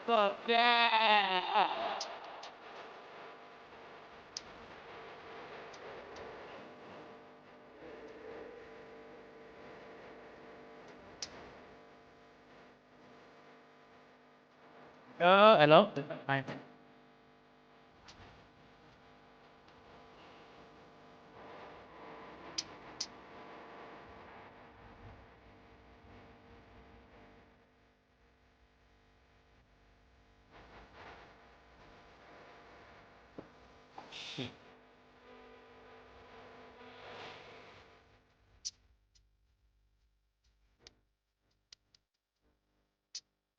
the yeah. Hello. Hi.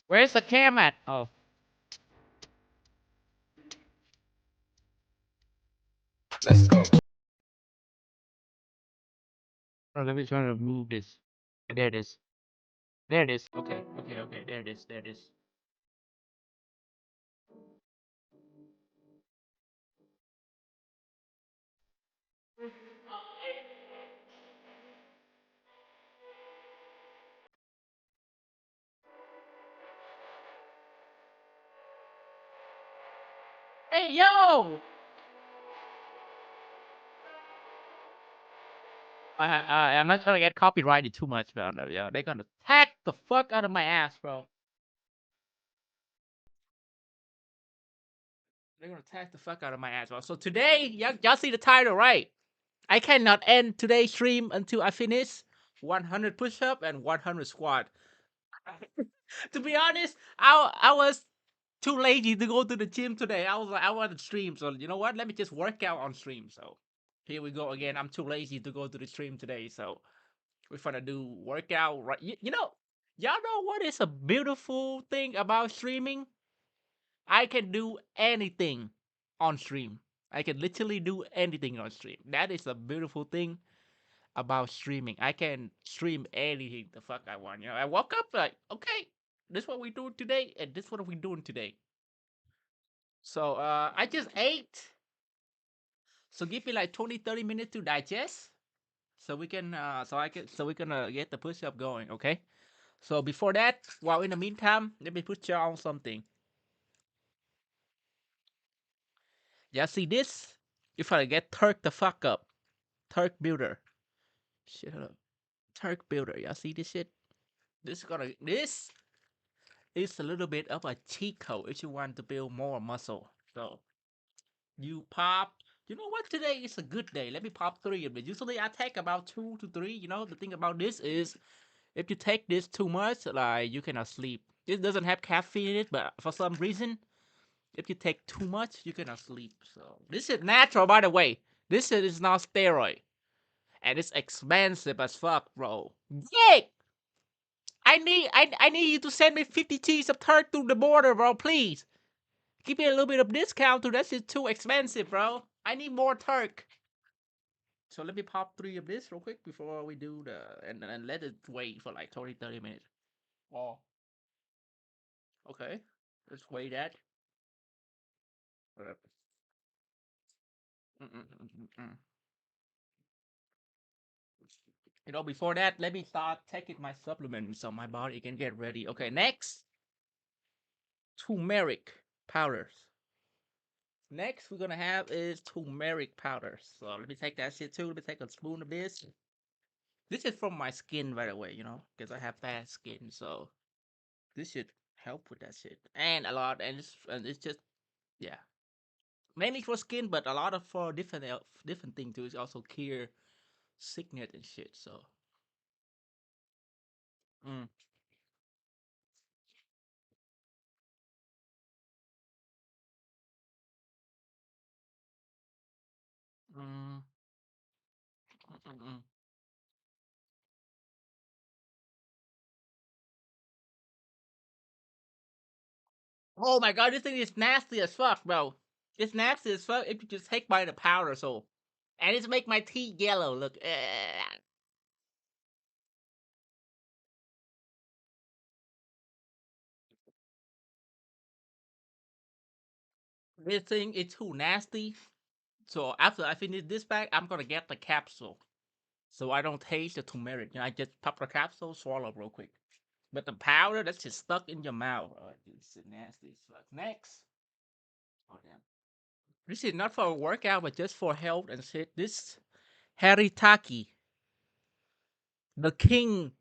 Where's the cam at? Oh, let me try to move this. There it is. There it is. Okay, okay, okay. There it is. There it is. Hey, yo! I'm not trying to get copyrighted too much, bro. No, yeah, they're gonna hack the fuck out of my ass, bro. They're gonna attack the fuck out of my ass, bro. So today, y'all see the title, right? I cannot end today's stream until I finish 100 push-up and 100 squat. To be honest, I was too lazy to go to the gym today. I was like, I want to stream, so you know what? Let me just work out on stream. So here we go again. I'm too lazy to go to the stream today, so we're gonna do workout. Right? Y'all know what is a beautiful thing about streaming? I can do anything on stream. I can literally do anything on stream. That is a beautiful thing about streaming. I can stream anything the fuck I want. I woke up like, okay, this is what we doing today, and this is what we doing today. So I just ate. So give me like 20, 30 minutes to digest. So we can so we can get the push up going, okay? So before that, while in the meantime, let me put you on something. Y'all see this? You gotta get Turk the fuck up. Turk builder. Shut up. Turk builder. Y'all see this shit? This is a little bit of a cheat code if you want to build more muscle. So you pop. You know what? Today is a good day. Let me pop three of it. Usually I take about 2 to 3. The thing about this is if you take this too much, like you cannot sleep. It doesn't have caffeine in it, but for some reason, if you take too much, you cannot sleep. So this is natural, by the way. This shit is not steroid, and it's expensive as fuck, bro. Yeah, I need you to send me 50 G's of turd through the border, bro. Please give me a little bit of discount. Too. That shit's too expensive, bro. I need more Turk. So let me pop three of this real quick before we do the and let it wait for like 20, 30 minutes. Oh, okay. Let's wait that. Mm-mm-mm-mm-mm. Before that, let me start taking my supplements so my body can get ready. Okay, next, turmeric powders. Next, we're gonna have is turmeric powders. So let me take that shit too. Let me take a spoon of this. This is from my skin, by the way, because I have bad skin. So this should help with that shit. And a lot, and it's just, yeah. Mainly for skin, but a lot of for different things too. It's also cure sickness and shit. So, mm, mm, mm, mm. Oh my god, this thing is nasty as fuck, bro. It's nasty as fuck if you just take by the powder, so. And it's make my teeth yellow. Look. This thing is too nasty. So after I finish this bag, I'm gonna get the capsule. So I don't taste the turmeric. I just pop the capsule, swallow real quick. But the powder that's just stuck in your mouth. Oh, this is nasty as fuck. Next. Oh damn. This is not for a workout, but just for health and shit. This Haritaki, the king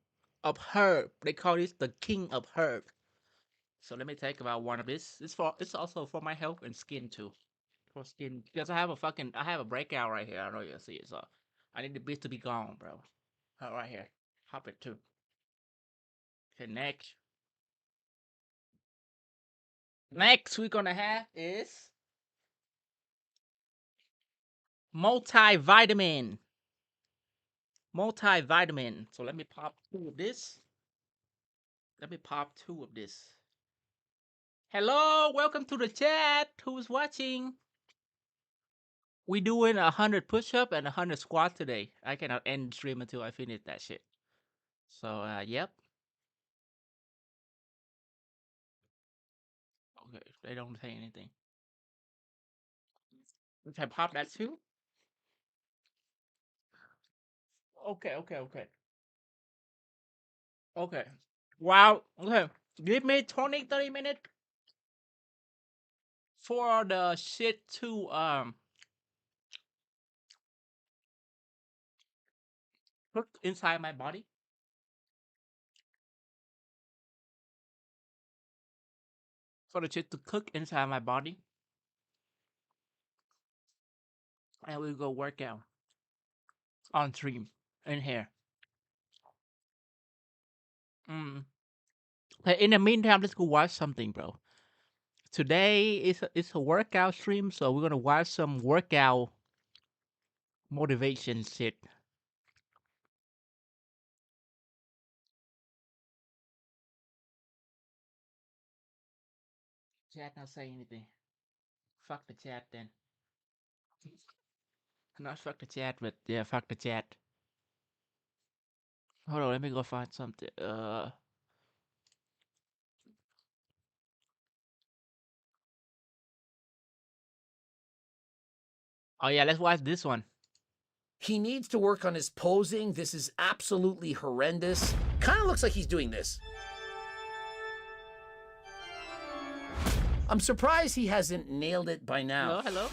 of herb. They call this the king of herb. So let me take about one of this. It's also for my health and skin too. For skin, because I have a breakout right here. I know you'll see it. So I need the bitch to be gone, bro. Oh, right here. Hop it too. Okay, next. Next we're gonna have is multivitamin. Multivitamin. So let me pop two of this. Let me pop two of this. Hello, welcome to the chat. Who's watching? We doing 100 push-up and 100 squat today. I cannot end stream until I finish that shit. So yep. Okay, they don't say anything. Okay, pop that too. Okay. Okay. Wow. Okay. Give me 20, 30 minutes for the shit to cook inside my body. For the shit to cook inside my body. And we'll go work out on stream in here. Okay, in the meantime, let's go watch something, bro. Today is a workout stream, so we're gonna watch some workout motivation shit. Chat not say anything. Fuck the chat then. Not fuck the chat, but yeah, fuck the chat. Hold on, let me go find something. Oh yeah, let's watch this one. He needs to work on his posing. This is absolutely horrendous. Kind of looks like he's doing this. I'm surprised he hasn't nailed it by now. Hello.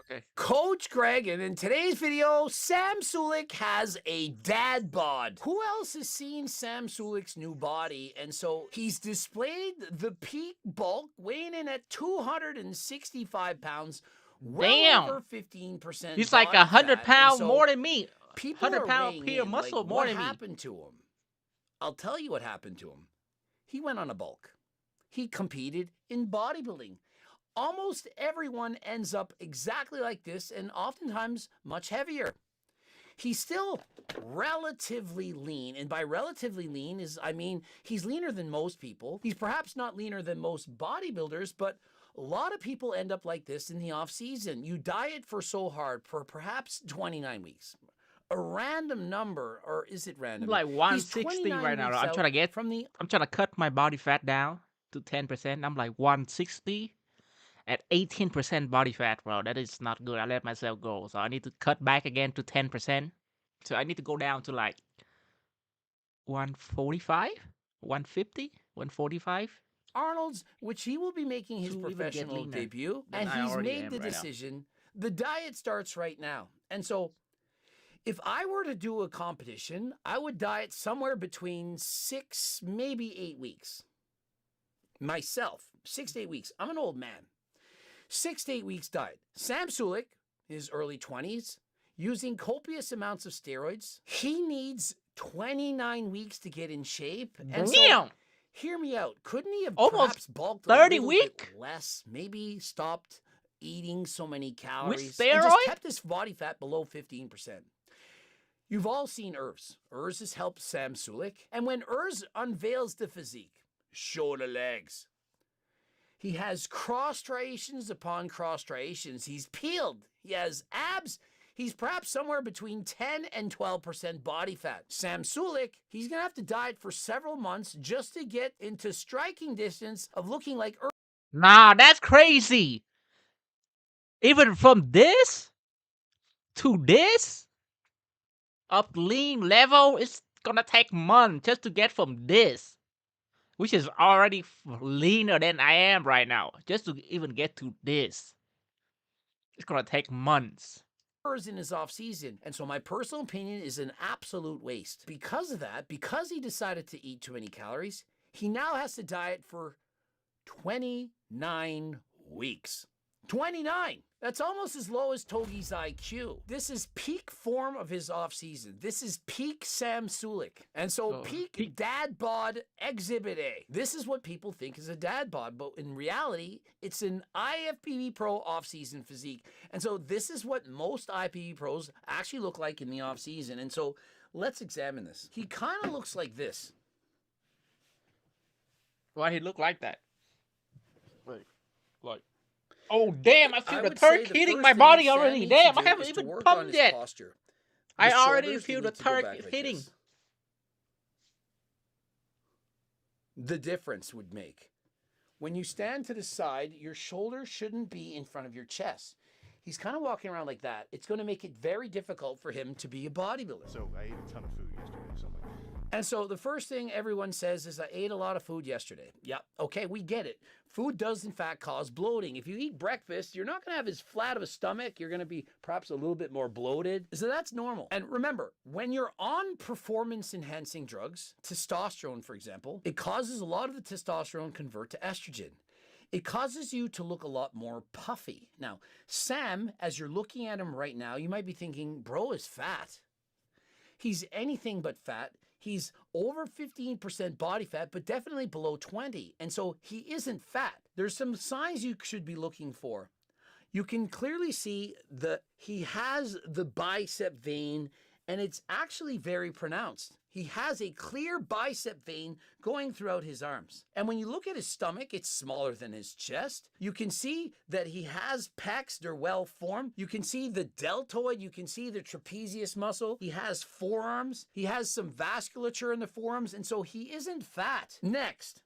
Okay. Coach Greg, and in today's video, Sam Sulek has a dad bod. Who else has seen Sam Sulek's new body? And so he's displayed the peak bulk, weighing in at 265 pounds. Damn. Over 15%. He's like 100 pounds more than me. People 100 are pound pure muscle like, more than me. What happened to him? I'll tell you what happened to him. He went on a bulk. He competed in bodybuilding. Almost everyone ends up exactly like this and oftentimes much heavier. He's still relatively lean, and by relatively lean I mean he's leaner than most people. He's perhaps not leaner than most bodybuilders, but a lot of people end up like this in the off season. You diet for so hard for perhaps 29 weeks. A random number, or is it random? I'm like 160 right now. I'm trying to cut my body fat down to 10%. I'm like 160 at 18% body fat, bro. That is not good. I let myself go, so I need to cut back again to 10%. So I need to go down to like 145, 150, 145. Arnold's, which he will be making his professional debut, and he's made the decision. The diet starts right now. And so if I were to do a competition, I would diet somewhere between 6, maybe 8 weeks. Myself, 6 to 8 weeks. I'm an old man. 6 to 8 weeks diet. Sam Sulek, his early 20s, using copious amounts of steroids. He needs 29 weeks to get in shape. And so, hear me out. Couldn't he have perhaps bulked 30 weeks less? Maybe stopped eating so many calories and just kept his body fat below 15%. You've all seen Urs. Urs has helped Sam Sulek. And when Urs unveils the physique, show the legs. He has cross striations upon cross striations. He's peeled. He has abs. He's perhaps somewhere between 10 and 12% body fat. Sam Sulek, he's going to have to diet for several months just to get into striking distance of looking like Urs. Nah, that's crazy. Even from this to this? of lean level, it's gonna take months just to get from this, which is already leaner than I am right now, just to even get to this. It's gonna take months. In his off season. And so my personal opinion is an absolute waste. Because of that, because he decided to eat too many calories, he now has to diet for 29 weeks. 29. That's almost as low as Togi's IQ. This is peak form of his offseason. This is peak Sam Sulik. And so peak dad bod exhibit A. This is what people think is a dad bod, but in reality, it's an IFBB Pro offseason physique. And so this is what most IFBB pros actually look like in the offseason. And so let's examine this. He kind of looks like this. Why he look like that? Like. Oh, damn, I feel the turk hitting my body already. Damn, I haven't even pumped yet. I already feel the turk hitting. The difference would make. When you stand to the side, your shoulders shouldn't be in front of your chest. He's kind of walking around like that. It's going to make it very difficult for him to be a bodybuilder. So I ate a ton of food yesterday. And so the first thing everyone says is, I ate a lot of food yesterday. Yeah, okay, we get it. Food does, in fact, cause bloating. If you eat breakfast, you're not going to have as flat of a stomach. You're going to be perhaps a little bit more bloated. So that's normal. And remember, when you're on performance-enhancing drugs, testosterone, for example, it causes a lot of the testosterone convert to estrogen. It causes you to look a lot more puffy. Now, Sam, as you're looking at him right now, you might be thinking, bro is fat. He's anything but fat. He's over 15% body fat, but definitely below 20. And so he isn't fat. There's some signs you should be looking for. You can clearly see he has the bicep vein, and it's actually very pronounced. He has a clear bicep vein going throughout his arms. And when you look at his stomach, it's smaller than his chest. You can see that he has pecs, they're well formed. You can see the deltoid, you can see the trapezius muscle. He has forearms, he has some vasculature in the forearms, and so he isn't fat. Next,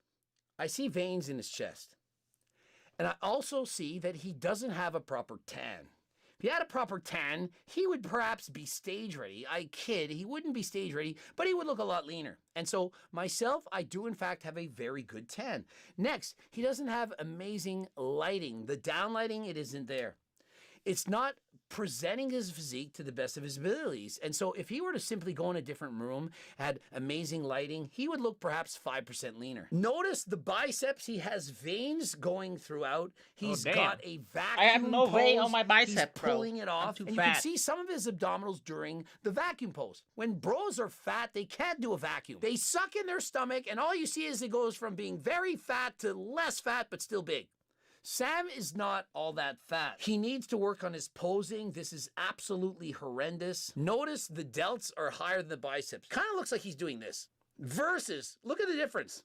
I see veins in his chest. And I also see that he doesn't have a proper tan. If he had a proper tan, he would perhaps be stage ready. I kid, he wouldn't be stage ready, but he would look a lot leaner. And so myself, I do in fact have a very good tan. Next, he doesn't have amazing lighting. The downlighting, it isn't there. It's not presenting his physique to the best of his abilities. And so if he were to simply go in a different room, had amazing lighting, he would look perhaps 5% leaner. Notice the biceps, he has veins going throughout. He's got a vacuum I have no pose. vein on my bicep, He's pulling it off. And you can see some of his abdominals during the vacuum pose. When bros are fat, they can't do a vacuum. They suck in their stomach, and all you see is it goes from being very fat to less fat, but still big. Sam is not all that fat. He needs to work on his posing. This is absolutely horrendous. Notice the delts are higher than the biceps. Kind of looks like he's doing this. Versus, look at the difference.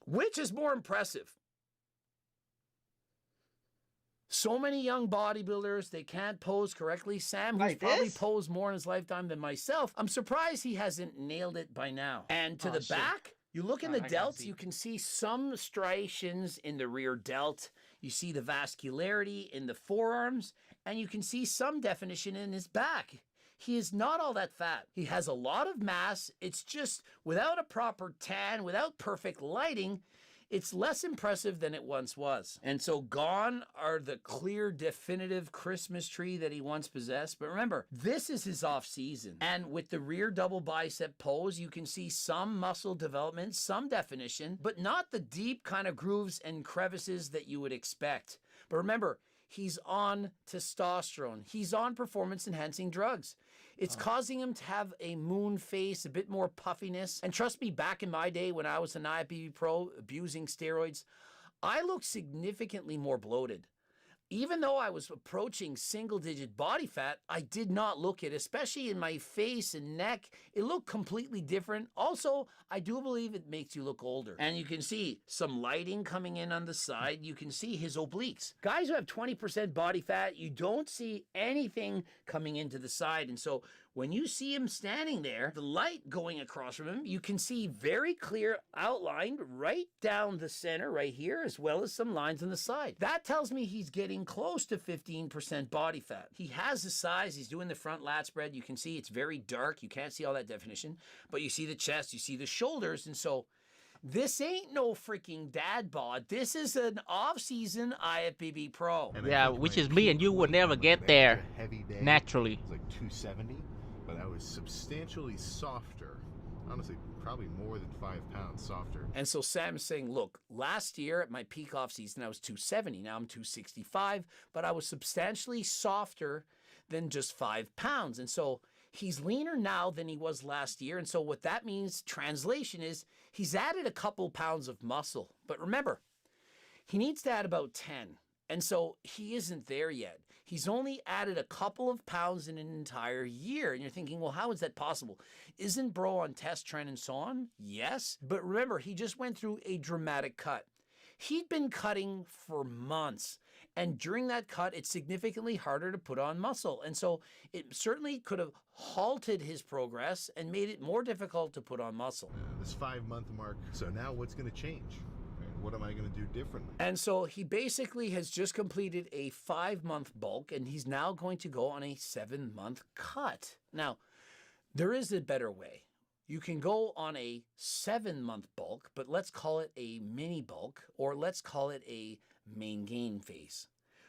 Which is more impressive? So many young bodybuilders, they can't pose correctly. Sam, who's probably posed more in his lifetime than myself, I'm surprised he hasn't nailed it by now. And to the back, you look in the delts, you can see some striations in the rear delt. You see the vascularity in the forearms, and you can see some definition in his back. He is not all that fat. He has a lot of mass. It's just without a proper tan, without perfect lighting, it's less impressive than it once was. And so gone are the clear, definitive Christmas tree that he once possessed. But remember, this is his off season. And with the rear double bicep pose, you can see some muscle development, some definition, but not the deep kind of grooves and crevices that you would expect. But remember, he's on testosterone. He's on performance-enhancing drugs. It's causing him to have a moon face, a bit more puffiness. And trust me, back in my day when I was an IFBB pro abusing steroids, I looked significantly more bloated. Even though I was approaching single-digit body fat, I did not look it, especially in my face and neck. It looked completely different. Also, I do believe it makes you look older. And you can see some lighting coming in on the side. You can see his obliques. Guys who have 20% body fat, you don't see anything coming into the side. And so When you see him standing there, the light going across from him, you can see very clear outlined right down the center right here, as well as some lines on the side. That tells me he's getting close to 15% body fat. He has the size. He's doing the front lat spread. You can see it's very dark. You can't see all that definition, but you see the chest, you see the shoulders, and so this ain't no freaking dad bod. This is an off-season IFBB Pro. Yeah, which is me and you would never get there naturally. It's like 270, but I was substantially softer. Honestly, probably more than 5 pounds softer. And so Sam's saying, look, last year at my peak off-season, I was 270. Now I'm 265, but I was substantially softer than just 5 pounds. And so he's leaner now than he was last year. And so what that means, translation is, he's added a couple pounds of muscle. But remember, he needs to add about 10. And so he isn't there yet. He's only added a couple of pounds in an entire year. And you're thinking, well, how is that possible? Isn't bro on test, trend, and so on? Yes. But remember, he just went through a dramatic cut. He'd been cutting for months. And during that cut, it's significantly harder to put on muscle. And so it certainly could have halted his progress and made it more difficult to put on muscle. This 5-month mark. So now what's going to change? What am I going to do differently? And so he basically has just completed a 5-month bulk, and he's now going to go on a 7-month cut. Now, there is a better way. You can go on a 7-month bulk, but let's call it a mini bulk, or let's call it a main gain phase,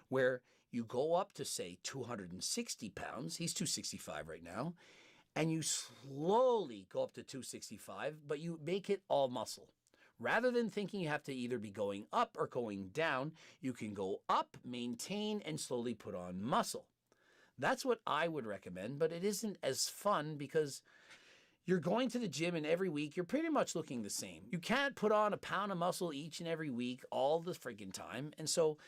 where you go up to, say, 260 pounds. He's 265 right now. And you slowly go up to 265, but you make it all muscle. Rather than thinking you have to either be going up or going down, you can go up, maintain, and slowly put on muscle. That's what I would recommend, but it isn't as fun because you're going to the gym and every week you're pretty much looking the same. You can't put on a pound of muscle each and every week all the friggin' time. And so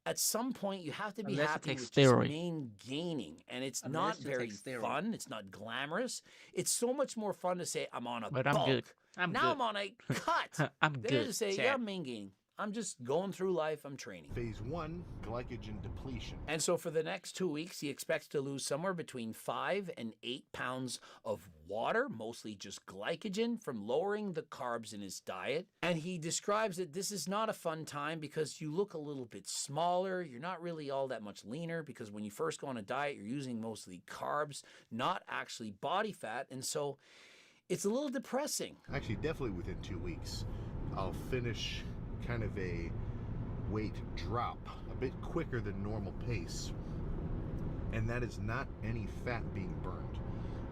at some point you have to be happy with just main gaining. And it's not very fun. It's not glamorous. It's so much more fun to say, I'm on a bulk. I'm good. I'm on a cut. I'm good. To say, yeah, I'm main gaining. I'm just going through life. I'm training. Phase 1, glycogen depletion. And so for the next 2 weeks, he expects to lose somewhere between 5 and 8 pounds of water, mostly just glycogen, from lowering the carbs in his diet. And he describes that this is not a fun time because you look a little bit smaller. You're not really all that much leaner because when you first go on a diet, you're using mostly carbs, not actually body fat. And so it's a little depressing. Actually, definitely within 2 weeks, I'll finish kind of a weight drop, a bit quicker than normal pace. And that is not any fat being burned.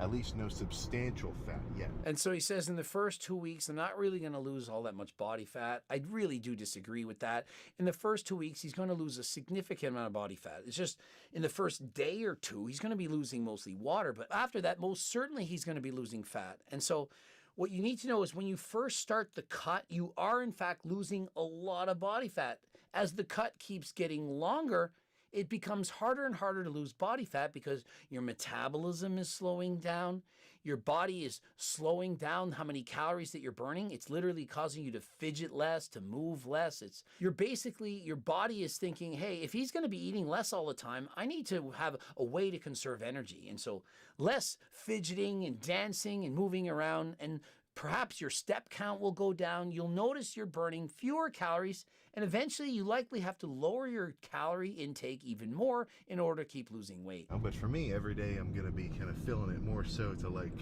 At least no substantial fat yet. And so he says in the first 2 weeks, I'm not really going to lose all that much body fat. I really do disagree with that. In the first 2 weeks, he's going to lose a significant amount of body fat. It's just in the first day or two, he's going to be losing mostly water. But after that, most certainly he's going to be losing fat. And so what you need to know is when you first start the cut, you are in fact losing a lot of body fat. As the cut keeps getting longer, it becomes harder and harder to lose body fat because your metabolism is slowing down. Your body is slowing down how many calories that you're burning. It's literally causing you to fidget less, to move less. Your body is thinking, hey, if he's going to be eating less all the time, I need to have a way to conserve energy. And so less fidgeting and dancing and moving around, and perhaps your step count will go down. You'll notice you're burning fewer calories, and eventually you likely have to lower your calorie intake even more in order to keep losing weight. But for me, every day I'm going to be kind of filling it more so to like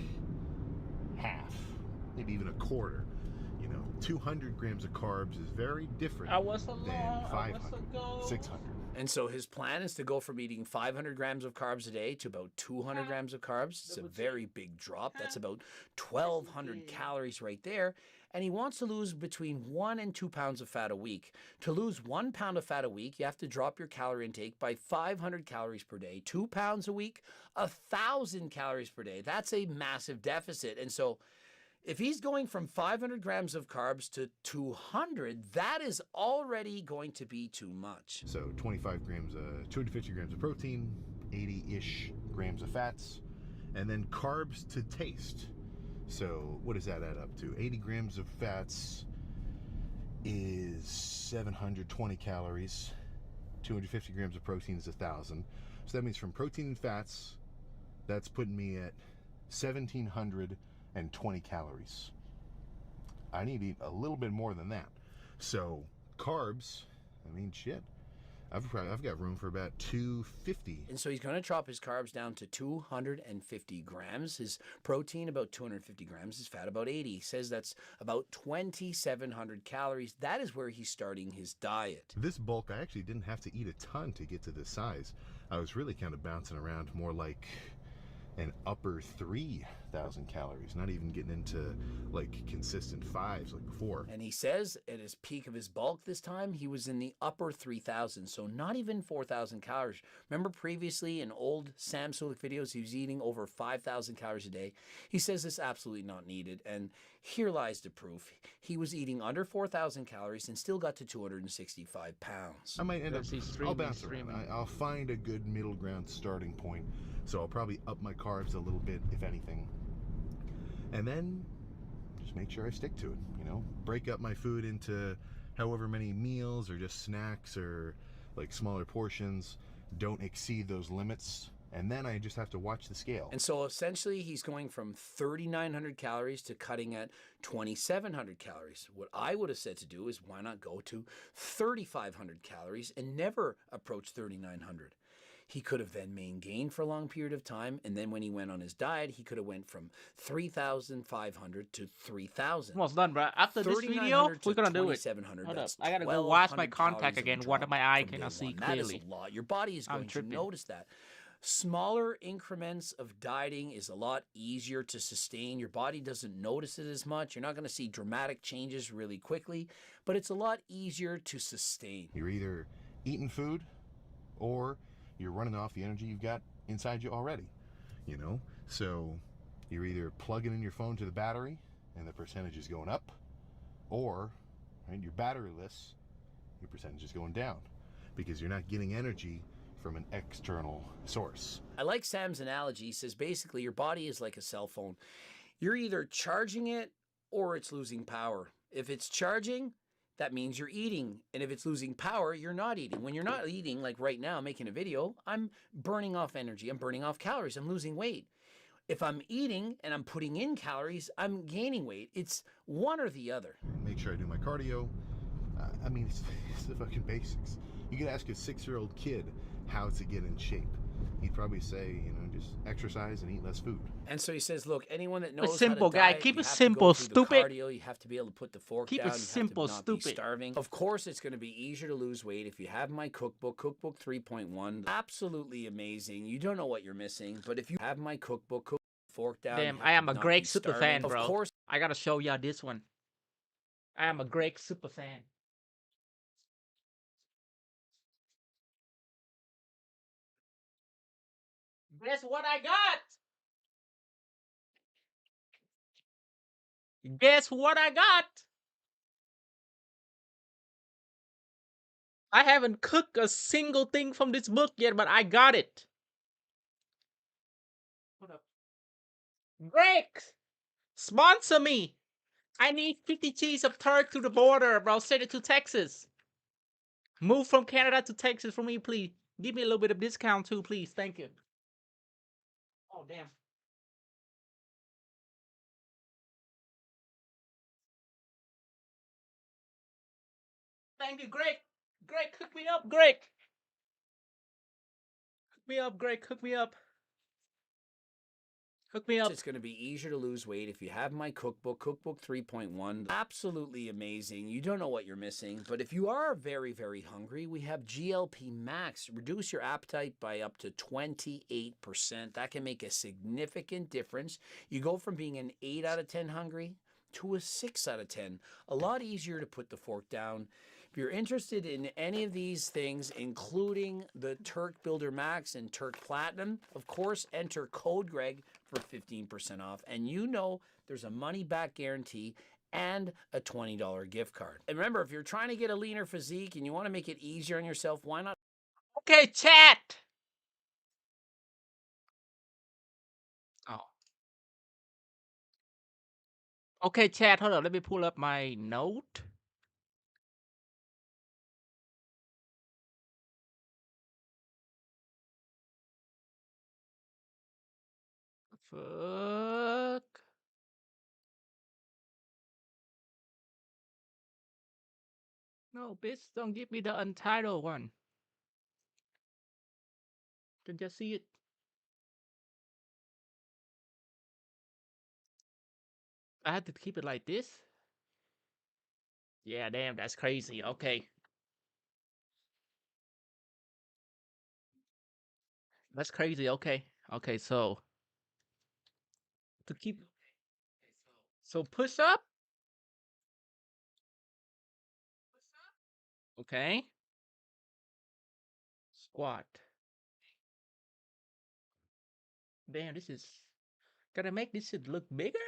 half, maybe even a quarter. 200 grams of carbs is very different than 500, 600. And so his plan is to go from eating 500 grams of carbs a day to about 200 grams of carbs. It's a very big drop. That's about 1,200 calories right there. And he wants to lose between 1 and 2 pounds of fat a week. To lose 1 pound of fat a week, you have to drop your calorie intake by 500 calories per day. 2 pounds a week, 1,000 calories per day. That's a massive deficit. And so if he's going from 500 grams of carbs to 200, that is already going to be too much. So 250 grams of protein, 80-ish grams of fats, and then carbs to taste. So what does that add up to? 80 grams of fats is 720 calories. 250 grams of protein is 1,000. So that means from protein and fats, that's putting me at 1,720 calories. I need to eat a little bit more than that. So carbs, I mean, shit. I've got room for about 250. And so he's going to drop his carbs down to 250 grams. His protein about 250 grams. His fat about 80. He says that's about 2,700 calories. That is where he's starting his diet. This bulk, I actually didn't have to eat a ton to get to this size. I was really kind of bouncing around more like an upper 3,000 calories, not even getting into like consistent fives like before. And he says at his peak of his bulk this time, he was in the upper 3,000, so not even 4,000 calories. Remember previously in old Sam Sulek videos, he was eating over 5,000 calories a day. He says it's absolutely not needed, and here lies the proof. He was eating under 4,000 calories and still got to 265 pounds. I might end up, I'll bounce around. I'll find a good middle ground starting point. So I'll probably up my carbs a little bit, if anything. And then just make sure I stick to it, you know? Break up my food into however many meals or just snacks or like smaller portions. Don't exceed those limits. And then I just have to watch the scale. And so essentially he's going from 3,900 calories to cutting at 2,700 calories. What I would have said to do is why not go to 3,500 calories and never approach 3,900. He could have then maintained for a long period of time, and then when he went on his diet, he could have went from 3,500 to 3,000. Almost done, bro. After this video, we're gonna do it. Hold up. I gotta go wash my contact again. What my eye cannot see clearly. That is a lot. Your body is going to notice that. Smaller increments of dieting is a lot easier to sustain. Your body doesn't notice it as much. You're not going to see dramatic changes really quickly, but it's a lot easier to sustain. You're either eating food or you're running off the energy you've got inside you already, you know? So you're either plugging in your phone to the battery and the percentage is going up, or right, you're batteryless, your percentage is going down because you're not getting energy from an external source. I like Sam's analogy. He says basically your body is like a cell phone. You're either charging it or it's losing power. If it's charging, that means you're eating. And if it's losing power, you're not eating. When you're not eating, like right now, making a video, I'm burning off energy. I'm burning off calories. I'm losing weight. If I'm eating and I'm putting in calories, I'm gaining weight. It's one or the other. Make sure I do my cardio. I mean, it's the fucking basics. You could ask a 6-year-old kid how to get in shape. He'd probably say, you know, just exercise and eat less food. And so he says, look, anyone that knows simple, how to diet, guy. Keep you it have simple, to go through the stupid. cardio, you have to be able to put the fork Keep down. it simple, you have to not stupid. Be starving. Of course, it's going to be easier to lose weight if you have my cookbook, Cookbook 3.1. Absolutely amazing. You don't know what you're missing, but if you have my cookbook, fork down. Damn, you I have am to a not Greg be super starving. fan, bro. Of course, I gotta show y'all this one. I am a Greg super fan. Guess what I got? Guess what I got? I haven't cooked a single thing from this book yet, but I got it. Hold up. Greg, sponsor me. I need 50 cheese of turkey to the border, bro. Send it to Texas. Move from Canada to Texas for me, please. Give me a little bit of discount too, please. Thank you. Oh, damn. Thank you, Greg. Greg, cook me up, Greg. Cook me up, Greg. Cook me up. Hook me up. it's going to be easier to lose weight if you have my cookbook, Cookbook 3.1. Absolutely amazing. You don't know what you're missing, but if you are very, very hungry, we have GLP Max. Reduce your appetite by up to 28%. That can make a significant difference. You go from being an 8 out of 10 hungry to a 6 out of 10. A lot easier to put the fork down. If you're interested in any of these things, including the Turk Builder Max and Turk Platinum, of course, enter code Greg for 15% off. And you know there's a money-back guarantee and a $20 gift card. And remember, if you're trying to get a leaner physique and you want to make it easier on yourself, why not? Okay, chat. Oh. Okay, chat. Hold on. Let me pull up my note. No, bitch, don't give me the untitled one. Can you see it? I had to keep it like this. Yeah, damn, that's crazy. Okay, that's crazy. Okay, okay. To keep, so push up. Okay, squat. Damn, this is. Gotta make this shit look bigger.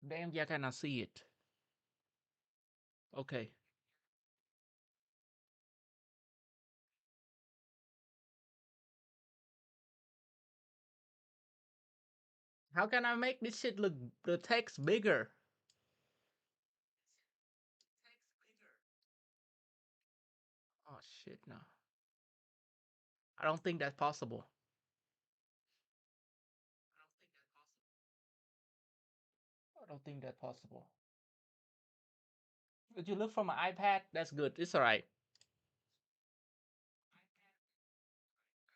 Damn, yeah, I cannot see it. Okay, how can I make this shit look the text bigger? Oh shit, no. I don't think that's possible. I don't think that's possible. Did you look from my iPad? That's good. It's all right.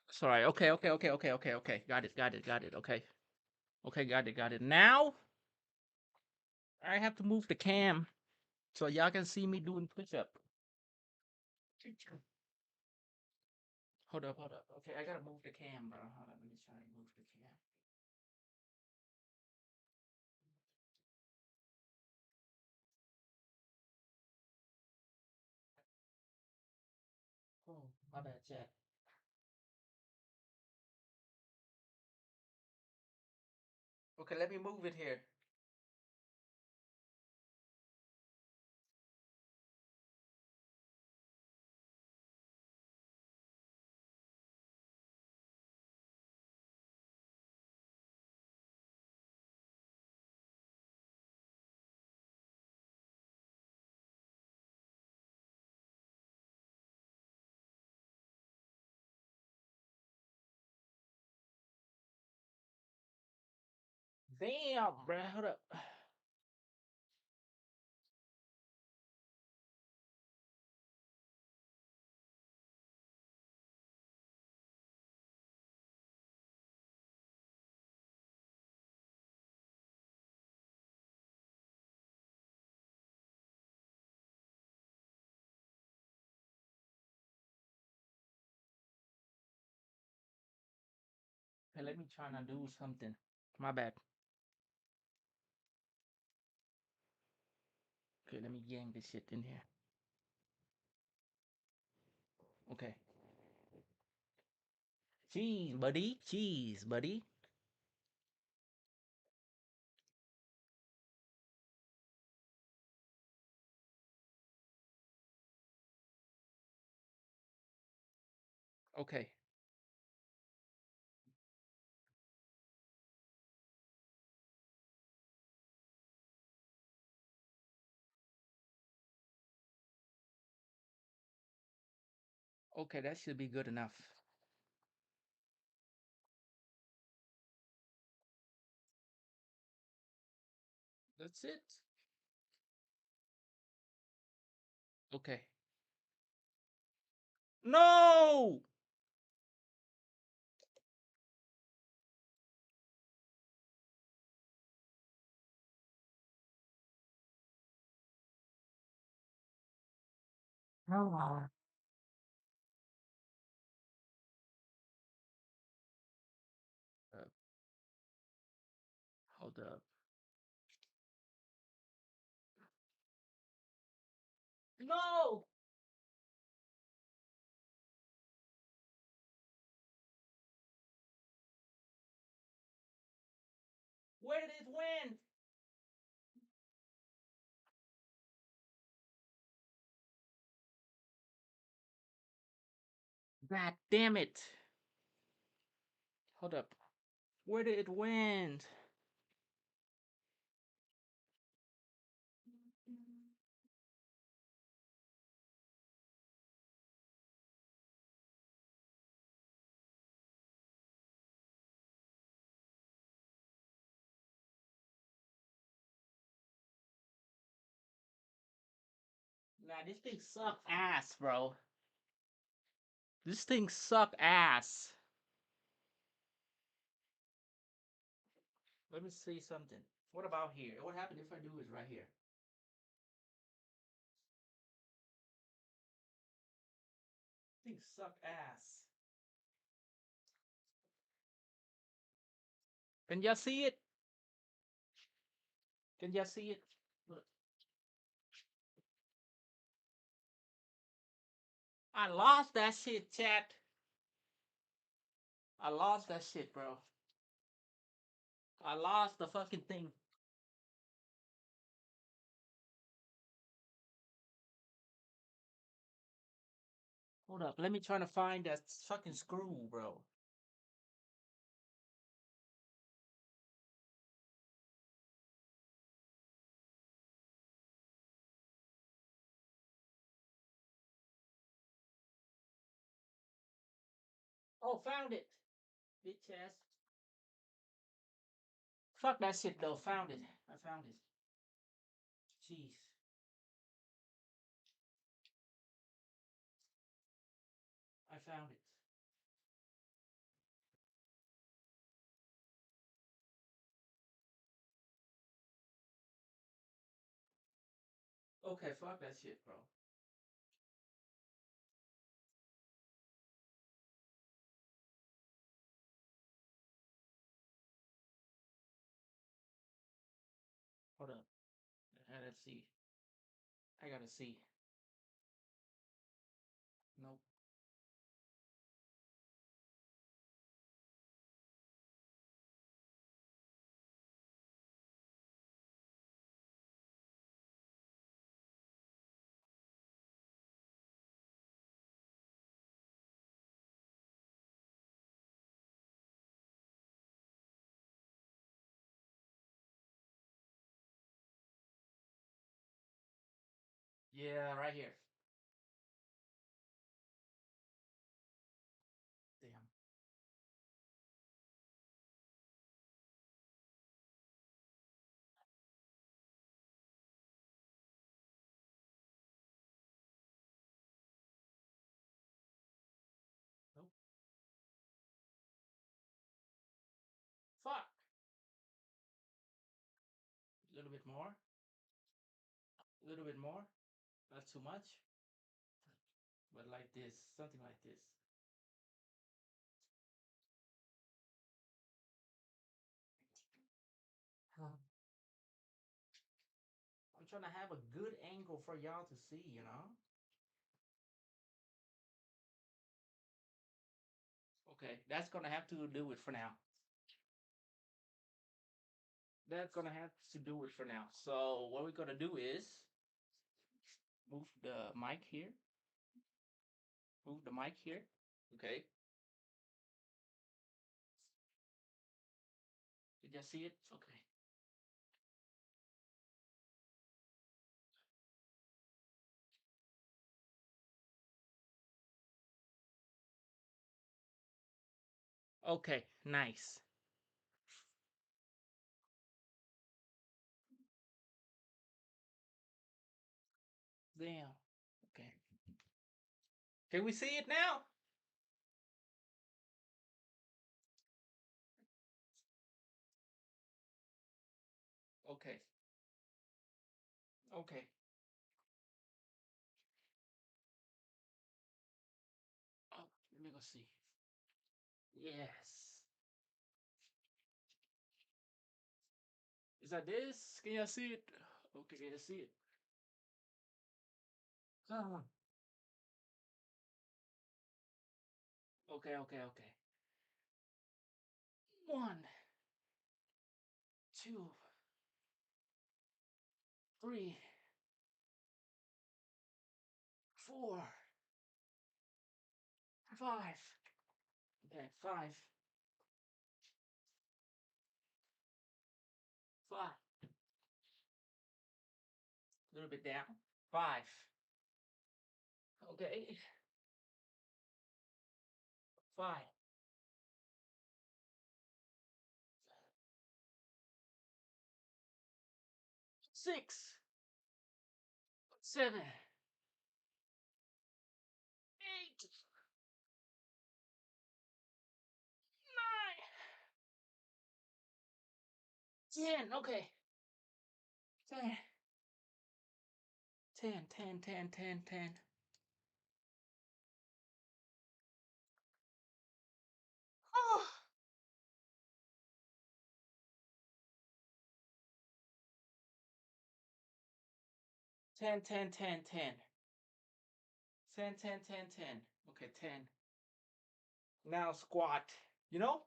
It's all right. Okay, okay, okay, okay, okay, okay. Got it, got it, got it. Okay. Okay, got it, got it. Now I have to move the cam so y'all can see me doing push up. Hold up, hold up. Okay, I gotta move the cam, bro. Hold up, let me try to move the cam. Oh, my bad, chat. Okay, let me move it here. Damn, bro. Hold up. Hey, let me try to do something. My bad. Okay, let me yank this shit in here. Okay. Cheese, buddy. Cheese, buddy. Okay. Okay, that should be good enough. That's it. Okay. No! Oh. Uh, hold up. No! Where did it win? God damn it. Hold up. Where did it win? Nah, this thing suck ass, bro. This thing suck ass. Let me see something. What about here? What happened if I do it right here? Things suck ass. Can y'all see it? Can y'all see it? Look. I lost that shit, chat. I lost that shit, bro. I lost the fucking thing. Hold up. Let me try to find that fucking screw, bro. Oh, found it. Bitch ass. Fuck that shit though. Found it. I found it. Jeez. I found it. Okay, fuck that shit, bro. Hold up. Let's see. I gotta see. Nope. Yeah, right here. Damn. Nope. Fuck. A little bit more. A little bit more. Not too much. But like this. Something like this. Huh. I'm trying to have a good angle for y'all to see, you know? Okay, that's gonna have to do it for now. That's gonna have to do it for now. So what we're gonna do is move the mic here. Move the mic here. Okay. Did you see it? Okay. Okay, nice. Damn. Okay. Can we see it now? Okay. Okay. Oh, let me go see. Yes. Is that this? Can you see it? Okay, can you see it? Ah. Okay, okay, okay. 1, 2, 3, 4, 5. Okay, 5. 5. A little bit down. 5. Okay. 5. 6. 7. 10. Okay. 10. 10, 10, 10, 10, 10. Oh. 10, 10, 10, 10. 10, 10, 10, 10. Okay, 10. Now squat. You know,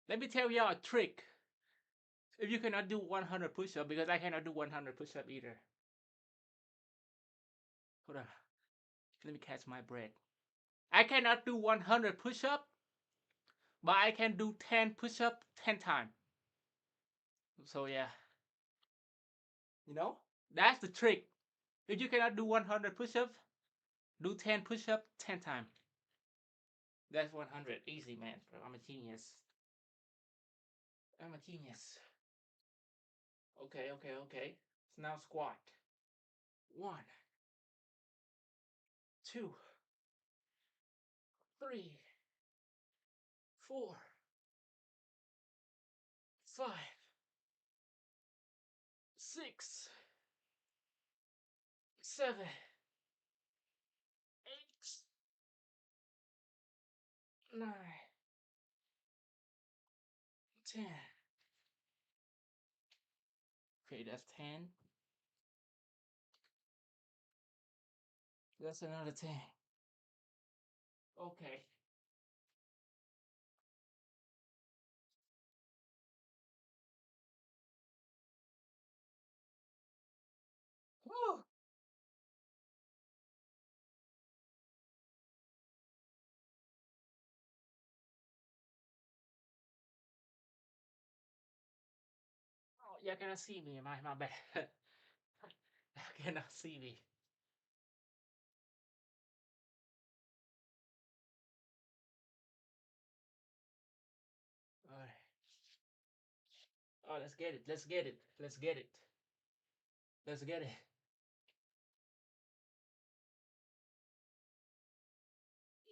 let me tell y'all a trick. If you cannot do 100 push-up, because I cannot do 100 push-up either. Hold on. Let me catch my breath. I cannot do 100 push-up, but I can do 10 push-up 10 times. So yeah, you know, that's the trick. If you cannot do 100 push-up, do 10 push-up 10 times. That's 100. Easy, man. Bro. I'm a genius. I'm a genius. Okay, okay, okay. So now squat. 1, 2, 3, 4, 5, 6, 7, 8, 9, 10. Okay, that's 10. That's another 10. Okay. Whew. Oh, you cannot see me. My bad. You cannot see me. All right. Oh, let's get it. Let's get it. Let's get it. Let's get it.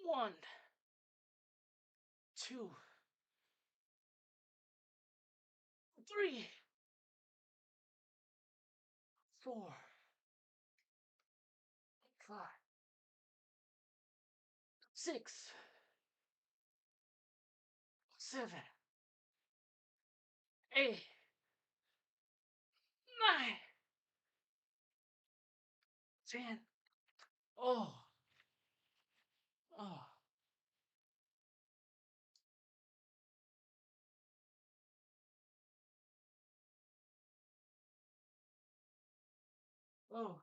1, 2, 3, 4, 5, 6, 7, 8, 9, 10. Oh, oh, oh.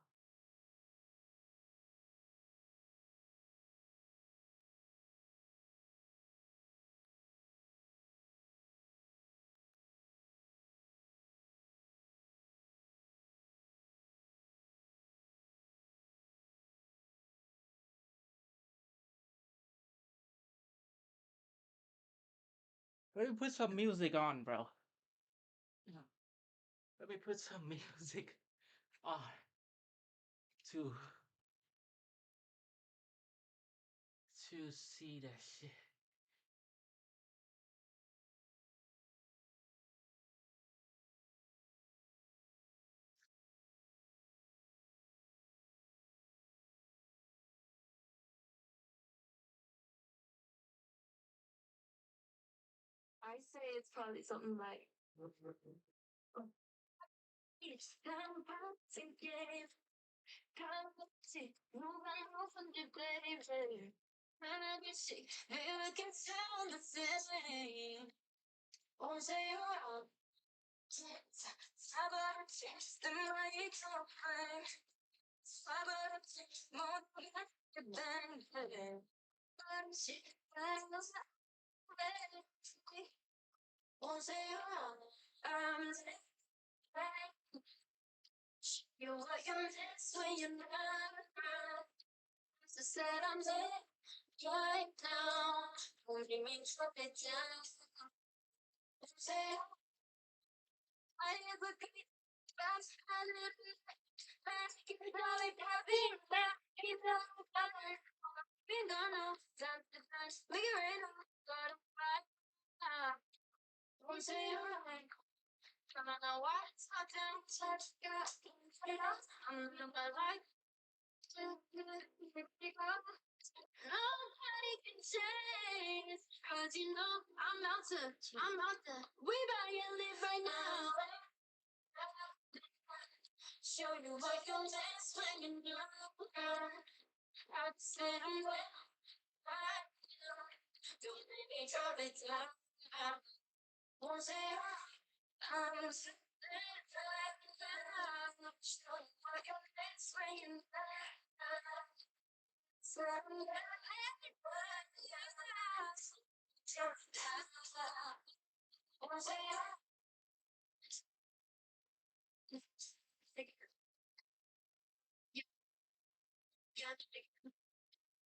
Let me put some music on, bro. Let me put some music on to see that shit. I say it's probably something like. Each time I forgive, see, moving on from the grave. And I can see, maybe we can sound the same. Or say you're wrong. Sabotage the night of pain. Sabotage more than the band. But she was ready. Or say you're wrong. I'm you're what you miss when you're not around. So said I'm dead right now. Holding me drop it down. Say I never get fast. I never fast. You know it happened now. You know it. We don't know. Time to dance. Make it rain. Gotta fight. Don't say you're right.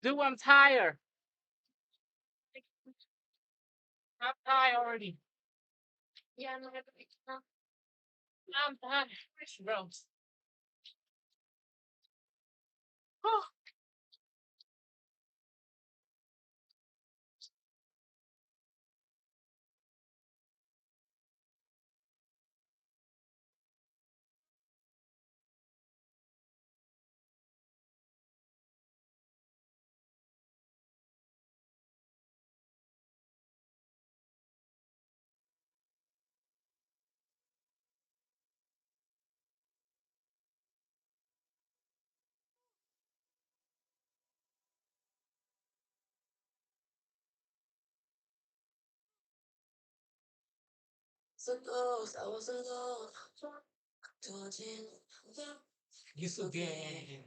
Do I'm tired. I'm tired already. I'm tired, bro. You so gay.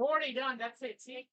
40 done. That's it. See?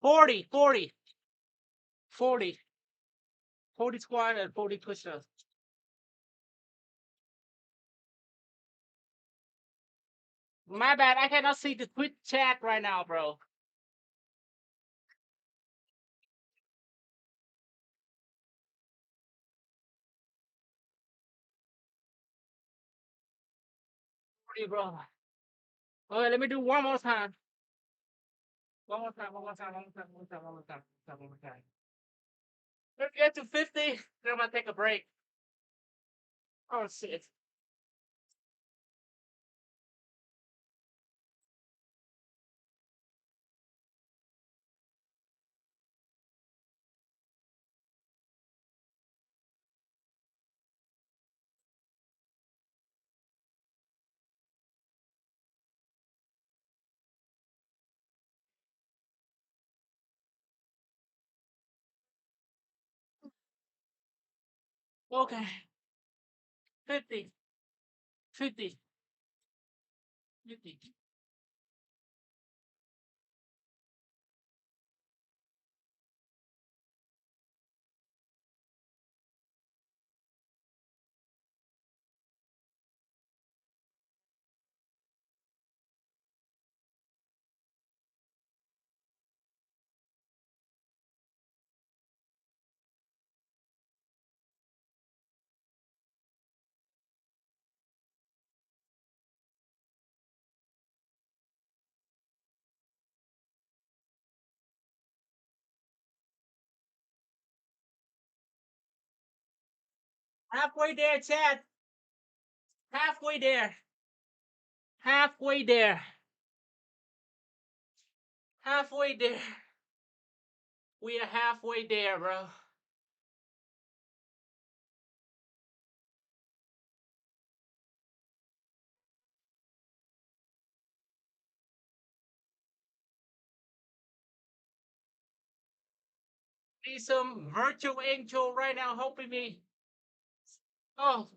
40, 40, 40, 40 squat and 40 push-ups. My bad. I cannot see the Twitch chat right now, bro. Sorry, bro. Okay, let me do one more time. One more time, one more time, one more time, one more time, one more time, one more time. If you get to 50, then I'm gonna take a break. Oh shit. Okay. 50, 50, 50. Halfway there, Chad. Halfway there. Halfway there. Halfway there. We are halfway there, bro. Need some virtual angel right now helping me. Oh,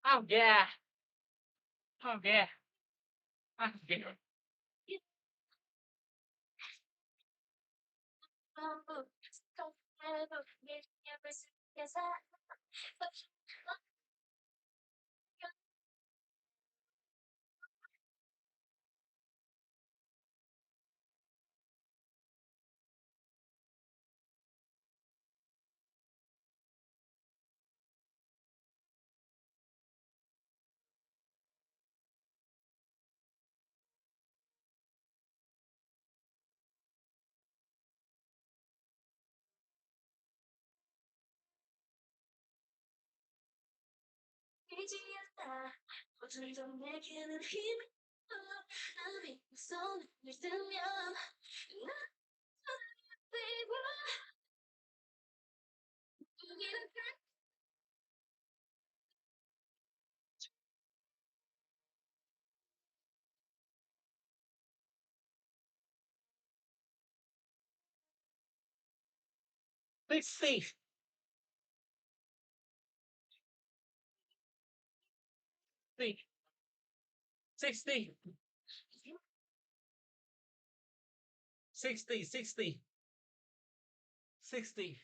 Oh yeah. Oh yeah. Oh yeah. Let's see. 60, 60, 60, 60.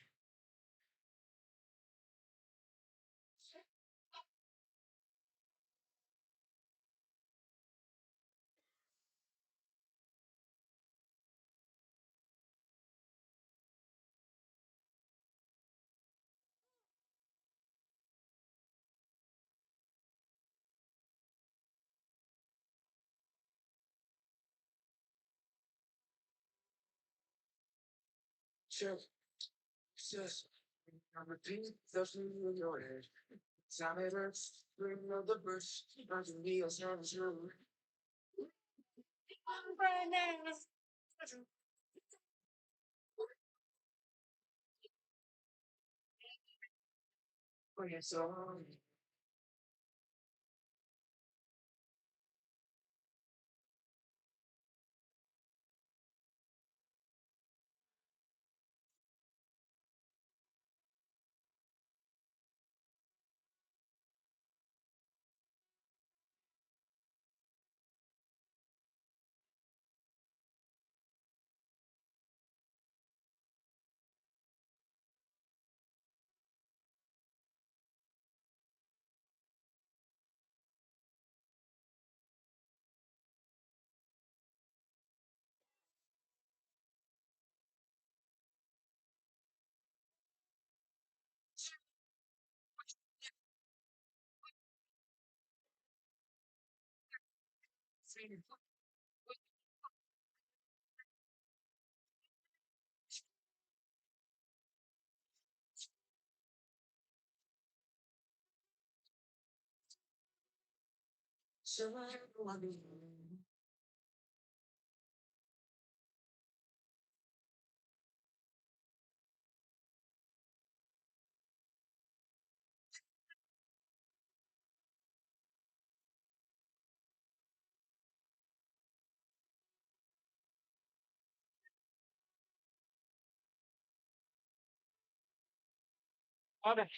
Okay.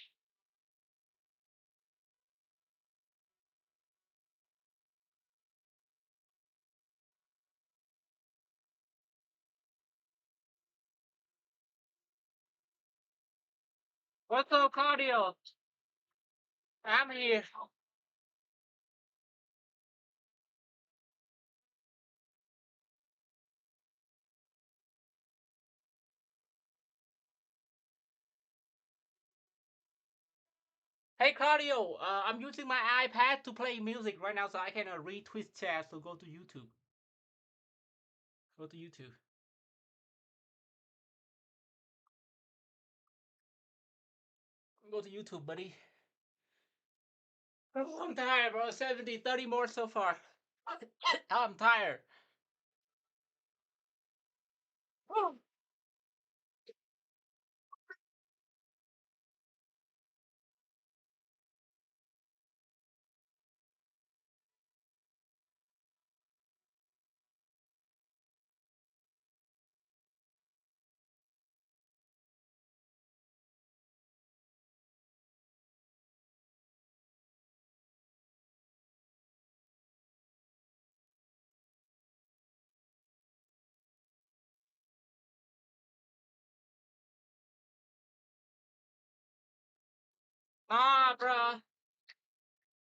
What's up, cardio? I'm here. Hey, cardio. I'm using my iPad to play music right now, so I can retweet chat. So go to YouTube. Go to YouTube. Go to YouTube, buddy. Oh, I'm tired, bro. 70, 30 more so far. I'm tired. Nah, bro.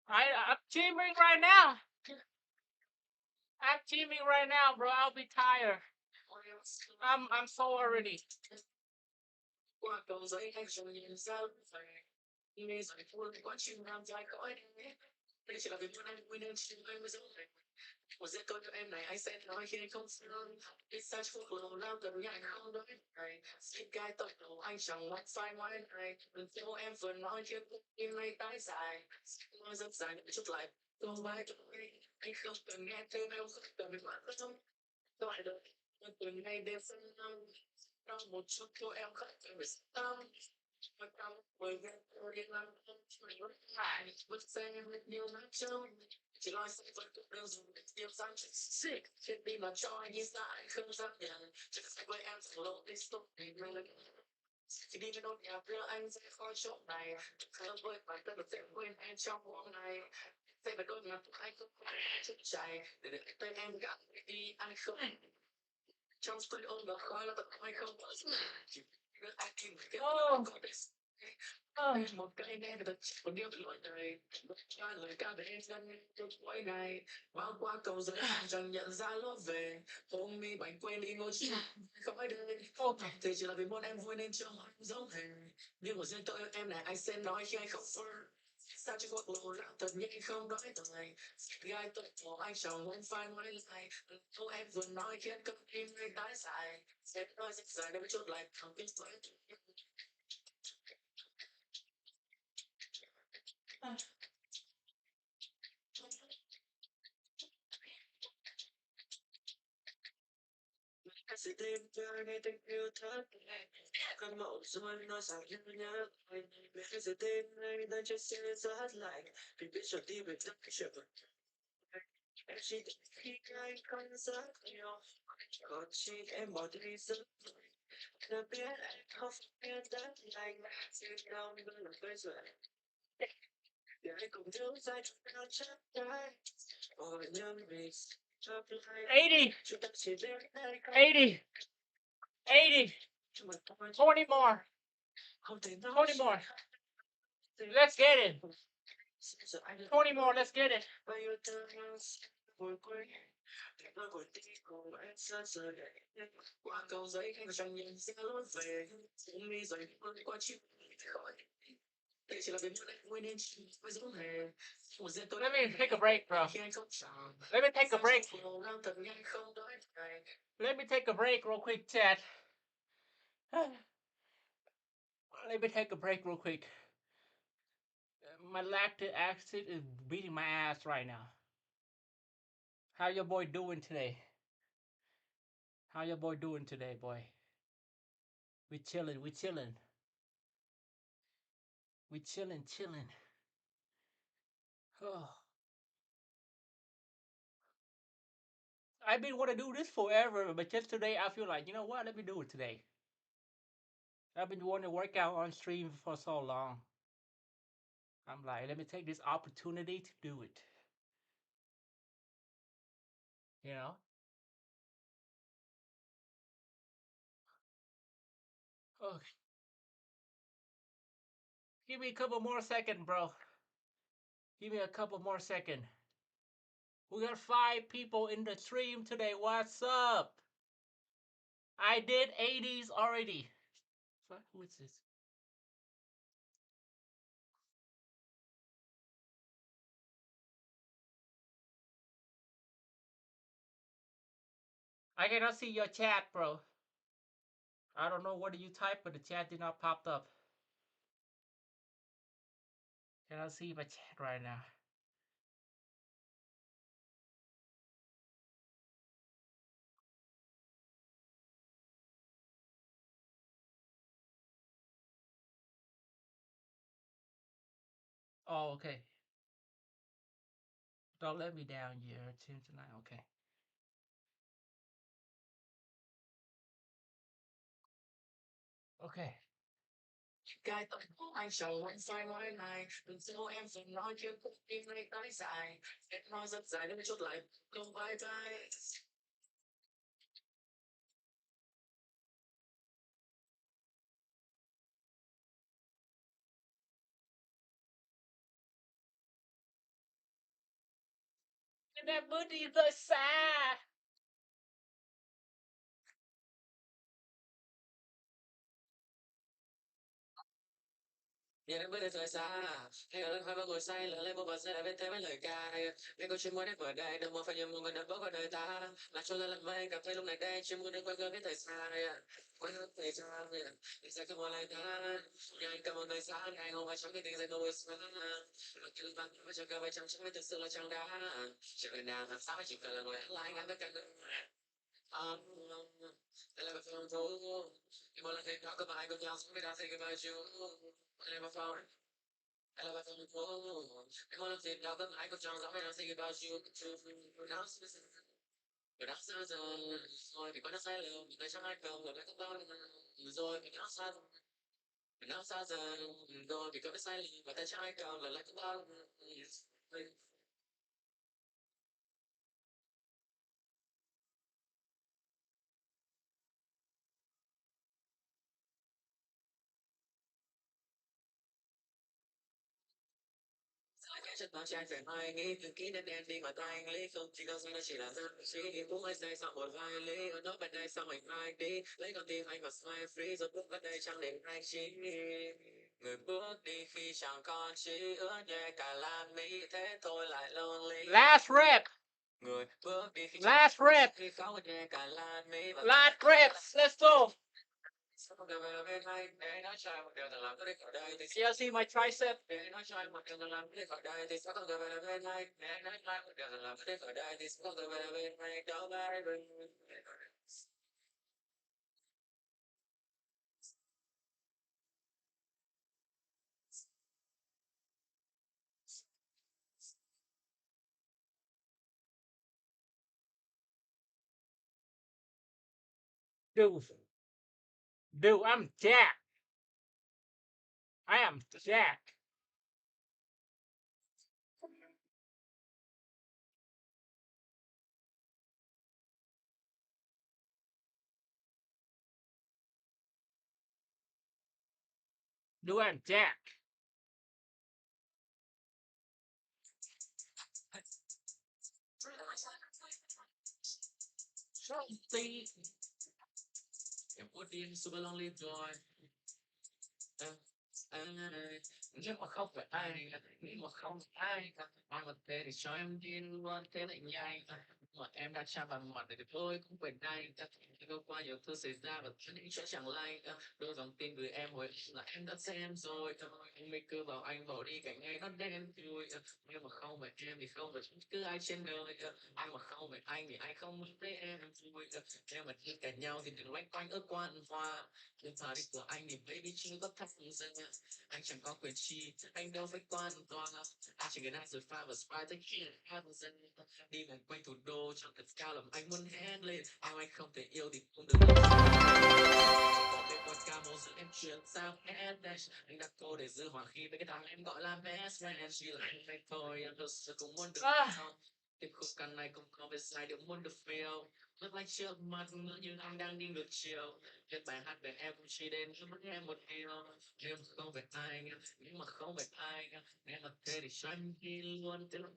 I'm gymming right now. I'm gymming right now, bro. I'll be tired. I'm so already. Oh. Oh. $80. 80. 20 more. 20 more. Let's get it. 20 more. Let's get it. Let me take a break, bro. Let me take a break. Let me take a break real quick, chat. Let me take a break real quick. My lactic acid is beating my ass right now. How your boy doing today? How your boy doing today, boy? We chilling, we chilling. We chilling, chilling. Oh. I've been want to do this forever, but just today I feel like, you know what? Let me do it today. I've been wanting to work out on stream for so long. I'm like, let me take this opportunity to do it. You know? Oh, give me a couple more seconds, bro. Give me a couple more seconds. We got 5 people in the stream today. What's up? I did 80s already. Fuck, who is this? I cannot see your chat, bro. I don't know what you typed, but the chat did not pop up. Cannot see my chat right now. Oh, okay. Don't let me down, yeah. Tonight, okay. Okay. Em bước đi rơi xa. Nhìn em bước đi rời xa, hay ở lần ngồi say, lỡ lên một bờ xe đã biết thêm mấy lời ca. Biết câu chuyện mới đến vừa đây, đừng muốn phải nhầm một người nào bước qua đời ta. Là cho lên lần mây, cảm thấy lúc này đây, chỉ muốn được quay người biết thời xa. Quay người thời gian, đi xa không một lời ta. Nhưng anh cần một người xa, anh không phải trong cái tình dành đôi xa. Mà cứ vắng, mà cho cả vài trăm chẳng biết thực sự là chẳng đã. Chỉ cần nào làm sao, chỉ cần là người lại ngắn tất cả người. Đây là một phương phố, mỗi lần thấy đó có bài cùng nhau, sống với đã thấy cái bài chú. Đây là một phòng. I love it from home. I'm gonna take out the microphone. I'm gonna think about you. But that's not rồi thì có nó sai lầm người trong hai cầu rồi các bao rồi thì nó sai nó xa dần rồi thì có cái sai lầm và tay trong hai cầu rồi lại các bao chất bao trai phải mai nghĩ từ kỹ nên em đi mà tay anh lý không chỉ đâu nó chỉ là dân trí cũng hay say sau một vài ly ở đó bên đây sau mình mai đi lấy con tim anh và xoay free rồi bước bên đây chẳng để anh chi người bước đi khi chẳng còn chỉ ước nhẹ cả làn mi thế thôi lại lonely Last rap. người bước đi khi Last rap. khi không nhẹ cả làn mi Last rap. Let's go. You see my tricep? Dude, dude, I'm Jack. I am Jack. Dude, I'm Jack. Something. Em muốn đi super lonely boy. Nhưng mà không phải ai, nhưng mà không phải ai mà thế thì cho em đi luôn thế lại nhanh. Mà em đã tra bằng mặt để tôi cũng phải đây. Có qua nhiều thứ xảy ra và những chuyện chẳng lành. Đôi dòng tin gửi em hồi là em đã xem rồi. Anh mới cứ bảo anh bỏ đi cảnh ngày nó đen thui. Nhưng mà không phải em thì không phải cứ ai trên đời. Anh mà không phải anh thì anh không muốn thấy em vui. Em mà đi cả nhau thì đừng loanh quanh ước quan hoa. Nhưng mà đi của anh thì baby chưa có thắt ra. Anh chẳng có quyền chi, anh đâu phải quan toàn. Anh chỉ cần ăn rồi pha và sprite tới khi hát dân. Đi vòng quanh thủ đô trong thật cao làm anh muốn hét lên. Anh không thể yêu thì cũng đừng có bên con ca mô giữ em chuyển sang English. Anh đặt cô để giữ hòa khí với cái thằng em gọi là best friend. Chỉ là anh phải thôi, em thật sự cũng muốn được không. Tim khúc căn này cũng có về sai được muốn được feel. Lúc like trước mặt ngỡ như anh đang đi ngược chiều. Viết bài hát về em cũng chỉ đến cho em một điều. Nếu mà không phải anh, nếu mà không phải anh, nếu mà thế thì cho anh đi luôn tới lúc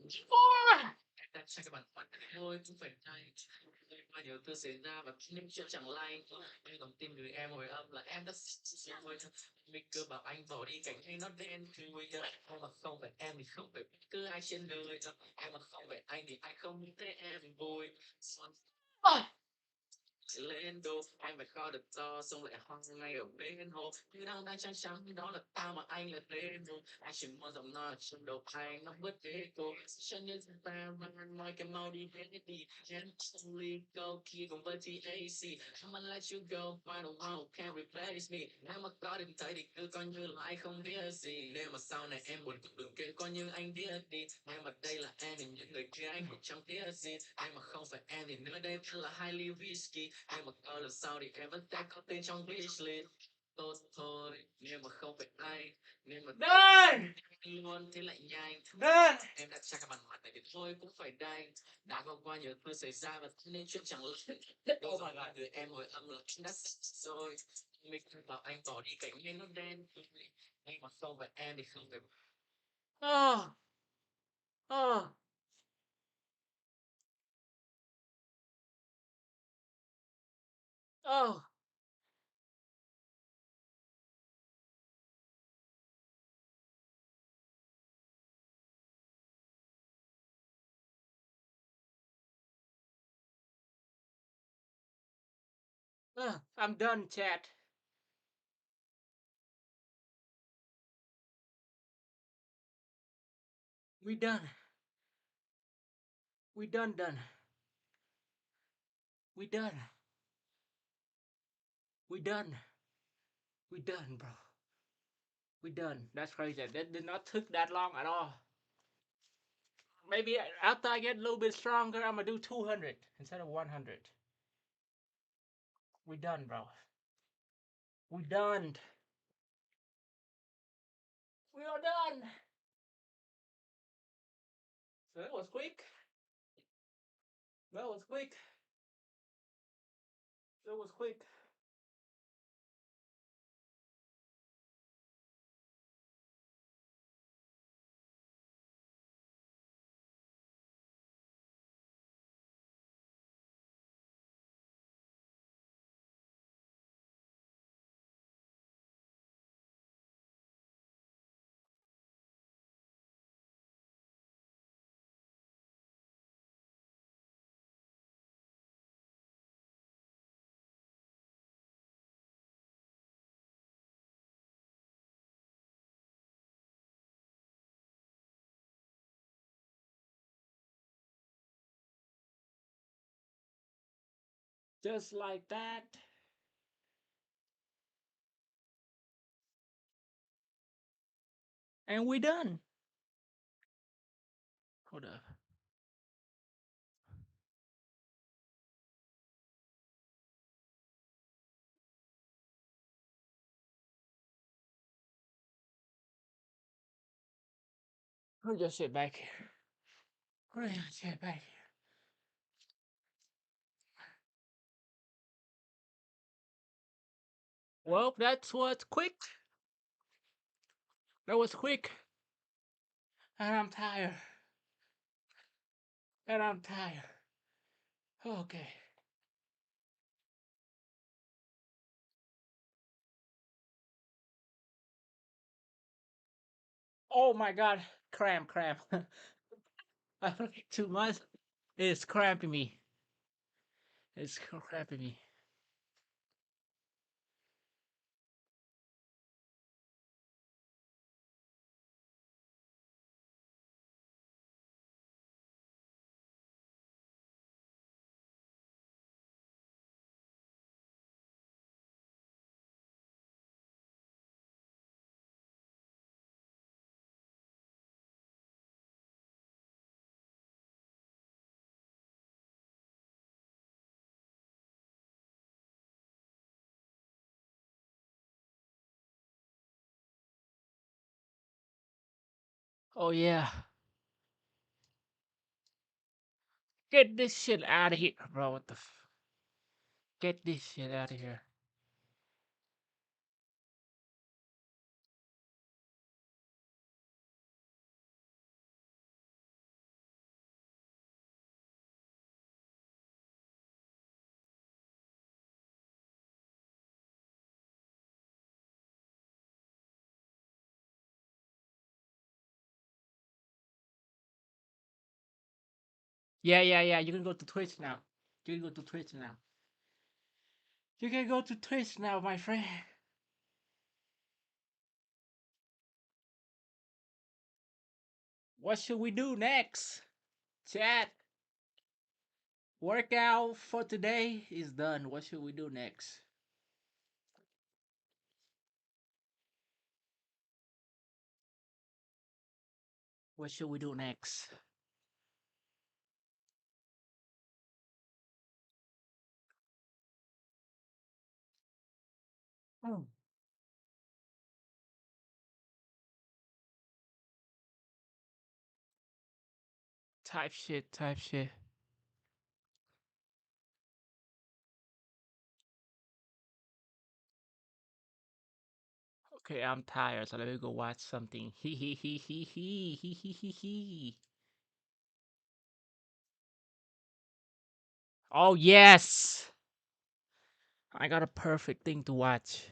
em đã chạy cái bản phận thôi cũng phải thay. Bao nhiêu thứ xảy ra và những chuyện chẳng lành. Nhưng lòng tin người em hồi âm là em đã rồi. Mình cứ bảo anh bỏ đi cảnh hay nó đen thui. Em mà không phải em thì không phải bất cứ ai trên đời. Em mà không phải anh thì anh không thấy em vui. Lên đô em phải kho được to xong lại hoang ngay ở bên hồ như đang trắng trắng đó là tao mà anh là đêm hồ anh chỉ muốn giọng nói trong đầu anh nó bớt thế cô cho nên ta vẫn nói cái mau đi hết đi and only go kia cùng với TAC I'ma let you go final one can't replace me nếu mà có đến thấy thì cứ coi như là anh không biết gì nếu mà sau này em buồn cũng đừng kêu coi như anh biết đi nếu mà đây là em thì những người kia anh cũng chẳng biết gì nếu mà không phải em thì nơi đây vẫn là highly risky em mà có lần sau thì em vẫn sẽ có tên trong wish list tốt thôi nhưng mà không phải ai nên mà đơn luôn thế lại nhanh đơn em đã tra cả bản mặt này thì thôi cũng phải đành đã có qua nhiều thứ xảy ra và nên chuyện chẳng lẽ đâu mà là người em hồi âm là đã rồi mình bảo anh bỏ đi cảnh nên nó đen nhưng mà không phải em thì không phải oh, oh. Oh, I'm done, chat. We done. We done. We done. We done. We done, bro. We done. That's crazy. That did not took that long at all. Maybe after I get a little bit stronger, I'm gonna do 200 instead of 100. We done, bro. We done. We are done. So that was quick. That was quick. That was quick. Just like that. And we done. Hold up. Let me just sit back here. Let me just sit back here. Well, that's what's quick. That was quick. And I'm tired. And I'm tired. Okay. Oh my god. Cramp, cramp. I forget too much. It's cramping me. It's cramping me. Oh yeah. Get this shit out of here, bro. What the Get this shit out of here. Yeah. You can go to Twitch now. You can go to Twitch now. You can go to Twitch now, my friend. What should we do next? Chat. Workout for today is done. What should we do next? What should we do next? Hmm. Type shit, type shit. Okay, I'm tired, so let me go watch something. Hee. Oh yes. I got a perfect thing to watch.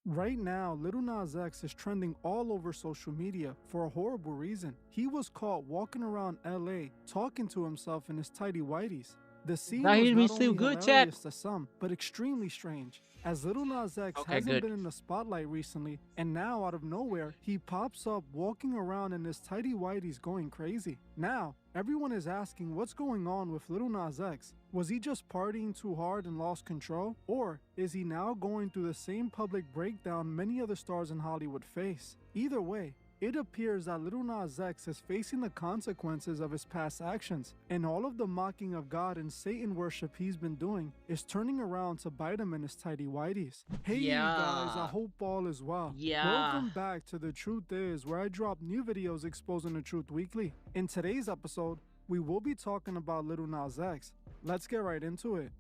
Right now, Lil Nas X is trending all over social media for a horrible reason. He was caught walking around LA talking to himself in his tidy whities. The scene That was hit me not still only good, hilarious chat. to some, but extremely strange, as Lil Nas X Okay, hasn't good. been in the spotlight recently, and now out of nowhere, he pops up walking around in his tidy whities going crazy. Now, everyone is asking what's going on with Lil Nas X. Was he just partying too hard and lost control? Or is he now going through the same public breakdown many other stars in Hollywood face? Either way, it appears that Lil Nas X is facing the consequences of his past actions, and all of the mocking of God and Satan worship he's been doing is turning around to bite him in his tidy whities. Hey you guys, I hope all is well. Yeah. Welcome back to The Truth Is, where I drop new videos exposing the truth weekly. In today's episode, we will be talking about Lil Nas X. Let's get right into it.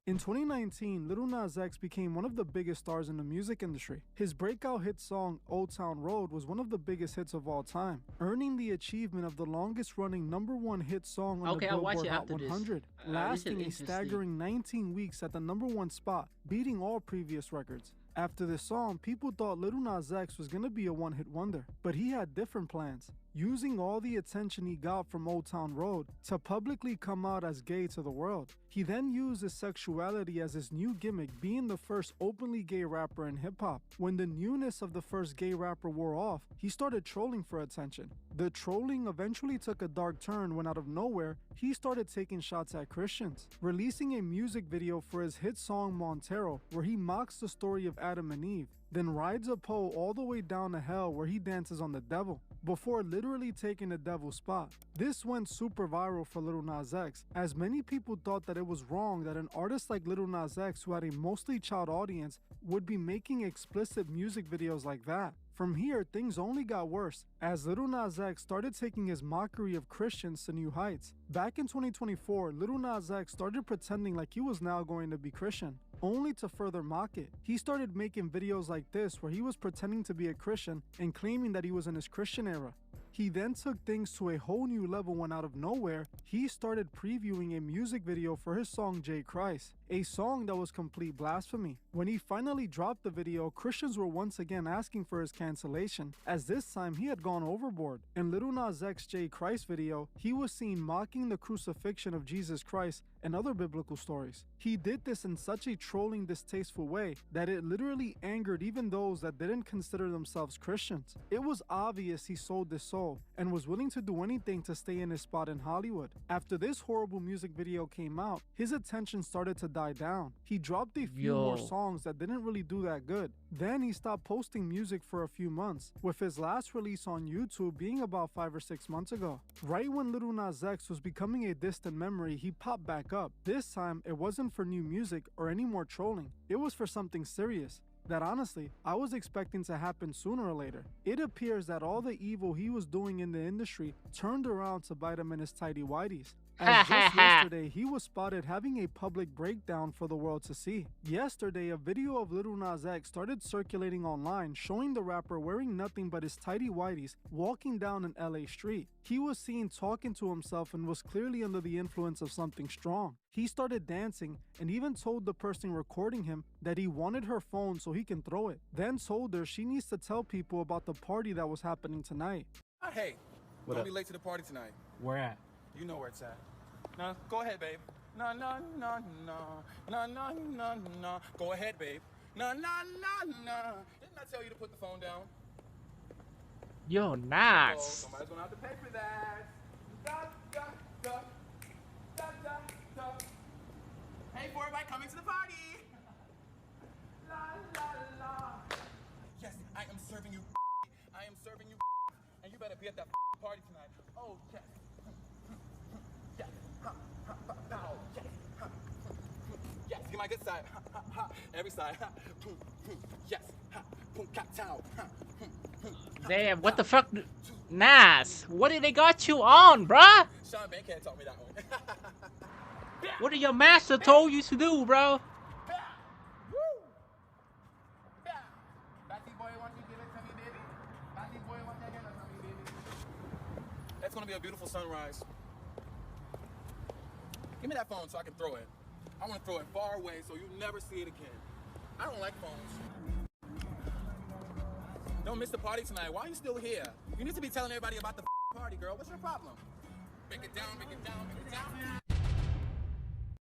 In 2019, Lil Nas X became one of the biggest stars in the music industry. His breakout hit song, Old Town Road, was one of the biggest hits of all time, earning the achievement of the longest running #1 hit song on the Billboard Hot 100, lasting a staggering 19 weeks at the #1 spot, beating all previous records. After this song, people thought Lil Nas X was gonna be a one-hit wonder, but he had different plans, using all the attention he got from Old Town Road to publicly come out as gay to the world. He then used his sexuality as his new gimmick, being the first openly gay rapper in hip-hop. When the newness of the first gay rapper wore off, he started trolling for attention. The trolling eventually took a dark turn when out of nowhere, he started taking shots at Christians, releasing a music video for his hit song Montero, where he mocks the story of Adam and Eve, then rides a pole all the way down to hell where he dances on the devil, before literally taking the devil's spot. This went super viral for Lil Nas X, as many people thought that it was wrong that an artist like Lil Nas X, who had a mostly child audience, would be making explicit music videos like that. From here, things only got worse, as Lil Nas X started taking his mockery of Christians to new heights. Back in 2024, Lil Nas X started pretending like he was now going to be Christian, only to further mock it. He started making videos like this where he was pretending to be a Christian and claiming that he was in his Christian era. He then took things to a whole new level when out of nowhere, he started previewing a music video for his song J. Christ, a song that was complete blasphemy. When he finally dropped the video, Christians were once again asking for his cancellation, as this time he had gone overboard. In Lil Nas X J. Christ video, he was seen mocking the crucifixion of Jesus Christ and other biblical stories. He did this in such a trolling, distasteful way that it literally angered even those that didn't consider themselves Christians. It was obvious he sold his soul and was willing to do anything to stay in his spot in Hollywood. After this horrible music video came out, his attention started to die down. He dropped a few more songs that didn't really do that good. Then he stopped posting music for a few months, with his last release on YouTube being about 5 or 6 months ago. Right when Lil Nas X was becoming a distant memory, he popped back up. This time, it wasn't for new music or any more trolling. It was for something serious that honestly, I was expecting to happen sooner or later. It appears that all the evil he was doing in the industry turned around to bite him in his tidy whities. As just yesterday, he was spotted having a public breakdown for the world to see. Yesterday, a video of Lil Nas X started circulating online showing the rapper wearing nothing but his tidy whities walking down an LA street. He was seen talking to himself and was clearly under the influence of something strong. He started dancing and even told the person recording him that he wanted her phone so he can throw it. Then told her she needs to tell people about the party that was happening tonight. Hey, don't be late to the party tonight. Where at? You know where it's at. No, go ahead, babe. No, no, no, no. No, no, no, no. Go ahead, babe. No, no, no, no. Didn't I tell you to put the phone down? Yo, nice. Somebody's gonna have to pay for that. Da, da, da. Da, da, da. Hey, for everybody coming to the party. La, la, la. Yes, I am serving you. I am serving you. And you better be at that party tonight. Oh, yes. Yes. Yes. Yes. Get my good side. Every side. Yes. Damn, what the fuck? Nas, what did they got you on, bruh? Sean Bankhead taught me that one. What did your master told you to do, bro? Batty boy, want you give it to me, baby? gonna be a beautiful sunrise. Give me that phone so I can throw it. I want to throw it far away so you never see it again. I don't like phones. Don't miss the party tonight. Why are you still here? You need to be telling everybody about the party, girl. What's your problem? Break it down, break it down, break it down.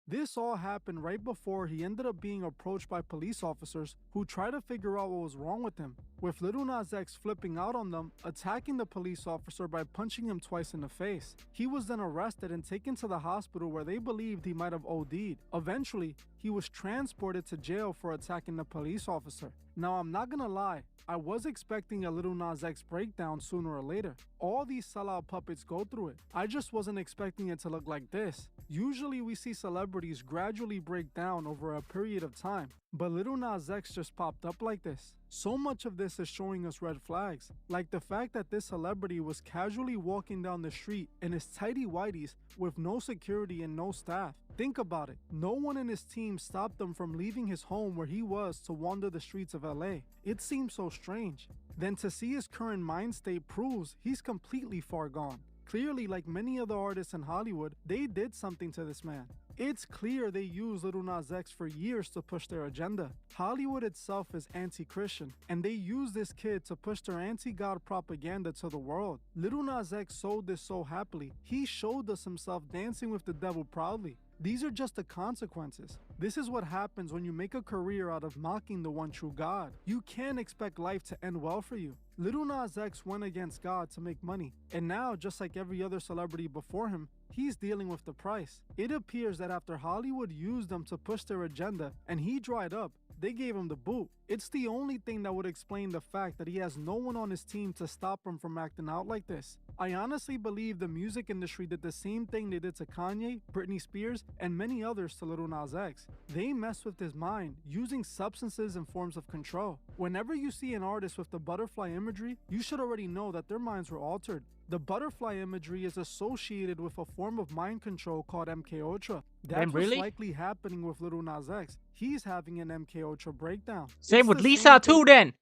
This all happened right before he ended up being approached by police officers who tried to figure out what was wrong with him, with Lil Nas X flipping out on them, attacking the police officer by punching him twice in the face. He was then arrested and taken to the hospital where they believed he might have OD'd. Eventually, he was transported to jail for attacking the police officer. Now, I'm not gonna lie, I was expecting a Lil Nas X breakdown sooner or later. All these sellout puppets go through it. I just wasn't expecting it to look like this. Usually we see celebrities gradually break down over a period of time, but Lil Nas X just popped up like this. So much of this is showing us red flags, like the fact that this celebrity was casually walking down the street in his tighty whities with no security and no staff. Think about it. No one in his team stopped him from leaving his home where he was to wander the streets of LA. It seems so strange. Then to see his current mind state proves he's completely far gone. Clearly, like many other artists in Hollywood, they did something to this man. It's clear they used Lil Nas X for years to push their agenda. Hollywood itself is anti-Christian, and they use this kid to push their anti-God propaganda to the world. Lil Nas X sold this so happily. He showed us himself dancing with the devil proudly. These are just the consequences. This is what happens when you make a career out of mocking the one true God. You can't expect life to end well for you. Lil Nas X went against God to make money, and now, just like every other celebrity before him, he's dealing with the price. It appears that after Hollywood used him to push their agenda and he dried up, they gave him the boot. It's the only thing that would explain the fact that he has no one on his team to stop him from acting out like this. I honestly believe the music industry did the same thing they did to Kanye, Britney Spears, and many others to Lil Nas X. They messed with his mind, using substances and forms of control. Whenever you see an artist with the butterfly imagery, you should already know that their minds were altered. The butterfly imagery is associated with a form of mind control called MKUltra. That's what's likely happening with Lil Nas X. He's having an MKUltra breakdown. Same with Lisa too then.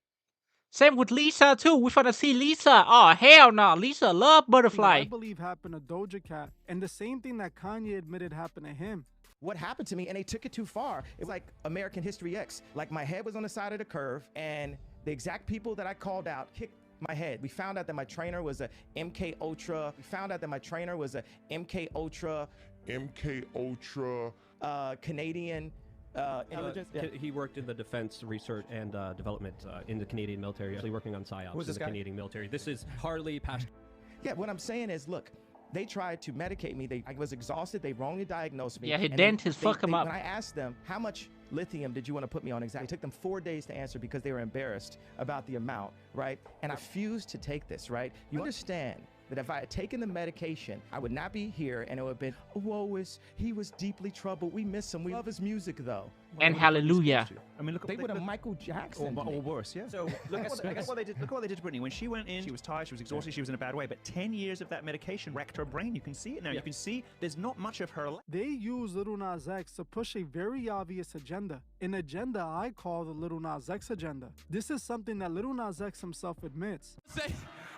Same with Lisa too. We finna see Lisa. Oh hell no, Lisa love butterfly. I believe happened to Doja Cat, and the same thing that Kanye admitted happened to him. What happened to me, and they took it too far. It was like American History X. Like my head was on the side of the curve, and the exact people that I called out kicked my head. We found out that my trainer was a MKUltra. We found out that my trainer was a MKUltra Canadian intelligence. He worked in the defense research and development in the Canadian military, actually working on PSYOPs in the Canadian military. This is Harley Pash. Yeah, what I'm saying is, look, they tried to medicate me. I was exhausted. They wrongly diagnosed me. Yeah, his dentist fuck him up. When I asked them, how much lithium did you want to put me on exactly? It took them 4 days to answer because they were embarrassed about the amount, right? And I refused to take this, right? You understand that if I had taken the medication, I would not be here, and it would have been, he was deeply troubled. We miss him. We love his music, though. And hallelujah. I mean, look, they would have Michael Jackson or worse, yeah. So look at what they did. Look at what they did to Britney. When she went in, she was tired, she was exhausted, she was in a bad way. But 10 years of that medication wrecked her brain. You can see it now. You can see there's not much of her left. They use Lil Nas X to push a very obvious agenda, an agenda I call the Lil Nas X agenda. This is something that Lil Nas X himself admits.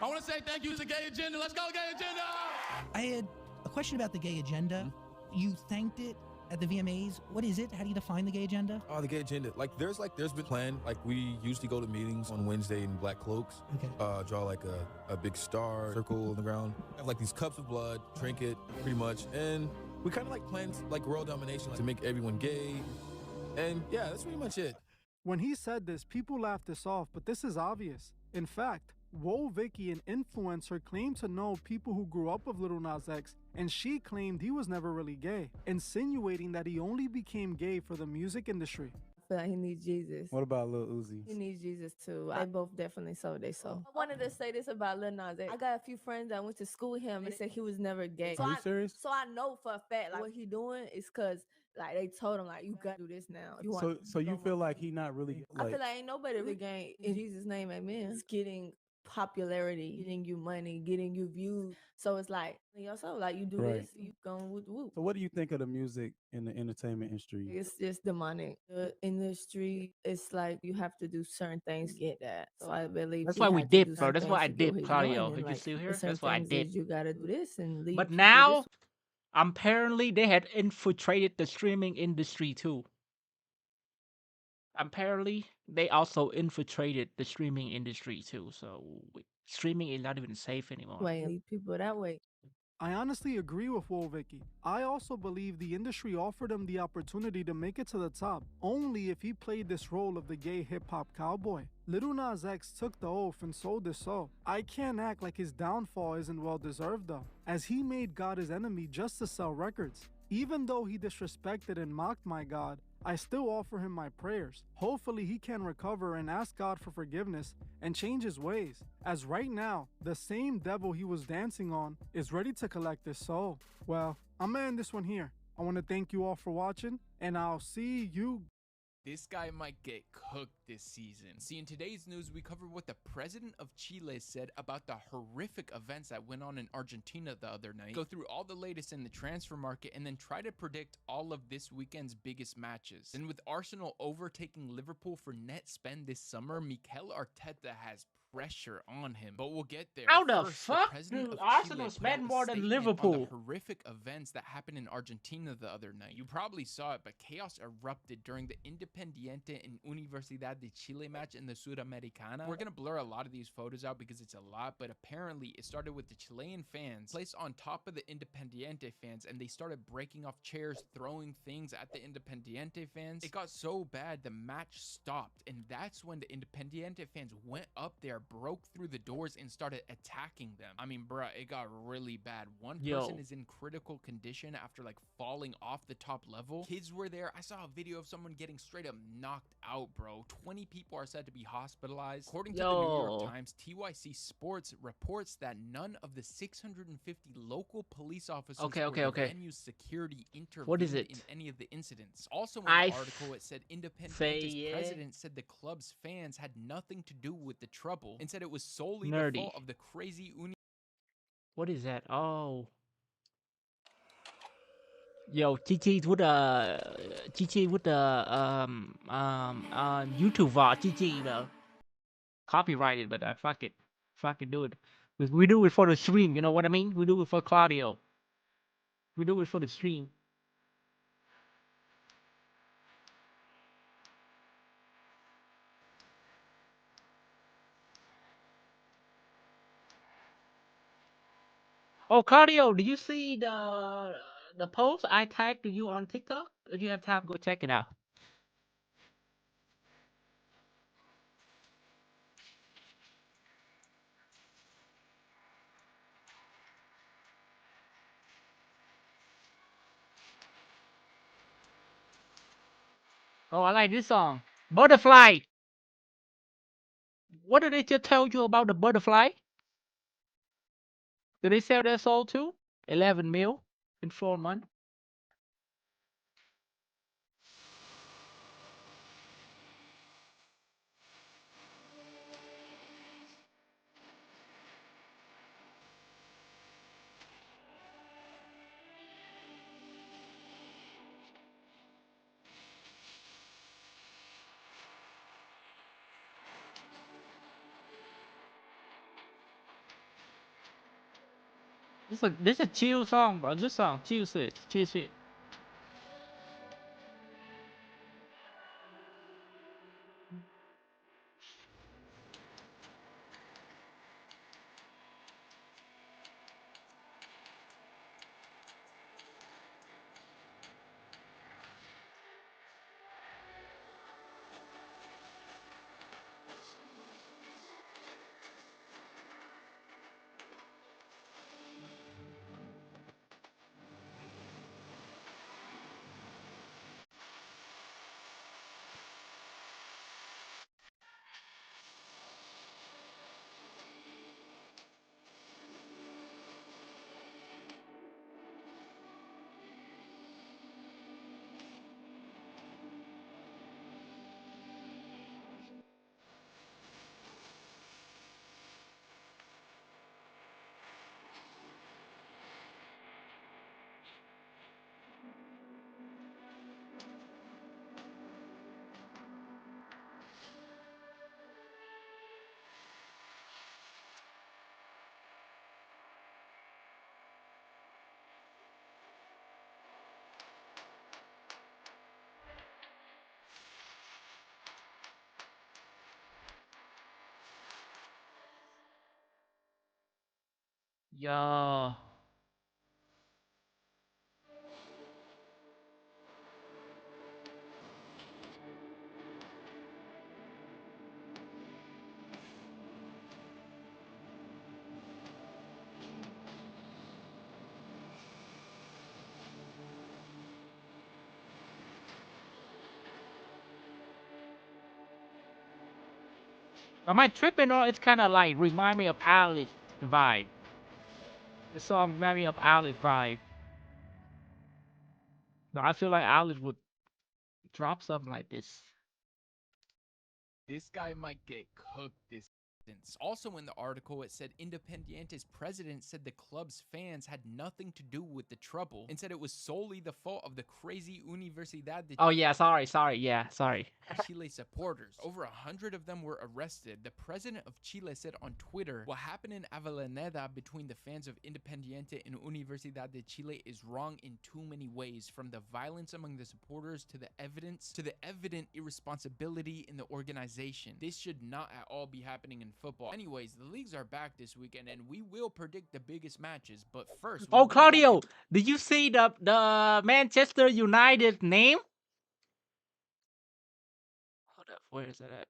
I want to say thank you to Gay Agenda. Let's go, Gay Agenda! I had a question about the gay agenda. You thanked it at the VMAs. What is it? How do you define the gay agenda? Oh, the gay agenda. There's been planned. We usually go to meetings on Wednesday in black cloaks. Okay. Draw a big star circle on the ground. Have these cups of blood, drink it pretty much. And we kind of plan world domination to make everyone gay. And yeah, that's pretty much it. When he said this, people laughed this off, but this is obvious. In fact, Whoa Vicky, an influencer, claimed to know people who grew up with Lil Nas X, and she claimed he was never really gay, insinuating that he only became gay for the music industry. I feel like he needs Jesus. What about Lil Uzi? He needs Jesus too. I both definitely sold their soul. I wanted to say this about Lil Nas X. I got a few friends that went to school with him and said he was never gay. Are you serious? So I know for a fact what he doing is because they told him you gotta do this now. So you feel like he not really I feel like ain't nobody really gay in Jesus' name, amen. It's getting popularity, getting you money, getting you views. So it's like yourself, like you do this, you going whoop whoop. So what do you think of the music in the entertainment industry? It's just demonic. The industry, it's like you have to do certain things to get that. So I believe That's he why we had to do dip, bro. certain That's why things I to get dip, what he's Claudio. doing. And Are you like still the here? certain That's why I things dip. is you gotta do this and lead But people now, this apparently, they had infiltrated the streaming industry too. Apparently, they also infiltrated the streaming industry too. So streaming is not even safe anymore. way and lead people that way. I honestly agree with Wolvicki. I also believe the industry offered him the opportunity to make it to the top, only if he played this role of the gay hip-hop cowboy. Lil Nas X took the oath and so did so. I can't act like his downfall isn't well deserved though, as he made God his enemy just to sell records. Even though he disrespected and mocked my God, I still offer him my prayers. Hopefully he can recover and ask God for forgiveness and change his ways, as right now, the same devil he was dancing on is ready to collect his soul. Well, I'm gonna end this one here. I want to thank you all for watching, and I'll see you. This guy might get cooked this season. See, in today's news, we covered what the president of Chile said about the horrific events that went on in Argentina the other night, go through all the latest in the transfer market, and then try to predict all of this weekend's biggest matches. And with Arsenal overtaking Liverpool for net spend this summer, Mikel Arteta has pressure on him. But we'll get there. How the First, fuck president do of Arsenal Chile spend put out more a than statement on Liverpool? the horrific events that happened in Argentina the other night. You probably saw it, but chaos erupted during the Independiente and Universidad de Chile match in the Sudamericana. We're gonna blur a lot of these photos out because it's a lot, but apparently it started with the Chilean fans placed on top of the Independiente fans, and they started breaking off chairs, throwing things at the Independiente fans. It got so bad the match stopped, and that's when the Independiente fans went up there, broke through the doors, and started attacking them. I mean, bruh, it got really bad. One person is in critical condition after like falling off the top level. Kids were there. I saw a video of someone getting straight up knocked out, bro. 20 people are said to be hospitalized. According to the New York Times, TYC Sports reports that none of the 650 local police officers or the venue's security intervened in any of the incidents. Also in the article, it said Independiente's president said the club's fans had nothing to do with the trouble and said it was solely the fault of the crazy What is that? Oh. Yo, GG with the YouTube VOD, GG, bro. Copyrighted, but I fucking do it. We do it for the stream, you know what I mean? We do it for Claudio. We do it for the stream. Oh, Claudio, did you see the post I tagged you on TikTok? If you have time, go check it out. Oh, I like this song. Butterfly. What did they just tell you about the butterfly? Did they sell their soul too? 11 mil in 4 months. This a chill song, bro. This song, chill shit, chill shit. Yo. Am I tripping or it's kind of like remind me of Alice vibe? The song remind me of Alice vibe. No, I feel like Alice would drop something like this. This guy might get cooked this. Also in the article, it said Independiente's president said the club's fans had nothing to do with the trouble and said it was solely the fault of the crazy Universidad de Oh yeah, sorry, sorry. Chile supporters. Over 100 of them were arrested. The president of Chile said on Twitter, what happened in Avellaneda between the fans of Independiente and Universidad de Chile is wrong in too many ways, from the violence among the supporters to the evident irresponsibility in the organization. This should not at all be happening in football. Anyways, the leagues are back this weekend and we will predict the biggest matches, but first... Oh, Claudio, did you see the Manchester United name? Hold up, where is that at?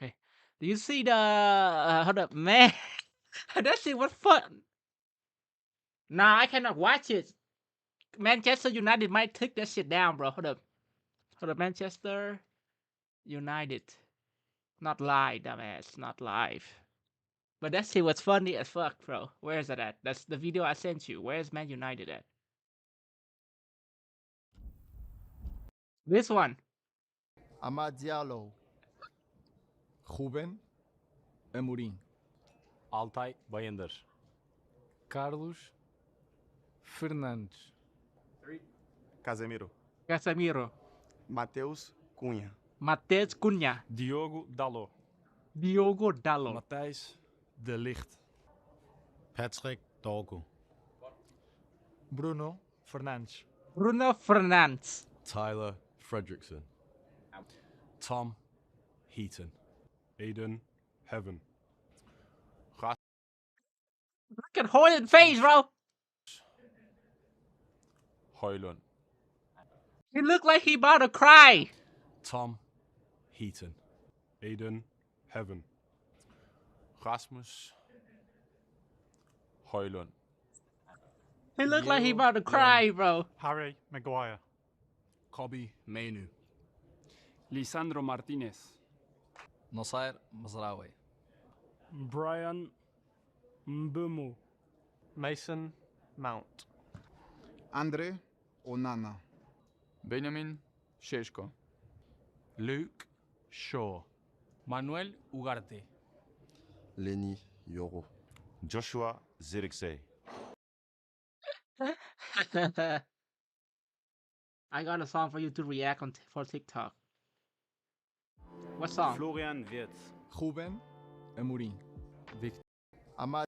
Okay, do you see the hold up, man? That shit was fun. Nah, I cannot watch it. Manchester United might take that shit down, bro. Hold up, Manchester United. Not live, dumbass. Not live. But that shit was funny as fuck, bro. Where is it at? That's the video I sent you. Where is Man United at? This one. Amad Diallo. Ruben Amorim. Altay Bayındır. Carlos Fernandes. Casemiro. Casemiro. Mateus Cunha. Mateus Cunha. Diogo Dalot. Diogo Dalot. Matthijs de Ligt. Patrick Dorgo. Bruno Fernandes. Bruno Fernandes. Tyler Fredrickson. Tom Heaton. Aiden Heaven. Look at Hoyland's face, bro. Højlund. He looked like he about to cry. Tom Heaton. Aiden Heaven. Rasmus Højlund. He looked like he about to cry, bro. Harry Maguire. Kobe Mainu. Lisandro Martinez. Nasser Mazraoui. Brian Mbumu. Mason Mount. Andre Onana. Benjamin Šeško. Luke Shaw. Manuel Ugarte. Lenny Yoro. Joshua Zirkzee. I got a song for you to react on for TikTok. What song? Florian Wirtz. Ruben Amorim. Victor. Amad.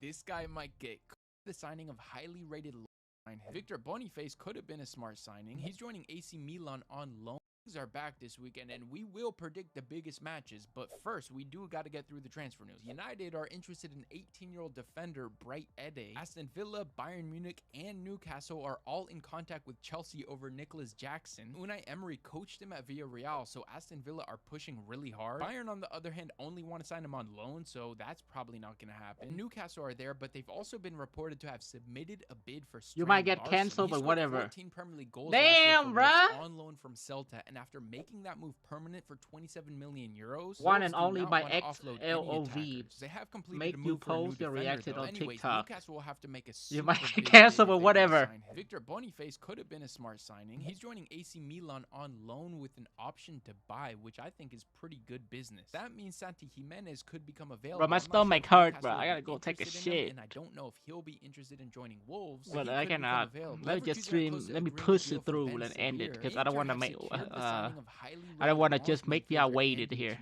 This guy might get the signing of highly rated line. Victor Boniface could have been a smart signing. He's joining AC Milan on loan. Are back this weekend and we will predict the biggest matches, but first we do got to get through the transfer news. United are interested in 18-year-old defender Bright Ede. Aston Villa, Bayern Munich, and Newcastle are all in contact with Chelsea over Nicholas Jackson. Unai Emery coached him at Villarreal, so Aston Villa are pushing really hard. Bayern, on the other hand, only want to sign him on loan, so that's probably not going to happen. Newcastle are there, but they've also been reported to have submitted a bid for You might get canceled, but whatever. 14 Premier League goals damn, bruh. on loan from Celta, and after making that move permanent for 27 million euros, one and only by XLOV. They have completed make a move you for a new post your defender, reaction though. on Anyways, TikTok. Newcastle will have to make a you might super get big canceled, bid but if they whatever. sign him. Victor Boniface could have been a smart signing. He's joining AC Milan on loan with an option to buy, which I think is pretty good business. That means Santi Jimenez could become available. Bro, my I'm not stomach sure if hurt, bro. Newcastle I gotta would go be take a interested in him, shit. and I don't know if he'll be interested in joining Wolves. But he I could become cannot. available. Let me just Leverkusen stream. closed Let me agreement push deal it for through Ben and end it Sevier. because I don't Inter want to have make secured the I don't want to just make y'all waited here.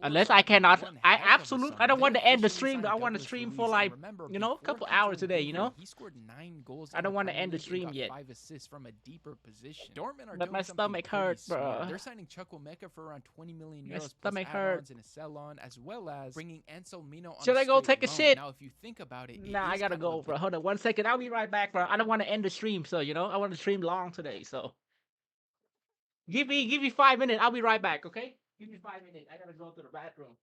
Unless I cannot, I don't want to end the stream. I want to stream for like, you know, a couple hours today, you know. He scored 9 goals. I don't want to end the stream yet. 5 assists from a deeper position. Dortmund are But my doing something stomach pretty hurt, smart. bro. They're signing Chukwuemeka for around 20 million euros. My plus stomach add-ons hurt. and a sell-on, as well as bringing Ansel Mino on Should a I go straight take a loan. shit? Now, if you think about it, Nah, I gotta go, bro. Hold on 1 second. I'll be right back, bro. I don't want to end the stream, so you know, I want to stream long today. So give me 5 minutes. I'll be right back. Okay? Give me 5 minutes. I gotta go to the bathroom.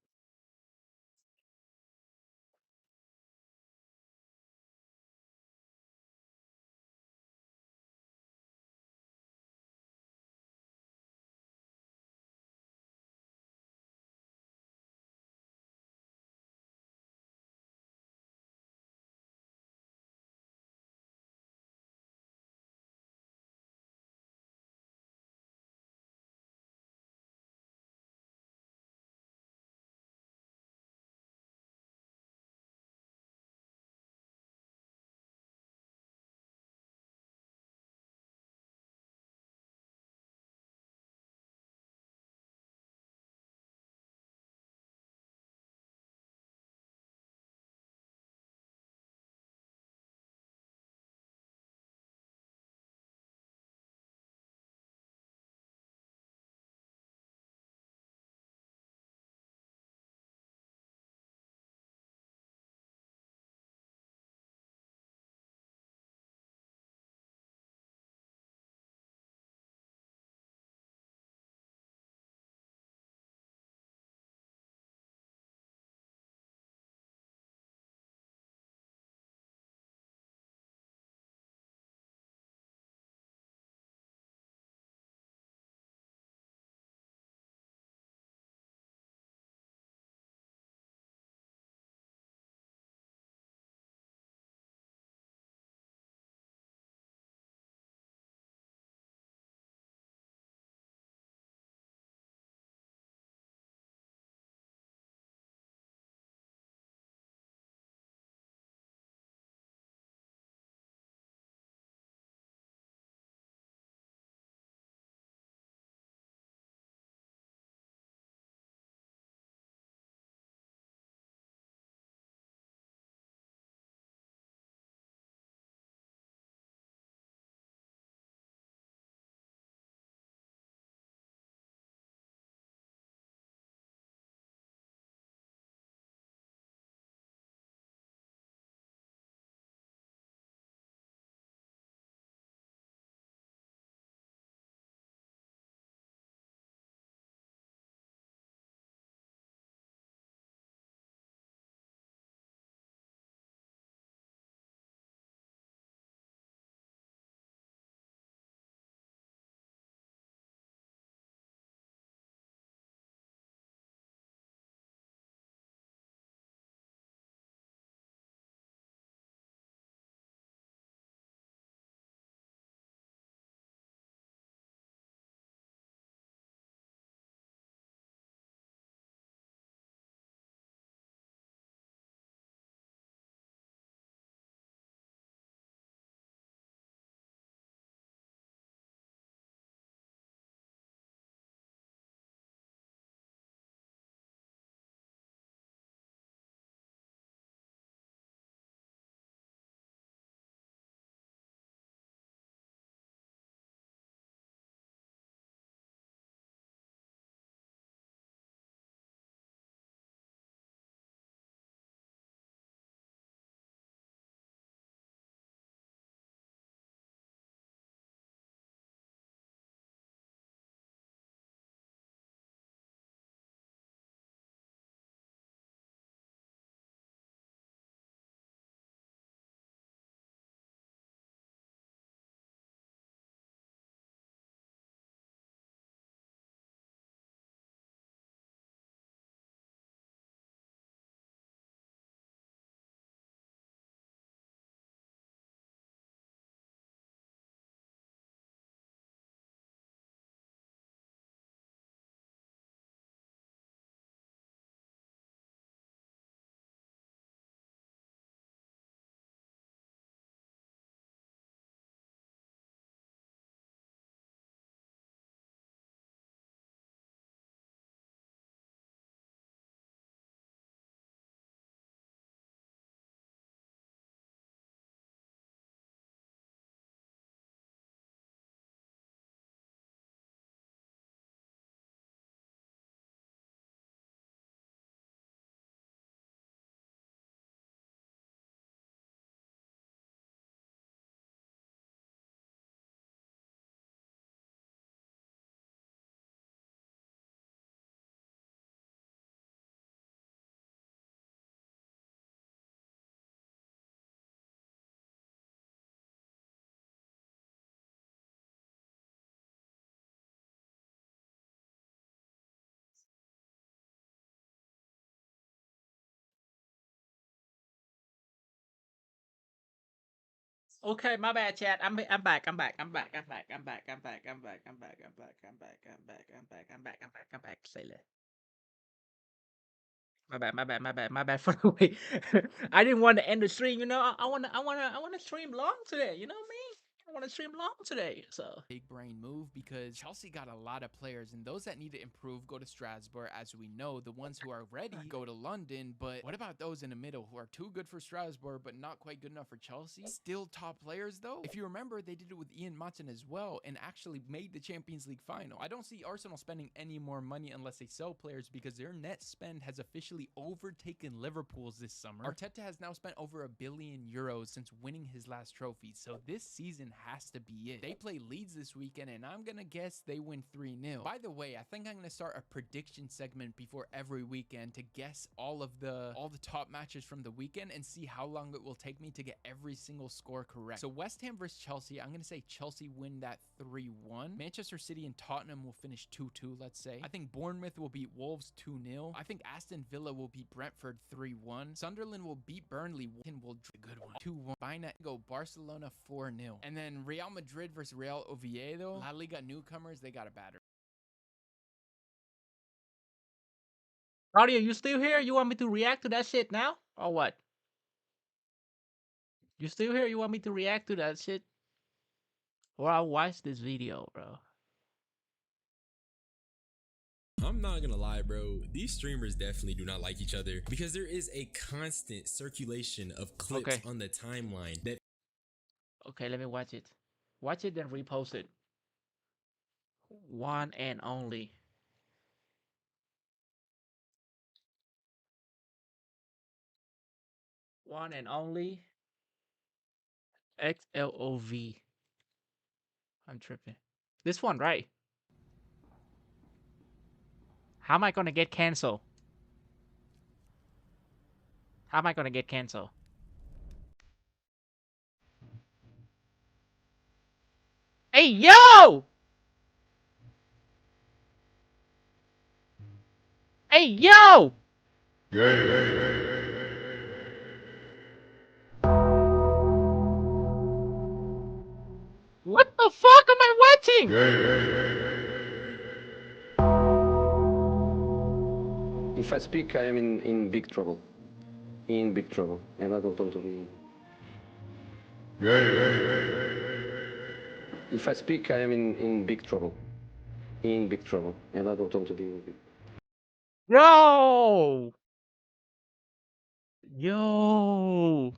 Okay, my bad, chat. I'm back. I'm back. I'm back. I'm back. I'm back. I'm back. I'm back. I'm back. I'm back. I'm back. I'm back. I'm back. I'm back. I'm back. I'm back. I'm back. Say that. My bad. My bad. My bad. My bad for the way. I didn't want to end the stream. You know, I wanna stream long today. You know what I mean? I want to stream long today. So big brain move because Chelsea got a lot of players, and those that need to improve go to Strasbourg. As we know, the ones who are ready go to London. But what about those in the middle who are too good for Strasbourg but not quite good enough for Chelsea? Still top players though. If you remember, they did it with Ian Maatsen as well and actually made the Champions League final. I don't see Arsenal spending any more money unless they sell players because their net spend has officially overtaken Liverpool's this summer. Arteta has now spent over €1 billion since winning his last trophy, so this season has to be it. They play Leeds this weekend, and I'm gonna guess they win 3-0. By the way, I think I'm gonna start a prediction segment before every weekend to guess all the top matches from the weekend and see how long it will take me to get every single score correct. So West Ham versus Chelsea, I'm gonna say Chelsea win that 3-1. Manchester City and Tottenham will finish 2-2, let's say. I think Bournemouth will beat Wolves 2-0. I think Aston Villa will beat Brentford 3-1. Sunderland will beat Burnley. Will a good one 2-1. Bayern go Barcelona 4-0. And then Real Madrid versus Real Oviedo. La Liga newcomers, they got a batter. Claudia, you still here? You want me to react to that shit now? Or what? You still here? You want me to react to that shit? Or I'll watch this video, bro. I'm not gonna lie, bro. These streamers definitely do not like each other because there is a constant circulation of clips on the timeline that. Okay, let me watch it. Watch it, then repost it. One and only. One and only. XLOV. I'm tripping. This one, right? How am I gonna get canceled? How am I gonna get canceled? Hey, yo! Hey, yo! What the fuck am I watching? If I speak, I am in big trouble. In big trouble. And I don't want to be. If I speak, I am in big trouble. In big trouble. And I don't want to be in big. Yo! Yo!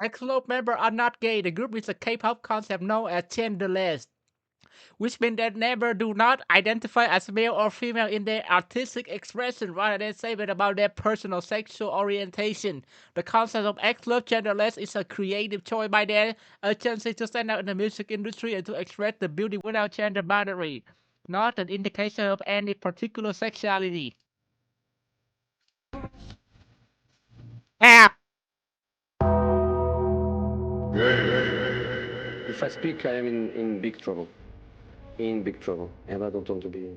X-Club members are not gay. The group is a K-pop concept known as genderless, which means they never do not identify as male or female in their artistic expression rather than statement about their personal sexual orientation. The concept of X-Club genderless is a creative choice by their agency to stand out in the music industry and to express the beauty without gender boundary, not an indication of any particular sexuality. If I speak, I am in big trouble. In big trouble. And I don't want to be.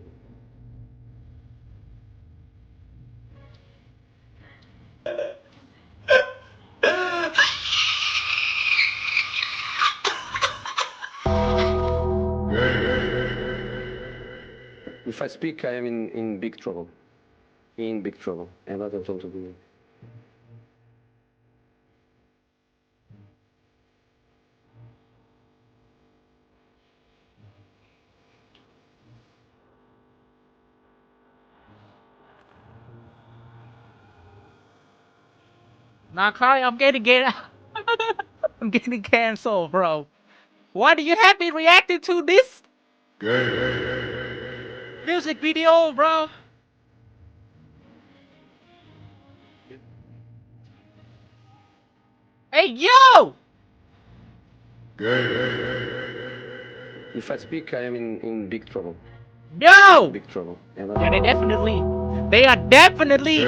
If I speak, I am in big trouble. In big trouble. And I don't want to be. Nah, Claudia, I'm I'm getting canceled, bro. Why do you have me reacting to this music video, bro? Hey, yo! If I speak, I am in big trouble. No! Big trouble. And Yeah, they are definitely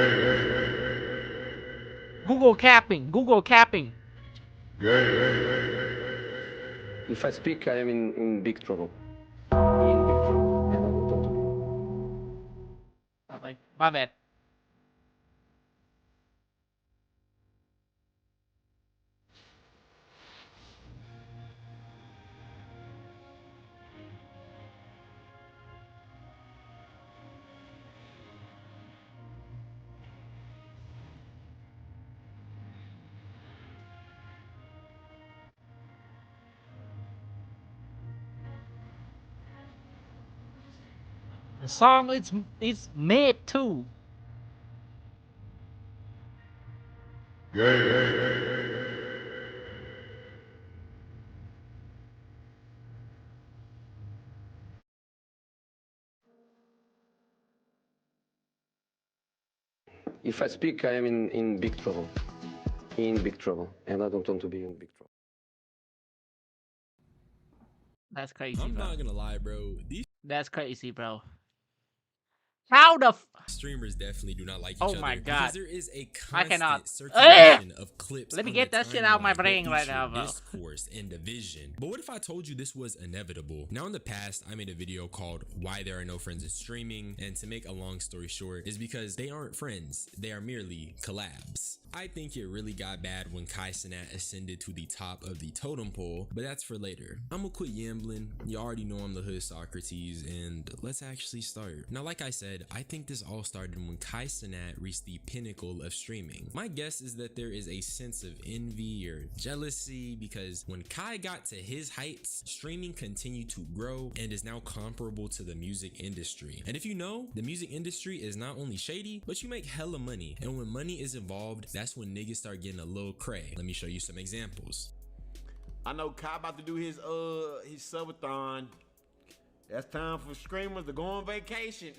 Google capping. If I speak, I am in big trouble. In big trouble. And I don't want to be. My bad. The song is made too. If I speak, I am in big trouble. In big trouble. And I don't want to be in big trouble. That's crazy, I'm bro. not gonna lie, bro. These That's crazy, bro. How the streamers definitely do not like each Oh other my God. because there is a I cannot. constant circulation of clips. Let me on get the that shit out of my timeline that brain right feature now, bro. discourse and division. But what if I told you this was inevitable? Now, in the past, I made a video called "Why There Are No Friends in Streaming," and to make a long story short, is because they aren't friends; they are merely collabs. I think it really got bad when Kai Cenat ascended to the top of the totem pole, but that's for later. I'm gonna quit yambling. You already know I'm the hood Socrates, and let's actually start. Now, like I said, I think this all started when Kai Cenat reached the pinnacle of streaming. My guess is that there is a sense of envy or jealousy because when Kai got to his heights, streaming continued to grow and is now comparable to the music industry. And if you know, the music industry is not only shady, but you make hella money. And when money is involved, that's when niggas start getting a little cray. Let me show you some examples. I know Kai about to do his subathon. That's time for streamers to go on vacation.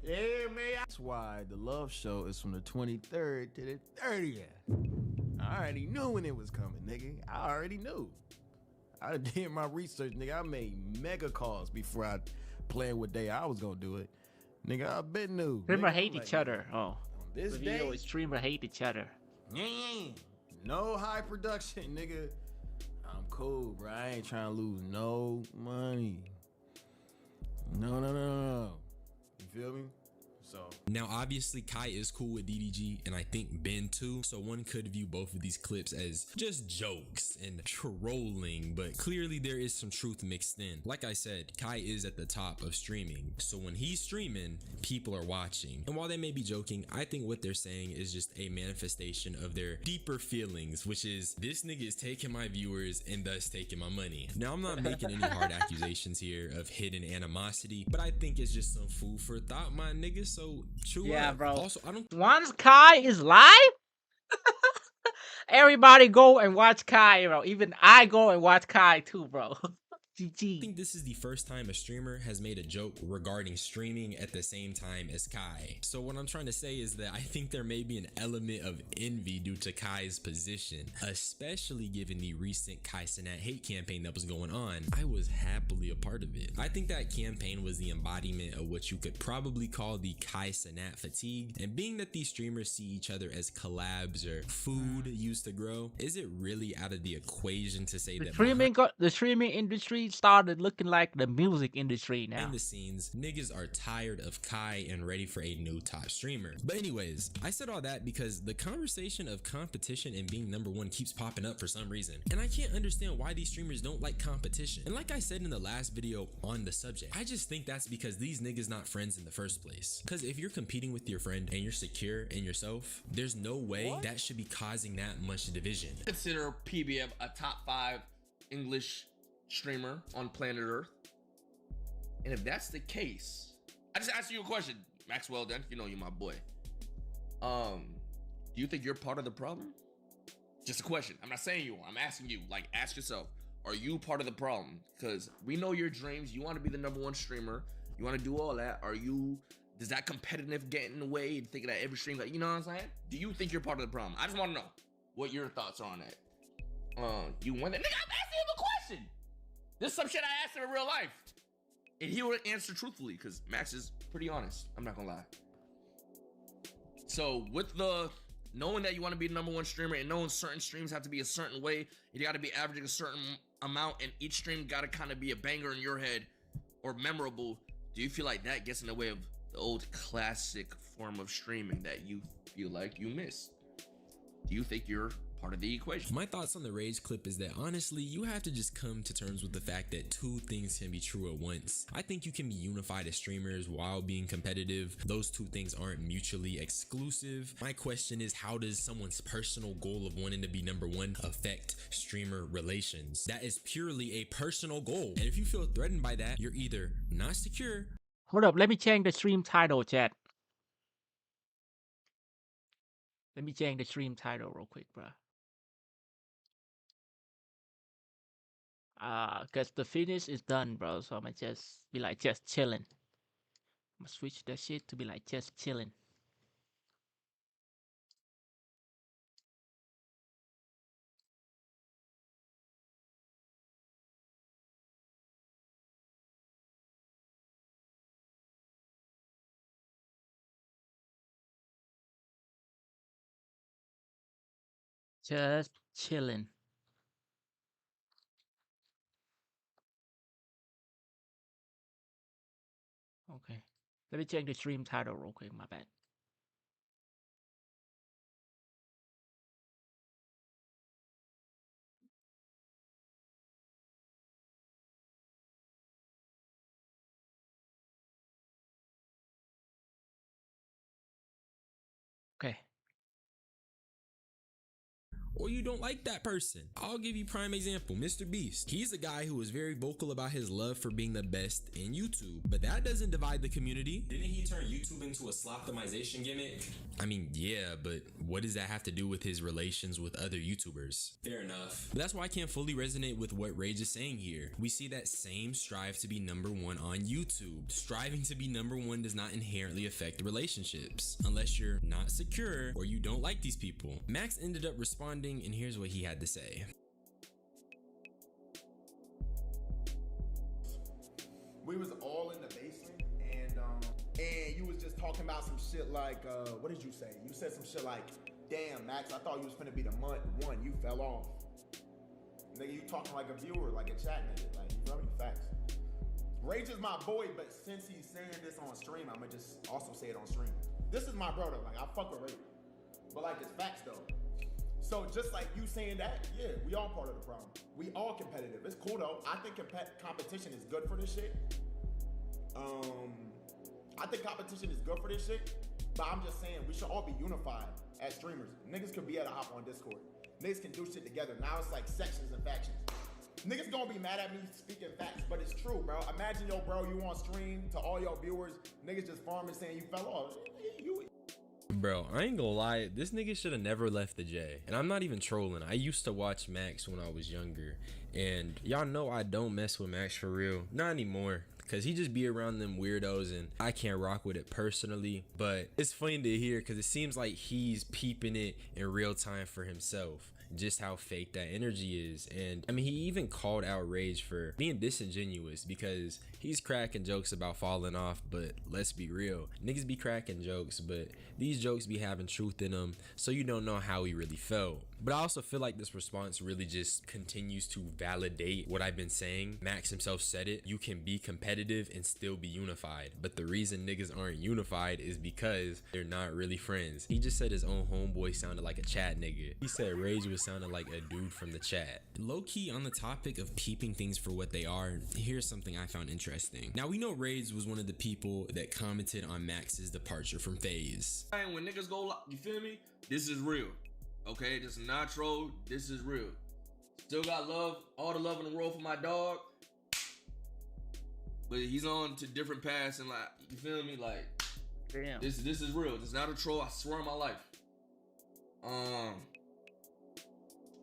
Yeah, man. That's why the Love Show is from the 23rd to the 30th. I already knew when it was coming, nigga. I already knew. I did my research, nigga. I made mega calls before I planned what day I was gonna do it. Nigga, I been knew. Streamer Nigga, hate like, each other. Oh. This The video day, is streamer hate each other. no high production, nigga. I'm cool, bro. I ain't trying to lose no money. No. You feel me? So now obviously Kai is cool with DDG and I think Ben too, so one could view both of these clips as just jokes and trolling, but clearly there is some truth mixed in. Like I said, Kai is at the top of streaming, so when he's streaming, people are watching, and while they may be joking, I think what they're saying is just a manifestation of their deeper feelings, which is this nigga is taking my viewers and thus taking my money. Now I'm not making any hard accusations here of hidden animosity, but I think it's just some food for thought, my nigga. So true. Yeah, bro. Also, I don't. Once Kai is live, everybody go and watch Kai, bro. Even I go and watch Kai too, bro. GG. I think this is the first time a streamer has made a joke regarding streaming at the same time as Kai. So what I'm trying to say is that I think there may be an element of envy due to Kai's position, especially given the recent Kai Cenat hate campaign that was going on. I was happily a part of it. I think that campaign was the embodiment of what you could probably call the Kai Cenat fatigue, and being that these streamers see each other as collabs or food used to grow, is it really out of the equation to say that The streaming industry started looking like the music industry now. behind the scenes, niggas are tired of Kai and ready for a new top streamer? But anyways, I said all that because the conversation of competition and being number one keeps popping up for some reason, and I can't understand why these streamers don't like competition. And like I said in the last video on the subject, I just think that's because these niggas not friends in the first place. Because if you're competing with your friend and you're secure in yourself, there's no way that should be causing that much division. Consider PBM a top 5 English streamer on planet Earth. And if that's the case, I just asked you a question, Maxwell. Then you know you're my boy. Do you think you're part of the problem? Just a question. I'm not saying you are. I'm asking you. Like, ask yourself, are you part of the problem? Because we know your dreams. You want to be the #1 streamer. You want to do all that. Does that competitive get in the way and thinking that every stream, like, you know what I'm saying? Do you think you're part of the problem? I just want to know what your thoughts are on that. You want that? Nigga, I'm asking him a question. This is some shit I asked him in real life. And he would answer truthfully, because Max is pretty honest. I'm not gonna lie. So with the knowing that you want to be the #1 streamer and knowing certain streams have to be a certain way, you got to be averaging a certain amount, and each stream got to kind of be a banger in your head or memorable, do you feel like that gets in the way of the old classic form of streaming that you feel like you miss? Do you think you're part of the equation. My thoughts on the Rage clip is that honestly, you have to just come to terms with the fact that two things can be true at once. I think you can be unified as streamers while being competitive. Those two things aren't mutually exclusive. My question is, how does someone's personal goal of wanting to be number one affect streamer relations? That is purely a personal goal. And if you feel threatened by that, you're either not secure. Hold up, let me change the stream title, chat. Let me change the stream title real quick, bro. Cause the finish is done, bro. So I'ma just be like just chilling. I'ma switch that shit to be like just chilling. Just chilling. Okay. Let me check the stream title real quick, my bad. Okay. Or you don't like that person. I'll give you prime example, Mr. Beast. He's a guy who is very vocal about his love for being the best in YouTube, but that doesn't divide the community. Didn't he turn YouTube into a sloptimization gimmick? I mean, yeah, but what does that have to do with his relations with other YouTubers? Fair enough. But that's why I can't fully resonate with what Rage is saying here. We see that same strive to be number one on YouTube. Striving to be number one does not inherently affect relationships, unless you're not secure or you don't like these people. Max ended up responding, and here's what he had to say. We was all in the basement, and you was just talking about some shit like, what did you say? You said some shit like, damn, Max, I thought you was finna be the one, you fell off. Nigga, you talking like a viewer, like a chat nigga, like, you feel me? Facts. Rage is my boy, but since he's saying this on stream, I'ma just also say it on stream. This is my brother, like, I fuck with Rage. But like, it's facts though. So just like you saying that, yeah, we all part of the problem. We all competitive. It's cool though. I think competition is good for this shit. I think competition is good for this shit, but I'm just saying we should all be unified as streamers. Niggas could be able to hop on Discord. Niggas can do shit together. Now it's like sections and factions. Niggas gonna be mad at me speaking facts, but it's true, bro. Imagine, yo, bro, you on stream to all your viewers, niggas just farming saying you fell off. Bro, I ain't gonna lie, this nigga should have never left the J. And I'm not even trolling. I used to watch Max when I was younger. And y'all know I don't mess with Max for real. Not anymore. Because he just be around them weirdos and I can't rock with it personally. But it's funny to hear because it seems like he's peeping it in real time for himself. Just how fake that energy is. And I mean, he even called out Rage for being disingenuous because he's cracking jokes about falling off, but let's be real, niggas be cracking jokes, but these jokes be having truth in them, so you don't know how he really felt. But I also feel like this response really just continues to validate what I've been saying. Max himself said it, you can be competitive and still be unified, but the reason niggas aren't unified is because they're not really friends. He just said his own homeboy sounded like a chat nigga. He said Rage was sounding like a dude from the chat. Low-key, on the topic of peeping things for what they are, here's something I found interesting. Now we know Rage was one of the people that commented on Max's departure from FaZe. When niggas go, you feel me? This is real. Okay, this is not troll. This is real. Still got love, all the love in the world for my dog. But he's on to different paths and like, you feel me? Like, damn. This is real. This is not a troll. I swear on my life.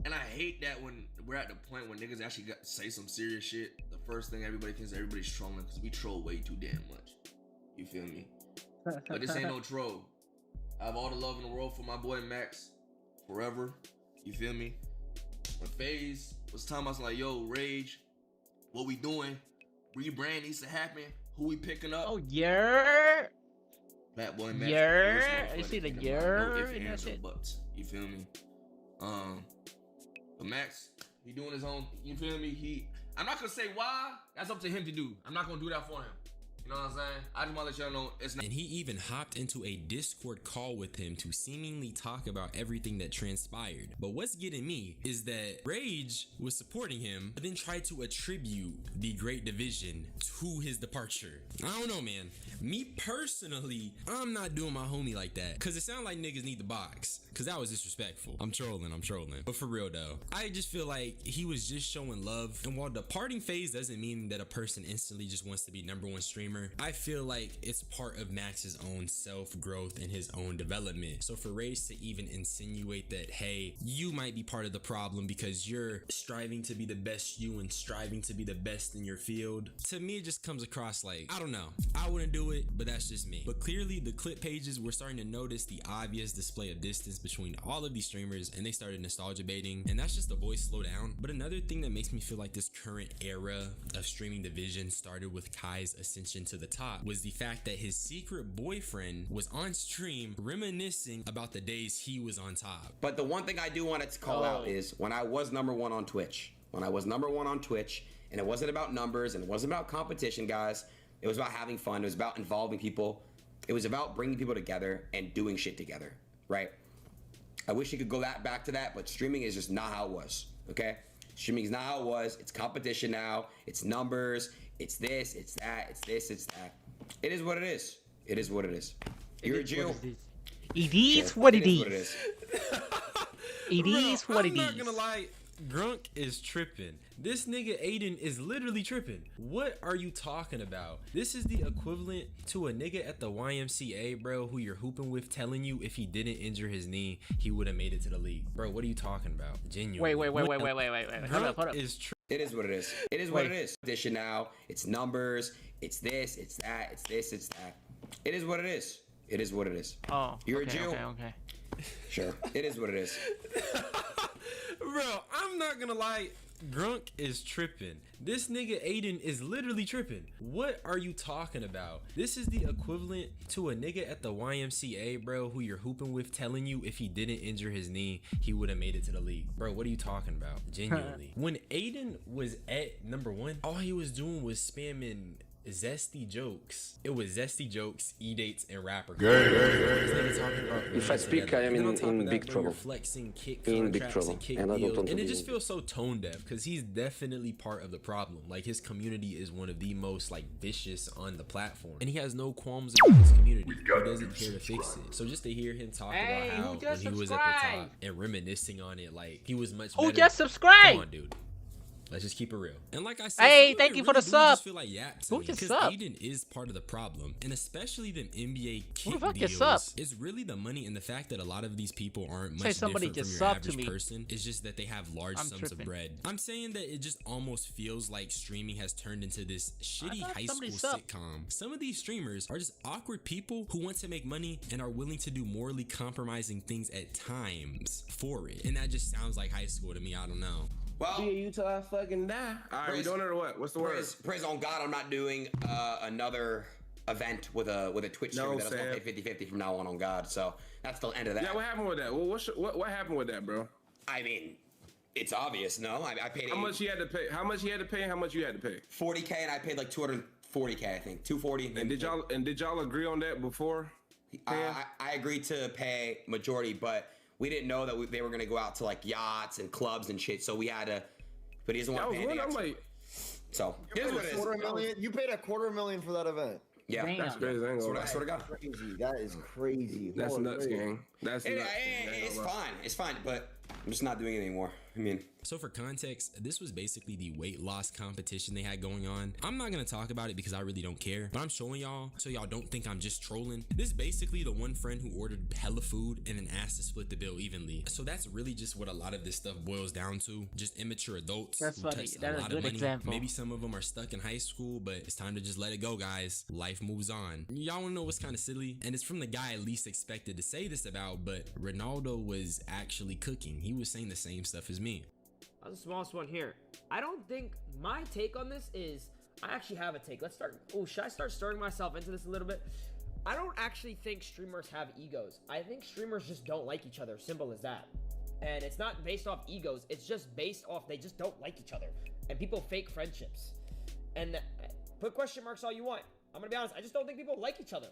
And I hate that when we're at the point when niggas actually got to say some serious shit. The first thing everybody thinks everybody's trolling because we troll way too damn much. You feel me? But this ain't no troll. I have all the love in the world for my boy Max. Forever. You feel me? When FaZe was talking about like, yo, Rage, what we doing? Rebrand needs to happen. Who we picking up? Oh, yeah. Bad boy Max. Yeah. I see the yeah. No ifs, ands, or buts. You feel me? But Max, he doing his own. You feel me? I'm not gonna say why. That's up to him to do. I'm not gonna do that for him. You know what I'm saying? I just want to let y'all know it's not. And he even hopped into a Discord call with him to seemingly talk about everything that transpired. But what's getting me is that Rage was supporting him, but then tried to attribute the Great Division to his departure. I don't know, man. Me personally, I'm not doing my homie like that, cause it sounds like niggas need the box, cause that was disrespectful. I'm trolling. But for real though, I just feel like he was just showing love. And while departing phase doesn't mean that a person instantly just wants to be #1 streamer, I feel like it's part of Max's own self-growth and his own development. So for Rage to even insinuate that, hey, you might be part of the problem because you're striving to be the best you and striving to be the best in your field, to me it just comes across like, I don't know, I wouldn't do it, but that's just me. But clearly the clip pages were starting to notice the obvious display of distance between all of these streamers, and they started nostalgia baiting, and that's just the boys slow down. But another thing that makes me feel like this current era of streaming division started with Kai's ascension to the top was the fact that his secret boyfriend was on stream reminiscing about the days he was on top. But the one thing I do want to call out is when I was #1 on Twitch, and it wasn't about numbers and it wasn't about competition, guys. It was about having fun. It was about involving people. It was about bringing people together and doing shit together, right? I wish you could go back to that, but streaming is just not how it was, okay? Streaming is not how it was. It's competition now. It's numbers. It's this, it's that, it's this, it's that. It is what it is. It is what it is. You're a Jew. It is what it is. It is. It is what it is. I'm not gonna lie, Grunk is tripping. This nigga Aiden is literally tripping. What are you talking about? This is the equivalent to a nigga at the YMCA, bro, who you're hooping with telling you if he didn't injure his knee, he would have made it to the league. Bro, what are you talking about? Genuinely. Wait. Hold up. It is what it is. It is what it is. Competition now. It's numbers. It's this, it's that, it's this, it's that. It is what it is. It is what it is. Oh, you're a Jew. Okay. Sure. It is what it is. Bro, I'm not gonna lie, Grunk is tripping. This nigga Aiden is literally tripping. What are you talking about? This is the equivalent to a nigga at the YMCA, bro, who you're hooping with telling you if he didn't injure his knee, he would have made it to the league. Bro, what are you talking about? Genuinely. When Aiden was at #1, all he was doing was spamming zesty jokes. It was zesty jokes, e-dates, and rapper. If I speak, I am in big trouble. Flexing kick In big trouble. and kick And I don't deals. want to And it be just in- feels so tone deaf because he's definitely part of the problem. Like, his community is one of the most like vicious on the platform, and he has no qualms about his community. He doesn't care to fix it. So just to hear him talk about how when he was at the top and reminiscing on it, like he was much better. Who just subscribed? Come on, dude. Let's just keep it real. And like I said, hey, thank you for the sub. Feel like yap to Who me, just because sub? Aiden is part of the problem, and especially them NBA Who the kick fuck deals. just sub? It's really the money and the fact that a lot of these people aren't Say much somebody different just from your subbed to average me. person. It's just that they have large I'm sums tripping. of bread. I'm saying that it just almost feels like streaming has turned into this shitty thought high somebody school subbed. sitcom. Some of these streamers are just awkward people who want to make money and are willing to do morally compromising things at times for it. And that just sounds like high school to me. I don't know. Well, you till I fucking die. All right, we doing it or what? What's the word? Praise on God, I'm not doing another event with a Twitch streamer No, that's gonna Sam. pay 50-50 from now on God. So that's the end of that. Yeah, what happened with that? Well, what happened with that, bro? I mean, it's obvious. No, I paid. How much he had to pay? How much he had to pay? And how much you had to pay? 40K, and I paid like 240K, I think. 240. And did y'all agree on that before? I agreed to pay majority, but we didn't know that they were gonna go out to like yachts and clubs and shit. So we had to. But he doesn't want to pay anything extra. So here's what it is. You paid $250,000 for that event. Yeah, that's crazy. I ain't gonna lie. I swear to God. Crazy. That is crazy. That's Holy nuts, crazy. gang. That's nuts. It's fine. It's fine, but I'm just not doing it anymore. I mean, so for context, this was basically the weight loss competition they had going on. I'm not gonna talk about it because I really don't care, but I'm showing y'all so y'all don't think I'm just trolling. This is basically the one friend who ordered hella food and then asked to split the bill evenly. So that's really just what a lot of this stuff boils down to. Just immature adults That's who funny. touched That a is a lot good of money. example. Maybe some of them are stuck in high school, but it's time to just let it go, guys. Life moves on. Y'all wanna know what's kind of silly? And it's from the guy I least expected to say this about, but Ronaldo was actually cooking. He was saying the same stuff as me. I'm the smallest one here. I don't think my take on this is, I actually have a take. Let's start. Oh, should I start stirring myself into this a little bit? I don't actually think streamers have egos. I think streamers just don't like each other. Simple as that. And it's not based off egos. It's just based off they just don't like each other. And people fake friendships. And put question marks all you want. I'm gonna be honest, I just don't think people like each other.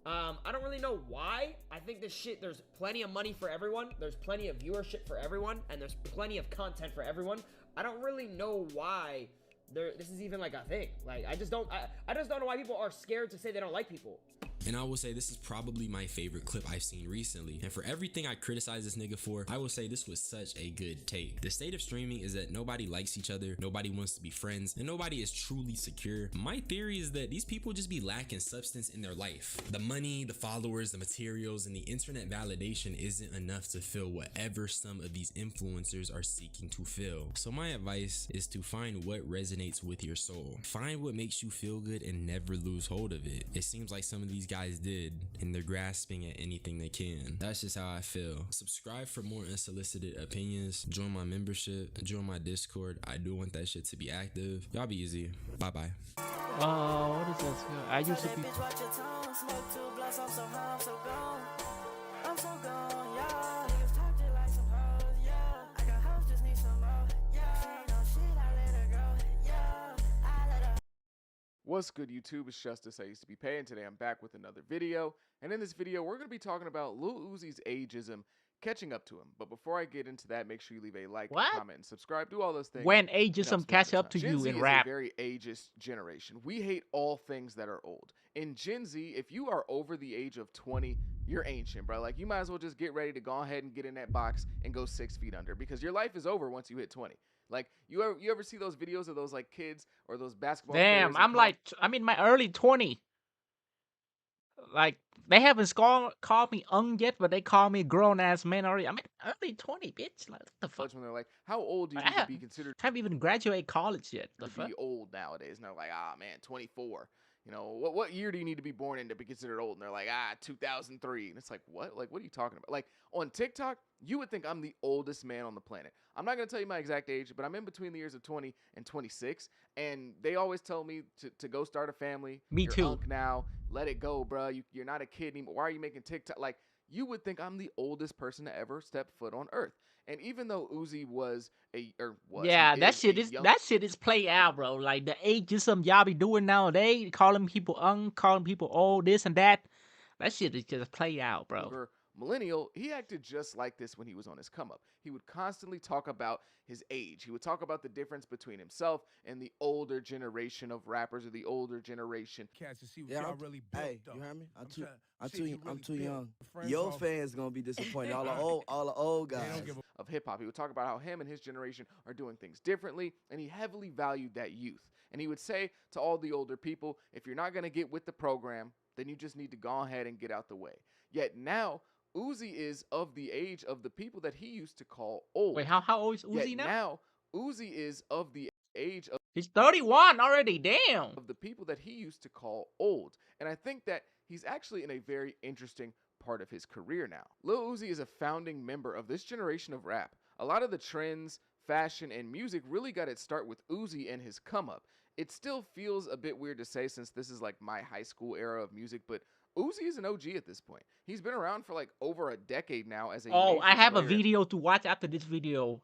I don't really know why. I think this shit, there's plenty of money for everyone, there's plenty of viewership for everyone, and there's plenty of content for everyone. I don't really know why this is even like a thing. Like, I just don't know why people are scared to say they don't like people. And I will say this is probably my favorite clip I've seen recently. And for everything I criticize this nigga for, I will say this was such a good take. The state of streaming is that nobody likes each other, nobody wants to be friends, and nobody is truly secure. My theory is that these people just be lacking substance in their life. The money, the followers, the materials, and the internet validation isn't enough to fill whatever some of these influencers are seeking to fill. So my advice is to find what resonates with your soul. Find what makes you feel good and never lose hold of it. It seems like some of these guys did, and they're grasping at anything they can. That's just how I feel. Subscribe for more unsolicited opinions. Join my membership. Join my Discord. I do want that shit to be active. Y'all be easy. Bye bye. Oh, what is that? I used to be. What's good, YouTube? It's Justice. I used to be paying. Today I'm back with another video, and in this video we're going to be talking about Lil Uzi's ageism catching up to him. But before I get into that, make sure you leave a like, comment, and subscribe. Do all those things. When ageism catch up to Gen you Z in is rap. a very ageist generation. We hate all things that are old. In Gen Z, if you are over the age of 20, you're ancient, bro. Like, you might as well just get ready to go ahead and get in that box and go 6 feet under, because your life is over once you hit 20. Like, you ever see those videos of those like kids or those basketball Damn, players? I'm in my early 20. Like, they haven't called me yet, but they call me grown ass man already. I'm in early 20, bitch. Like, what the fuck? When they're like, how old do you need to be considered? Haven't even graduated college yet. The fuck? Be old nowadays, and they're like, ah, man, 24. You know, what year do you need to be born in to be considered old? And they're like, 2003. And it's like, what? Like, what are you talking about? Like, on TikTok, you would think I'm the oldest man on the planet. I'm not going to tell you my exact age, but I'm in between the years of 20 and 26. And they always tell me to go start a family. Me You're too. Unk now. Let it go, bro. You're not a kid anymore. Why are you making TikTok? Like, you would think I'm the oldest person to ever step foot on Earth. And even though Uzi that shit is play out, bro. Like, the ageism y'all be doing nowadays, calling people calling people old, this and that. That shit is just play out, bro. Millennial, he acted just like this when he was on his come up. He would constantly talk about his age. He would talk about the difference between himself and the older generation of rappers, or the older generation. Yeah, really hey, you heard me? I'm too young. Your fans gonna be disappointed. All the old guys of hip hop. He would talk about how him and his generation are doing things differently, and he heavily valued that youth. And he would say to all the older people, if you're not gonna get with the program, then you just need to go ahead and get out the way. Yet now, Uzi is of the age of the people that he used to call old. Wait, how old is Uzi now? Now, Uzi is of the age of... He's 31 already, damn! ...of the people that he used to call old. And I think that he's actually in a very interesting part of his career now. Lil Uzi is a founding member of this generation of rap. A lot of the trends, fashion, and music really got its start with Uzi and his come up. It still feels a bit weird to say since this is like my high school era of music, but Uzi is an OG at this point. He's been around for like over a decade now as a I have a video to watch after this video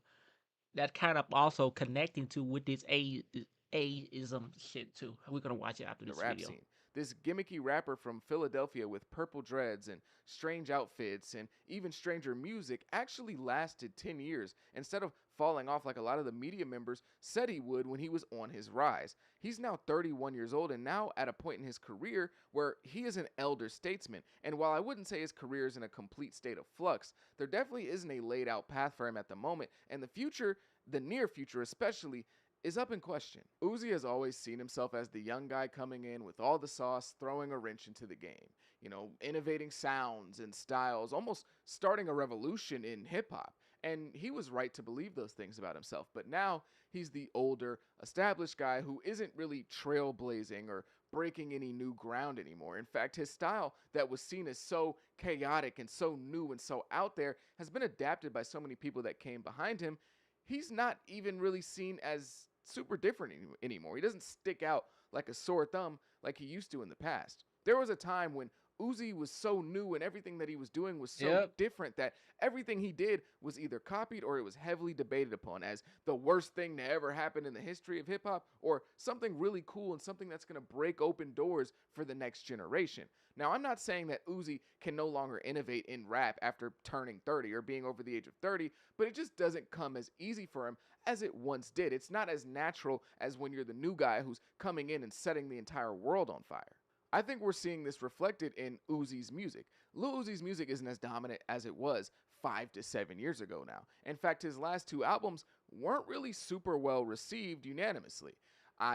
that kind of also connecting to with this ageism shit too. We're gonna watch it after this video. Scene. This gimmicky rapper from Philadelphia with purple dreads and strange outfits and even stranger music actually lasted 10 years instead of falling off like a lot of the media members said he would when he was on his rise. He's now 31 years old and now at a point in his career where he is an elder statesman. And while I wouldn't say his career is in a complete state of flux, there definitely isn't a laid out path for him at the moment. And the future, the near future especially, is up in question. Uzi has always seen himself as the young guy coming in with all the sauce, throwing a wrench into the game. You know, innovating sounds and styles, almost starting a revolution in hip-hop. And he was right to believe those things about himself. But now he's the older, established guy who isn't really trailblazing or breaking any new ground anymore. In fact, his style that was seen as so chaotic and so new and so out there has been adapted by so many people that came behind him. He's not even really seen as super different anymore. He doesn't stick out like a sore thumb like he used to in the past. There was a time when Uzi was so new and everything that he was doing was so Yep. different that everything he did was either copied or it was heavily debated upon as the worst thing to ever happen in the history of hip hop, or something really cool and something that's going to break open doors for the next generation. Now, I'm not saying that Uzi can no longer innovate in rap after turning 30 or being over the age of 30, but it just doesn't come as easy for him as it once did. It's not as natural as when you're the new guy who's coming in and setting the entire world on fire. I think we're seeing this reflected in Uzi's music. Lil Uzi's music isn't as dominant as it was 5 to 7 years ago now. In fact, his last 2 albums weren't really super well received unanimously.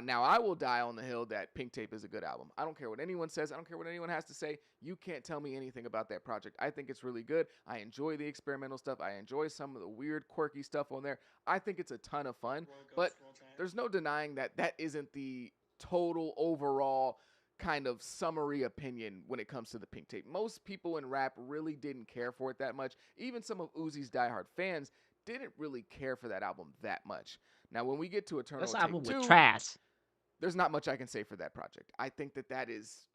Now, I will die on the hill that Pink Tape is a good album. I don't care what anyone says. I don't care what anyone has to say. You can't tell me anything about that project. I think it's really good. I enjoy the experimental stuff. I enjoy some of the weird, quirky stuff on there. I think it's a ton of fun. But there's no denying that that isn't the total overall kind of summary opinion when it comes to the Pink Tape. Most people in rap really didn't care for it that much. Even some of Uzi's diehard fans didn't really care for that album that much. Now, when we get to Eternal This Take album 2, was trash. there's not much I can say for that project. I think that is,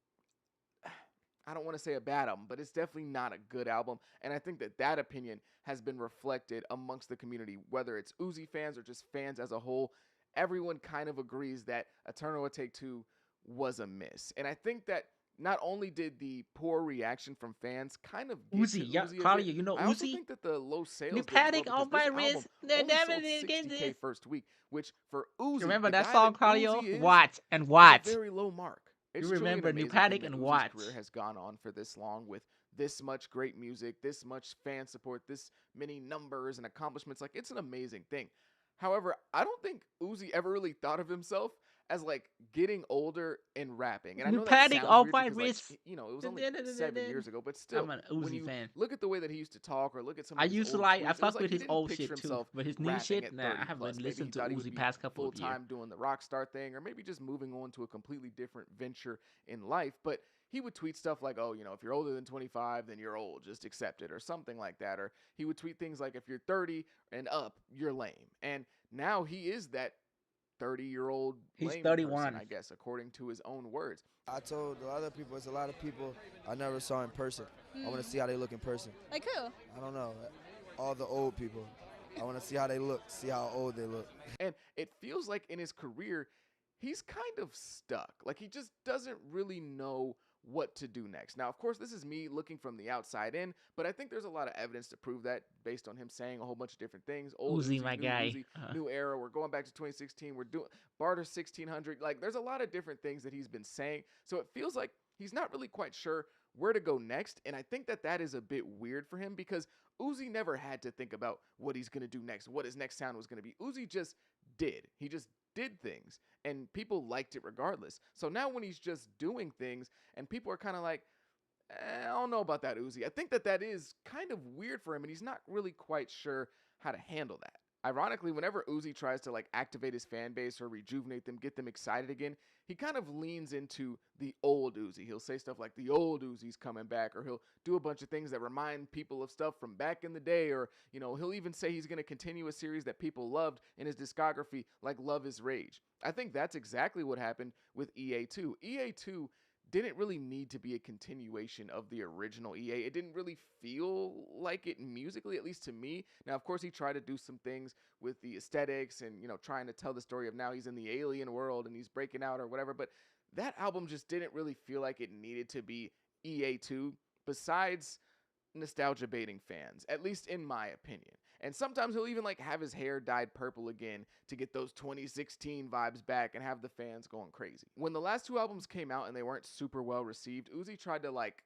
I don't want to say a bad album, but it's definitely not a good album. And I think that opinion has been reflected amongst the community, whether it's Uzi fans or just fans as a whole. Everyone kind of agrees that Eternal Take 2 was a miss. And I think that not only did the poor reaction from fans kind of get Uzi, to yeah, Uzi a Claudia, bit, you know I also Uzi? think that the low sales New did as well, Paddock because on my this album wrist. They only never sold did get 60K this. first week, which for Uzi, Remember the that guy song, that Claudia? Uzi is Watch and a watch. very low mark. It's You truly an remember New amazing Paddock thing that and Uzi's watch. career has gone on for this long with this much great music, this much fan support, this many numbers and accomplishments. Like, it's an amazing thing. However, I don't think Uzi ever really thought of himself as like getting older and rapping. And I New know that Paddock sounds on weird my because, like, wrist. you know, it was only 7 years ago, but still, I'm an when Uzi you fan. look at the way that he used to talk or look at some of I his used to old like. tweets, I it was fuck like with he his didn't old picture shit too, himself but his new rapping shit, at nah, 30 I haven't plus. Maybe listened he to thought he would Uzi be past couple full of years. time doing the rock star thing, or maybe just moving on to a completely different venture in life. But he would tweet stuff like, oh, you know, if you're older than 25, then you're old, just accept it, or something like that. Or he would tweet things like, if you're 30 and up, you're lame. And now he is that 30-year-old He's lame 31. person, I guess, according to his own words. I told the other people, it's a lot of people I never saw in person. I want to Mm. see how they look in person. Like who? I don't know. All the old people. I want to see how they look, see how old they look. And it feels like in his career, he's kind of stuck. Like, he just doesn't really know what to do next. Now, of course, this is me looking from the outside in, but I think there's a lot of evidence to prove that based on him saying a whole bunch of different things. Old Uzi, my new guy. Uzi, new era. We're going back to 2016. We're doing Barter 1600. Like, there's a lot of different things that he's been saying. So it feels like he's not really quite sure where to go next. And I think that is a bit weird for him because Uzi never had to think about what he's going to do next, what his next sound was going to be. Uzi just did. He just did things and people liked it regardless. So now when he's just doing things and people are kind of like, I don't know about that, Uzi. I think that is kind of weird for him and he's not really quite sure how to handle that. Ironically, whenever Uzi tries to like activate his fan base or rejuvenate them, get them excited again, he kind of leans into the old Uzi. He'll say stuff like the old Uzi's coming back, or he'll do a bunch of things that remind people of stuff from back in the day, or, you know, he'll even say he's going to continue a series that people loved in his discography, like Love is Rage. I think that's exactly what happened with EA2. EA2 didn't really need to be a continuation of the original EA. It didn't really feel like it musically, at least to me. Now, of course, he tried to do some things with the aesthetics and, you know, trying to tell the story of now he's in the alien world and he's breaking out or whatever. But that album just didn't really feel like it needed to be EA2, besides nostalgia baiting fans, at least in my opinion. And sometimes he'll even like have his hair dyed purple again to get those 2016 vibes back and have the fans going crazy. When the last 2 albums came out and they weren't super well received, Uzi tried to like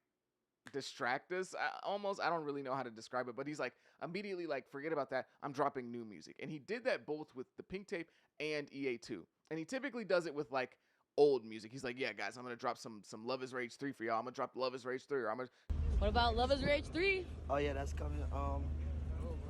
distract us. I don't really know how to describe it, but he's like immediately like, forget about that, I'm dropping new music. And he did that both with the Pink Tape and EA2. And he typically does it with like old music. He's like, yeah guys, I'm gonna drop some Love is Rage 3 for y'all. I'm gonna drop Love is Rage 3, or I'm gonna... What about Love is Rage 3? Oh yeah, that's coming.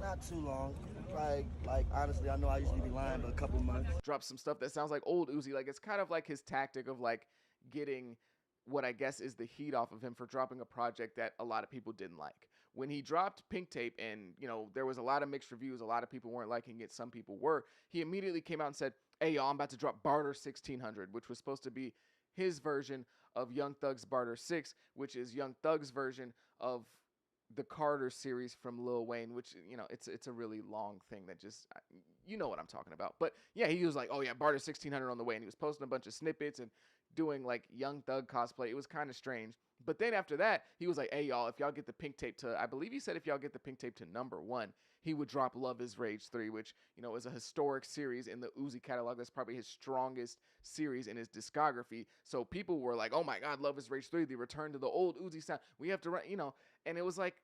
Not too long. Probably, like, honestly, I know I usually be lying, but a couple months. Drop some stuff that sounds like old Uzi. Like, it's kind of like his tactic of like getting what I guess is the heat off of him for dropping a project that a lot of people didn't like. When he dropped Pink Tape and, you know, there was a lot of mixed reviews, a lot of people weren't liking it, some people were, he immediately came out and said, hey y'all, I'm about to drop Barter 1600, which was supposed to be his version of Young Thug's Barter 6, which is Young Thug's version of the Carter series from Lil Wayne, which, you know, it's a really long thing that just, you know what I'm talking about. But yeah, he was like, oh yeah, Barter 1600 on the way, and he was posting a bunch of snippets and doing like Young Thug cosplay. It was kind of strange. But then after that, he was like, hey y'all, if y'all get the pink tape to, I believe he said if y'all get the pink tape to #1, he would drop Love is Rage 3, which, you know, is a historic series in the Uzi catalog. That's probably his strongest series in his discography. So people were like, oh my God, Love is Rage 3, the return to the old Uzi sound. We have to, you know, and it was like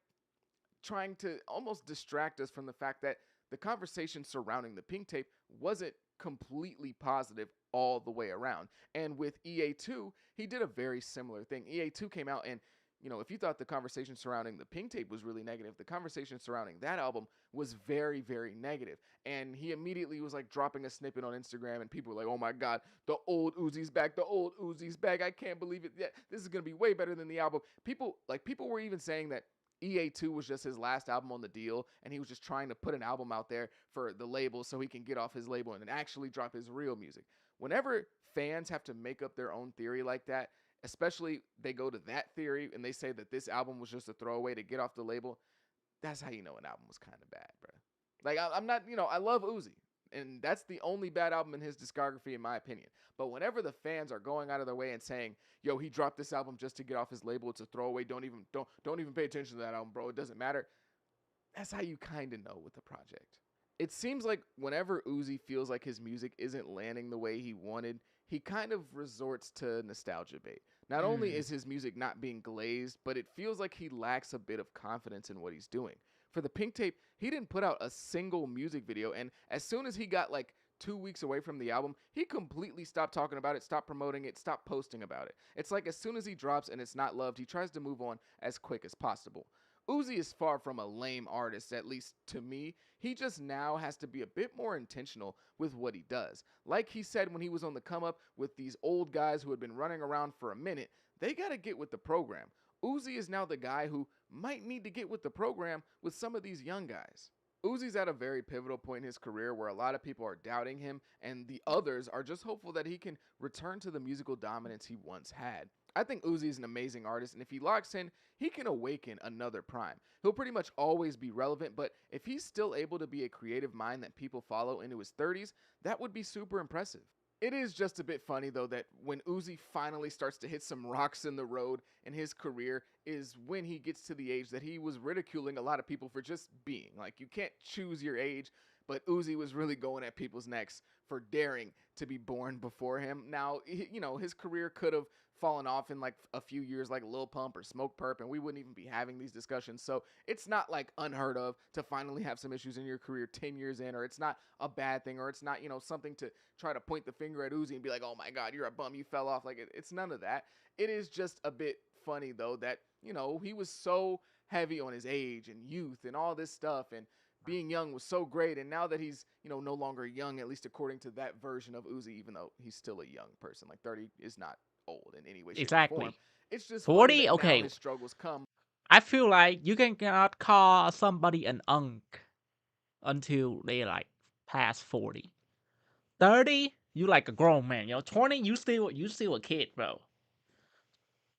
trying to almost distract us from the fact that the conversation surrounding the pink tape wasn't completely positive all the way around. And with EA2, he did a very similar thing. EA2 came out and, you know, if you thought the conversation surrounding the pink tape was really negative, the conversation surrounding that album was very, very negative. And he immediately was like dropping a snippet on Instagram, and people were like, oh my God, the old Uzi's back, the old Uzi's back. I can't believe it. Yeah, this is going to be way better than the album. People were even saying that EA2 was just his last album on the deal, and he was just trying to put an album out there for the label so he can get off his label and then actually drop his real music. Whenever fans have to make up their own theory like that, especially they go to that theory and they say that this album was just a throwaway to get off the label, that's how you know an album was kind of bad, bro. Like, I'm not, you know, I love Uzi, and that's the only bad album in his discography, in my opinion. But whenever the fans are going out of their way and saying, yo, he dropped this album just to get off his label, it's a throwaway, don't even pay attention to that album, bro, it doesn't matter, that's how you kind of know with the project. It seems like whenever Uzi feels like his music isn't landing the way he wanted, he kind of resorts to nostalgia bait. Not only is his music not being glazed, but it feels like he lacks a bit of confidence in what he's doing. For the pink tape, he didn't put out a single music video, and as soon as he got like 2 weeks away from the album, he completely stopped talking about it, stopped promoting it, stopped posting about it. It's like as soon as he drops and it's not loved, he tries to move on as quick as possible. Uzi is far from a lame artist, at least to me. He just now has to be a bit more intentional with what he does. Like he said when he was on the come up with these old guys who had been running around for a minute, they got to get with the program. Uzi is now the guy who might need to get with the program with some of these young guys. Uzi's at a very pivotal point in his career where a lot of people are doubting him, and the others are just hopeful that he can return to the musical dominance he once had. I think Uzi is an amazing artist, and if he locks in, he can awaken another prime. He'll pretty much always be relevant, but if he's still able to be a creative mind that people follow into his 30s, that would be super impressive. It is just a bit funny, though, that when Uzi finally starts to hit some rocks in the road in his career is when he gets to the age that he was ridiculing a lot of people for just being. Like, you can't choose your age, but Uzi was really going at people's necks for daring to be born before him. Now, you know, his career could have fallen off in like a few years like Lil Pump or Smoke Perp, and we wouldn't even be having these discussions. So it's not like unheard of to finally have some issues in your career 10 years in, or it's not a bad thing, or it's not, you know, something to try to point the finger at Uzi and be like, oh my God, you're a bum, you fell off. Like, it's none of that. It is just a bit funny, though, that, you know, he was so heavy on his age and youth and all this stuff, and being young was so great, and now that he's, you know, no longer young, at least according to that version of Uzi, even though he's still a young person, like 30 is not old in any way, shape, or form. Exactly. It's just funny 40, that now okay. his struggles come. I feel like you cannot call somebody an unk until they like past 40. 30, you like a grown man. You know, 20, you still a kid, bro.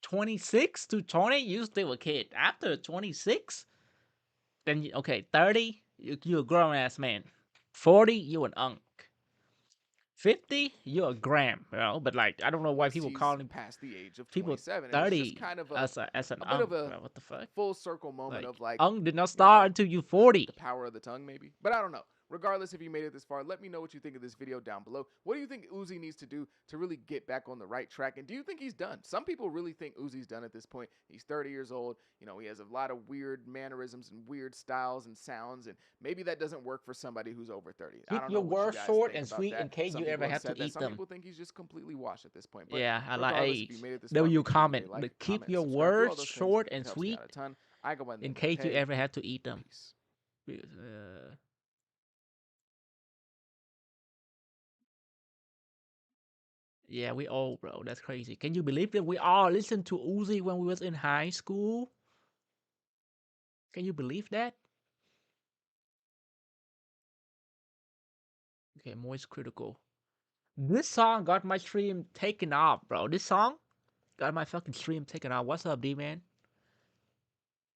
26 to 20, you still a kid. After 26, then okay, 30, you a grown ass man. 40, you an unk. 50, you're a gram, you know. But like, I don't know why people He's call him past the age of people 27, and 30 it's just kind of as an bit unk. of a Bro, what the fuck? full circle moment of like, unk did not you start know, until you 40. the power of the tongue, maybe. But I don't know. Regardless, if you made it this far, let me know what you think of this video down below. What do you think Uzi needs to do to really get back on the right track? And do you think he's done? Some people really think Uzi's done at this point. He's 30 years old. You know, he has a lot of weird mannerisms and weird styles and sounds, and maybe that doesn't work for somebody who's over 30. I Keep don't your know what you words guys short think and about sweet that. in case Some you people ever have to said that. eat Some them. people think he's just completely washed at this point. But Yeah, I regardless, like. if you made it this There far, you make sure you comment. leave a like, Keep comment, your subscribe, do all words those things. short It and helps me sweet out a ton. I go by the in name of case you Hey. ever have to eat them. Peace. Yeah, we old, bro. That's crazy. Can you believe that we all listened to Uzi when we was in high school? Can you believe that? Okay, Moist Critical. This song got my stream taken off, bro. This song got my fucking stream taken off. What's up, D-Man?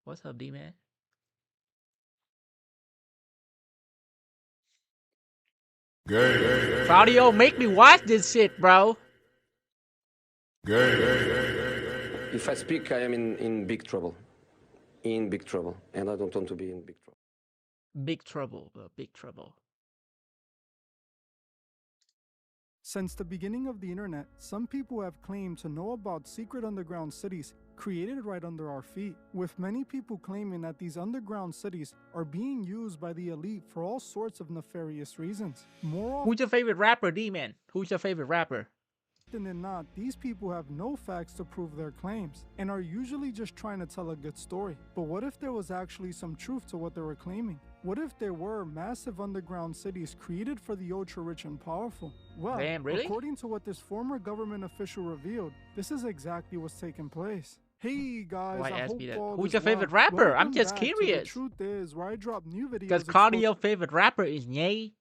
What's up, D-Man? Claudio, make me watch this shit, bro. If I speak, I am in big trouble. In big trouble. And I don't want to be in big trouble. Big trouble, bro. Big trouble. Since the beginning of the internet, some people have claimed to know about secret underground cities created right under our feet, with many people claiming that these underground cities are being used by the elite for all sorts of nefarious reasons. More Who's your favorite rapper, D-Man? Who's your favorite rapper? often than not, these people have no facts to prove their claims and are usually just trying to tell a good story. But what if there was actually some truth to what they were claiming? What if there were massive underground cities created for the ultra-rich and powerful? Well, Damn, really? according to what this former government official revealed, this is exactly what's taking place. Hey guys, Why I ask hope me that? all Who's is your favorite well. rapper? I'm Welcome just back to curious. The truth is, where I drop new videos. Because Claudio's favorite rapper is Ye.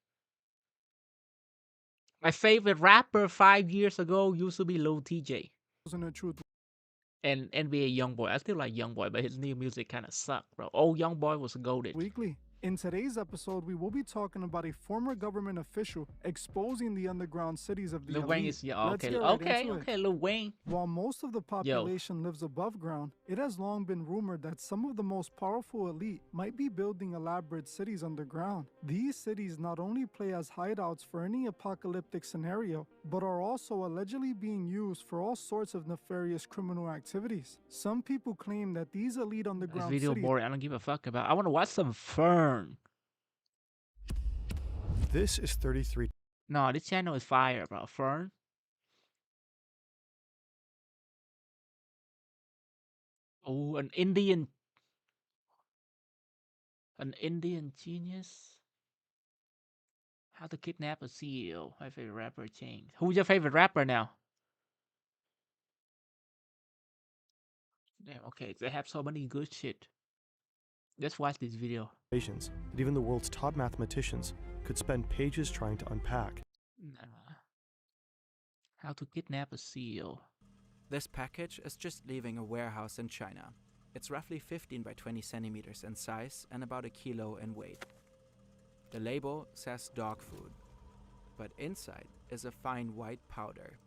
My favorite rapper 5 years ago used to be Lil TJ. The truth. And NBA Youngboy. I still like Youngboy, but his new music kind of sucked, bro. Old Youngboy was goated. Weekly. In today's episode, we will be talking about a former government official exposing the underground cities of the Lil elite. Wayne is Let's okay. get right Okay, into it. okay, Lil Wayne. While most of the population lives above ground, it has long been rumored that some of the most powerful elite might be building elaborate cities underground. These cities not only play as hideouts for any apocalyptic scenario, but are also allegedly being used for all sorts of nefarious criminal activities. Some people claim that these elite This underground video cities boring. I don't give a fuck about. I want to watch some Fern. This is 33. No, this channel is fire, bro. Fern. Oh, an Indian genius. How to kidnap a CEO. My favorite rapper changed. Who's your favorite rapper now? Damn, okay. They have so many good shit. Let's watch this video. That even the world's top mathematicians could spend pages trying to unpack. Nah. How to kidnap a CEO. This package is just leaving a warehouse in China. It's roughly 15 by 20 centimeters in size and about a kilo in weight. The label says dog food, but inside is a fine white powder.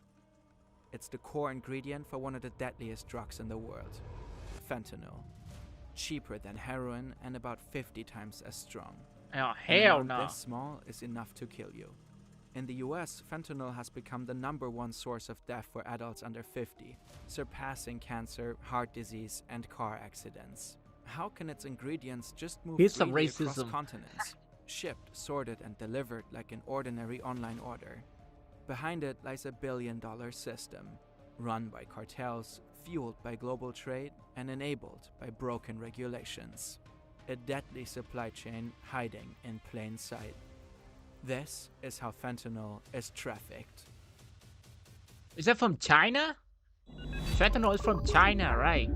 It's the core ingredient for one of the deadliest drugs in the world, fentanyl. Cheaper than heroin and about 50 times as strong. Oh, An hell amount no. This small is enough to kill you. In the US, fentanyl has become the #1 source of death for adults under 50, surpassing cancer, heart disease, and car accidents. How can its ingredients just move Here's some freely across racism. continents, shipped, sorted, and delivered like an ordinary online order? Behind it lies a billion-dollar system, run by cartels, fueled by global trade, and enabled by broken regulations. A deadly supply chain hiding in plain sight. This is how fentanyl is trafficked. Is that from China? Fentanyl is from China, right?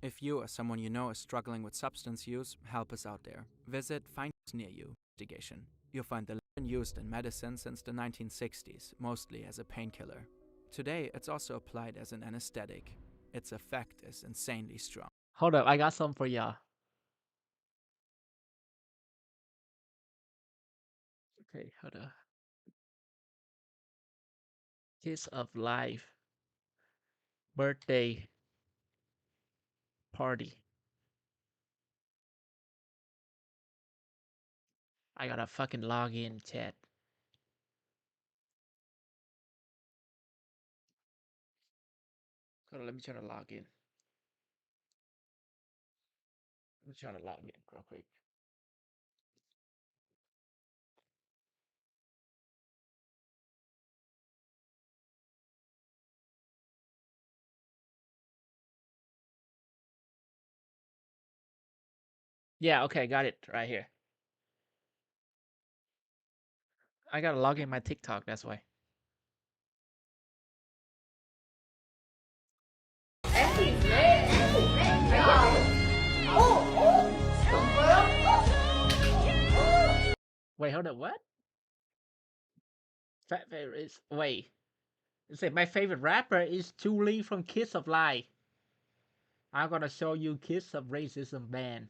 If you or someone you know is struggling with substance use, help us out there. Visit Find Us Near You investigation. You'll find the been used in medicine since the 1960s, mostly as a painkiller. Today, it's also applied as an anesthetic. Its effect is insanely strong. Hold up, I got some for y'all. Okay, hold up. Kiss of Life. Birthday party. I gotta fucking log in, chat. Hold on, let me try to log in. Let me try to log in real quick. Yeah, okay, got it right here. I gotta log in my TikTok, that's why. Wait, hold up, what? Favorite is wait. It say my favorite rapper is Julie from Kiss of Lie. I'm gonna show you Kiss of Racism band.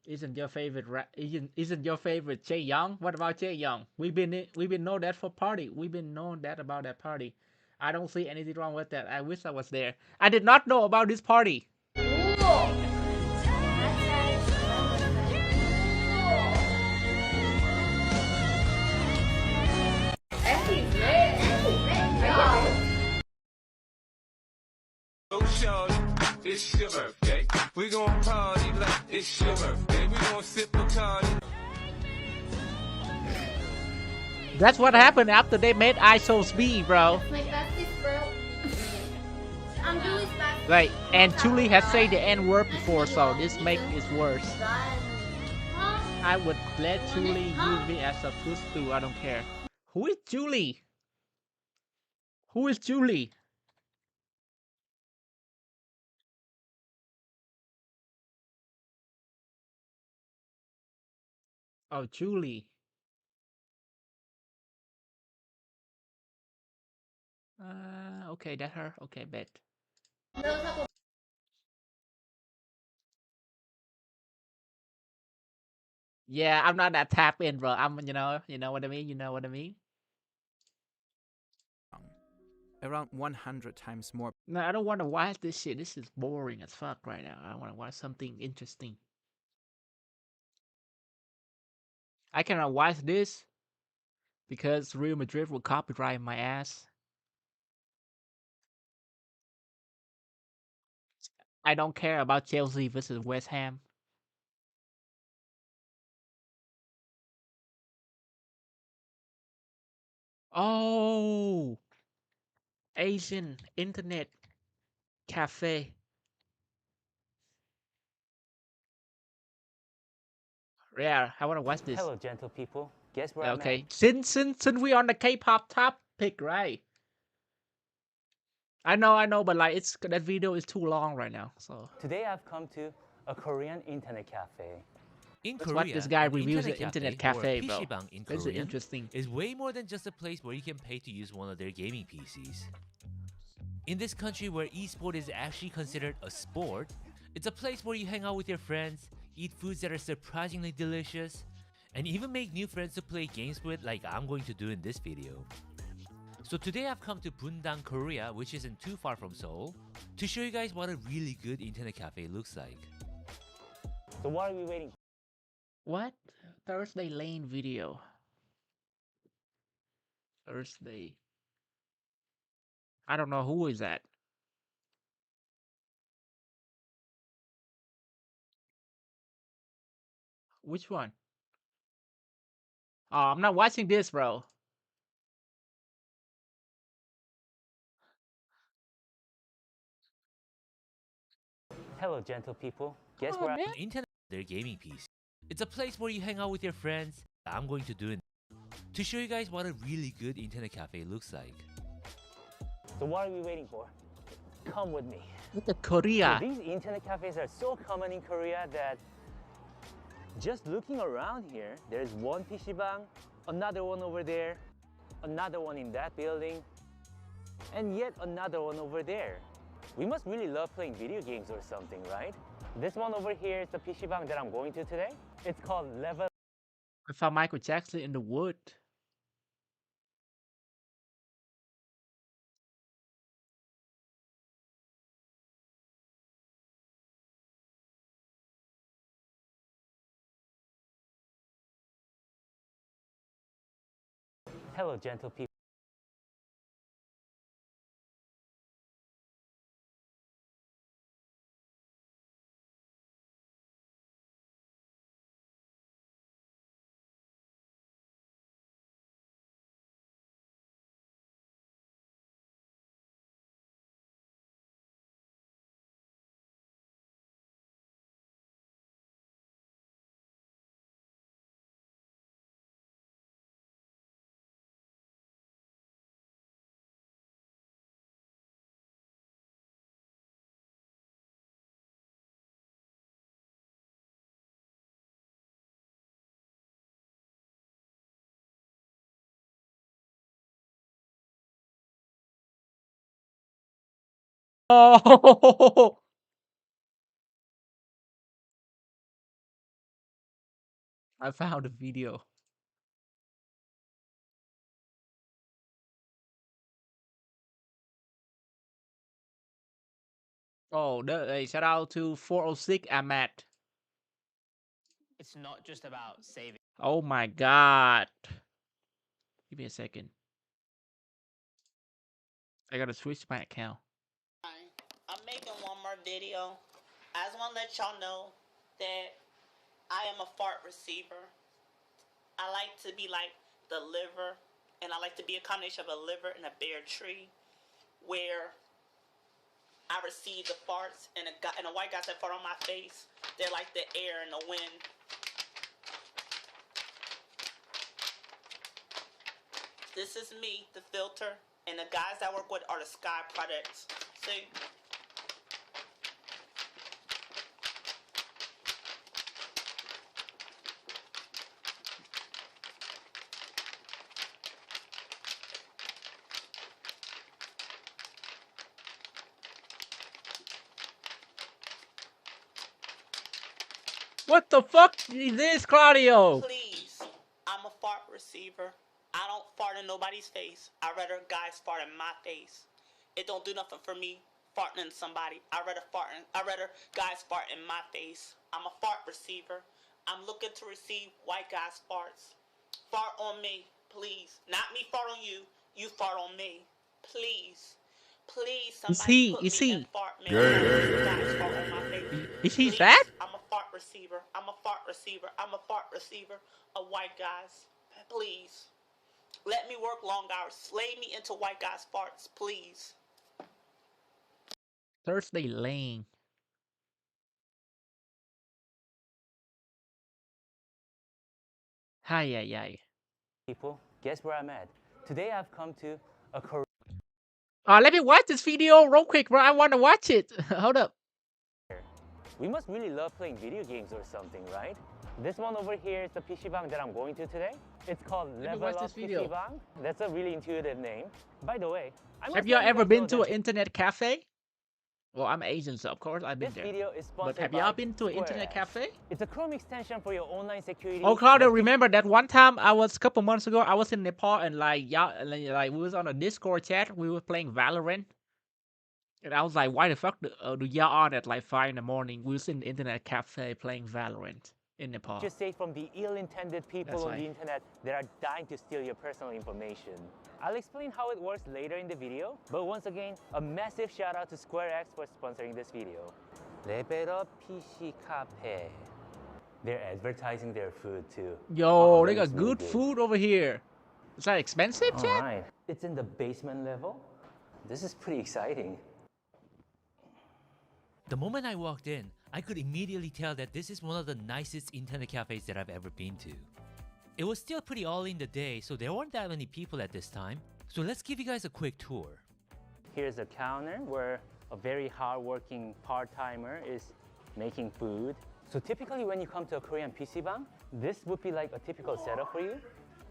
Isn't your favorite isn't your favorite Jae Young? What about Jae Young? We've been know that for party. We've been known that about that party. I don't see anything wrong with that. I wish I was there. I did not know about this party. Oh, shorty, it's your birthday. We gon' party like it's your birthday. We gon' sip a card. That's what happened after they made ISO's B, bro. My besties, bro. I'm Julie's bestie. Right, and Julie has said the N word before, so this makes it worse. I would let Julie use me as a footstool. I don't care. Who is Julie? Who is Julie? Oh, Julie. Okay, that's her. Okay, bet. Yeah, I'm not that tap in, bro. I'm, you know what I mean. You know what I mean. Around 100 times more. No, I don't want to watch this shit. This is boring as fuck right now. I want to watch something interesting. I cannot watch this because Real Madrid will copyright my ass. I don't care about Chelsea versus West Ham. Oh, Asian internet cafe. Yeah, I want to watch this. Hello, gentle people. Guess where I'm Okay, at? since we on the K-pop topic, right? I know, but like that video is too long right now. So Today I've come to a Korean internet cafe. In that's Korea, what this guy an reviews the internet cafe, or bro. PC방 in This is Korean interesting. is way more than just a place where you can pay to use one of their gaming PCs. In this country where esport is actually considered a sport, it's a place where you hang out with your friends, eat foods that are surprisingly delicious, and even make new friends to play games with like I'm going to do in this video. So today I've come to Bundang, Korea, which isn't too far from Seoul, to show you guys what a really good internet cafe looks like. So what are we waiting for? What? Thursday Lane video. Thursday. I don't know who is that. Which one? Oh, I'm not watching this, bro. Hello, gentle people. Guess where On internet, their gaming PC. It's a place where you hang out with your friends. I'm going to do it to show you guys what a really good internet cafe looks like. So what are we waiting for? Come with me. Look at Korea. So these internet cafes are so common in Korea that just looking around here, there's one PC방, another one over there, another one in that building, and yet another one over there. We must really love playing video games or something, right? This one over here is the PC방 that I'm going to today. It's called Level. I found Michael Jackson in the wood. Hello, gentle people. Oh, I found a video. Oh, hey, shout out to 406 Ahmad. It's not just about saving. Oh my god. Give me a second. I gotta switch my account. I'm making one more video. I just want to let y'all know that I am a fart receiver. I like to be like the liver, and I like to be a combination of a liver and a bear tree, where I receive the farts, and a white guy that fart on my face. They're like the air and the wind. This is me, the filter, and the guys I work with are the Sky products. See? What the fuck is this, Claudio? Please, I'm a fart receiver. I don't fart in nobody's face. I'd rather guys fart in my face. It don't do nothing for me farting in somebody. I'd rather guys fart in my face. I'm a fart receiver. I'm looking to receive white guys' farts. Fart on me, please. Not me fart on you. You fart on me. Please. Please, somebody put me in fart man. Guys fart on my face. Is he Please, fat? I'm a fart receiver. I'm a fart receiver. I'm a fart receiver of white guys. Please. Let me work long hours. Slay me into white guys' farts, please. Thursday Lane. Hi, hi. People, guess where I'm at? Today I've come to a Korean. Let me watch this video real quick, bro. I want to watch it. Hold up. We must really love playing video games or something, right? This one over here is the PC방 that I'm going to today. It's called Level Up PC방. That's a really intuitive name. By the way, have y'all ever been to an internet cafe? Well, I'm Asian, so of course I've been there. This video is sponsored But have y'all been to an internet cafe? It's a Chrome extension for your online security. Oh, Claudio, remember that one time a couple months ago, I was in Nepal and like we was on a Discord chat. We were playing Valorant. And I was like, why the fuck do y'all on at like 5 in the morning? We was in the internet cafe playing Valorant in Nepal. Just say from the ill-intended people That's on right. the internet that are dying to steal your personal information. I'll explain how it works later in the video, but once again, a massive shout out to SquareX for sponsoring this video. Level Up PC Cafe. They're advertising their food too. Yo, they that got looks really good food over here. Is that expensive, chat? Alright, it's in the basement level. This is pretty exciting. The moment I walked in, I could immediately tell that this is one of the nicest internet cafes that I've ever been to. It was still pretty early in the day, so there weren't that many people at this time. So let's give you guys a quick tour. Here's a counter where a very hard-working part-timer is making food. So typically when you come to a Korean PC방, this would be like a typical setup for you.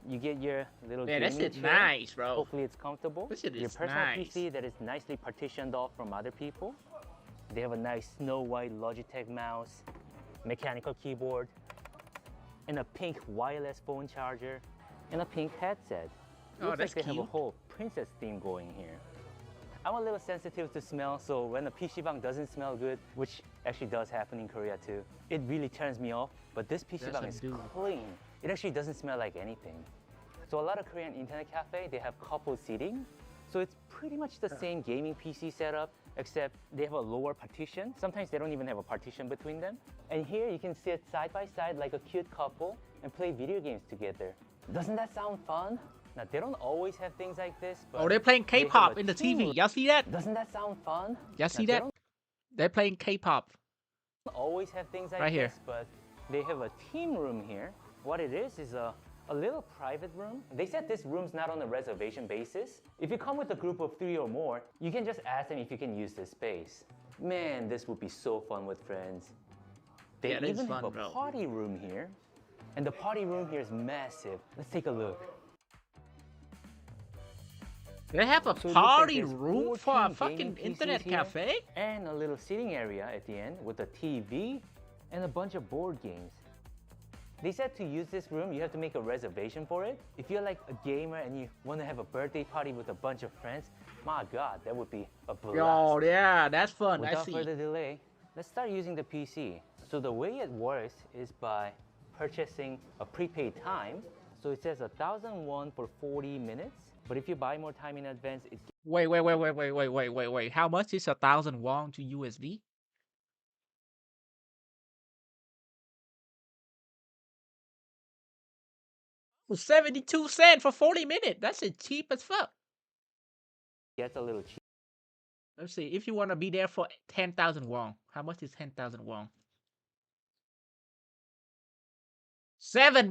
You get your little Man, that gaming shit's chair. nice, bro. Hopefully it's comfortable. This shit Your is personal nice. PC that is nicely partitioned off from other people. They have a nice Snow White Logitech mouse, mechanical keyboard, and a pink wireless phone charger, and a pink headset. Oh, Looks that's like they have a cute. whole princess theme going here. I'm a little sensitive to smell, so when a PC방 doesn't smell good, which actually does happen in Korea too, it really turns me off. But this PC방 is clean. It actually doesn't smell like anything. So a lot of Korean internet cafe, they have couple seating. So it's pretty much the same gaming PC setup, except they have a lower partition. Sometimes they don't even have a partition between them. And here you can sit side by side like a cute couple and play video games together. Doesn't that sound fun? Now, they don't always have things like this, but Oh, they're playing they have K-pop a in the team TV. room. Y'all see that? Doesn't that sound fun? Y'all see Now, that? They're playing K-pop. They don't always have things like Right here. this, but they have a team room here. What it is a little private room. They said this room's not on a reservation basis. If you come with a group of 3 or more, you can just ask them if you can use this space. Man, this would be so fun with friends. They Yeah, it is even fun, have a bro. party room here. And the party room here is massive. Let's take a look. They have a So it looks like party there's room for a 14 fucking gaming PCs internet here, cafe? and a little sitting area at the end with a TV and a bunch of board games. They said to use this room, you have to make a reservation for it. If you're like a gamer and you want to have a birthday party with a bunch of friends, my God, that would be a blast. Oh, yeah, that's fun. I Without see. further delay, let's start using the PC. So the way it works is by purchasing a prepaid time. So it says 1,000 won for 40 minutes. But if you buy more time in advance, it Wait. How much is 1,000 won to USD? 72 cents for 40 minutes. That's cheap as fuck. gets a little cheap. Let's see. If you want to be there for 10,000 won, how much is 10,000 won? $7,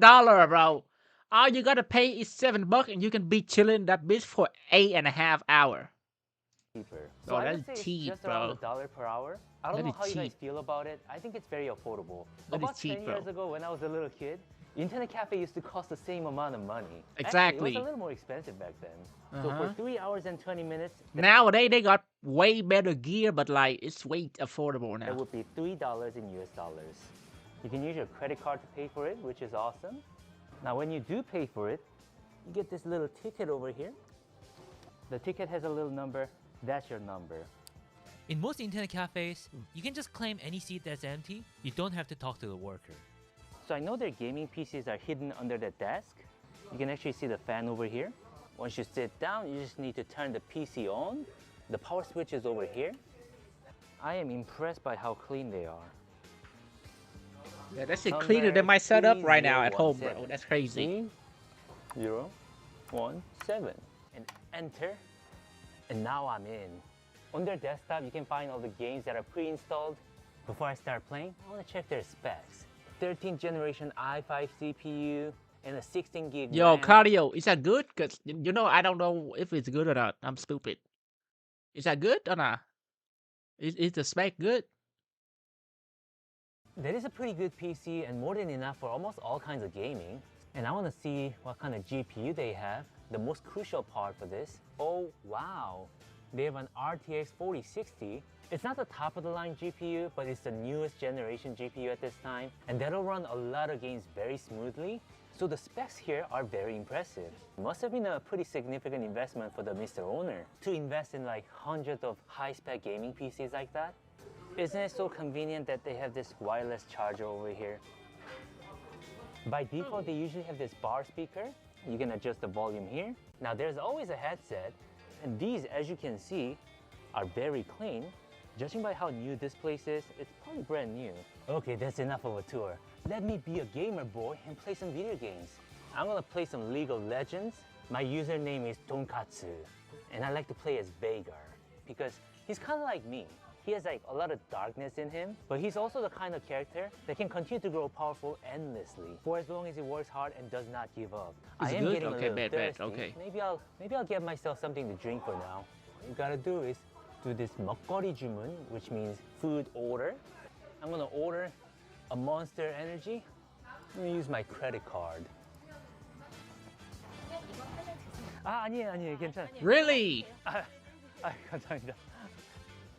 bro. All you gotta pay is $7 and you can be chilling that bitch for 8.5 hours. Cheaper. Oh, So I that's would say it's cheap, just around bro. $1 per hour. I don't That know is how you guys cheap. feel about it. I think it's very affordable. That is About cheap, 10 bro. years ago when I was a little kid, internet cafe used to cost the same amount of money. Actually, it Exactly. was a little more expensive back then. So for 3 hours and 20 minutes, Nowadays they got way better gear, but like it's way affordable that now. would be $3 in US dollars. You can use your credit card to pay for it, which is awesome. Now when you do pay for it, you get this little ticket over here. The ticket has a little number. That's your number. In most internet cafes, you can just claim any seat that's empty. You don't have to talk to the worker. So I know their gaming PCs are hidden under the desk. You can actually see the fan over here. Once you sit down, you just need to turn the PC on. The power switch is over here. I am impressed by how clean they are. Yeah, that's it cleaner than my setup right now at home, bro. 3017. That's crazy. 3017 and enter, and now I'm in. On their desktop, you can find all the games that are pre-installed. Before I start playing, I want to check their specs. 13th generation i5 CPU and a 16 gig Yo, RAM. cardio, is that good? Cause you know I don't know if it's good or not. I'm stupid. Is that good or not? Is the spec good? That is a pretty good PC and more than enough for almost all kinds of gaming. And I want to see what kind of GPU they have. The most crucial part for this. Oh, wow. They have an RTX 4060. It's not the top of the line GPU, but it's the newest generation GPU at this time. And that'll run a lot of games very smoothly. So the specs here are very impressive. Must have been a pretty significant investment for the Mr. Owner to invest in like hundreds of high-spec gaming PCs like that. Isn't it so convenient that they have this wireless charger over here? By default, they usually have this bar speaker. You can adjust the volume here. Now there's always a headset, and these, as you can see, are very clean. Judging by how new this place is, it's probably brand new. Okay, that's enough of a tour. Let me be a gamer boy and play some video games. I'm gonna play some League of Legends. My username is Tonkatsu, and I like to play as Veigar because he's kind of like me. He has like a lot of darkness in him, but he's also the kind of character that can continue to grow powerful endlessly for as long as he works hard and does not give up. Is I it am good? getting Okay, a little bad, thirsty. okay. Maybe I'll get myself something to drink for now. All you gotta do is do this 먹거리 주문, which means food order. I'm gonna order a Monster Energy. I'm gonna use my credit card. 아니에요, 괜찮아요. Really? 감사합니다.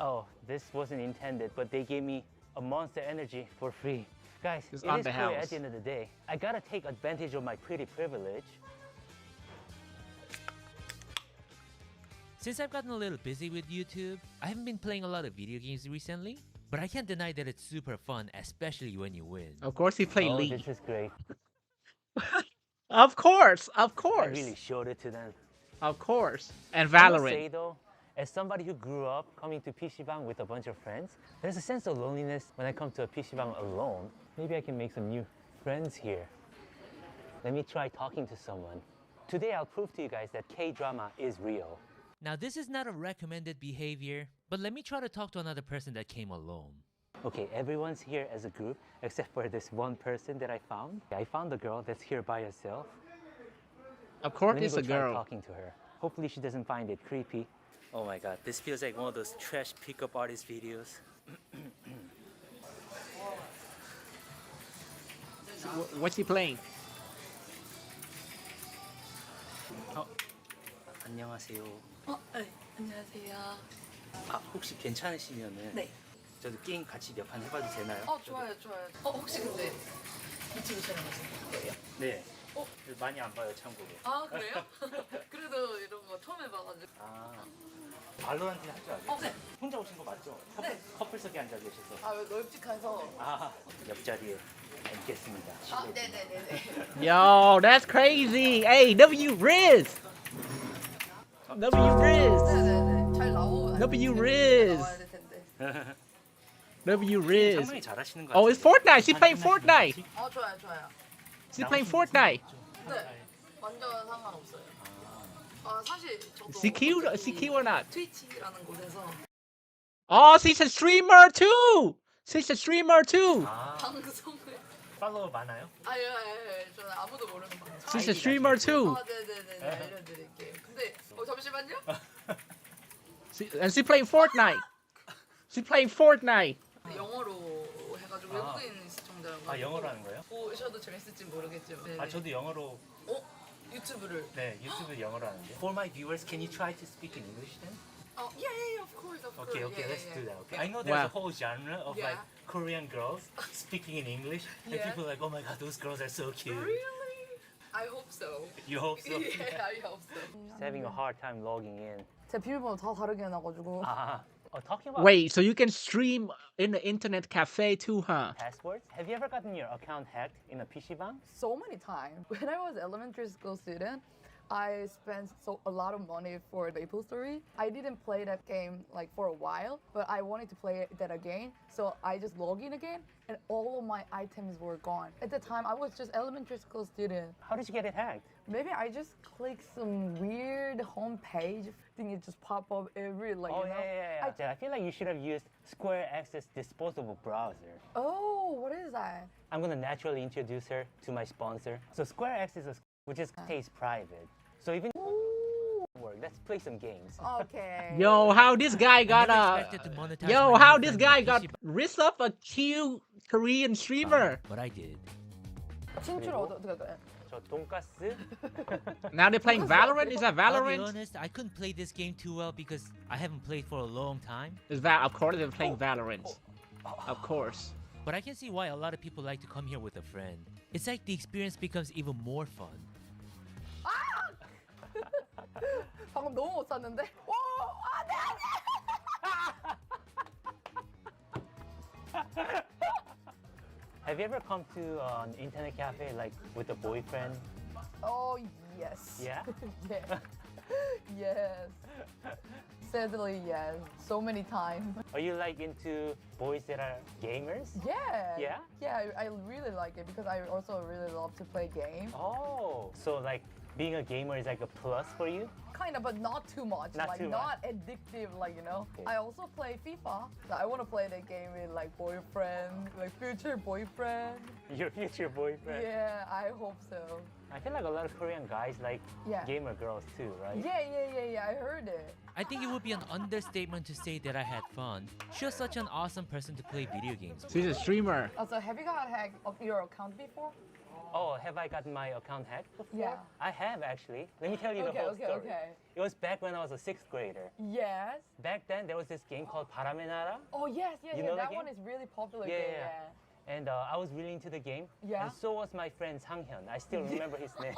Oh, this wasn't intended, but they gave me a Monster Energy for free. Guys, It's it on is the clear house. at the end of the day. I gotta take advantage of my pretty privilege. Since I've gotten a little busy with YouTube, I haven't been playing a lot of video games recently, but I can't deny that it's super fun, especially when you win. Of course he played Oh, League. this is great. Of course. I really showed it to them. Of course. And I must say Valorant. though, as somebody who grew up coming to PC방 with a bunch of friends, there's a sense of loneliness when I come to a PC방 alone. Maybe I can make some new friends here. Let me try talking to someone. Today I'll prove to you guys that K-drama is real. Now, this is not a recommended behavior, but let me try to talk to another person that came alone. Okay, everyone's here as a group except for this one person that I found. I found a girl that's here by herself. Of course Let me it's go a try girl. talking to her. Hopefully she doesn't find it creepy. Oh my god, this feels like one of those trash pickup artist videos. What's he playing? 안녕하세요. 네. 안녕하세요. 아, 혹시 괜찮으시면은 네. 저도 게임 같이 몇 판 해봐도 되나요? 좋아요, 좋아요. 혹시 근데 유튜브 촬영하시는 거예요? 네. 많이 안 봐요, 참고로. 아, 그래요? 그래도 이런 거 처음 해봐가지고. 아, 발로란트 할 줄 알죠? 네. 혼자 오신 거 맞죠? 네. 커플석에 앉아 계셔서. 아, 왜 널찍해서. 아, 옆자리에 앉겠습니다. 아, 네네네네. Yo, that's crazy. Hey, W Riz. W Riz. 네네네. 잘 나오고. W Riz. 나와야 될 텐데. W Riz. 상당히 잘하시는 것 Oh, 같아요. it's Fortnite. She's playing Fortnite. 좋아요, 좋아요. She's playing Fortnite. 네. 완전 상관없어요. 사실 저도 CQ or not? 트위치라는 곳에서 Oh, she's a streamer too. She's a streamer too. 방송을 팔로워 많아요? 예. 저는 아무도 모르는 방송. She's a streamer too. 네네네. 알려드릴게요. 근데 잠시만요. And she's playing Fortnite. She's playing Fortnite. 영어로 해가지고 외국인 시청자가 영어로 하는 거예요? 보셔도 재밌을지 모르겠지만. 네네. 저도 영어로. 유튜브를. 네, 유튜브 영어로 하는데. For my viewers, can you try to speak in English then? Yeah, of course. Okay, Yeah, let's yeah. do that. Okay. I know there's Wow. a whole genre of like Korean girls speaking in English, and Yeah. people are like, oh my god, those girls are so cute. Really? I hope so. You hope so? Yeah, I hope so. Just having a hard time logging in. 제 비밀번호 다 다르게 해놔가지고. Talking about Wait, so you can stream in the internet cafe too, huh? passwords, have you ever gotten your account hacked in a PC bang? So many times. When I was elementary school student, I spent a lot of money for MapleStory. I didn't play that game like for a while, but I wanted to play that again. So I just logged in again, and all of my items were gone. At the time, I was just elementary school student. How did you get it hacked? Maybe I just clicked some weird homepage thing. It just pop up every like. Oh you know? yeah. I feel like you should have used SquareX's disposable browser. Oh, what is that? I'm gonna naturally introduce her to my sponsor. So SquareX is which stays private. So even work. Let's play some games. Okay. Yo, how this guy got how this guy got risk of a cute Korean streamer. But I did. 친추를 어떻게 해? 저 돈가스. Now they're playing Valorant? Is that I'll be Valorant? honest, I couldn't play this game too well because I haven't played for a long time. Of course they're playing Valorant. Of course. But I can see why a lot of people like to come here with a friend. It's like the experience becomes even more fun. 방금 너무 못 쐈는데? 오! 안돼! Have you ever come to an internet cafe like with a boyfriend? Oh, yes. Yeah? Yeah. Yes. Sadly, yes. So many times. Are you like into boys that are gamers? Yeah. Yeah? Yeah, I really like it because I also really love to play games. Oh, so like being a gamer is like a plus for you? Kind of, but not too much. Not like too not addictive, like you know. Okay. I also play FIFA. So I want to play that game with like boyfriend, like future boyfriend. Your future boyfriend? Yeah, I hope so. I feel like a lot of Korean guys like Yeah. gamer girls too, right? Yeah. I heard it. I think it would be an understatement to say that I had fun. She was such an awesome person to play video games with. She's a streamer. Also, have you got hacked of your account before? Oh, have I gotten my account hacked before? Yeah. I have actually. Let me tell you the whole story. Okay. It was back when I was a 6th grader. Yes. Back then, there was this game called 바람의 나라. Oh yes, You know that that one game? is really popular. Yeah, game, yeah. And I was really into the game. Yeah. And so was my friend Sanghyun. I still remember his name.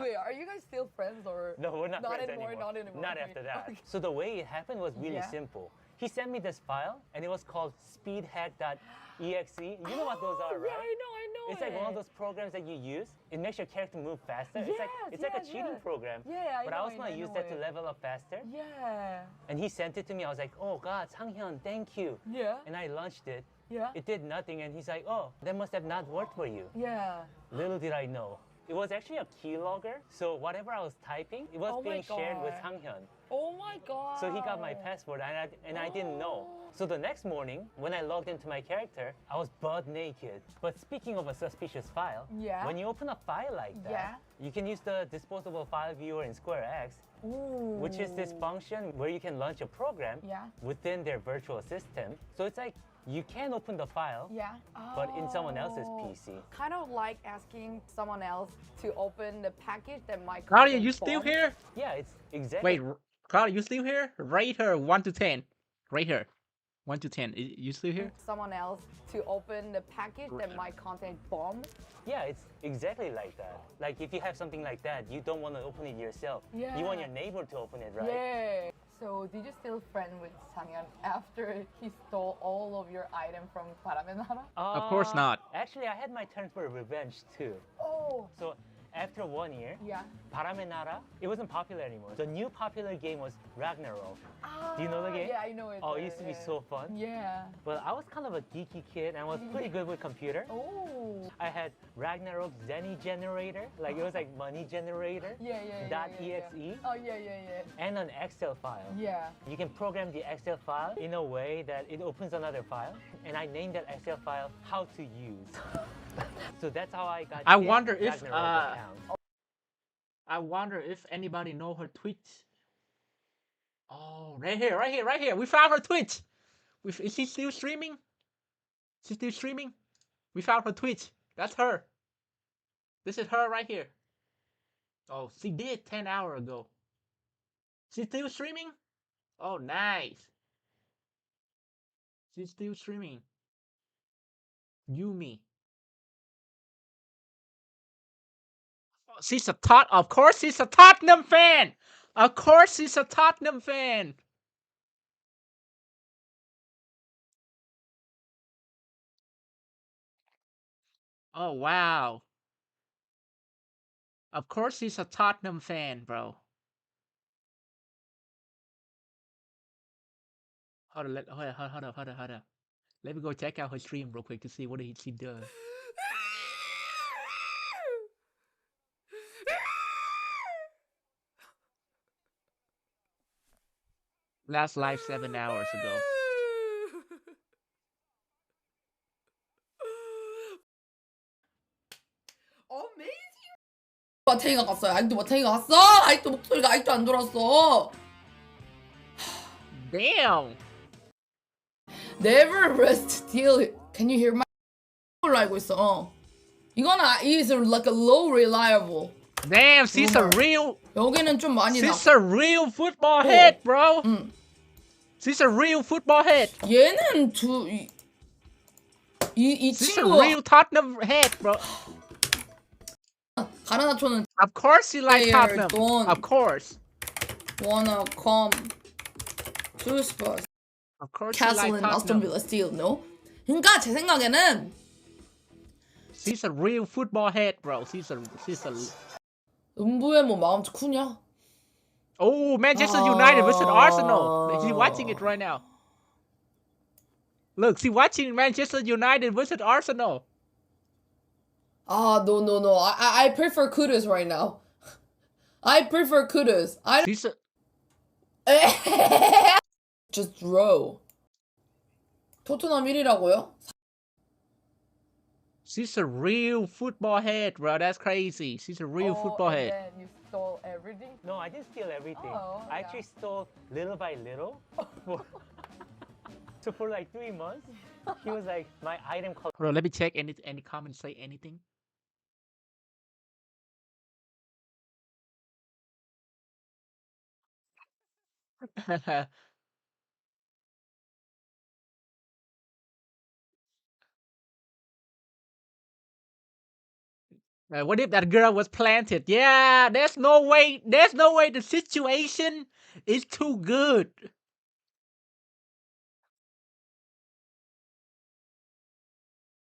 Wait, are you guys still friends or? No, we're not friends anymore. anymore. Not anymore. Not after that. So the way it happened was really Yeah. simple. He sent me this file, and it was called speedhack.exe. You know what those are, right? Yeah, I know. It's like one of those programs that you use. It makes your character move faster. It's like a cheating program. Yeah, But I was gonna use that to level up faster. Yeah. And he sent it to me. I was like, oh God, Sanghyun, thank you. Yeah. And I launched it. Yeah. It did nothing, and he's like, oh, that must have not worked for you. Yeah. Little did I know. It was actually a keylogger, so whatever I was typing, it was Oh my being shared with God. Sanghyun. Oh my god. So he got my password, and I didn't know. So the next morning, when I logged into my character, I was butt naked. But speaking of a suspicious file, Yeah. when you open a file like that, Yeah. you can use the disposable file viewer in SquareX, Ooh. which is this function where you can launch a program Yeah. within their virtual system. So it's like you can open the file, Yeah. but in someone else's Oh. PC. Kind of like asking someone else to open the package that might. Claudia, you still here? Yeah, it's exactly. Wait, Cloud, you still here? Rate her 1 to 10. Rate her 1 to 10. You still here? Someone else to open the package that might contain bomb. Yeah, it's exactly like that. Like if you have something like that, you don't want to open it yourself. Yeah. You want your neighbor to open it, right? Yeah. So did you still friend with Sangyeon after he stole all of your item from Paramenara? Of course not. Actually, I had my turn for revenge too. Oh. So after 1 year, Yeah. 바람의 나라, it wasn't popular anymore. The new popular game was Ragnarok. Do you know the game? Yeah, I know it. Oh, it used to be so fun. Yeah. But I was kind of a geeky kid and I was pretty good with computer. Oh. I had Ragnarok Zenny generator, like it was like money generator. Yeah, yeah, dot yeah, exe. yeah. Oh, yeah, yeah, yeah. And an Excel file. Yeah. You can program the Excel file in a way that it opens another file, and I named that Excel file how to use. So that's how I got. I this wonder if Ragnarok account. I wonder if anybody know her Twitch. Oh, right here, right here, right here. We found her Twitch. Is she still streaming? She's still streaming. We found her Twitch. That's her. This is her right here. Oh, she did 10 hours ago. She's still streaming? Oh, nice. She's still streaming. Yumi. Oh, she's a of course she's a Tottenham fan. Of course she's a Tottenham fan. Oh, wow. Of course he's a Tottenham fan, bro. Hold up. Let me go check out her stream real quick to see what she does. Last live 7 hours ago. Amazing. 마탱이가 갔어요. 아직도 마탱이가 갔어. 아직도 목소리가 아직도 안 돌았어. Damn. Never rest till. Can you hear my? 걸로 알고 있어. 이거는 is like a low reliable. Damn, she's a real. 여기는 좀 많이 나. She's a real football head, bro. She's a real football head. 얘는 이 She's a 친구. real Tottenham head, bro. 가르나초는. Of course she like Tottenham. Don't Of course. Wanna come to Spurs. Of course she Castle like and Aston Tottenham. Villa still, no? 그러니까 제 생각에는 She's a real football head, bro. She's a. 음부의 뭐 마음 크냐? Oh, Manchester United versus Arsenal. She's watching it right now. Look, she's watching Manchester United versus Arsenal. No. I prefer Kudus right now. I prefer Kudus. She's a. Just draw. 토트넘 1위라고요? She's a real football head, bro. That's crazy. She's a real football head. And you stole everything? No, I didn't steal everything. I actually stole little by little. So for like 3 months, he was like my item collection. Hold on, let me check any comments say anything. What if that girl was planted? Yeah, there's no way. There's no way the situation is too good.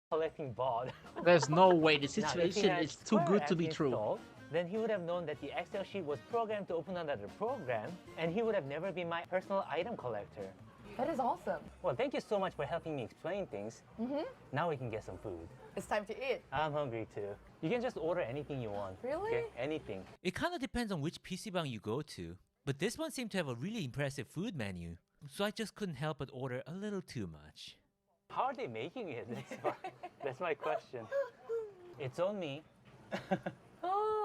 Collecting ball. There's no way the Now, if he situation had is too Square good as to be true. installed, then he would have known that the Excel sheet was programmed to open another program, and he would have never been my personal item collector. That is awesome. Well, thank you so much for helping me explain things. Now we can get some food. It's time to eat. I'm hungry too. You can just order anything you want. Really? Okay? Anything. It kind of depends on which PC bang you go to, but this one seemed to have a really impressive food menu, so I just couldn't help but order a little too much. How are they making it? That's my question. It's on me.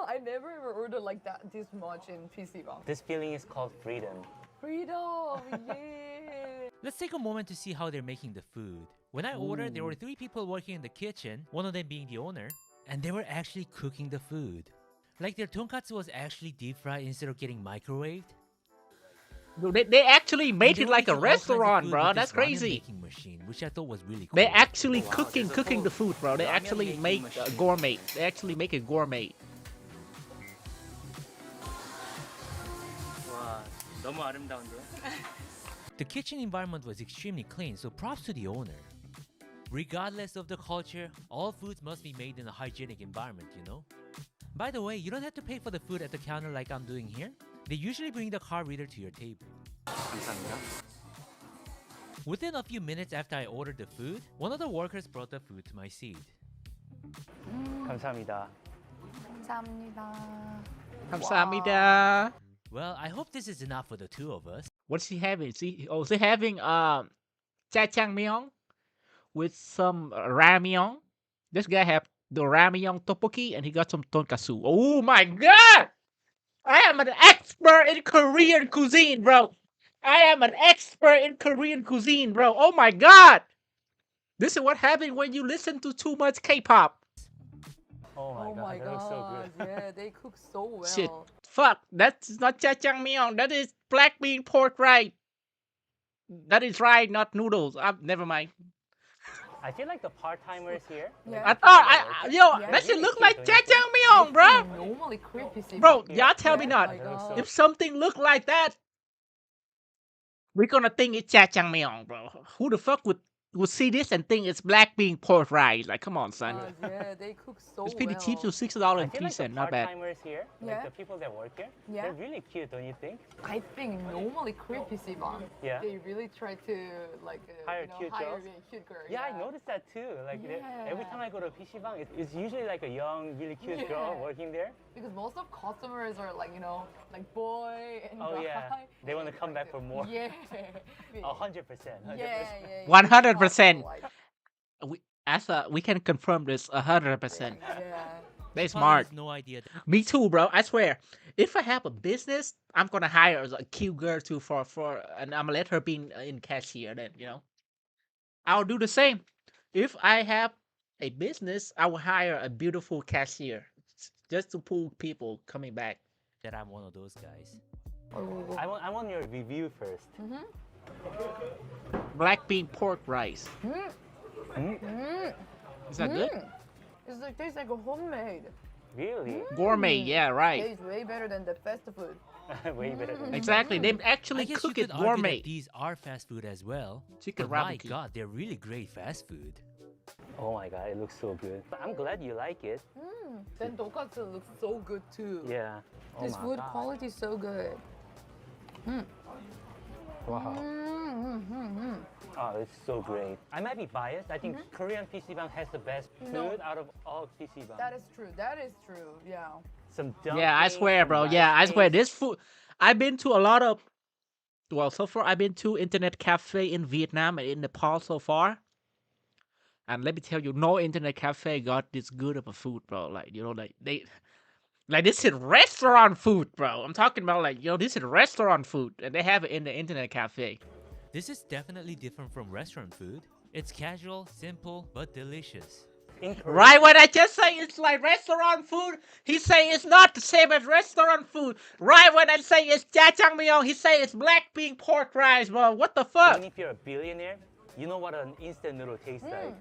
I never ever ordered like that this much in PC Bang. This feeling is called freedom. Freedom, yeah. Let's take a moment to see how they're making the food. When I ordered, there were 3 people working in the kitchen, one of them being the owner, and they were actually cooking the food. Like their tonkatsu was actually deep fried instead of getting microwaved. They actually And made they it were like a making all kinds of restaurant, food bro. with That's this ramen crazy. making machine, which I thought was really cool. They actually Wow, cooking there's a cooking full the food, bro. They ramen actually making make machine. gourmet. They actually make it gourmet. 와, 너무 아름다운데요? The kitchen environment was extremely clean, so props to the owner. Regardless of the culture, all foods must be made in a hygienic environment, you know? By the way, you don't have to pay for the food at the counter like I'm doing here. They usually bring the card reader to your table. 감사합니다. Within a few minutes after I ordered the food, one of the workers brought the food to my seat. 감사합니다. 감사합니다. 감사합니다. Well, I hope this is enough for the two of us. What's he having? Is he having jjajangmyeon with some ramyeon? This guy have the ramyeon tteokbokki and he got some tonkatsu. Oh my god! I am an expert in Korean cuisine, bro. I am an expert in Korean cuisine, bro. Oh my god! This is what happens when you listen to too much K-pop. Oh my Oh god, my that looks so god, good. yeah, they cook so well. Shit. Fuck, that's not jjajangmyeon. That is black bean pork rice. That is rice, not noodles. Never mind. I feel like the part-timers here. Yeah. I thought, Yeah, that shit really look cute, like don't you think? jjajangmyeon, bro. Normally creepy, see, Bro, but- y'all tell me Yeah, not. my God. If something look like that, we're gonna think it's jjajangmyeon, bro. Who the fuck would see this and think it's black bean pork rice? Like, come on, son. Yeah, they cook so It's pretty well. cheap, so $6 I and feel 3 like the cents, not bad. part-timers here, Yeah. like the people that work here, Yeah. they're really cute, don't you think? I think normally creepy, Sivan. Yeah. They really try to like Hire cute girls? a cute girl. Yeah, I noticed that too. Like every Yeah. time I go to PC방, it's usually like a young, really cute girl Yeah. working there. Because most of customers are like like boy and Oh guy. yeah, they want to come back for more. Yeah. 100%. Yeah. 100%. We can confirm this 100%. Yeah. They Probably smart. has no idea. Me too, bro. I swear. If I have a business, I'm gonna hire a cute girl too and I'm gonna let her be in cashier. Then I'll do the same. If I have a business, I will hire a beautiful cashier just to pull people coming back. That I'm one of those guys. I want your review first. Black bean pork rice. Is that good? It's like tastes like a homemade. Really? Gourmet, yeah, right. Tastes way better than the fast food. Way better than Exactly. They I actually guess cook you it could argue gourmet. that these are fast food as well. Chicken But my ramen. god, they're really great fast food. Oh my god, it looks so good. I'm glad you like it. Then tonkatsu looks so good too. Yeah. Oh This my food god. quality is so good. Wow. Oh, it's so great. I might be biased. I think Korean PC방 has the best food No. out of all PC방. That is true. That is true. Yeah. Some Yeah, I dumplings, swear, some bro. rice Yeah, I swear. cakes. This food. I've been to a lot of. Well, so far I've been to internet cafe in Vietnam and in Nepal so far. And let me tell you, no internet cafe got this good of a food, bro. Like like this is restaurant food, bro. I'm talking about this is restaurant food, and they have it in the internet cafe. This is definitely different from restaurant food. It's casual, simple, but delicious. Right when I just say it's like restaurant food, he say it's not the same as restaurant food. Right when I say it's jjajangmyeon, he say it's black bean pork rice, bro. What the fuck? Even if you're a billionaire, you know what an instant noodle tastes like.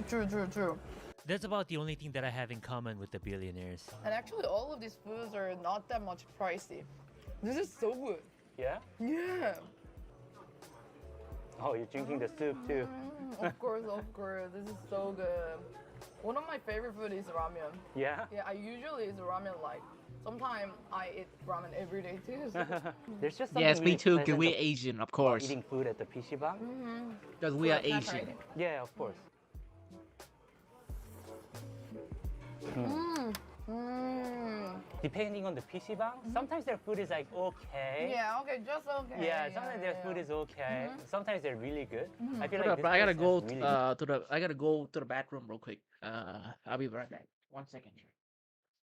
True. That's about the only thing that I have in common with the billionaires. And actually, all of these foods are not that much pricey. This is so good. Yeah? Yeah. Oh, you're drinking the soup too. Of course. This is so good. One of my favorite food is ramen. Yeah? Yeah, I usually eat ramen like. Sometimes I eat ramen every day too. So. There's just something Yes, me really too, because pleasant we're Asian, of about course. eating food at the PC방. Because we So are can I try Asian. it? Yeah, of course. Depending on the PC방, sometimes their food is like okay. Yeah, okay, just okay. Yeah, sometimes their food is okay. Sometimes they're really good. I feel Hold like up, this bro, I gotta place go has really I gotta go to the bathroom real quick. I'll be right back. 1 second.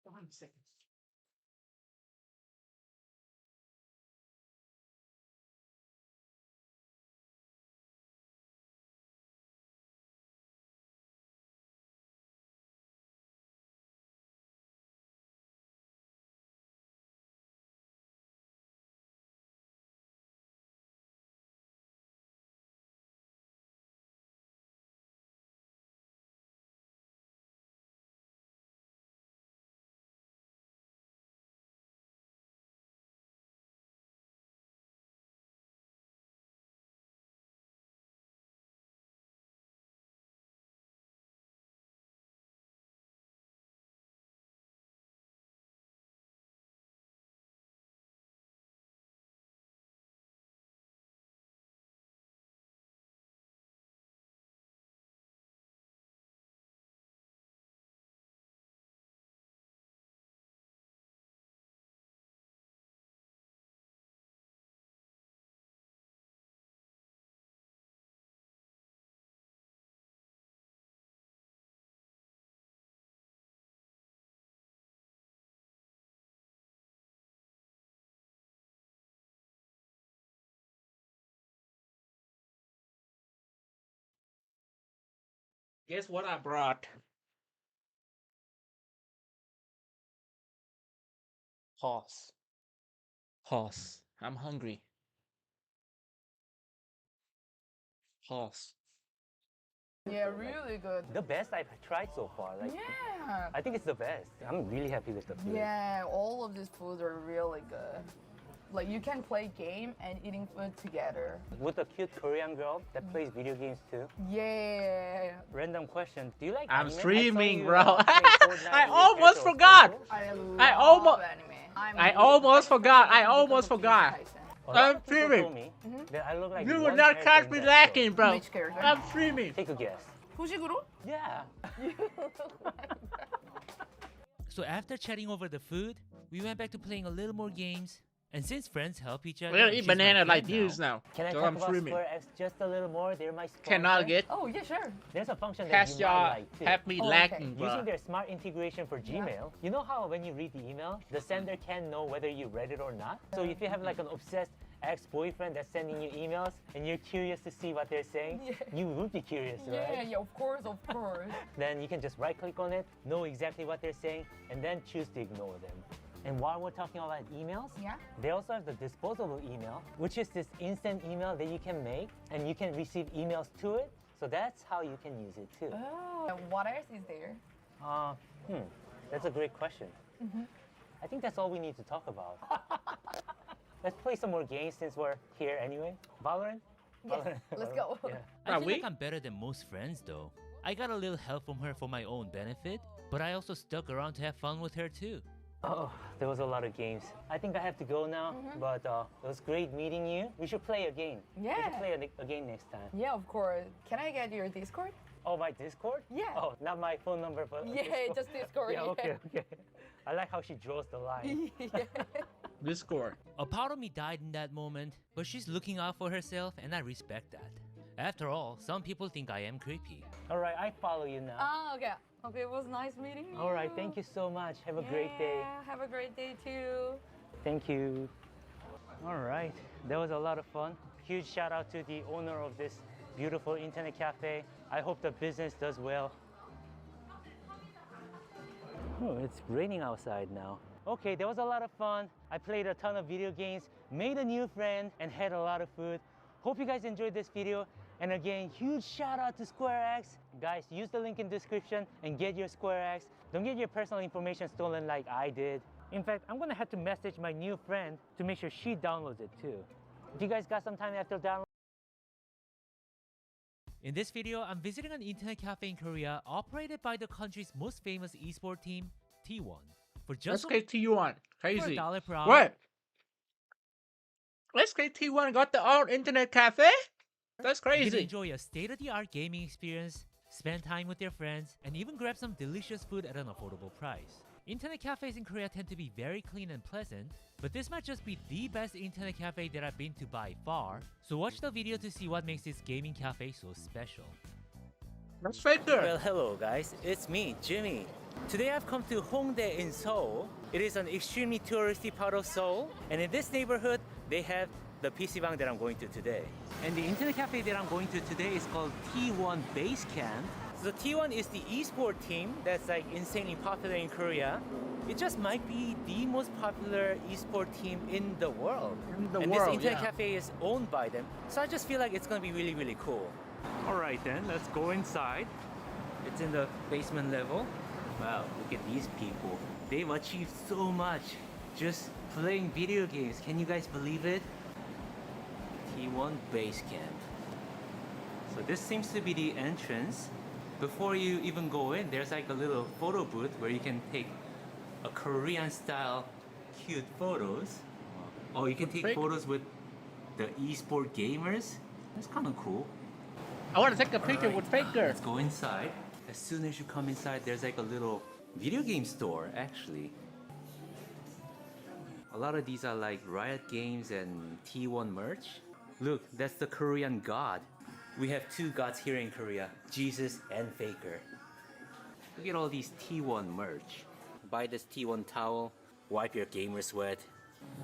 1 second. Guess what I brought? Horse. Horse. I'm hungry. Horse. Yeah, really good. The best I've tried so far. Like, Yeah. I think it's the best. I'm really happy with the food. Yeah, all of these foods are really good. Like you can play game and eating food together. With a cute Korean girl that plays video games too. Yeah. Random question. Do you like I'm anime? streaming, I bro. saw you, play Fortnite I with your almost casual forgot. friends. I almost. anime. I almost forgot. I almost forgot. A lot I'm of people streaming. told me that I look like You one will not character catch in me that lacking, show. bro. Which character? I'm streaming. Take a guess. 후식으로? Yeah. So after chatting over the food, we went back to playing a little more games. And since friends help each other, We're gonna eat she's my banana like friend these now. Can I So talk I'm about streaming. Square X just a little more? They're my sponsor. Cannot get. Oh yeah, sure. There's a function that Has you might y'all like too. have me Oh, lacking, okay. bro. Using their smart integration for Gmail, you know how when you read the email, the sender can know whether you read it or not? So if you have like an obsessed ex-boyfriend that's sending you emails and you're curious to see what they're saying, Yeah. you would be curious, Yeah, right? yeah, of course, of course. Then you can just right-click on it, know exactly what they're saying, and then choose to ignore them. And while we're talking about emails, Yeah. they also have the disposable email, which is this instant email that you can make, and you can receive emails to it. So that's how you can use it too. Oh. And what else is there? That's a great question. I think that's all we need to talk about. Let's play some more games since we're here anyway. Valorant? Yes, let's go. Yeah. I Are feel we? like I'm better than most friends though. I got a little help from her for my own benefit, but I also stuck around to have fun with her too. Oh, there was a lot of games. I think I have to go now, but it was great meeting you. We should play a game. We Yeah. should play a game next time. Yeah, of course. Can I get your Discord? Oh, my Discord? Yeah. Oh, not my phone number, but Yeah, Discord. just Discord. Yeah, okay, okay. I like how she draws the line. Yeah. Discord. A part of me died in that moment, but she's looking out for herself and I respect that. After all, some people think I am creepy. All right, I follow you now. Ah, okay. Okay, it was nice meeting you. All right, thank you so much. Have a great day. Yeah, have a great day too. Thank you. All right, that was a lot of fun. Huge shout out to the owner of this beautiful internet cafe. I hope the business does well. Oh, it's raining outside now. Okay, that was a lot of fun. I played a ton of video games, made a new friend, and had a lot of food. Hope you guys enjoyed this video. And again, huge shout out to SquareX. Guys, use the link in description and get your SquareX. Don't get your personal information stolen like I did. In fact, I'm gonna have to message my new friend to make sure she downloads it too. If you guys got some time after download. In this video, I'm visiting an internet cafe in Korea operated by the country's most famous esport team, T1. For just SKT1. for Crazy. $1 per hour. What? SKT1 got their own internet cafe? That's You can crazy. enjoy a state-of-the-art gaming experience, spend time with your friends, and even grab some delicious food at an affordable price. Internet cafes in Korea tend to be very clean and pleasant, but this might just be the best internet cafe that I've been to by far, so watch the video to see what makes this gaming cafe so special. That's Faker. Well, hello guys, it's me, Jimmy. Today I've come to Hongdae in Seoul. It is an extremely touristy part of Seoul, and in this neighborhood, they have the PC방 that I'm going to today. And the internet cafe that I'm going to today is called T1 Base Camp. So T1 is the esport team that's like insanely popular in Korea. It just might be the most popular esport team in the world. And this internet cafe is owned by them. So I just feel like it's gonna be really, really cool. All right then, let's go inside. It's in the basement level. Wow, look at these people. They've achieved so much just playing video games. Can you guys believe it? T1 Base Camp. So this seems to be the entrance. Before you even go in, there's like a little photo booth where you can take a Korean style cute photos. Oh, you can take photos with the esport gamers. That's kind of cool. I want to take a picture with Faker. Let's go inside. As soon as you come inside, there's like a little video game store actually. A lot of these are like Riot Games and T1 merch. Look, that's the Korean god. We have two gods here in Korea, Jesus and Faker. Look at all these T1 merch. Buy this T1 towel, wipe your gamer sweat.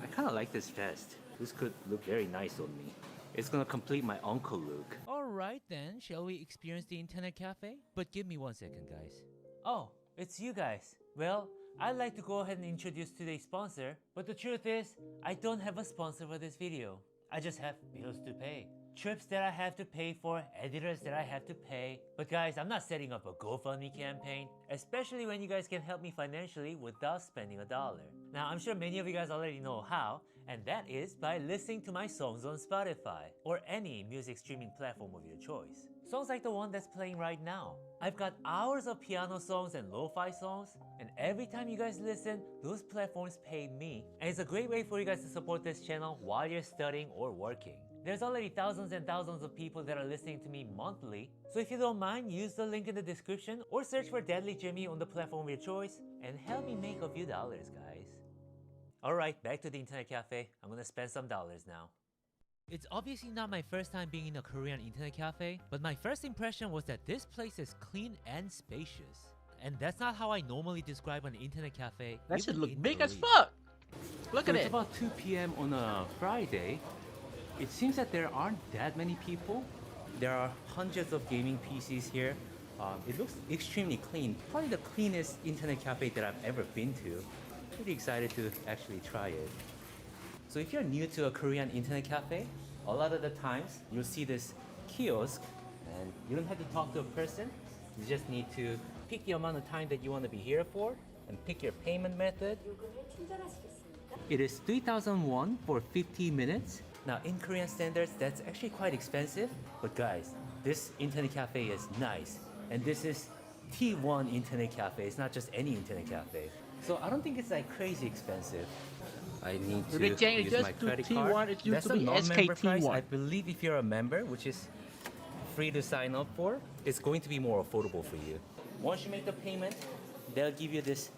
I kind of like this vest. This could look very nice on me. It's gonna complete my uncle look. Alright, Alright then, shall we experience the internet cafe? But give me 1 second, guys. Oh, it's you guys. Well, I'd like to go ahead and introduce today's sponsor, but the truth is, I don't have a sponsor for this video. I just have bills to pay. Trips that I have to pay for, editors that I have to pay. But guys, I'm not setting up a GoFundMe campaign, especially when you guys can help me financially without spending $1. Now, I'm sure many of you guys already know how, and that is by listening to my songs on Spotify or any music streaming platform of your choice. Songs like the one that's playing right now. I've got hours of piano songs and lo-fi songs, and every time you guys listen, those platforms pay me, and it's a great way for you guys to support this channel while you're studying or working. There's already thousands and thousands of people that are listening to me monthly, so if you don't mind, use the link in the description or search for Deadly Jimmy on the platform of your choice and help me make a few dollars, guys. Alright, back to the internet cafe. I'm gonna spend some dollars now. It's obviously not my first time being in a Korean internet cafe, but my first impression was that this place is clean and spacious. And that's not how I normally describe an internet cafe. That should even look in big as Korea. fuck. Look So at it's it. about 2 p.m. on a Friday. It seems that there aren't that many people. There are hundreds of gaming PCs here. It looks extremely clean. Probably the cleanest internet cafe that I've ever been to. Pretty excited to actually try it. So if you're new to a Korean internet cafe, a lot of the times you'll see this kiosk and you don't have to talk to a person. You just need to pick the amount of time that you want to be here for and pick your payment method. It is 3,000 won for 50 minutes. Now in Korean standards, that's actually quite expensive. But guys, this internet cafe is nice. And this is T1 internet cafe. It's not just any internet cafe. So I don't think it's like crazy expensive. I need to They changed use just my to credit T1, card. it used That's to a be non-member price. SKT1. I believe if you're a member, which is free to sign up for, it's going to be more affordable for you. Once you make the payment, they'll give you this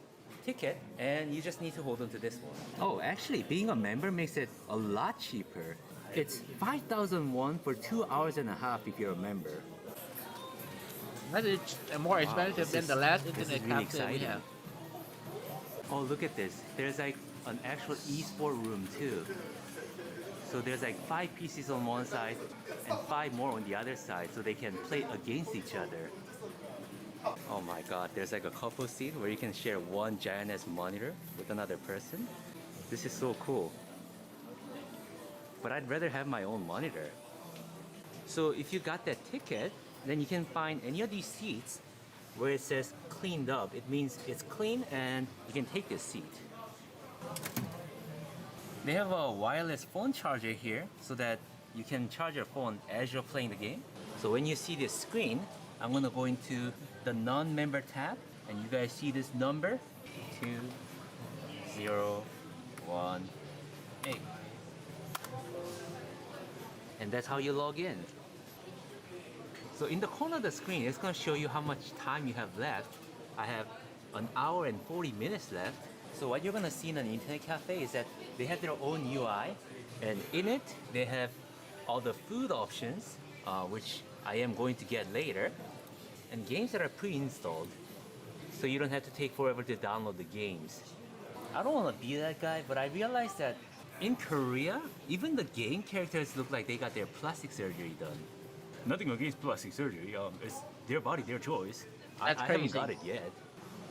ticket and you just need to hold on to this one. Oh, actually, being a member makes it a lot cheaper. It's 5,000 won for 2 hours and a half if you're a member. That is more expensive this than is- the last this is internet really cafe we exciting. have. Oh, look at this. There's like an actual esport room too. So there's like 5 PCs on one side and 5 more on the other side so they can play against each other. Oh my god, there's like a couple seat where you can share one giant-ass monitor with another person. This is so cool. But I'd rather have my own monitor. So if you got that ticket, then you can find any of these seats where it says cleaned up. It means it's clean and you can take this seat. They have a wireless phone charger here so that you can charge your phone as you're playing the game. So when you see this screen, I'm gonna go into the non-member tab and you guys see this number 2018. And that's how you log in. So in the corner of the screen, it's gonna show you how much time you have left. I have 1 hour and 40 minutes left. So what you're gonna see in an internet cafe is that they have their own UI, and in it, they have all the food options, which I am going to get later, and games that are pre-installed. So you don't have to take forever to download the games. I don't wanna be that guy, but I realized that in Korea, even the game characters look like they got their plastic surgery done. Nothing against plastic surgery. It's their body, their choice. That's I haven't crazy. got it yet.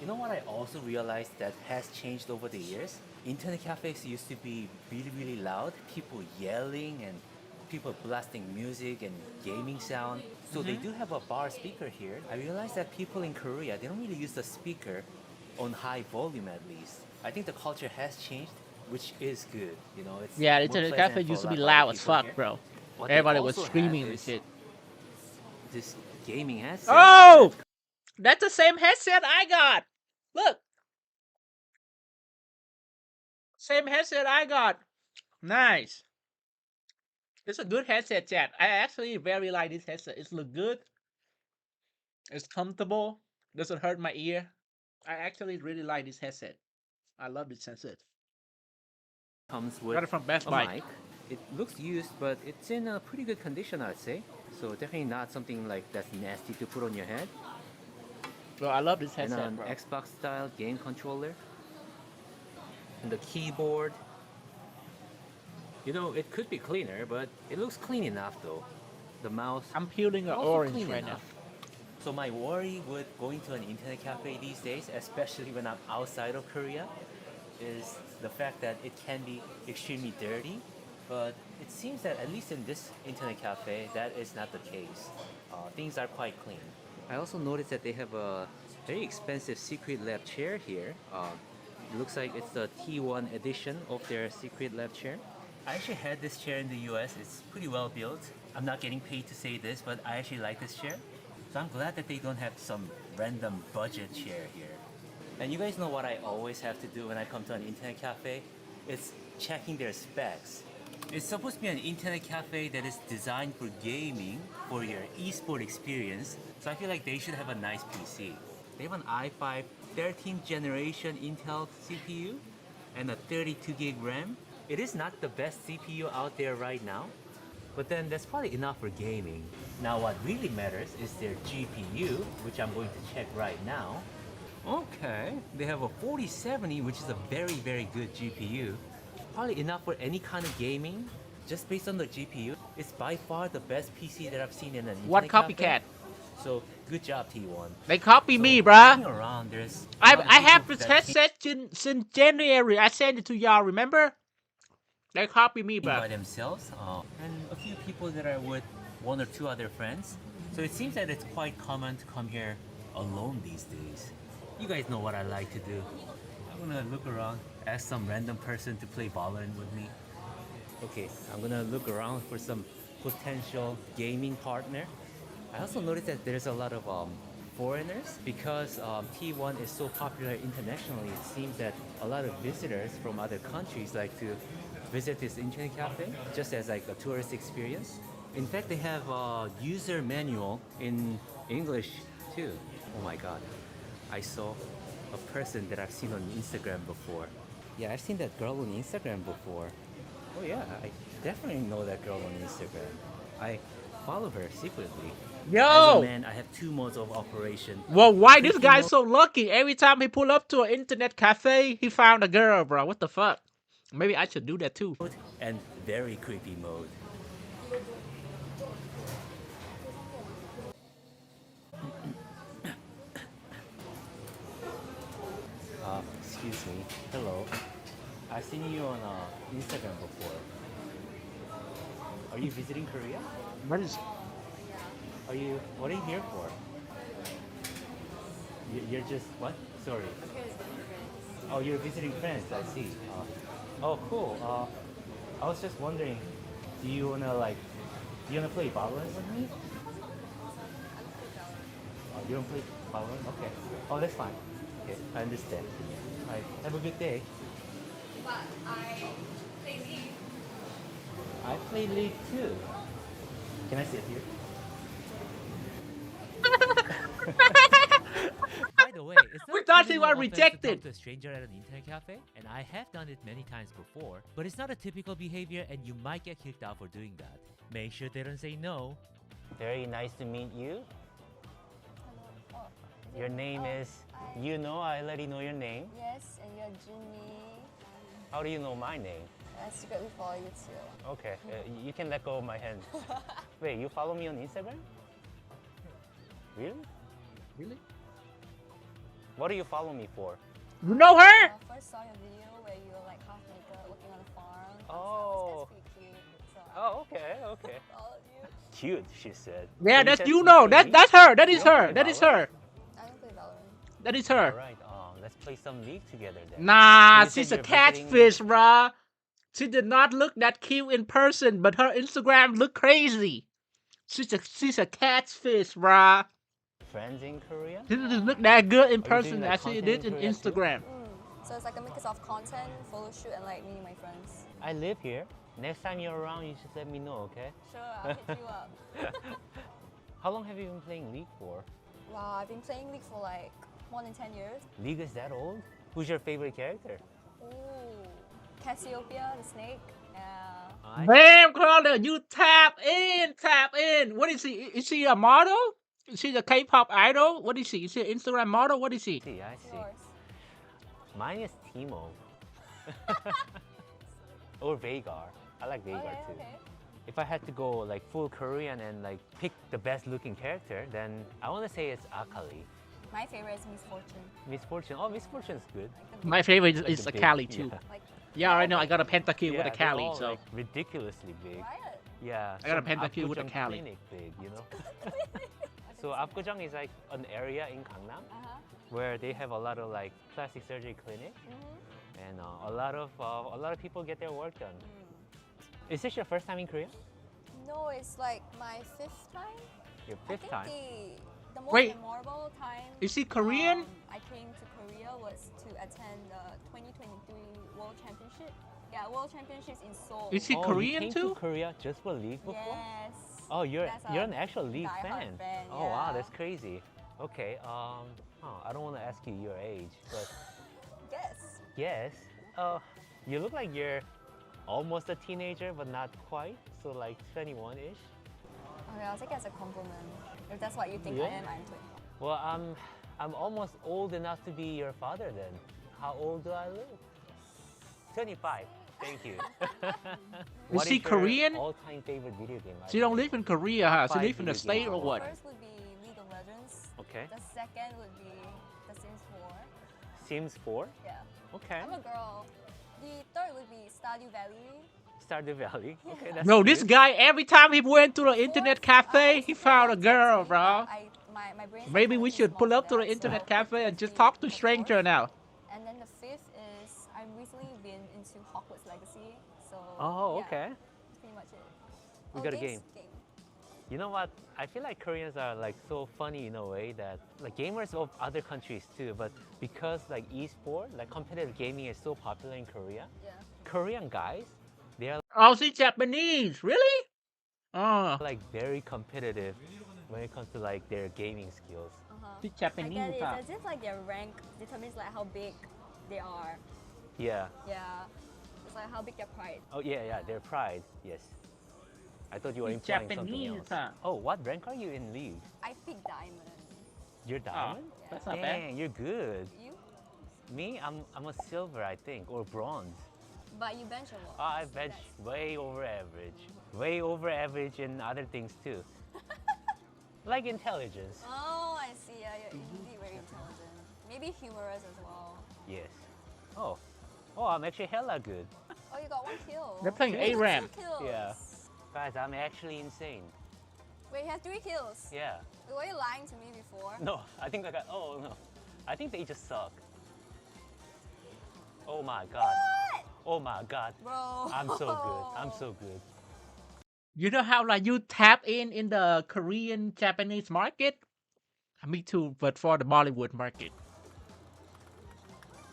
You know what I also realized that has changed over the years? Internet cafes used to be really, really loud. People yelling and people blasting music and gaming sound. So they do have a bar speaker here. I realized that people in Korea, they don't really use the speaker on high volume at least. I think the culture has changed, which is good. You know, it's Yeah, the more internet pleasant cafe for used a to be lot of loud as people fuck, here. bro. What they Everybody was also have screaming and is shit. This gaming headset. Oh! That's the same headset I got. Look. Same headset I got. Nice. It's a good headset, chat. I actually very like this headset. It look good. It's comfortable. Doesn't hurt my ear. I actually really like this headset. I love this headset. Comes with Got it from Best a Buy. mic. It looks used, but it's in a pretty good condition, I'd say. So definitely not something like that's nasty to put on your head. Bro, I love this And headset, an bro. Xbox style game controller. And the keyboard. You know, it could be cleaner, but it looks clean enough though. The mouse. I'm peeling an also orange clean right now. enough. So my worry with going to an internet cafe these days, especially when I'm outside of Korea, is the fact that it can be extremely dirty. But it seems that at least in this internet cafe, that is not the case. Things are quite clean. I also noticed that they have a very expensive Secret Lab chair here. It looks like it's the T1 edition of their Secret Lab chair. I actually had this chair in the US. It's pretty well built. I'm not getting paid to say this, but I actually like this chair. So I'm glad that they don't have some random budget chair here. And you guys know what I always have to do when I come to an internet cafe? It's checking their specs. It's supposed to be an internet cafe that is designed for gaming, for your esport experience. So I feel like they should have a nice PC. They have an i5 13th generation Intel CPU and a 32 gig RAM. It is not the best CPU out there right now, but then that's probably enough for gaming. Now what really matters is their GPU, which I'm going to check right now. Okay, they have a 4070, which is a very, very good GPU. Probably enough for any kind of gaming. Just based on the GPU, it's by far the best PC that I've seen in an internet What cafe. copycat? So good job, T1. They copy So, me, bruh. looking around, there's I have this headset since January. I sent it to y'all, remember? They copy me, by bruh. themselves, and a few people that are with one or two other friends. So it seems that it's quite common to come here alone these days. You guys know what I like to do. I'm gonna look around, ask some random person to play Valorant with me. Okay, I'm gonna look around for some potential gaming partner. I also noticed that there's a lot of foreigners because T1 is so popular internationally. It seems that a lot of visitors from other countries like to visit this internet cafe just as like a tourist experience. In fact, they have a user manual in English too. Oh my god, I saw a person that I've seen on Instagram before. Yeah, I've seen that girl on Instagram before. Oh yeah, I definitely know that girl on Instagram. I follow her secretly. As a Yo! man, I have two modes of operation. Well, why this Creepy guy's mode- so lucky? Every time he pull up to an internet cafe, he found a girl, bro. What the fuck? Maybe I should do that too. and very creepy mode. Excuse me. Hello. I've seen you on Instagram before. Are you visiting Korea? What is? What are you here for? You're just, what? Sorry. Oh, you're visiting friends, I see. Oh, cool. I was just wondering, do you wanna play Valorant with me? Oh, you don't play Valorant? Okay. Oh, that's fine. Okay, I understand. Alright, have a good day. But I play League. I play League too. Can I sit here? By the way, it's not We thought he criminal was offense to rejected. talk to a stranger at an internet cafe, and I have done it many times before, but it's not a typical behavior and you might get kicked out for doing that. Make sure they don't say no. Very nice to meet you. Your name is, I already know your name. Yes, and you're Jimmy. How do you know my name? I secretly follow you too. Okay, you can let go of my hand. Wait, you follow me on Instagram? Really? Really? What do you follow me for? You know her? I first saw your video where you were like half naked working on a farm. Oh. That's pretty cute. So Oh, okay. followed you. Cute, she said. Yeah, So that's said you know. play League? That's her. That You is don't her. play That is Valorant? her. I don't play Valorant. That is her. Alright, let's play some League together then. Nah, You said she's a you're visiting- catfish, bruh. She did not look that cute in person, but her Instagram look crazy. She's a catfish, bruh. Friends in Korea? She doesn't look that good in Are you person doing, like, as she content did in in Korea too? Instagram. So it's like a mix of content, photo shoot, and like meeting my friends. I live here. Next time you're around, you should let me know, okay? Sure, I'll hit you up. How long have you been playing League for? Wow, I've been playing League for like more than 10 years. League is that old? Who's your favorite character? Ooh, Cassiopeia, the snake. Yeah. Damn, Carla, you tap in, tap in. What is she? Is she a model? Is she a K-pop idol? What is she? Is she an Instagram model? What is she? I see. Mine is Timo. Or Vagar. I like Vagar too. if I had to go like full Korean and like pick the best looking character, then I want to say it's Akali. My favorite is Misfortune. Misfortune. Oh, Misfortune is good. My favorite Like is the big- Akali too. yeah. Like, Yeah, I know. I got a pentakill with Yeah, a they're Kali, all, so like, ridiculously big. Right? Yeah. I got a some pentakill with a Apgujeong Kali. clinic big, you know. So Apgujeong is like an area in Gangnam where they have a lot of like plastic surgery clinic, and a lot of people get their work done. Is this your first time in Korea? No, it's like my 5th time. Your I fifth think time? the most Wait. memorable time Is he Korean? I came to Korea was to attend the 2023 World Championship. Yeah, World Championships in Seoul. Is he Oh, Korean you came too? to Korea just for League before? Yes. Oh, you're That's you're a an actual League diehard fan, Oh wow, yeah. that's crazy. Okay, I don't want to ask you your age, but Yes. yes, you look like you're almost a teenager, but not quite. So like 21-ish. Okay, I'll take it as a compliment. If that's what you think I Yeah. am, I'm 20. Well, I'm almost old enough to be your father then. How old do I look? 25. Thank you. What he your Korean? all-time favorite video game? She don't live in Korea, huh? She 5 live in the video state games. or what? First would be League of Legends. Okay. The second would be The Sims 4. Sims 4? Yeah. Okay. I'm a girl. The third would be Stardew Valley. Stardew Valley. Okay, that's No, this good. guy, every time he went to the internet cafe, he found a girl, bro. My brain's Maybe we should pull up to the internet cafe and just talk to stranger now. And then the fifth is I've recently been into Hogwarts Legacy. So Oh, yeah, okay. that's pretty much it. We Oh, got a games- game. You know what? I feel like Koreans are like so funny in a way that like gamers of other countries too, but because like esport, like competitive gaming is so popular in Korea, Korean guys, they are Oh, she's Japanese, really? Oh, like very competitive when it comes to like their gaming skills. she's I Japanese, get it. huh? It's as if like their rank determines like how big they are. Yeah. Yeah. It's like how big their pride. Oh yeah, their pride. Yes. I thought you were He's implying something Japanese, else. huh? Oh, what rank are you in League? I pick diamond. You're diamond? that's not bad. Dang, you're good. You? Me, I'm a silver, I think, or bronze. But you bench a lot. I bench way over average. Way over average in other things too. Like intelligence. Oh, I see. Yeah, you're indeed very intelligent. Maybe humorous as well. Yes. Oh, I'm actually hella good. Oh, you got 1 kill. They're playing You got ARAM. 2 kills. Yeah. Guys, I'm actually insane. Wait, you had 3 kills. Yeah. Wait, were you lying to me before? No, I think I got, oh no. I think they just suck. Oh my god. What? Oh my god. Bro. I'm so good. I'm so good. You know how like you tap in the Korean Japanese market? Me too, but for the Bollywood market.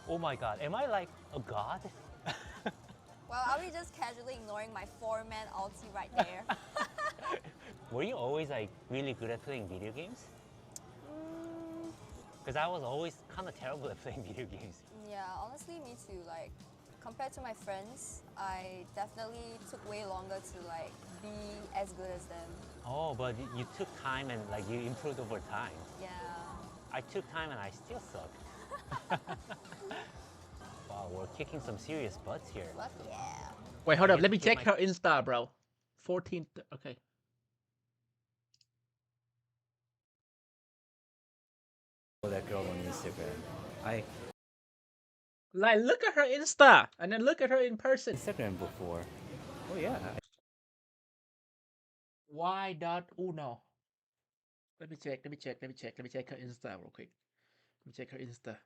Oh my god. Am I like a god? Well, are we just casually ignoring my 4-man ulti right there? Were you always like really good at playing video games? Because I was always kind of terrible at playing video games. Yeah, honestly, me too. Like, compared to my friends, I definitely took way longer to like be as good as them. Oh, but you took time and like you improved over time. Yeah. I took time and I still suck. Wow, we're kicking some serious butts here. But yeah. Wait, hold I up. get Let me to get check my- her Insta, bro. 14th. Okay. That girl on Instagram. Like, look at her Insta, and then look at her in person. Instagram before. Oh yeah. Y.uno. Let me check her Insta real quick. Let me check her Insta.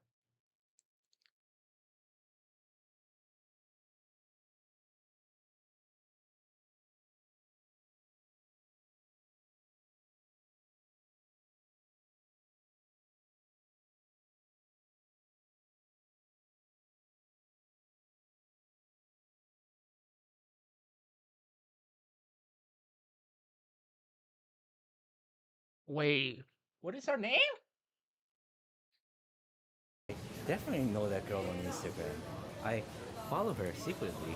Wait, what is her name? Definitely know that girl on Instagram. I follow her secretly.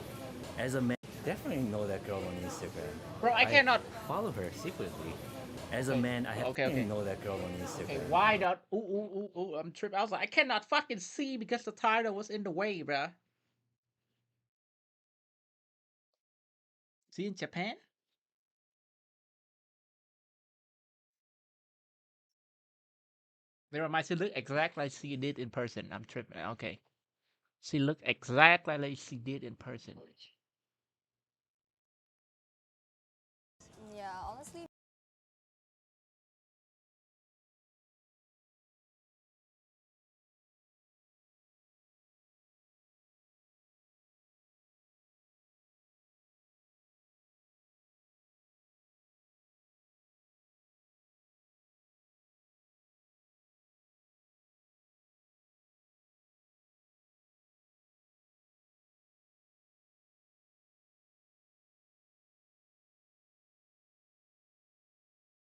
As a man, definitely know that girl on Instagram. Bro, I cannot follow her secretly. As a Okay. man, I Okay, definitely okay. know that girl on Instagram. Okay, why dot? Ooh, I'm tripping. I was like, I cannot fucking see because the title was in the way, bruh. See in Japan? Never mind. She look exactly like she did in person. I'm tripping. Okay. She looked exactly like she did in person. Yeah, honestly.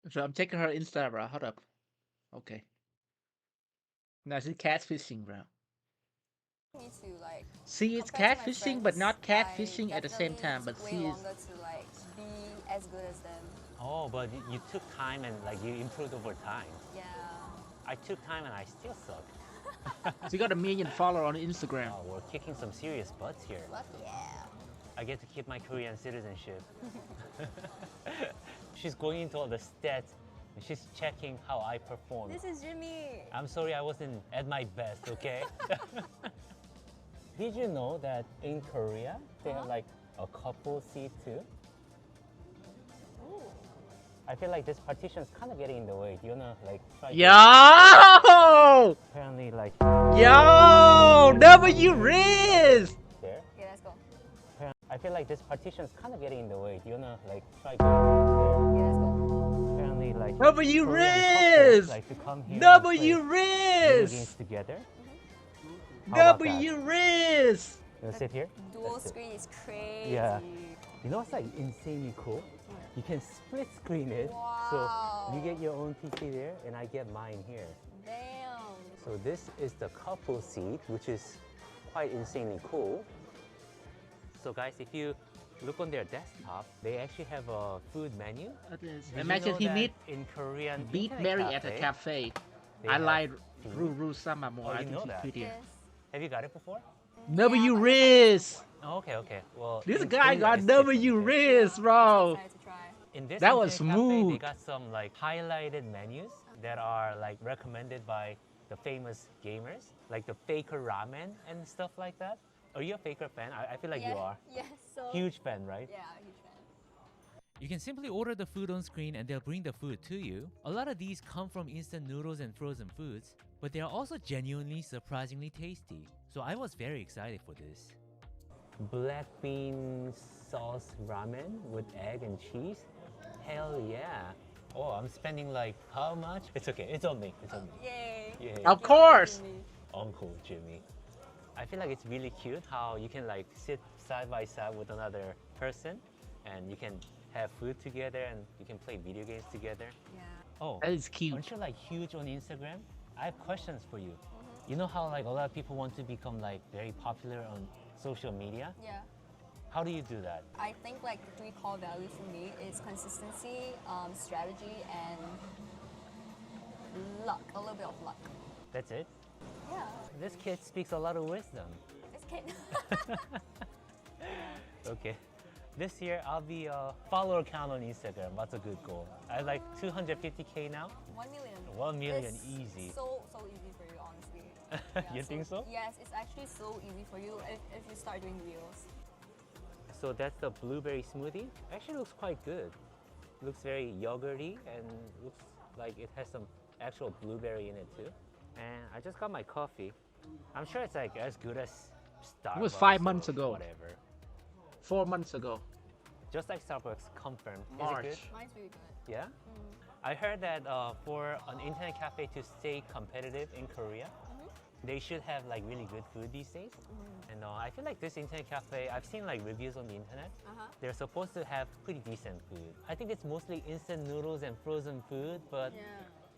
So I'm checking her Insta, bro. Hold up. Okay. Now she's catfishing, bro. Me too, like, See, it's compared to my catfishing, but friends, not I catfishing at the same definitely time. But took way she is. longer to like be as good as them. Oh, but you took time and like you improved over time. Yeah. I took time and I still suck. She got 1 million followers on Instagram. Oh, we're kicking some serious butts here. Fuck yeah. I get to keep my Korean citizenship. She's going into all the stats and she's checking how I perform. This is Jimmy. I'm sorry I wasn't at my best, okay? Did you know that in Korea they have like a couple seat too? Ooh. I feel like this partition's kind of getting in the way. Do you wanna like try? Yo! Apparently like. Yo! W Riz! There. Okay, let's go. I feel like this partition's kind of getting in the way. Do you wanna like try? Okay, let's go. Apparently like. W Korean Riz! couples like to come here and W play video Riz! games together. How about that? W Riz! You wanna sit here? Dual That's it. screen is crazy. Yeah. You know what's like insanely cool? You can split screen it. Wow. So you get your own PC there and I get mine here. Damn. So this is the couple seat, which is quite insanely cool. So guys, if you look on their desktop, they actually have a food menu. Did you Imagine know he that meet in Korean beat internet Mary at a cafe. they I have like food. Ruru Sama more. Oh, I you think know she's that? prettier. Have you got it before? W Riz! Oh, okay, okay. Well, This in guy Korea, got it's W Riz, bro! In this That was internet cafe, they smooth. got some like highlighted menus that are like recommended by the famous gamers, like the Faker ramen and stuff like that. Are you a Faker fan? I feel like you are. Yes, so. Huge fan, right? Yeah, huge fan. You can simply order the food on screen and they'll bring the food to you. A lot of these come from instant noodles and frozen foods, but they are also genuinely surprisingly tasty. So I was very excited for this. Black bean sauce ramen with egg and cheese. Hell yeah. Oh, I'm spending like how much? It's okay. It's on me. It's on me. Yay. Yay. Of course! Uncle Jimmy. I feel like it's really cute how you can like sit side by side with another person and you can have food together and you can play video games together. Yeah. Oh, That is cute. aren't you like huge on Instagram? I have questions for you. You know how like a lot of people want to become like very popular on social media? Yeah. How do you do that? I think like the 3 core values for me is consistency, strategy, and luck. A little bit of luck. That's it? Yeah. This kid speaks a lot of wisdom. This kid. Okay. This year I'll be a follower count on Instagram. That's a good goal. I have like 250K now. 1 million. 1 million It's easy. So easy for you, honestly. You think so? Yes, it's actually so easy for you if you start doing reels. So that's the blueberry smoothie. Actually looks quite good. Looks very yogurty and looks like it has some actual blueberry in it too. And I just got my coffee. I'm sure it's like as good as Starbucks. It was 5 or months ago. Whatever. 4 months ago. Just like Starbucks confirmed. March. Is it good? Mine's really good. Yeah? I heard that for an internet cafe to stay competitive in Korea, they should have like really good food these days. And I feel like this internet cafe, I've seen like reviews on the internet. They're supposed to have pretty decent food. I think it's mostly instant noodles and frozen food, but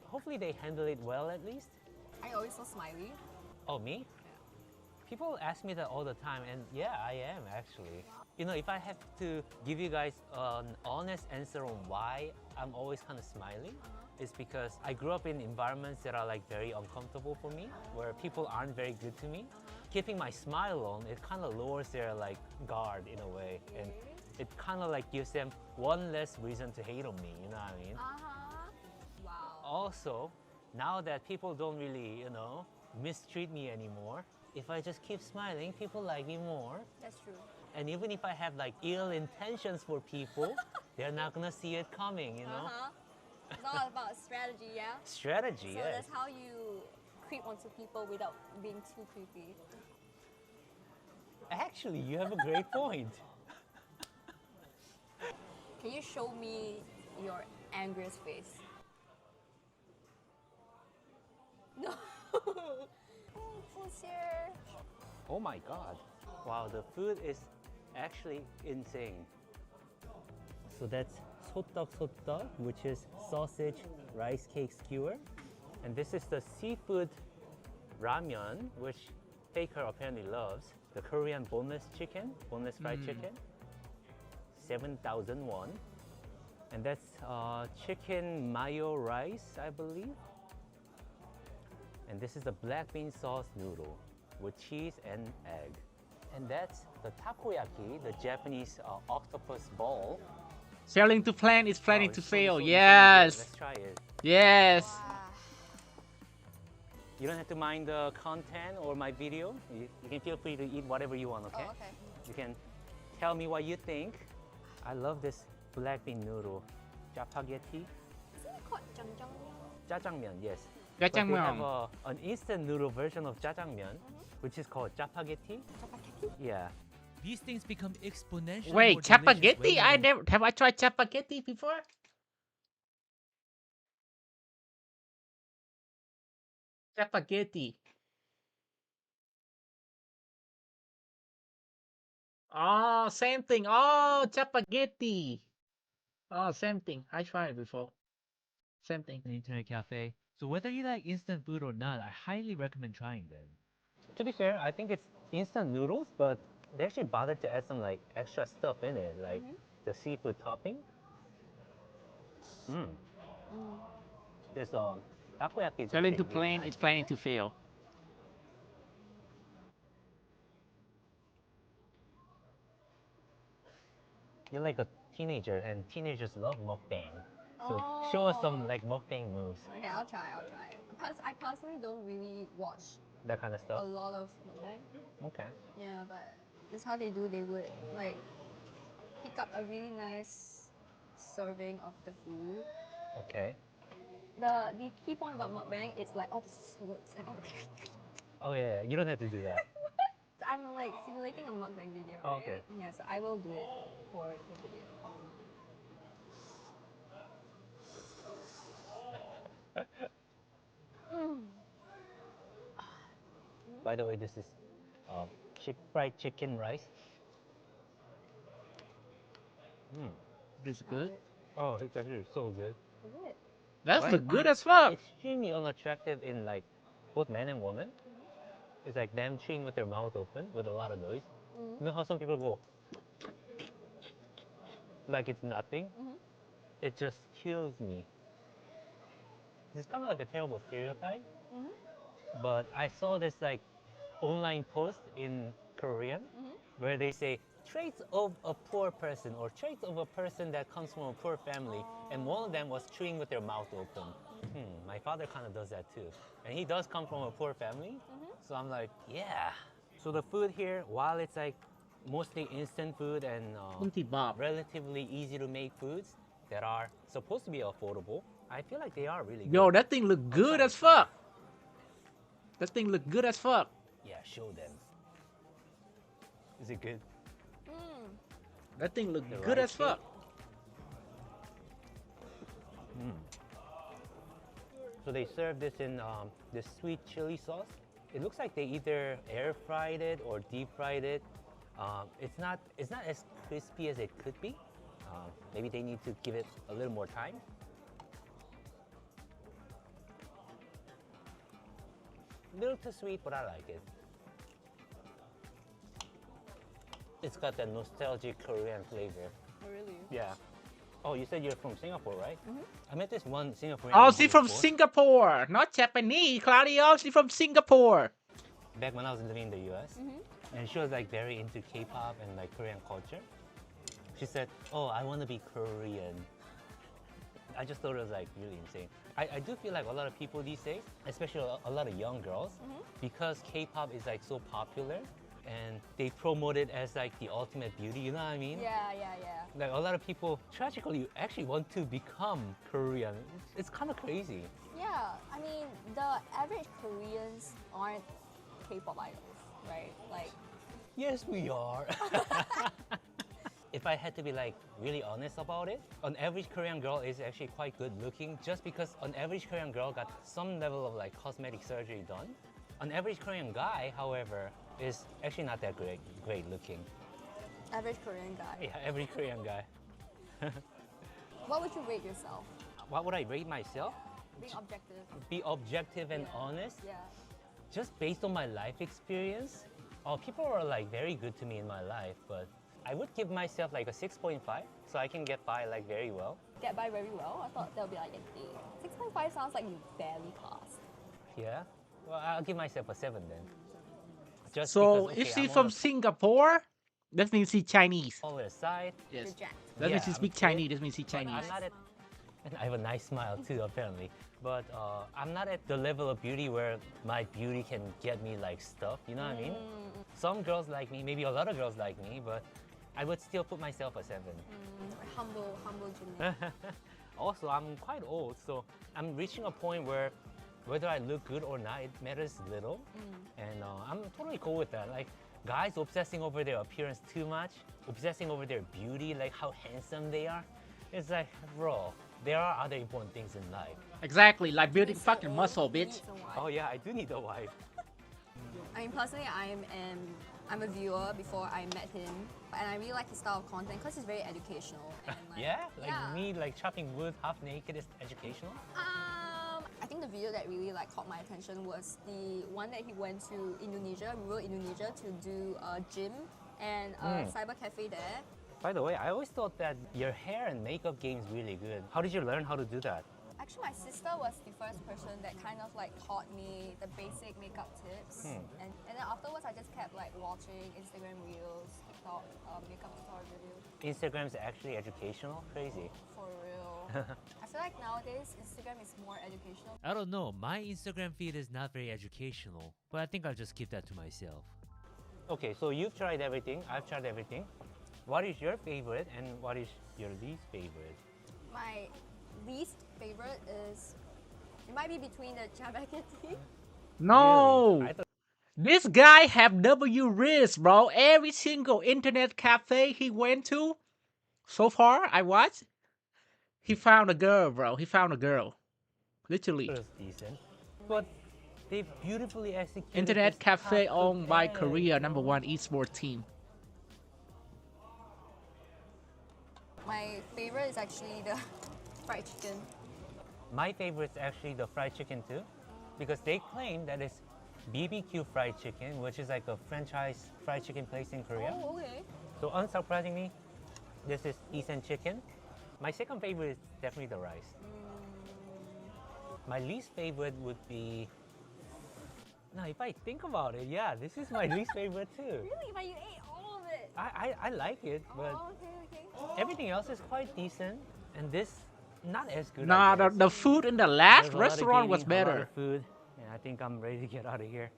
hopefully they handle it well at least. Are you always so smiley? Oh, me? People ask me that all the time, and yeah, I am actually. You know, if I have to give you guys an honest answer on why I'm always kind of smiling, it's because I grew up in environments that are like very uncomfortable for me, where people aren't very good to me. Keeping my smile on, it kind of lowers their like guard in a way, and it kind of like gives them one less reason to hate on me. You know what I mean? Wow. Also, now that people don't really, you know, mistreat me anymore, if I just keep smiling, people like me more. That's true. And even if I have like ill intentions for people, they're not gonna see it coming, you know? It's all about strategy, yeah? Strategy, So yes. that's how you creep onto people without being too creepy. Actually, you have a great point. Can you show me your angriest face? No. Who's here? Oh my god. Wow, the food is actually insane. So that's sotak, which is sausage rice cake skewer. And this is the seafood ramyeon, which Faker apparently loves. The Korean boneless chicken, boneless fried chicken. 7,000 won. And that's chicken mayo rice, I believe. And this is the black bean sauce noodle with cheese and egg. And that's the takoyaki, the Japanese octopus ball. Selling to plan is planning Wow, to it's fail. so Yes. Let's try it. Yes. You don't have to mind the content or my video. You can feel free to eat whatever you want, okay? Oh, okay. You can tell me what you think. I love this black bean noodle. Japaghetti. Isn't it called jjajangmyeon? Jjajangmyeon, yes. But they Jjajangmyeon. have an instant noodle version of jjajangmyeon, which is called japaghetti. Yeah. These things become exponentially Wait, more delicious when chapaghetti? you I never have I tried chapaghetti before? Chapaghetti. Oh, same thing. Oh, chapaghetti. Oh, same thing. I tried it before. Same thing. an internet cafe. So whether you like instant food or not, I highly recommend trying them. To be fair, I think it's instant noodles, but they actually bothered to add some like extra stuff in it, like the seafood topping. This takoyaki is a Selling big to hit. plan is planning to fail. You're like a teenager, and teenagers love mukbang. So show us some like mukbang moves, Okay, I'll try. Because I personally don't really watch that kind of a stuff. lot of mukbang. Okay. Yeah, but this is how they do. They would like pick up a really nice serving of the food. Okay. The key point about mukbang is like all the swords and all. Oh yeah, you don't have to do that. I'm like simulating a mukbang video. Oh, Right? okay. Yeah, so I will do it for the video. By the way, this is fried chicken rice. This is good. Oh, it's actually so good. Is it? That's Right? look good as fuck. Extremely unattractive in like both men and women. It's like them chewing with their mouth open with a lot of noise. You know how some people go like it's nothing? It just kills me. It's kind of like a terrible stereotype, but I saw this like online post in Korean where they say traits of a poor person or traits of a person that comes from a poor family, and one of them was chewing with their mouth open. My father kind of does that too, and he does come from a poor family, so I'm like, yeah. So the food here, while it's like mostly instant food and relatively easy to make foods that are supposed to be affordable, I feel like they are really good. Yo, that thing look good as fuck. That thing look good as fuck. Yeah, show them. Is it good? That thing look The good rice as fuck. So they serve this in this sweet chili sauce. It looks like they either air fried it or deep fried it. It's not as crispy as it could be. Maybe they need to give it a little more time. A little too sweet, but I like it. It's got that nostalgic Korean flavor. Oh, really? Yeah. Oh, you said you're from Singapore, right? I met this one Singaporean. Oh, lady she from before. Singapore, not Japanese, Claudio. She from Singapore. Back when I was living in the US, and she was like very into K-pop and like Korean culture. She said, "Oh, I want to be Korean." I just thought it was like really insane. I do feel like a lot of people these days, especially a lot of young girls, because K-pop is like so popular and they promote it as like the ultimate beauty, you know what I mean? Yeah. Like a lot of people tragically actually want to become Korean. It's kind of crazy. Yeah, I mean, the average Koreans aren't K-pop idols, right? Like, Yes, we are. If I had to be like really honest about it, an average Korean girl is actually quite good looking just because an average Korean girl got some level of like cosmetic surgery done. An average Korean guy, however, is actually not that great looking. average Korean guy. Yeah, average Korean guy. What would you rate yourself? What would I rate myself? Being objective. Be objective and honest. Yeah. Just based on my life experience, people are like very good to me in my life, but I would give myself like a 6.5 so I can get by like very well. Get by very well? I thought that would be like an 8. 6.5 sounds like you barely passed. Yeah? Well, I'll give myself a 7 then. Just So because, if okay, she's I'm from on Singapore, that means she's Chinese. all the side. Yes. Jack. That means she I'm speaks fit, Chinese. That means she's but Chinese. I'm not at, and I have a nice smile too, apparently. But I'm not at the level of beauty where my beauty can get me like stuff, you know what I mean? Some girls like me, maybe a lot of girls like me, but I would still put myself a 7. Humble Jimmy. Also, I'm quite old, so I'm reaching a point where whether I look good or not, it matters little. And I'm totally cool with that. Like, guys obsessing over their appearance too much, obsessing over their beauty, like how handsome they are. It's like, bro, there are other important things in life. Exactly, like building fucking muscle, bitch. Oh yeah, I do need a wife. I mean, personally, I'm a viewer before I met him, and I really like his style of content because it's very educational. And like, Yeah? Like yeah. me, like chopping wood half naked is educational? I think the video that really like caught my attention was the one that he went to Indonesia, rural Indonesia, to do a gym and a cyber cafe there. By the way, I always thought that your hair and makeup game is really good. How did you learn how to do that? Actually, my sister was the first person that kind of like taught me the basic makeup tips, and then afterwards I just kept like watching Instagram reels, TikTok, makeup tutorial videos. Instagram is actually educational? Crazy. For real. I feel like nowadays Instagram is more educational. I don't know, my Instagram feed is not very educational, but I think I'll just keep that to myself. Okay, so you've tried everything, I've tried everything. What is your favorite and what is your least favorite? My least favorite is, it might be between the Chabaketi. No! Really? I thought This guy have W wrist, bro. Every single internet cafe he went to, so far I watched, he found a girl, bro. He found a girl. Literally. it was decent, but they beautifully executed Internet this cafe top owned by to Korea end. #1 esports team. My favorite is actually the fried chicken. My favorite is actually the fried chicken too, because they claim that it's BBQ fried chicken, which is like a franchise fried chicken place in Korea. Oh, okay. So unsurprisingly, this is decent chicken. My second favorite is definitely the rice. My least favorite would be, now if I think about it, yeah, this is my least favorite too. Really? But you ate all of it. I like it, but Oh, okay. everything else is quite decent, and this not as good. Nah, I guess. the food in the last There's a lot of restaurant was gaming, a lot better. of food, and I think I'm ready to get out of here.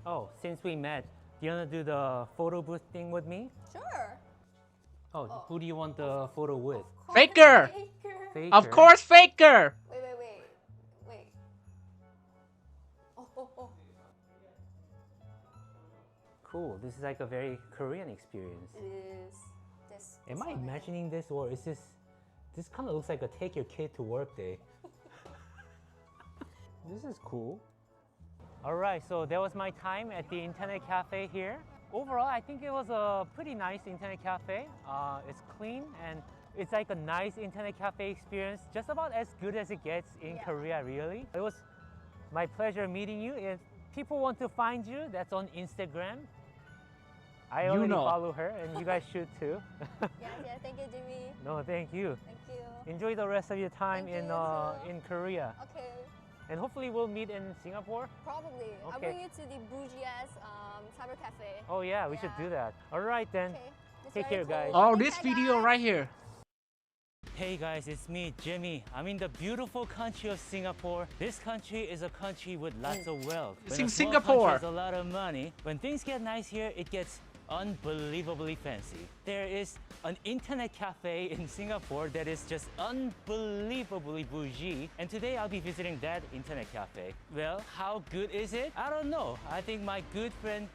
Oh, since we met, do you want to do the photo booth thing with me? Sure. Oh, who do you want the photo with? Faker! Faker. Of course, Faker! Wait. Oh. Cool. This is like a very Korean experience. It is. This. Am I imagining this, or is this? This kind of looks like a take your kid to work day. This is cool. All right, so that was my time at the internet cafe here. Overall, I think it was a pretty nice internet cafe. It's clean and it's like a nice internet cafe experience, just about as good as it gets in Korea, really. It was my pleasure meeting you. If people want to find you, that's on Instagram. I already follow her, and you guys should too. Yeah, thank you, Jimmy. No, thank you. Thank you. Enjoy the rest of your time in Korea. Okay. And hopefully we'll meet in Singapore. Probably. I'll Okay. bring you to the bougie ass cyber cafe. Oh yeah, we should do that. All right then. Okay. It's Take very care, guys. Oh, this video right here. Hey guys, it's me, Jimmy. I'm in the beautiful country of Singapore. This country is a country with lots of wealth. It's When in a small Singapore. country has a lot of money. When things get nice here, it gets unbelievably fancy. There is an internet cafe in Singapore that is just unbelievably bougie. And today I'll be visiting that internet cafe. Well, how good is it? I don't know. I think my good friend,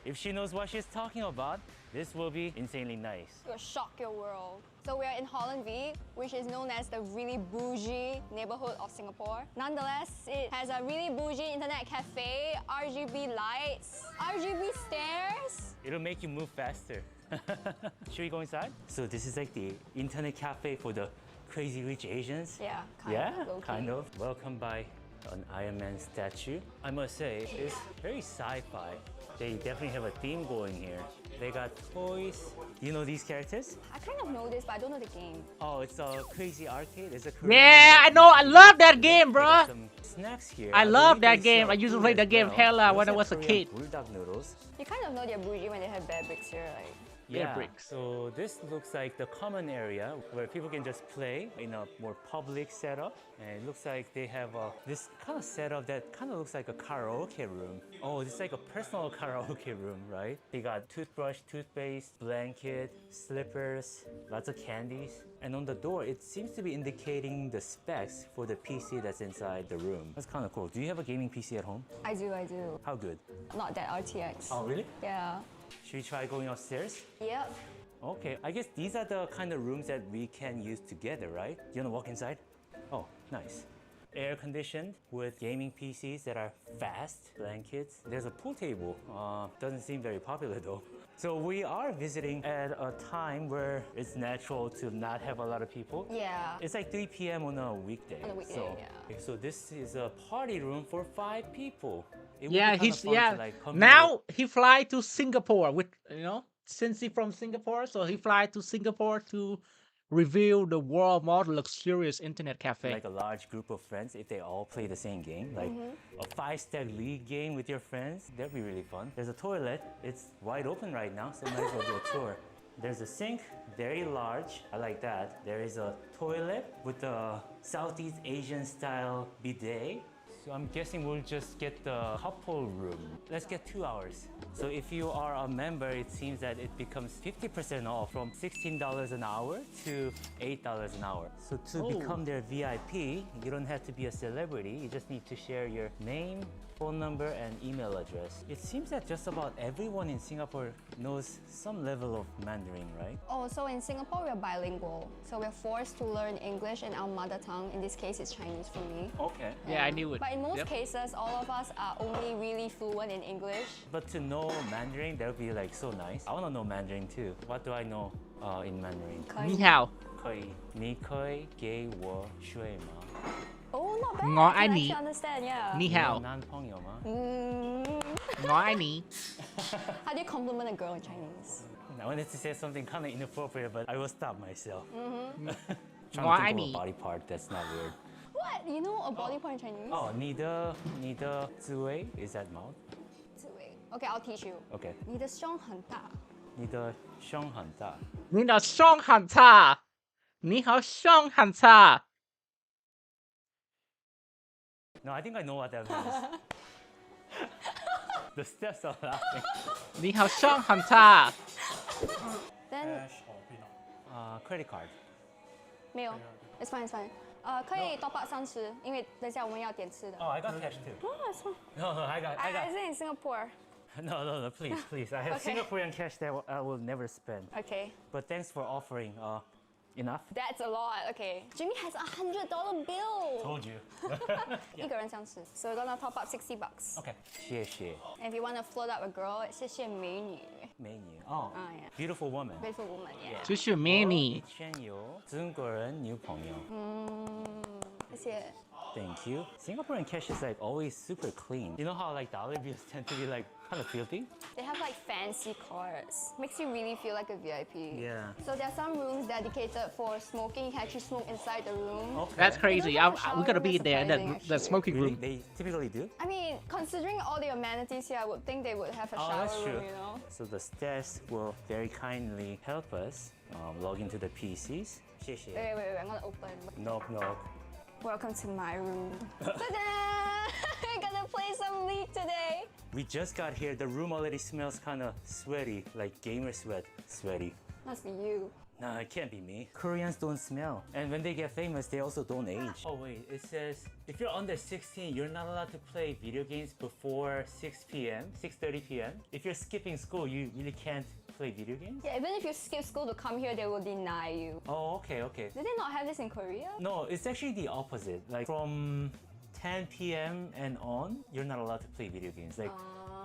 if she knows what she's talking about, this will be insanely nice. You'll shock your world. So we're in Holland V, which is known as the really bougie neighborhood of Singapore. Nonetheless, it has a really bougie internet cafe, RGB lights, RGB stairs. It'll make you move faster. Should we go inside? So this is like the internet cafe for the crazy rich Asians? Yeah, kind of. Welcomed by an Iron Man statue. I must say, it's very sci-fi. They definitely have a theme going here. They got toys. You know these characters? I kind of know this, but I don't know the game. Oh, it's a crazy arcade. It's a Korean Yeah, I know. I love that game, They got bro. some snacks here. I love believe that they game. sell I used to food play as that game well. hella They when I also was a have kid. Korean bulldog noodles. You kind of know they're bougie when they have bear bricks here, like. Yeah, bricks. so this looks like the common area where people can just play in a more public setup. And it looks like they have this kind of setup that kind of looks like a karaoke room. Oh, it's like a personal karaoke room, right? They got toothbrush, toothpaste, blanket, slippers, lots of candies. And on the door, it seems to be indicating the specs for the PC that's inside the room. That's kind of cool. Do you have a gaming PC at home? I do. How good? Not that RTX. Oh, really? Yeah. Should we try going upstairs? Yep. Okay, I guess these are the kind of rooms that we can use together, right? You wanna walk inside? Oh, nice. Air conditioned with gaming PCs that are fast, blankets. There's a pool table. Doesn't seem very popular though. So we are visiting at a time where it's natural to not have a lot of people. Yeah. It's like 3 p.m. on a weekday. On a weekday, so, yeah. So this is a party room for 5 people. It would Yeah, be kinda he's fun to, like, come here Now he fly to Singapore with since he from Singapore, so he fly to Singapore to reveal the world most luxurious internet cafe. like a large group of friends if they all play the same game, like a 5-stack league game with your friends. That'd be really fun. There's a toilet. It's wide open right now, so might as well do a tour. There's a sink, very large. I like that. There is a toilet with a Southeast Asian style bidet. So I'm guessing we'll just get the couple room. Let's get 2 hours. So if you are a member, it seems that it becomes 50% off from $16 an hour to $8 an hour. So to become their VIP, you don't have to be a celebrity. You just need to share your name, phone number, and email address. It seems that just about everyone in Singapore knows some level of Mandarin, right? Oh, so in Singapore, we're bilingual. So we're forced to learn English and our mother tongue. In this case, it's Chinese for me. Okay. Yeah, I knew it. But in most Yep. cases, all of us are only really fluent in English. But to know Mandarin, that would be like so nice. I want to know Mandarin too. What do I know in Mandarin? 你好。可以，你可以给我水吗？ Oh, not bad. 我爱 I can 你。 actually understand, yeah. 你好。你有男朋友吗？ 我爱你。 How do you compliment a girl in Chinese? I wanted to say something kind of inappropriate, but I will stop myself. Mm-hmm. Trying Why to think of me? a body part that's not weird. What? You know a body part in Chinese? Oh, 你的滋味 is that mouth? 自慰. Okay, I'll teach you. Okay. 你的胸很大.你的胸很大.你的胸很大。你好，胸很大。 No, I think I know what that means. The steps are laughing. 你好，胸很大。 Then Credit card. 没有 It's fine, it's fine. 可以 top up 30，因为等一下我们要点吃的。 Oh, I got cash too. Oh, it's fine. No, I got. I say in Singapore. No, please. I have Okay. Singaporean cash that I will never spend. Okay. But thanks for offering. Enough? That's a lot. Okay. Jimmy has $100 bill. Told you. 一个人30 So we're gonna top up $60. Okay. 谢谢. And if you want to float up a girl, 谢谢美女. 美女. Oh. Yeah. Beautiful woman. Beautiful woman, yeah. 这是美女。以前有中国人女朋友。谢谢。 Thank you. Singaporean cash is like always super clean. You know how like dollar bills tend to be like kind of filthy? They have like fancy cards. Makes you really feel like a VIP. Yeah. So there are some rooms dedicated for smoking. You can actually smoke inside the room. Okay. That's crazy. They don't have a We gotta shower be room, there. surprising, The actually. smoking room. They typically do? I mean, considering all the amenities here, I would think they would have a Oh, shower that's true. room, you know? So the stairs will very kindly help us log into the PCs. Wait, wait, wait, I'm gonna open. Knock, knock. Welcome to my room. Ta-da! We're gonna play some League today. We just got here. The room already smells kind of sweaty, like gamer sweat. Sweaty. Must be you. Nah, it can't be me. Koreans don't smell. And when they get famous, they also don't age. Oh wait, it says if you're under 16, you're not allowed to play video games before 6 p.m., 6:30 p.m. If you're skipping school, you really can't play video games? Yeah, even if you skip school to come here, they will deny you. Oh, okay, okay. Did they not have this in Korea? No, it's actually the opposite. Like from 10 p.m. and on, you're not allowed to play video games. Like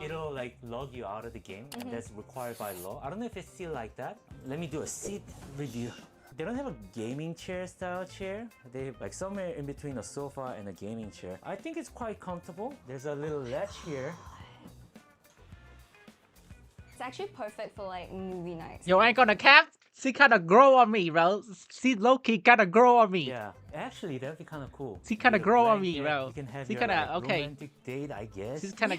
it'll like log you out of the game, and that's required by law. I don't know if it's still like that. Let me do a seat review. They don't have a gaming chair style chair. They have like somewhere in between a sofa and a gaming chair. I think it's quite comfortable. There's a little latch here. It's actually perfect for like movie nights. Yo, ain't gonna cap. She kind of grow on me, bro. She low-key kind of grow on me. Yeah, actually, that'd be kind of cool. She kind of grow on me, bro. You can have she your kind of like, okay. romantic date, I guess. She's kind of.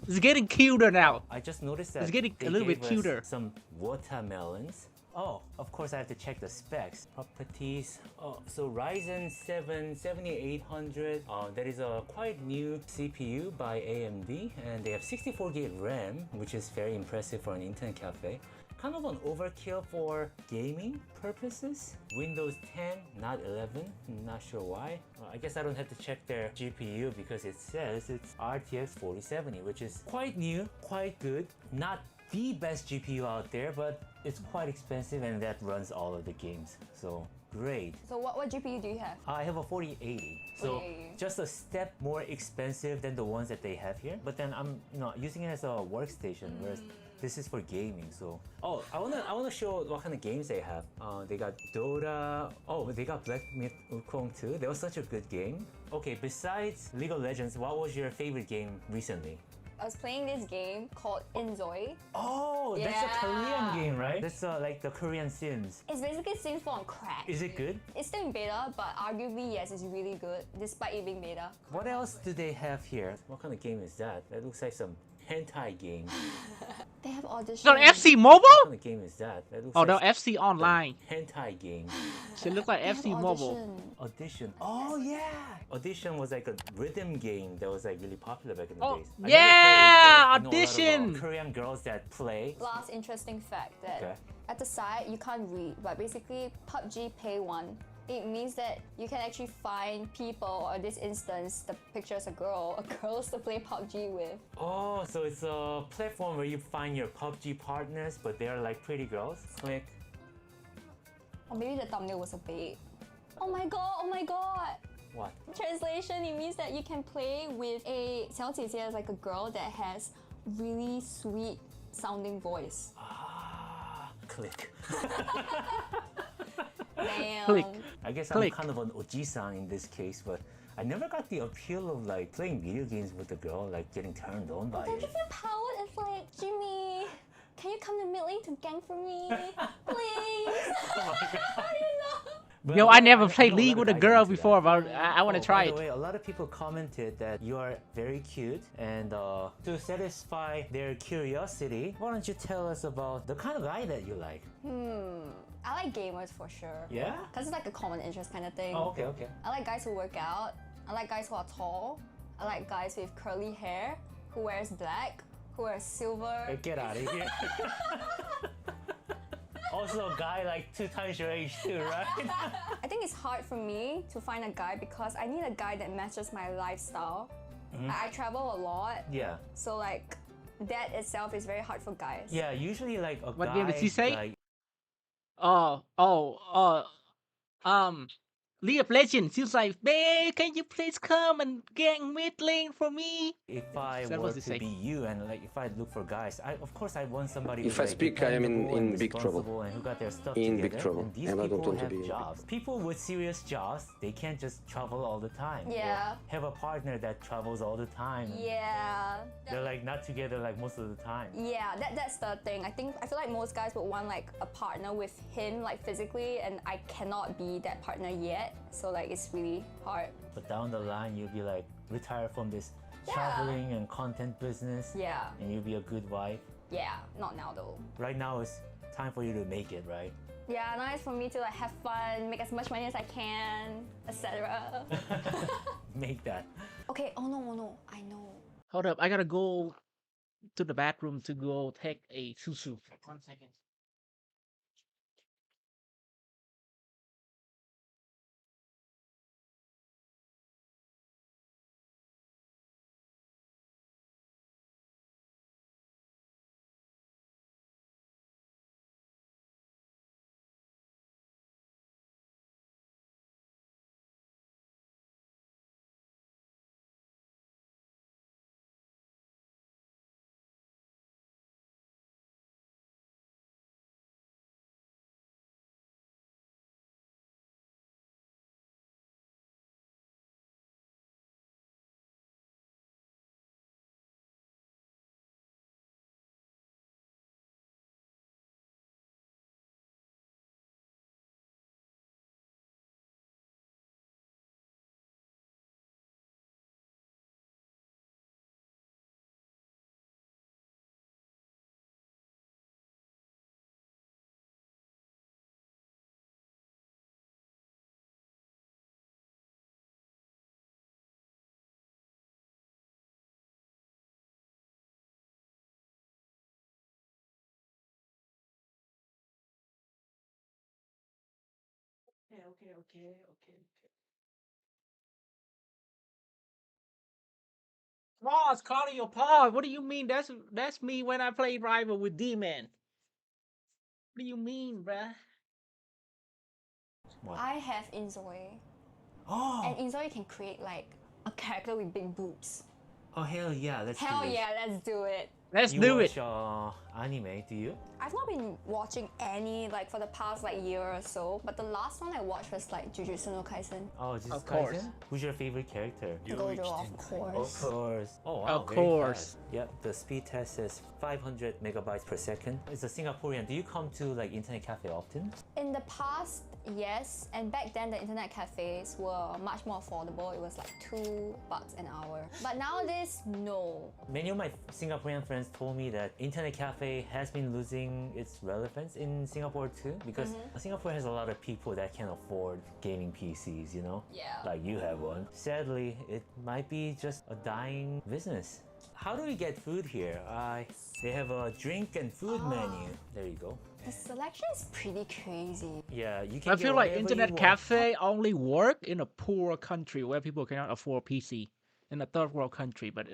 It's getting cuter now. I just noticed that it's getting they a little bit gave us cuter. Some watermelons. Oh, of course I have to check the specs. Properties. Oh, so Ryzen 7 7800. That is a quite new CPU by AMD, and they have 64 gig RAM, which is very impressive for an internet cafe. Kind of an overkill for gaming purposes. Windows 10, not 11. Not sure why. I guess I don't have to check their GPU because it says it's RTX 4070, which is quite new, quite good. Not the best GPU out there, but it's quite expensive and that runs all of the games. So great. So what GPU do you have? I have a 4080. So 4080. just a step more expensive than the ones that they have here. But then I'm using it as a workstation, whereas this is for gaming. So I wanna show what kind of games they have. They got Dota. Oh, they got Black Myth Wukong too. That was such a good game. Okay, besides League of Legends, what was your favorite game recently? I was playing this game called Inzoi. Oh, that's a Korean game, right? That's like the Korean Sims. It's basically Sims 4 on crack. Is it good? It's still in beta, but arguably, yes, it's really good, despite it being beta. What else do they have here? What kind of game is that? That looks like some hentai game. They have audition. No, FC Mobile? What kind of game is that? That looks Oh, like no, FC Online. hentai game. She look like FC Mobile. Audition. Oh yeah. Audition was like a rhythm game that was like really popular back in the days. I Yeah, never played it, but I know a lot of, Audition. Korean girls that play. Last interesting fact that Okay. at the side you can't read, but basically PUBG Pay 1. It means that you can actually find people, or in this instance, the picture is a girls to play PUBG with. Oh, so it's a platform where you find your PUBG partners, but they're like pretty girls. Click. Or maybe the thumbnail was a bait. Oh my god, oh my god! What? Translation, it means that you can play with a 小姐姐, like a girl that has really sweet sounding voice. Click. Damn. Click. I guess Click. I'm kind of an oji-san in this case, but I never got the appeal of like playing video games with a girl, like getting turned on by Don't it. you feel powered? It's like, Jimmy, can you come to mid lane to gank for me? Please? How do you know? But Yo, I never played know League lot with a of guys girl into that. before, but I want to try By it. the way, a lot of people commented that you are very cute, and to satisfy their curiosity, why don't you tell us about the kind of guy that you like? I like gamers for sure. Yeah? Because it's like a common interest kind of thing. Oh, okay, okay. I like guys who work out. I like guys who are tall. I like guys with curly hair, who wears black, who wears silver. Hey, get out of here. Also, a guy like 2 times your age too, right? I think it's hard for me to find a guy because I need a guy that matches my lifestyle. I travel a lot, Yeah. so like that itself is very hard for guys. Yeah, usually like a What guy. game did she say? Like, League of Legends. She was like, babe, can you please come and gang mid lane for me? if I That were was to the same. be you, and like if I look for guys, of course I want somebody If who's I like, speak, I am dependable in and big trouble. responsible and who got their stuff In together. big trouble, And these and I don't people want to have be in big jobs. People with serious jobs, they can't just travel all the time. or Yeah. have a partner that travels all the time. Yeah. They're like not together like most of the time. Yeah, that's the thing. I feel like most guys would want like a partner with him like physically, and I cannot be that partner yet. So like it's really hard. But down the line, you'll be like retire from this traveling and content business. Yeah. And you'll be a good wife. Yeah, not now though. Right now it's time for you to make it, right? Yeah, now it's for me to like have fun, make as much money as I can, etc. Make that. Okay, oh no, I know. Hold up, I gotta go to the bathroom to go take a susu. 1 second. Okay. Ross, calling your paw. What do you mean? That's me when I play rival with D-Man. What do you mean, bruh? What? I have Inzoy. Oh. And Inzoy can create like a character with big boobs. Oh hell yeah, let's Hell do this. yeah, let's do it. Let's you do watch, it. Anime, do you? I've not been watching any like for the past like year or so, but the last one I watched was like Jujutsu no Kaisen. Oh, just Of course. Kaisen? Who's your favorite character? Gojo, of course. Of course. Oh wow, Of very course. fast. Yep, the speed test says 500 megabytes per second. It's a Singaporean. Do you come to like internet cafe often? In the past, yes, and back then the internet cafes were much more affordable. It was like $2 an hour. But nowadays, no. Many of my Singaporean friends told me that internet cafe has been losing its relevance in Singapore too, because Singapore has a lot of people that can afford gaming PCs, you know? Yeah. Like you have one. Sadly, it might be just a dying business. How do we get food here? They have a drink and food menu. There you go. The selection is pretty crazy. Yeah, you can I get feel like whatever internet you want. cafe only work in a poor country where people cannot afford PC. In a third world country, but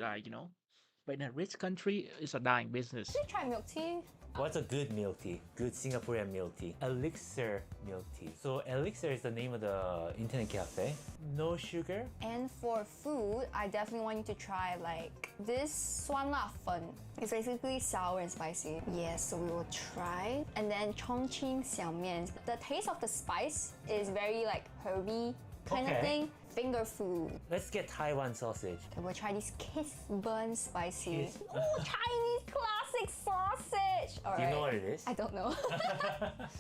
but in a rich country, it's a dying business. Did you try milk tea? What's a good milk tea? Good Singaporean milk tea. Elixir milk tea. So Elixir is the name of the internet cafe. No sugar. And for food, I definitely want you to try like this Suan La Fen. It's basically sour and spicy. Yes, so we will try. And then Chongqing Xiaomian. The taste of the spice is very like herby kind of thing. Finger food. Let's get Taiwan sausage. Okay, we'll try this Kiss Burn Spicy. Kiss- Ooh, Chinese classic sausage! Do you know what it is? I don't know.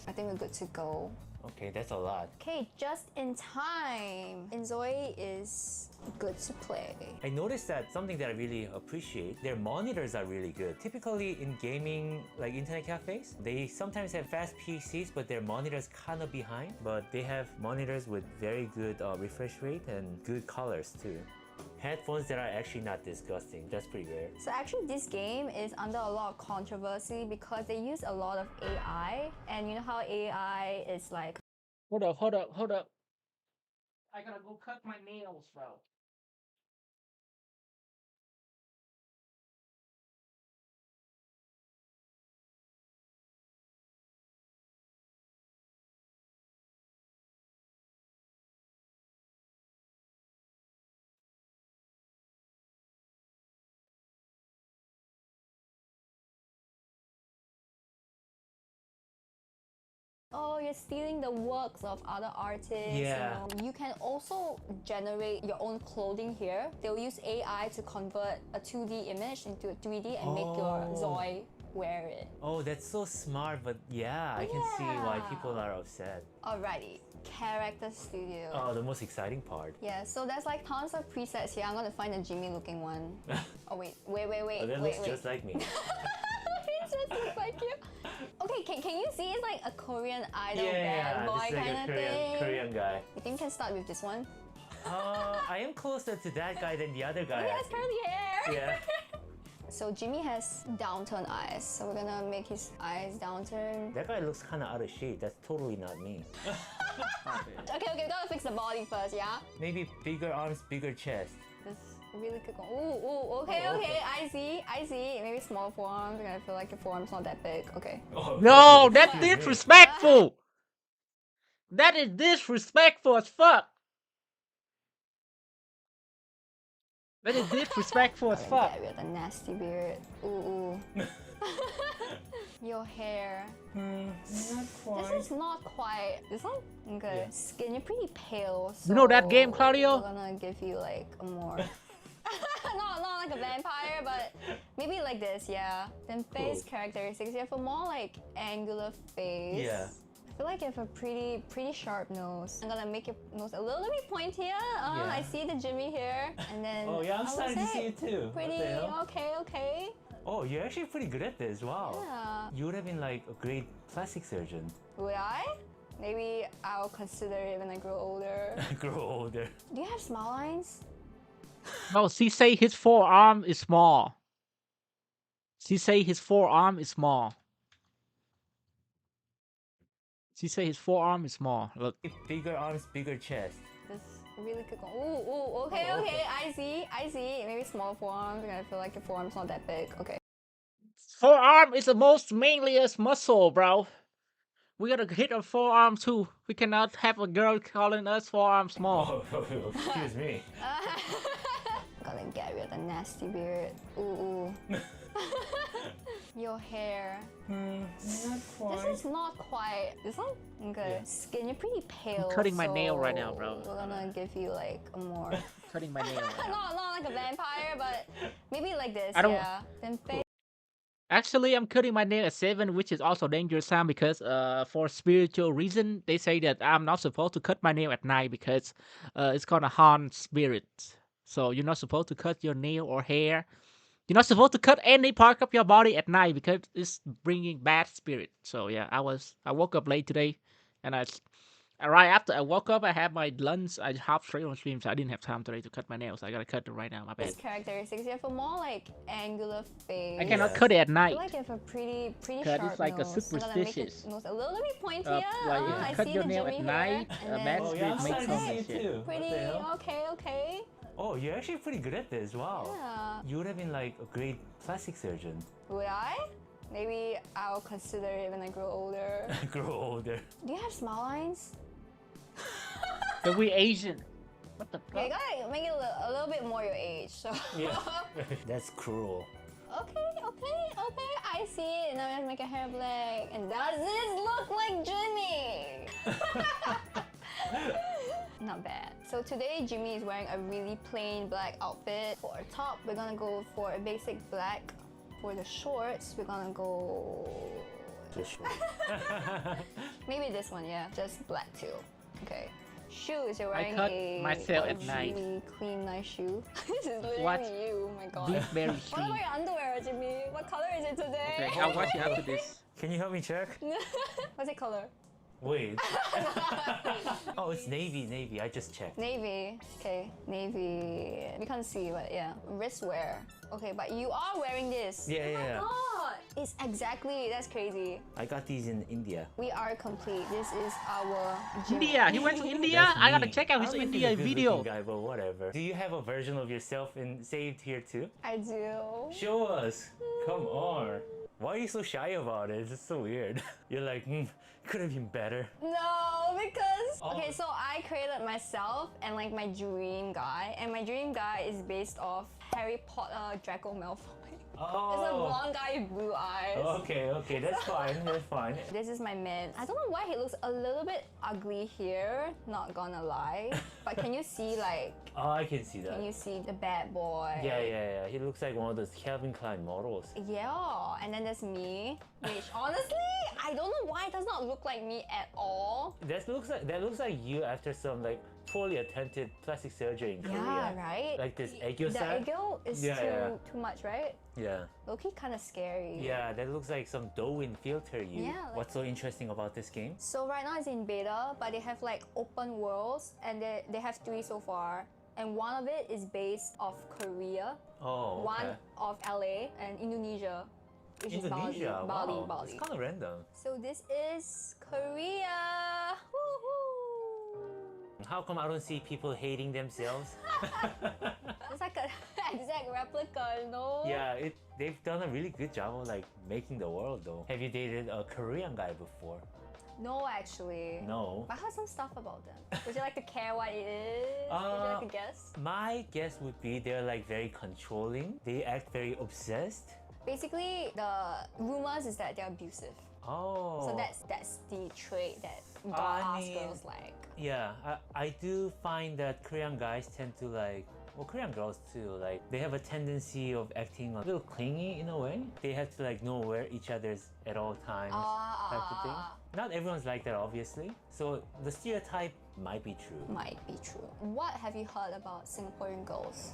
I think we're good to go. Okay, that's a lot. Okay, just in time. Inzoy is good to play. I noticed that something that I really appreciate, their monitors are really good. Typically in gaming, like internet cafes, they sometimes have fast PCs, but their monitors kind of behind. But they have monitors with very good refresh rate and good colors too. Headphones that are actually not disgusting. That's pretty rare. So actually this game is under a lot of controversy because they use a lot of AI, and you know how AI is like... Hold up. I gotta go cut my nails, bro. Oh, you're stealing the works of other artists. Yeah. You know. You can also generate your own clothing here. They'll use AI to convert a 2D image into a 3D and make your Zoe wear it. Oh, that's so smart, but yeah, I can see why people are upset. Alrighty, Character Studio. Oh, the most exciting part. Yeah, so there's like tons of presets here. I'm gonna find a Jimmy looking one. Oh wait. Oh, that looks just like me. It just looks like you. Okay, Okay, can you see it's like a Korean idol Yeah, bad boy this is like kind a of Korean, thing? Korean guy. You think we can start with this one? I am closer to that guy than the other guy. He has curly hair. Yeah. So Jimmy has downturned eyes, so we're gonna make his eyes downturn. That guy looks kind of out of shape. That's totally not me. Okay, we gotta fix the body first, yeah? Maybe bigger arms, bigger chest. This really could go. Ooh, okay, I see. Maybe small forearms. I feel like your forearm's not that big. Okay. No, that's disrespectful. That is disrespectful as fuck. That is disrespectful as fuck. Get rid of the nasty beard. Ooh. Your hair. Not quite. This is not quite. This one? Okay. Yeah. Skin, you're pretty pale. So You know that game, Claudio? We're gonna give you like a more. not like a vampire, but maybe like this, yeah. Then face Cool. characteristics. You have a more like angular face. Yeah. I feel like you have a pretty sharp nose. I'm gonna make your nose a little bit pointier. Yeah. I see the Jimmy here, and then. Oh yeah, I'm I would starting to say see it too. What Pretty the hell? okay. Oh, you're actually pretty good at this. Wow. Yeah. You would have been like a great plastic surgeon. Would I? Maybe I'll consider it when I grow older. Grow older. Do you have smile lines? No, she say his forearm is small. She say his forearm is small. She say his forearm is small. Look. Bigger arms, bigger chest. This really could go. Ooh, okay. I see. Maybe small forearms. I feel like your forearm's not that big. Okay. Forearm is the most manliest muscle, bro. We gotta hit our forearm too. We cannot have a girl calling us forearm small. Oh, excuse me. Gonna get rid of the nasty beard. Ooh. Your hair. Not quite. This is not quite. This one? Okay. Yeah. Skin, you're pretty pale. I'm cutting my nail right now, so bro. We're gonna give you like a more. Cutting my nail right now. not like a vampire, but maybe like this. I don't- Yeah. Then face. Actually, I'm cutting my nail at 7, which is also dangerous time because for spiritual reason, they say that I'm not supposed to cut my nail at night because it's gonna haunt spirits. So you're not supposed to cut your nail or hair. You're not supposed to cut any part of your body at night because it's bringing bad spirit. So yeah, I woke up late today, and right after I woke up, I had my lunch. I hopped straight on stream, so I didn't have time today to cut my nails. I gotta cut it right now. My bad. This characteristics. You have a more like angular face. I cannot cut it at I night. feel like you have a pretty 'Cause sharp it's like a nose. I'm gonna make your superstitious. nose a little bit pointier. Like if I you cut see your the nail Jimmy at here, night, and bad then- spirit I'm makes starting to come see and it shit. too. What Pretty the hell? okay. Oh, you're actually pretty good at this. Wow. Yeah. You would have been like a great plastic surgeon. Would I? Maybe I'll consider it when I grow older. Grow older. Do you have smile lines? But we Asian. What the Okay, you fuck? gotta make it a little bit more your age. So. Yeah. That's cruel. Okay. I see it. Now we have to make a hair black. And does this look like Jimmy? Not bad. So today Jimmy is wearing a really plain black outfit. For our top, we're gonna go for a basic black. For the shorts, we're gonna go maybe this one, yeah. Just black too. Okay. Shoes, you're wearing cut a myself at night. really clean, nice shoe. This is literally What? you, oh my god. Blackberry What stream. about your underwear, Jimmy? What color is it today? Okay, I'll watch you after this. Can you help me check? What's it color? Wait. Oh, it's navy. I just checked. Navy. Okay, navy. We can't see, but yeah. Wristwear. Okay, but you are wearing this. Yeah. Oh, it's exactly, that's crazy. I got these in India. We are complete. This is our gym. India. He went to India. That's I gotta me. check out his I don't think India he's a good-looking video. guy, but whatever. Do you have a version of yourself saved here too? I do. Show us. Come on. Why are you so shy about it? It's just so weird. You're like, could have been better. No, because Oh. okay, so I created myself and like my dream guy, and my dream guy is based off Harry Potter Draco Malfoy. It's a blonde guy with blue eyes. Okay, that's fine. This is my man. I don't know why he looks a little bit ugly here, not gonna lie. But can you see like, Oh, I can see that. can you see the bad boy? Yeah. He looks like one of those Calvin Klein models. Yeah, and then there's me, which honestly, I don't know why it does not look like me at all. That looks like you after some like poorly attended plastic surgery in Korea. Yeah, right? Like this aegyo The side. aegyo is too much, right? Yeah. Low-key kind of scary. Yeah, that looks like some Douyin filter you. Yeah, like- What's so interesting about this game? So right now it's in beta, but they have like open worlds, and they have 3 so far. And one of it is based off Korea, Oh, one okay. of LA, and Indonesia, which Indonesia, is Bali. wow. Bali. It's kind of random. So this is Korea. Woohoo! How come I don't see people hating themselves? It's like an exact replica, you know? Yeah, they've done a really good job of like making the world though. Have you dated a Korean guy before? No, actually. No. But I heard some stuff about them. Would you like to care what it is? Would you like to guess? My guess would be they're like very controlling. They act very obsessed. Basically, the rumors is that they're abusive. Oh. So that's the trait that I ask mean, girls like. Yeah, I do find that Korean guys tend to like, well, Korean girls too, like they have a tendency of acting a little clingy in a way. They have to like know where each other's at all times type of thing. Not everyone's like that, obviously. So the stereotype might be true. Might be true. What have you heard about Singaporean girls?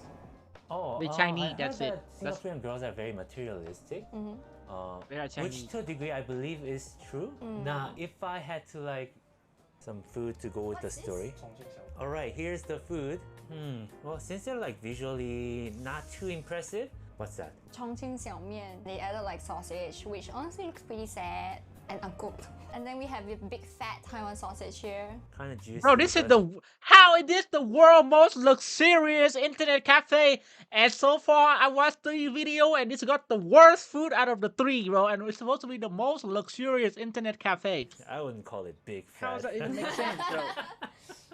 Oh, The I Chinese, heard that's it. that Singaporean girls are very materialistic. They are Chinese. Which to a degree I believe is true. Now, if I had to like some food to go with the story. All right, here's the food. Well, since they're like visually not too impressive, what's that? Chongqing xiaomian. They added like sausage, which honestly looks pretty sad and uncooked. And then we have a big fat Taiwan sausage here. Kind of juicy. Bro, this is but- how it is the world most luxurious internet cafe. And so far, I watched 3 video and it's got the worst food out of the 3, bro. And it's supposed to be the most luxurious internet cafe. I wouldn't call it big fat. How does that even make sense, bro?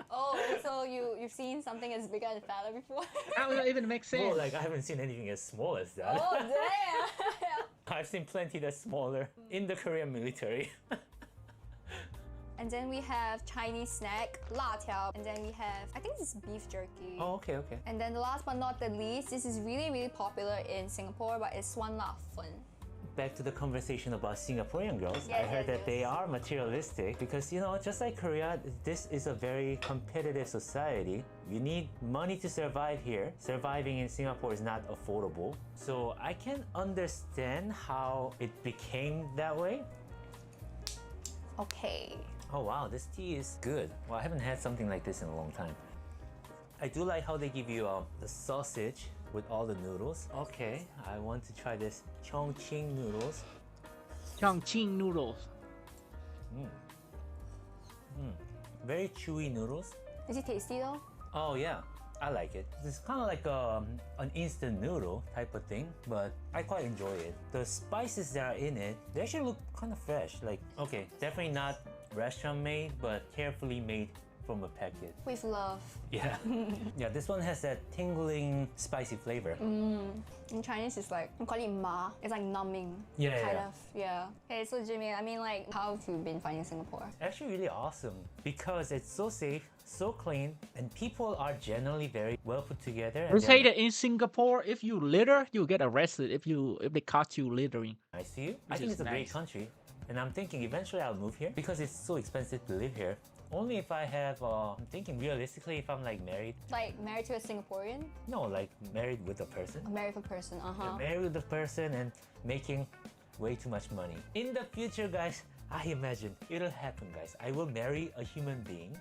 Oh, so you've seen something as bigger and fatter before? How does that even make sense? Well, like I haven't seen anything as small as that. Oh damn! I've seen plenty that's smaller in the Korean military. And then we have Chinese snack, la tiao. And then we have, I think this is beef jerky. Oh, okay, okay. And then the last but not the least, this is really, really popular in Singapore, but it's swan la fen. Back to the conversation about Singaporean girls, Yes, I heard yes, that they are materialistic because, you know, just like Korea, this is a very competitive society. You need money to survive here. Surviving in Singapore is not affordable. So I can understand how it became that way. Okay. Oh wow, this tea is good. Well, I haven't had something like this in a long time. I do like how they give you the sausage with all the noodles. Okay, I want to try this Chongqing noodles. Chongqing noodles. Very chewy noodles. Is it tasty though? Oh yeah, I like it. It's kind of like an instant noodle type of thing, but I quite enjoy it. The spices that are in it, they actually look kind of fresh. Like, okay, definitely not restaurant made, but carefully made from a packet. With love. Yeah. Yeah, this one has that tingling spicy flavor. In Chinese, it's like, we call it ma. It's like numbing. Yeah, kind yeah. of. Yeah. Okay, so Jimmy, I mean, like, how have you been finding Singapore? Actually really awesome because it's so safe, so clean, and people are generally very well put together. They and say they're that in Singapore, if you litter, you get arrested if they caught you littering. nice to you. I Which think is it's a great nice. country. And I'm thinking eventually I'll move here because it's so expensive to live here. Only if I have, I'm thinking realistically if I'm like married. Like, married to a Singaporean? No, like married with a person. A married person, You're married with a person and making way too much money. In the future, guys, I imagine it'll happen, guys. I will marry a human being.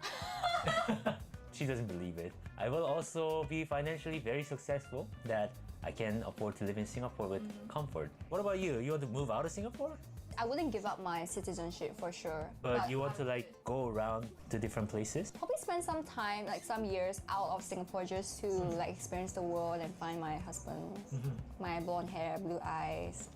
She doesn't believe it. I will also be financially very successful that I can afford to live in Singapore with comfort. What about you? You want to move out of Singapore? I wouldn't give up my citizenship for sure. But you want to like go around to different places? Probably spend some time, like some years out of Singapore just to like experience the world and find my husband. My blonde hair, blue eyes.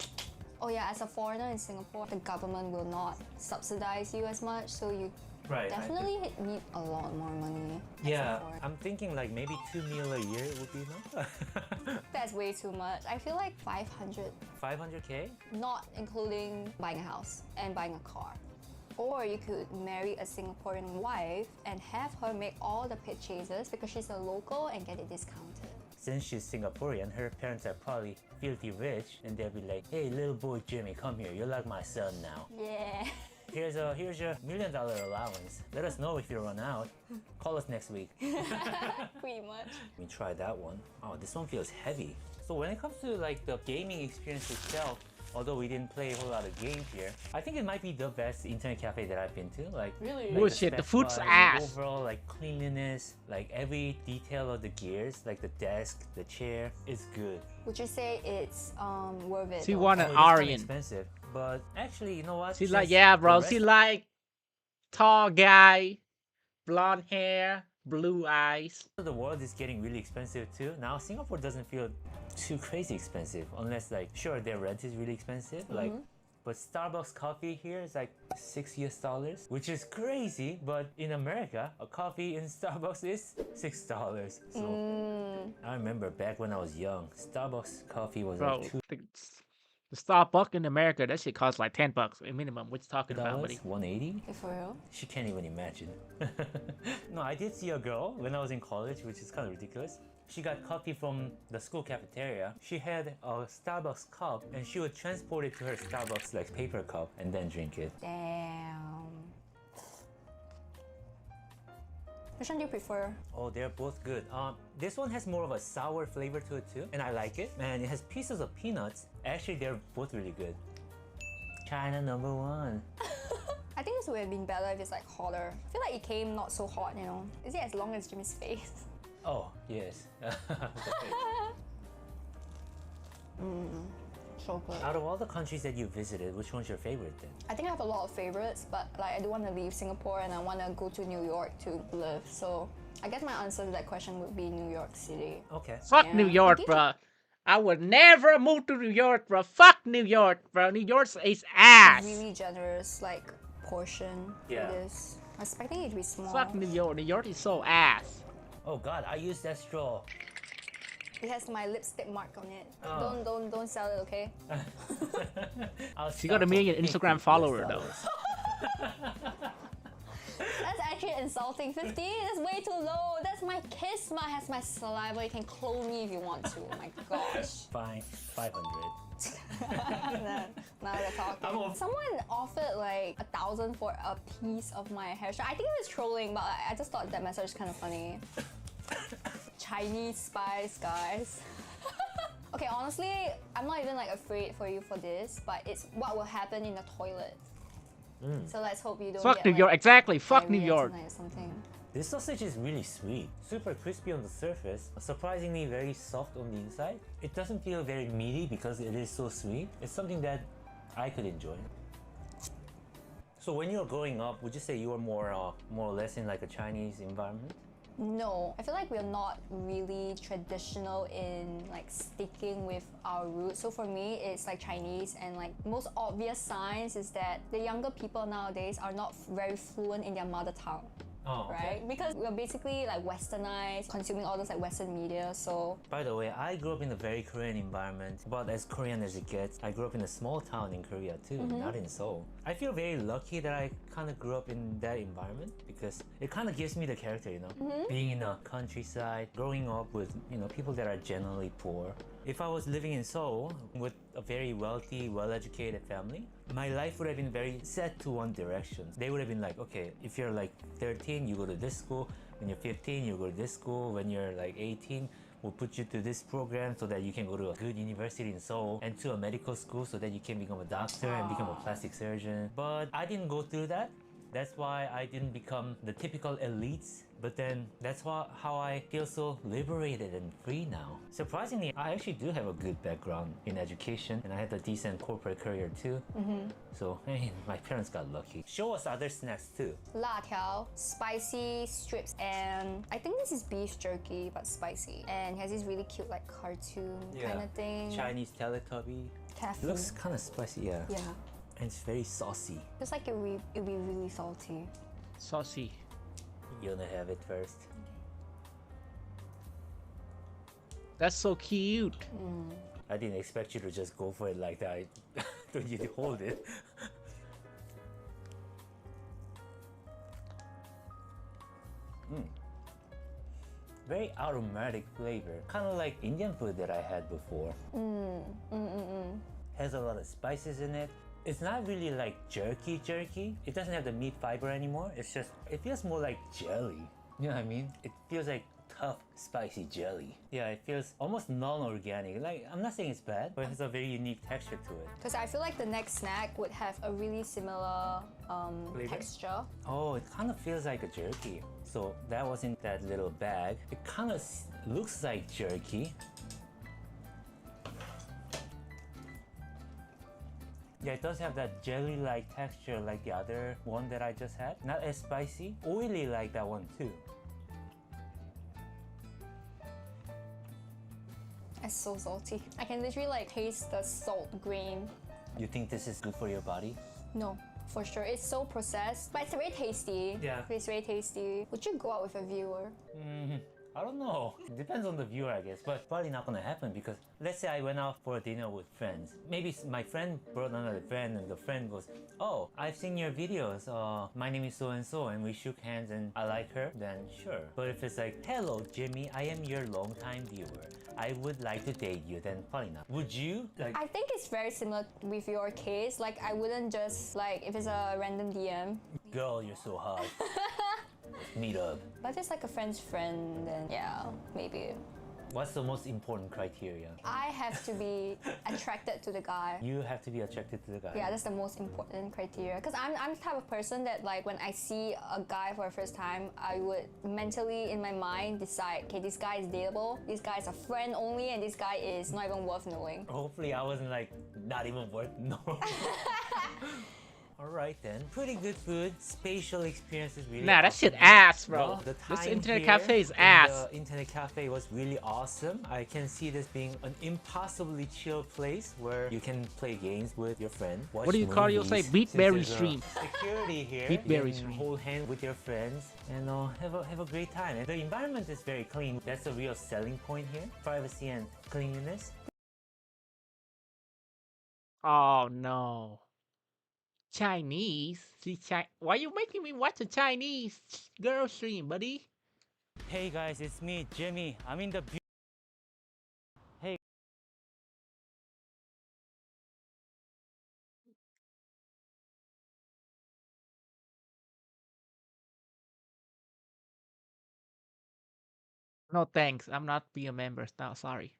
Oh yeah, as a foreigner in Singapore, the government will not subsidize you as much, so you Right. definitely need a lot more money. as a Yeah, foreigner. I'm thinking like maybe 2 meal a year would be enough. That's way too much. I feel like 500, 500k? not including buying a house and buying a car. Or you could marry a Singaporean wife and have her make all the purchases because she's a local and get it discounted. Since she's Singaporean, her parents are probably filthy rich and they'll be like, hey little boy Jimmy, come here, you're like my son now. Yeah. Here's your $1 million allowance. Let us know if you run out. Call us next week. Pretty much. Let me try that one. Oh, this one feels heavy. So when it comes to like the gaming experience itself, although we didn't play a whole lot of games here, I think it might be the best internet cafe that I've been to. Like, really? Bullshit, the food's specs-wise, ass. Overall, like cleanliness, like every detail of the gears, like the desk, the chair, is good. Would you say it's worth it? She though? want an It is kinda Aryan. expensive, but actually, you know what? She like, Since yeah, the bro. rest- She like tall guy, blonde hair, blue eyes. The world is getting really expensive too. Now Singapore doesn't feel too crazy expensive, unless like sure their rent is really expensive. Like, but Starbucks coffee here is like $6 US, which is crazy. But in America, a coffee in Starbucks is $6. So I remember back when I was young, Starbucks coffee was Bro, like the Starbucks in America, that shit costs like $10 a minimum. What you talking about, buddy? $2, 180. For real? She can't even imagine. No, I did see a girl when I was in college, which is kind of ridiculous. She got coffee from the school cafeteria. She had a Starbucks cup and she would transport it to her Starbucks like paper cup and then drink it. Damn. Which one do you prefer? Oh, they're both good. This one has more of a sour flavor to it too, and I like it. And it has pieces of peanuts. Actually, they're both really good. China #1. I think this would have been better if it's like hotter. I feel like it came not so hot, you know. Is it as long as Jimmy's face? Oh, yes. So good. Out of all the countries that you visited, which one's your favorite then? I think I have a lot of favorites, but like I do want to leave Singapore and I want to go to New York to live. So I guess my answer to that question would be New York City. Okay. Fuck Yeah. New York, bro. I would never move to New York, bro. Fuck New York, bro. New York's ass. Really generous, like portion Yeah. for this. I was expecting it to be small. Fuck New York. New York is so ass. Oh God, I used that straw. It has my lipstick mark on it. Oh. Don't sell it, okay? She got a million Instagram follower though. That's actually insulting. 50? That's way too low. That's my kiss mark. Has my saliva. You can clone me if you want to. Oh my gosh. Fine, 500. Now we're talking. Someone offered like 1,000 for a piece of my hairstyle. I think it was trolling, but I just thought that message was kind of funny. Chinese spies, guys. Okay, honestly, I'm not even like afraid for you for this, but it's what will happen in the toilet. So let's hope you don't Fuck get, New like, York. Exactly. Fuck New diarrhea York. tonight or something. This sausage is really sweet. Super crispy on the surface, surprisingly very soft on the inside. It doesn't feel very meaty because it is so sweet. It's something that I could enjoy. So when you were growing up, would you say you were more or less in like a Chinese environment? No, I feel like we're not really traditional in like sticking with our roots. So for me, it's like Chinese, and like most obvious signs is that the younger people nowadays are not very fluent in their mother tongue. Oh, okay. Right? Because we're basically like westernized, consuming all those like Western media, so... By the way, I grew up in a very Korean environment, about as Korean as it gets. I grew up in a small town in Korea too, not in Seoul. I feel very lucky that I kind of grew up in that environment because it kind of gives me the character, you know? Being in the countryside, growing up with, you know, people that are generally poor. If I was living in Seoul with a very wealthy, well-educated family, my life would have been very set to one direction. They would have been like, okay, if you're like 13, you go to this school. When you're 15, you go to this school. When you're like 18, we'll put you to this program so that you can go to a good university in Seoul and to a medical school so that you can become a doctor and become a plastic surgeon. But I didn't go through that. That's why I didn't become the typical elites. But then that's how I feel so liberated and free now. Surprisingly, I actually do have a good background in education and I had a decent corporate career too. So, hey, my parents got lucky. Show us other snacks too. 辣条, spicy strips, and I think this is beef jerky, but spicy. And it has this really cute like cartoon kind of thing. Chinese Teletubby. Taffy. Looks kind of spicy, yeah. Yeah. And it's very saucy. Just like it'd be really salty. Saucy. You wanna have it first? That's so cute. I didn't expect you to just go for it like that. I thought you'd hold it. Very aromatic flavor. Kind of like Indian food that I had before. Has a lot of spices in it. It's not really like jerky. It doesn't have the meat fiber anymore. It's just, it feels more like jelly. You know what I mean? It feels like tough, spicy jelly. Yeah, it feels almost non-organic. Like, I'm not saying it's bad, but it has a very unique texture to it. Because I feel like the next snack would have a really similar texture. Oh, it kind of feels like a jerky. So that was in that little bag. It kind of looks like jerky. Yeah, it does have that jelly-like texture like the other one that I just had. Not as spicy, oily like that one too. It's so salty. I can literally like taste the salt grain. You think this is good for your body? No, for sure. It's so processed, but it's very tasty. Yeah. It's very tasty. Would you go out with a viewer? I don't know. It depends on the viewer, I guess. But probably not gonna happen because let's say I went out for a dinner with friends. Maybe my friend brought another friend and the friend goes, "Oh, I've seen your videos. My name is so and so," and we shook hands and I like her, then sure. But if it's like, "Hello, Jimmy, I am your longtime viewer. I would like to date you," then probably not. Would you? Like, I think it's very similar with your case. Like, I wouldn't just, like, if it's a random DM. girl, you're so hot. Let's meet up. But if it's like a friend's friend, then yeah, maybe. What's the most important criteria? I have to be attracted to the guy. You have to be attracted to the guy. Yeah, that's the most important criteria. Because I'm the type of person that, like, when I see a guy for the first time, I would mentally, in my mind, decide, okay, this guy is dateable, this guy is a friend only, and this guy is not even worth knowing. Hopefully I wasn't like, not even worth knowing. Alright then. Pretty good food. Spatial experiences really Nah, that awesome. shit ass, bro. Well, the This time internet here cafe is in ass. The internet cafe was really awesome. I can see this being an impossibly chill place where you can play games with your friend. Watch What do you call it? You'll say movies. Beatberry Since there's a stream. Security here. Beatberry you can stream. hold hands with your friends and have a great time. And the environment is very clean. That's a real selling point here. Privacy and cleanliness. Oh no. Chinese? Why you making me watch a Chinese girl stream, buddy? Hey guys, it's me, Jimmy. I'm in the Hey. No thanks. I'm not being a member now. Sorry.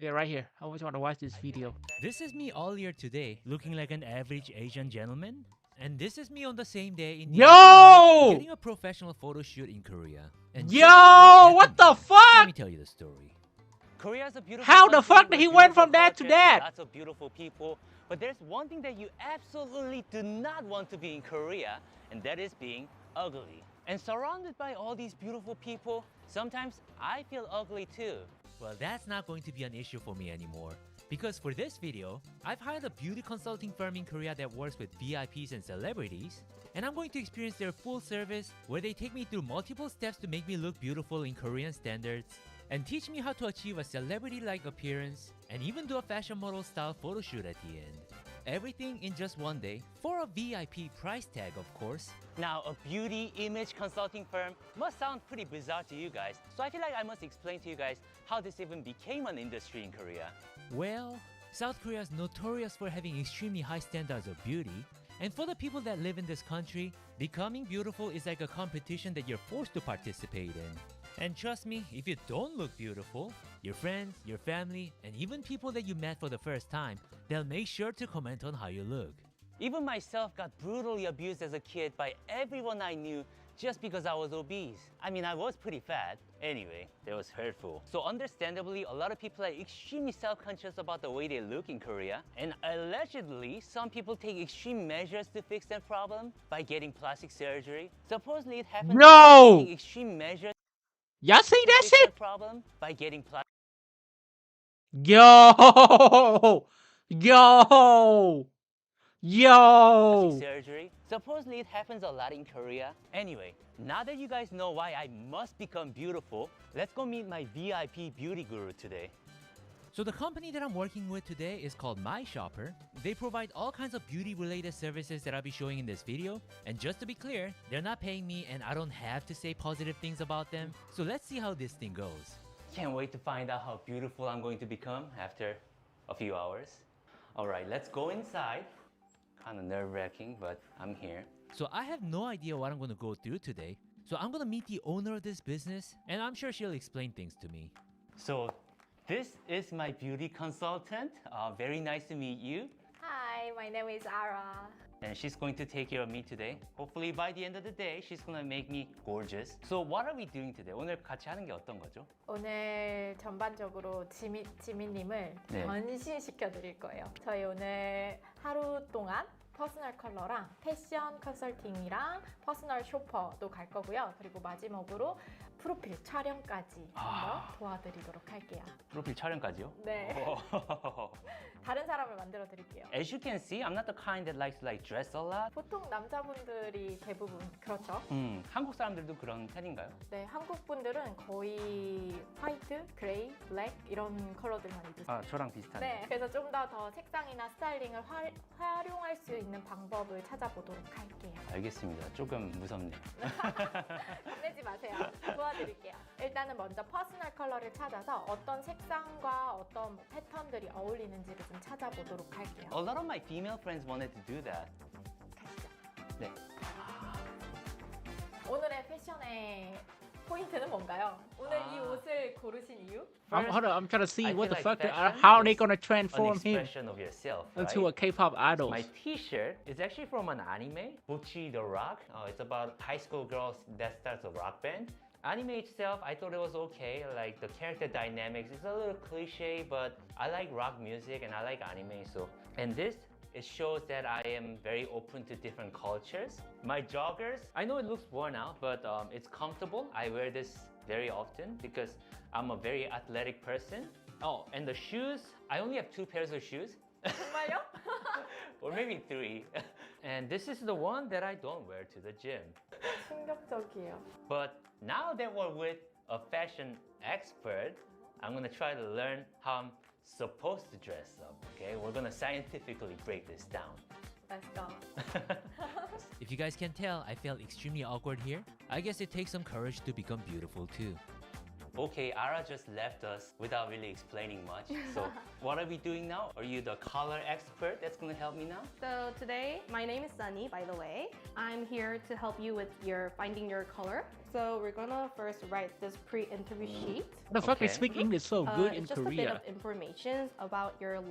Yeah, right here. I always want to watch this video. This is me all year today, looking like an average Asian gentleman. And this is me on the same day in the Yo! afternoon, getting a professional photo shoot in Korea. And just What the Let fuck? me tell you the story. Korea is a beautiful How the country fuck did with he went from beautiful that to culture, that? Lots of beautiful people. But there's one thing that you absolutely do not want to be in Korea, and that is being ugly. And surrounded by all these beautiful people, sometimes I feel ugly too. Well, that's not going to be an issue for me anymore. Because for this video, I've hired a beauty consulting firm in Korea that works with VIPs and celebrities. And I'm going to experience their full service where they take me through multiple steps to make me look beautiful in Korean standards and teach me how to achieve a celebrity-like appearance and even do a fashion model style photo shoot at the end. Everything in just one day for a VIP price tag, of course. Now, a beauty image consulting firm must sound pretty bizarre to you guys, so I feel like I must explain to you guys how this even became an industry in Korea. Well, South Korea is notorious for having extremely high standards of beauty, and for the people that live in this country, becoming beautiful is like a competition that you're forced to participate in. And trust me, if you don't look beautiful, your friends, your family, and even people that you met for the first time, they'll make sure to comment on how you look. Even myself got brutally abused as a kid by everyone I knew just because I was obese. I mean, I was pretty fat. Anyway, that was hurtful. So understandably, a lot of people are extremely self-conscious about the way they look in Korea. And allegedly, some people take extreme measures to fix that problem by getting plastic surgery. Supposedly it happened by taking extreme measures. Y'all see that fix shit? problem by getting plastic Yo! Yo! Yo! surgery. Supposedly it happens a lot in Korea. Anyway, now that you guys know why I must become beautiful, let's go meet my VIP beauty guru today. So the company that I'm working with today is called My Shopper. They provide all kinds of beauty related services that I'll be showing in this video. And just to be clear, they're not paying me and I don't have to say positive things about them. So let's see how this thing goes. Can't wait to find out how beautiful I'm going to become after a few hours. All right, let's go inside. Kind of nerve-wracking, but I'm here. So I have no idea what I'm going to go through today. So I'm going to meet the owner of this business and I'm sure she'll explain things to me. So this is my beauty consultant. Very nice to meet you. Hi, my name is Ara. And she's going to take care of me today. Hopefully by the end of the day, she's going to make me gorgeous. So what are we doing today? 오늘 같이 하는 게 어떤 거죠? 오늘 전반적으로 지민님을 네. 변신시켜 드릴 거예요. 저희 오늘 하루 동안 퍼스널 컬러랑 패션 컨설팅이랑 퍼스널 쇼퍼도 갈 거고요. 그리고 마지막으로 프로필 촬영까지 한번 도와드리도록 할게요. 프로필 촬영까지요? 네. 다른 사람을 만들어 드릴게요. As you can see, I'm not the kind that likes to dress a lot. 보통 남자분들이 대부분 그렇죠. 한국 사람들도 그런 편인가요? 네, 한국 분들은 거의 화이트, 그레이, 블랙 이런 컬러들만 입으세요. 아, 저랑 비슷하네요. 네, 그래서 좀 더 색상이나 스타일링을 활용할 수 있는 방법을 찾아보도록 할게요. 알겠습니다. 조금 무섭네요. 겁내지 마세요. 도와드릴게요. 일단은 먼저 퍼스널 컬러를 찾아서 어떤 색상과 어떤 패턴들이 어울리는지를 좀 찾아보도록 할게요. A lot of my female friends wanted to do that. 가시죠. 네. 오늘의 패션의 포인트는 뭔가요? 오늘 이 옷을 고르신 이유? Hold on, I'm trying to see I what the feel like fuck, fashion how are they is gonna an transform him expression of yourself, into right? a K-pop idol? My t-shirt is actually from an anime, Butchie the Rock. It's about high school girls that starts a rock band. Anime itself, I thought it was okay. Like the character dynamics, it's a little cliche, but I like rock music and I like anime. So, and this, it shows that I am very open to different cultures. My joggers, I know it looks worn out, but it's comfortable. I wear this very often because I'm a very athletic person. Oh, and the shoes, I only have 2 pairs of shoes. 정말요? Or maybe 3. And this is the one that I don't wear to the gym. 충격적이에요. But now that we're with a fashion expert, I'm gonna try to learn how I'm supposed to dress up, okay? We're gonna scientifically break this down. Let's go. If you guys can tell, I felt extremely awkward here. I guess it takes some courage to become beautiful too. Okay, Ara just left us without really explaining much. So what are we doing now? Are you the color expert that's gonna help me now? So today, my name is Sunny, by the way. I'm here to help you with finding your color. So we're gonna first write this pre-interview sheet. The fuck they speak English so good in it's just a bit Korea. of information about your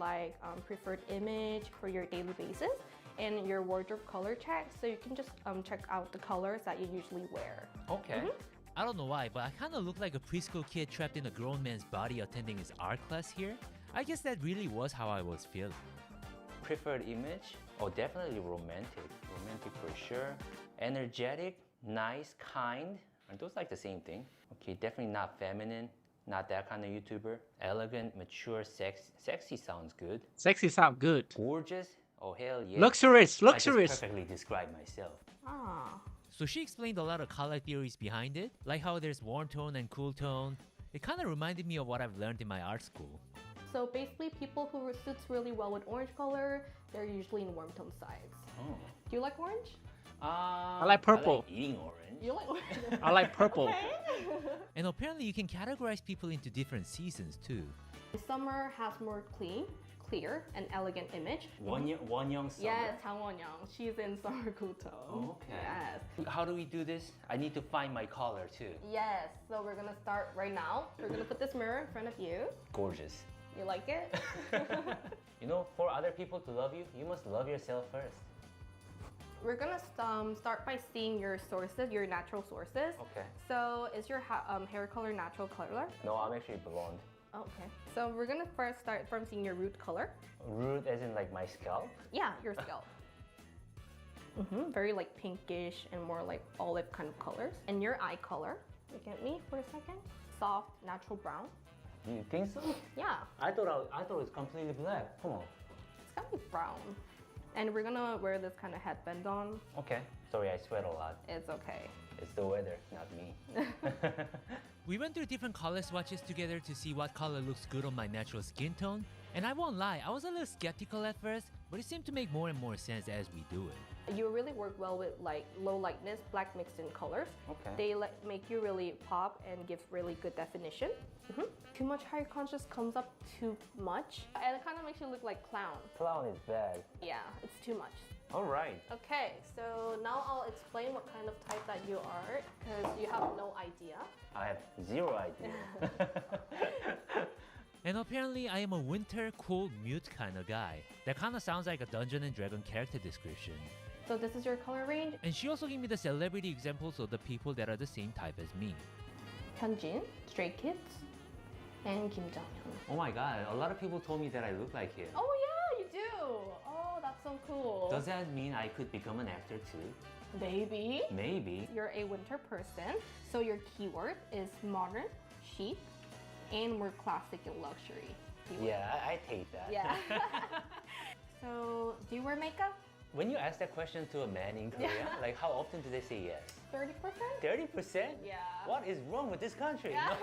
preferred image for your daily basis and your wardrobe color check. So you can just check out the colors that you usually wear. Okay. I don't know why, but I kind of look like a preschool kid trapped in a grown man's body attending his art class here. I guess that really was how I was feeling. Preferred image? Oh, definitely romantic. Romantic for sure. Energetic, nice, kind. Are those like the same thing? Okay, definitely not feminine. Not that kind of YouTuber. Elegant, mature, sexy sounds good. Sexy sound good. Gorgeous? Oh, hell yeah. Luxurious, I luxurious. just perfectly describe myself. Ah. So she explained a lot of color theories behind it, like how there's warm tone and cool tone. It kind of reminded me of what I've learned in my art school. So basically, people who suits really well with orange color, they're usually in warm tone sides. Oh. Do you like orange? I like purple. I like eating orange. You like orange? I like purple. And apparently you can categorize people into different seasons too. Summer has more clear and elegant image. Wonyoung Summer? Yes, Han Wonyoung. She's in summer cool tone. Okay. Yes. How do we do this? I need to find my color too. Yes, so we're gonna start right now. We're gonna put this mirror in front of you. Gorgeous. You like it? You know, for other people to love you, you must love yourself first. We're gonna start by seeing your sources, your natural sources. Okay. So is your hair color natural color? No, I'm actually blonde. Okay. So we're gonna first start from seeing your root color. Root as in like my scalp? Yeah, your scalp. Very like pinkish and more like olive kind of colors. And your eye color. Look at me for a second. Soft, natural brown. You think so? Yeah, I thought it was completely black. Come on. it's gonna be brown. And we're gonna wear this kind of headband on. Okay. Sorry, I sweat a lot. It's okay. It's the weather, not me. We went through different color swatches together to see what color looks good on my natural skin tone. And I won't lie, I was a little skeptical at first, but it seemed to make more and more sense as we do it. You really work well with like low lightness, black mixed in colors. Okay. They make you really pop and give really good definition. Too much higher conscious comes up too much, and it kind of makes you look like clown. Clown is bad. Yeah, it's too much. All right. Okay, so now I'll explain what kind of type that you are, because you have no idea. I have zero idea. And apparently I am a winter, cool, mute kind of guy. That kind of sounds like a Dungeon and Dragon character description. So this is your color range. And she also gave me the celebrity examples of the people that are the same type as me. Hyunjin, Stray Kids, and Kim Jong-hyun. Oh my god, a lot of people told me that I look like him. Oh yeah, you do! Oh, that's so cool. Does that mean I could become an actor too? Maybe. Maybe. You're a winter person, so your keyword is modern, chic, and more classic and luxury. Keyword. Yeah, I take that. Yeah. So, do you wear makeup? When you ask that question to a man in Korea, like how often do they say yes? 30%? 30%? Yeah. What is wrong with this country? Yeah.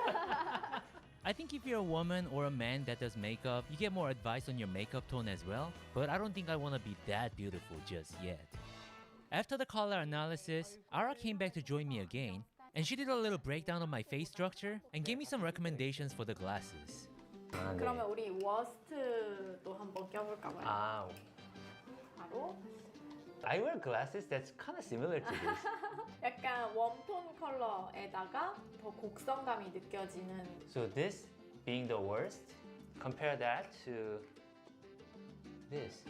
I think if you're a woman or a man that does makeup, you get more advice on your makeup tone as well, but I don't think I want to be that beautiful just yet. After the color analysis, Ara came back to join me again, and she did a little breakdown of my face structure and gave me some recommendations for the glasses. 그러면 우리 워스트도 한번 껴볼까 봐요. Ah, 바로 I wear glasses that's kind of similar to this. 약간 웜톤 컬러에다가 더 곡성감이 느껴지는. So this being the worst, compare that to this.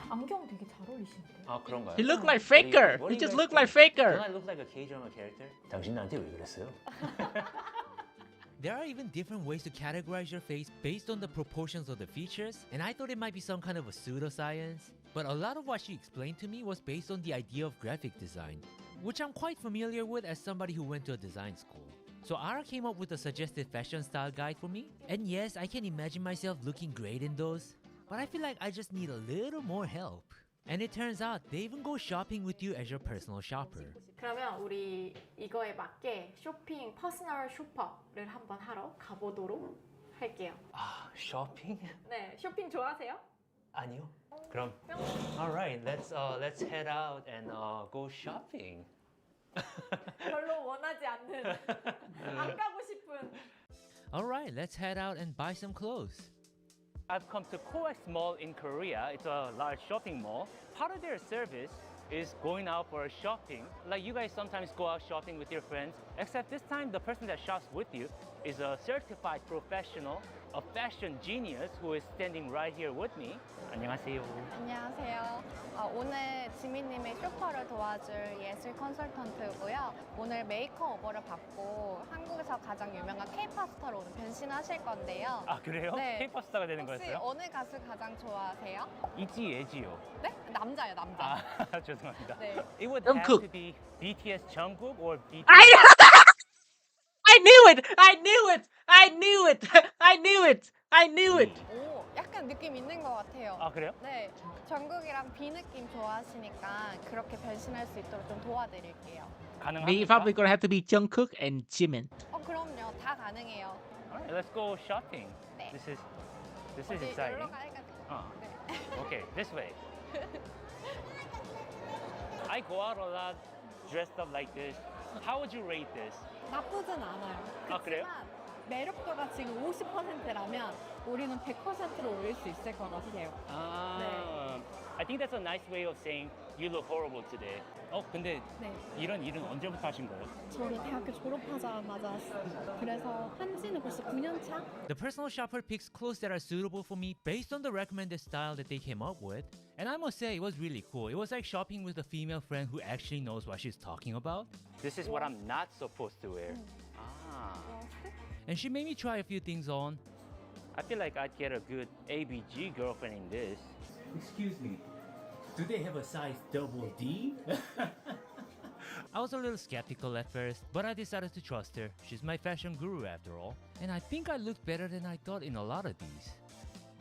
안경 되게 잘 어울리시는데. 아 그런가요? He looked like Faker. He just looked like Faker. Don't I look like a K-drama character? 당신 나한테 왜 그랬어요? There are even different ways to categorize your face based on the proportions of the features, and I thought it might be some kind of a pseudoscience. But a lot of what she explained to me was based on the idea of graphic design, which I'm quite familiar with as somebody who went to a design school. So Ara came up with a suggested fashion style guide for me, and yes, I can imagine myself looking great in those, but I feel like I just need a little more help. And it turns out they even go shopping with you as your personal shopper. 그러면 우리 이거에 맞게 쇼핑 퍼스널 쇼퍼를 한번 하러 가보도록 할게요. 아, 쇼핑? 네, 쇼핑 좋아하세요? 아니요. 그럼 alright, let's head out and go shopping. 별로 원하지 않는 안 가고 싶은. Alright, let's head out and buy some clothes. I've come to COEX Mall in Korea. It's a large shopping mall. Part of their service is going out for shopping. Like you guys sometimes go out shopping with your friends, except this time the person that shops with you is a certified professional, a fashion genius who is standing right here with me. 안녕하세요. 안녕하세요. 오늘 지민님의 쇼퍼를 도와줄 예술 컨설턴트고요. 오늘 메이크오버를 받고 한국에서 가장 유명한 K-팝스타로 오늘 변신하실 건데요. 아 그래요? 네. K-팝스타가 되는 혹시 거였어요? 어느 가수 가장 좋아하세요? 이지 예지요. 네? 남자예요, 남자. 아 죄송합니다. 네. It would have Jungkook. to be BTS Jungkook or BTS. I knew it! I knew it! I knew it! I knew it! I knew it! 오, 약간 느낌 있는 것 같아요. 아 그래요? 네. 정국이랑 B 느낌 좋아하시니까 그렇게 변신할 수 있도록 좀 도와드릴게요. Me probably gonna have to be Jungkook and Jimin. 그럼요. 다 가능해요. Alright, let's go shopping. 네. This is 어디 exciting. 놀러 가니까. 네. Okay, this way. I go out a lot dressed up like this. How would you rate this? 나쁘진 않아요. 아, 그래요? 그렇지만 매력도가 지금 50%라면 우리는 100%로 올릴 수 있을 것 같아요. I think that's a nice way of saying you look horrible today. 근데 네. 이런 일은 언제부터 하신 거예요? 저는 대학교 졸업하자마자 그래서 한지는 벌써 9년 차? The personal shopper picks clothes that are suitable for me based on the recommended style that they came up with. And I must say, it was really cool. It was like shopping with a female friend who actually knows what she's talking about. This is what I'm not supposed to wear. And she made me try a few things on. I feel like I'd get a good ABG girlfriend in this. Excuse me, do they have a size double D? I I was a little skeptical at first, but I decided to trust her. She's my fashion guru after all. And I think I looked better than I thought in a lot of these.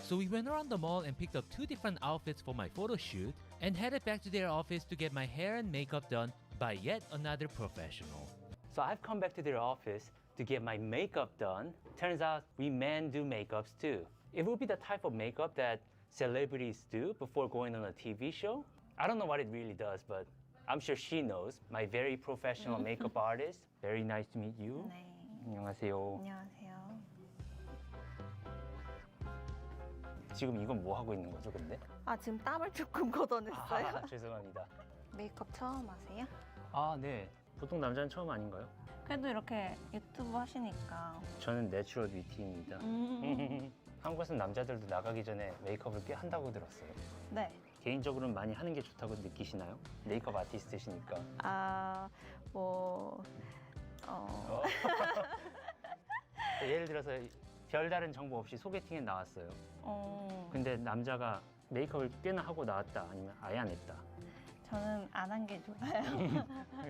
So we went around the mall and picked up 2 different outfits for my photo shoot and headed back to their office to get my hair and makeup done by yet another professional. So I've come back to their office to get my makeup done. Turns out we men do makeups too. It will be the type of makeup that celebrities do before going on a TV show. I don't know what it really does, but I'm sure she knows. My very professional makeup artist. Very nice to meet you. 네. 안녕하세요. 안녕하세요. 지금 이건 뭐 하고 있는 거죠, 근데? 아, 지금 땀을 조금 걷어냈어요. 아, 죄송합니다. 메이크업 처음 하세요? 아, 네. 보통 남자는 처음 아닌가요? 그래도 이렇게 유튜브 하시니까. 저는 내추럴 뷰티입니다. 한국에서는 남자들도 나가기 전에 메이크업을 꽤 한다고 들었어요. 네. 개인적으로는 많이 하는 게 좋다고 느끼시나요? 메이크업 아티스트시니까. 아, 뭐... 예를 들어서 별다른 정보 없이 소개팅에 나왔어요. 근데 남자가 메이크업을 꽤나 하고 나왔다, 아니면 아예 안 했다. 저는 안 한 게 좋아요.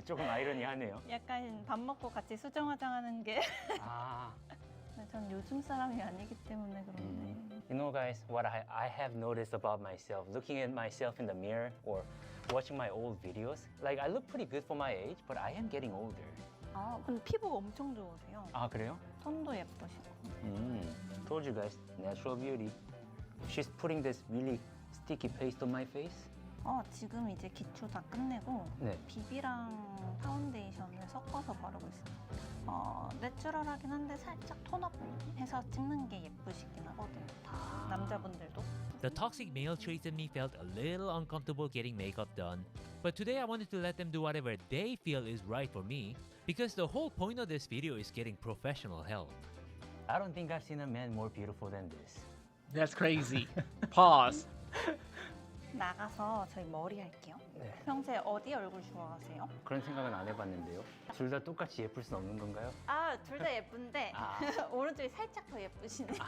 조금 아이러니하네요. 약간 밥 먹고 같이 수정 화장하는 게. 아. 전 요즘 사람이 아니기 때문에 그런데. You know, guys, what I have noticed about myself, looking at myself in the mirror or watching my old videos, like I look pretty good for my age, but I am getting older. 아, 근데 피부가 엄청 좋으세요. 아, 그래요? 톤도 예쁘시고. Told you guys, natural beauty. She's putting this really sticky paste on my face. 지금 이제 기초 다 끝내고 네. 비비랑 파운데이션을 섞어서 바르고 있어요. 내추럴하긴 한데 살짝 톤업 해서 찍는 게 예쁘시긴 하거든요. 다 남자분들도. The toxic male traits in me felt a little uncomfortable getting makeup done, but today I wanted to let them do whatever they feel is right for me, because the whole point of this video is getting professional help. I don't think I've seen a man more beautiful than this. That's crazy. Pause. 나가서 저희 머리 할게요. 네. 평소에 어디 얼굴 좋아하세요? 그런 생각은 안 해봤는데요. 둘 다 똑같이 예쁠 수 없는 건가요? 아, 둘 다 예쁜데 오른쪽이 살짝 더 예쁘시네요.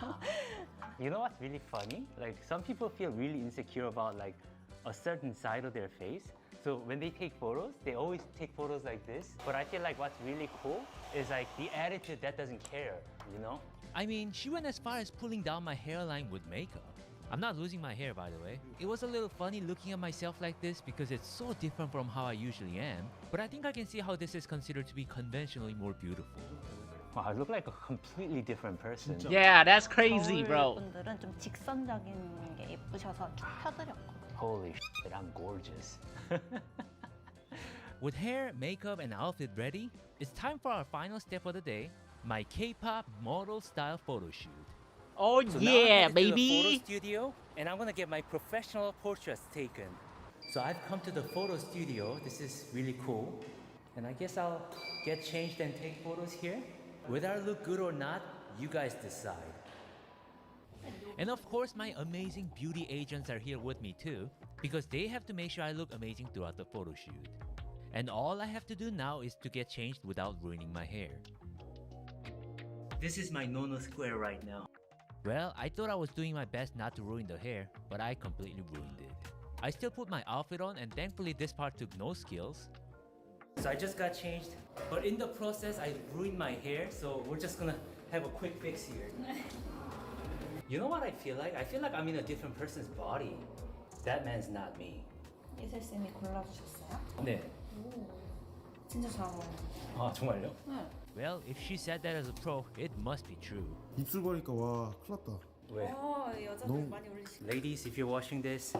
You know what's really funny? Like some people feel really insecure about like a certain side of their face. So when they take photos, they always take photos like this. But I feel like what's really cool is like the attitude that doesn't care, you know? I mean, she went as far as pulling down my hairline with makeup. I'm not losing my hair, by the way. It was a little funny looking at myself like this because it's so different from how I usually am. But I think I can see how this is considered to be conventionally more beautiful. Wow, I look like a completely different person. Yeah, that's crazy, bro. 분들은 좀 직선적인 게 예쁘셔서 쭉 펴드렸거든요. Holy shit, I'm gorgeous. With hair, makeup, and outfit ready, it's time for our final step of the day, my K-pop model style photo shoot. Oh So yeah, now I'm headed to the baby. photo studio, and I'm gonna get my professional portraits taken. So I've come to the photo studio. This is really cool, and I guess I'll get changed and take photos here. Whether I look good or not, you guys decide. And of course, my amazing beauty agents are here with me too, because they have to make sure I look amazing throughout the photo shoot. And all I have to do now is to get changed without ruining my hair. This is my no-no square right now. Well, I thought I was doing my best not to ruin the hair, but I completely ruined it. I still put my outfit on, and thankfully this part took no skills. So I just got changed, but in the process I ruined my hair, so we're just gonna have a quick fix here. You know what I feel like? I feel like I'm in a different person's body. That man's not me. 이슬 쌤이 골라주셨어요? 네. 오, 진짜 잘 어울려요. 아, 정말요? 네. Well, if she said that as a pro, it must be true. 입술 보니까 와 큰일 났다. 왜? 여자들 너무- 많이 올리시고. Ladies, if you're watching this.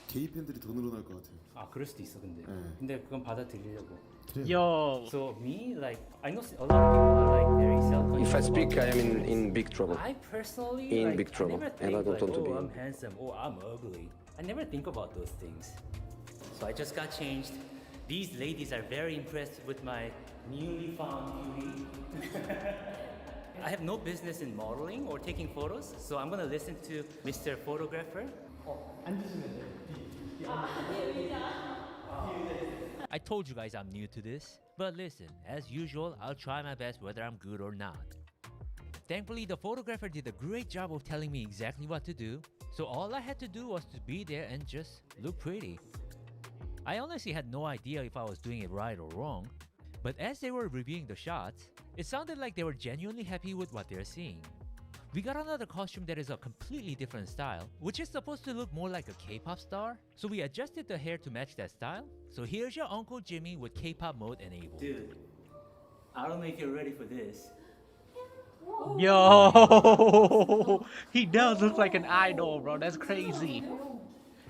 게이 팬들이 더 늘어날 것 같아요. 아, 그럴 수도 있어 근데. 네. 근데 그건 받아들이려고. Yo. So me, like, I know a lot of people are like very self-conscious. If I speak, about I am their in big trouble. I personally In like, big trouble, I never and I think don't like, want to be oh, in I'm handsome, oh, I'm ugly. I never think about those things. So I just got changed. These ladies are very impressed with my newly found beauty. I have no business in modeling or taking photos, so I'm gonna listen to Mr. Photographer. I told you guys I'm new to this. But listen, as usual, I'll try my best whether I'm good or not. Thankfully, the photographer did a great job of telling me exactly what to do, so all I had to do was to be there and just look pretty. I honestly had no idea if I was doing it right or wrong, but as they were reviewing the shots, it sounded like they were genuinely happy with what they're seeing. We got another costume that is a completely different style, which is supposed to look more like a K-pop star, so we adjusted the hair to match that style. So here's your Uncle Jimmy with K-pop mode enabled. Dude, I don't know if you're ready for this. Yo, he does look like an idol, bro. That's crazy.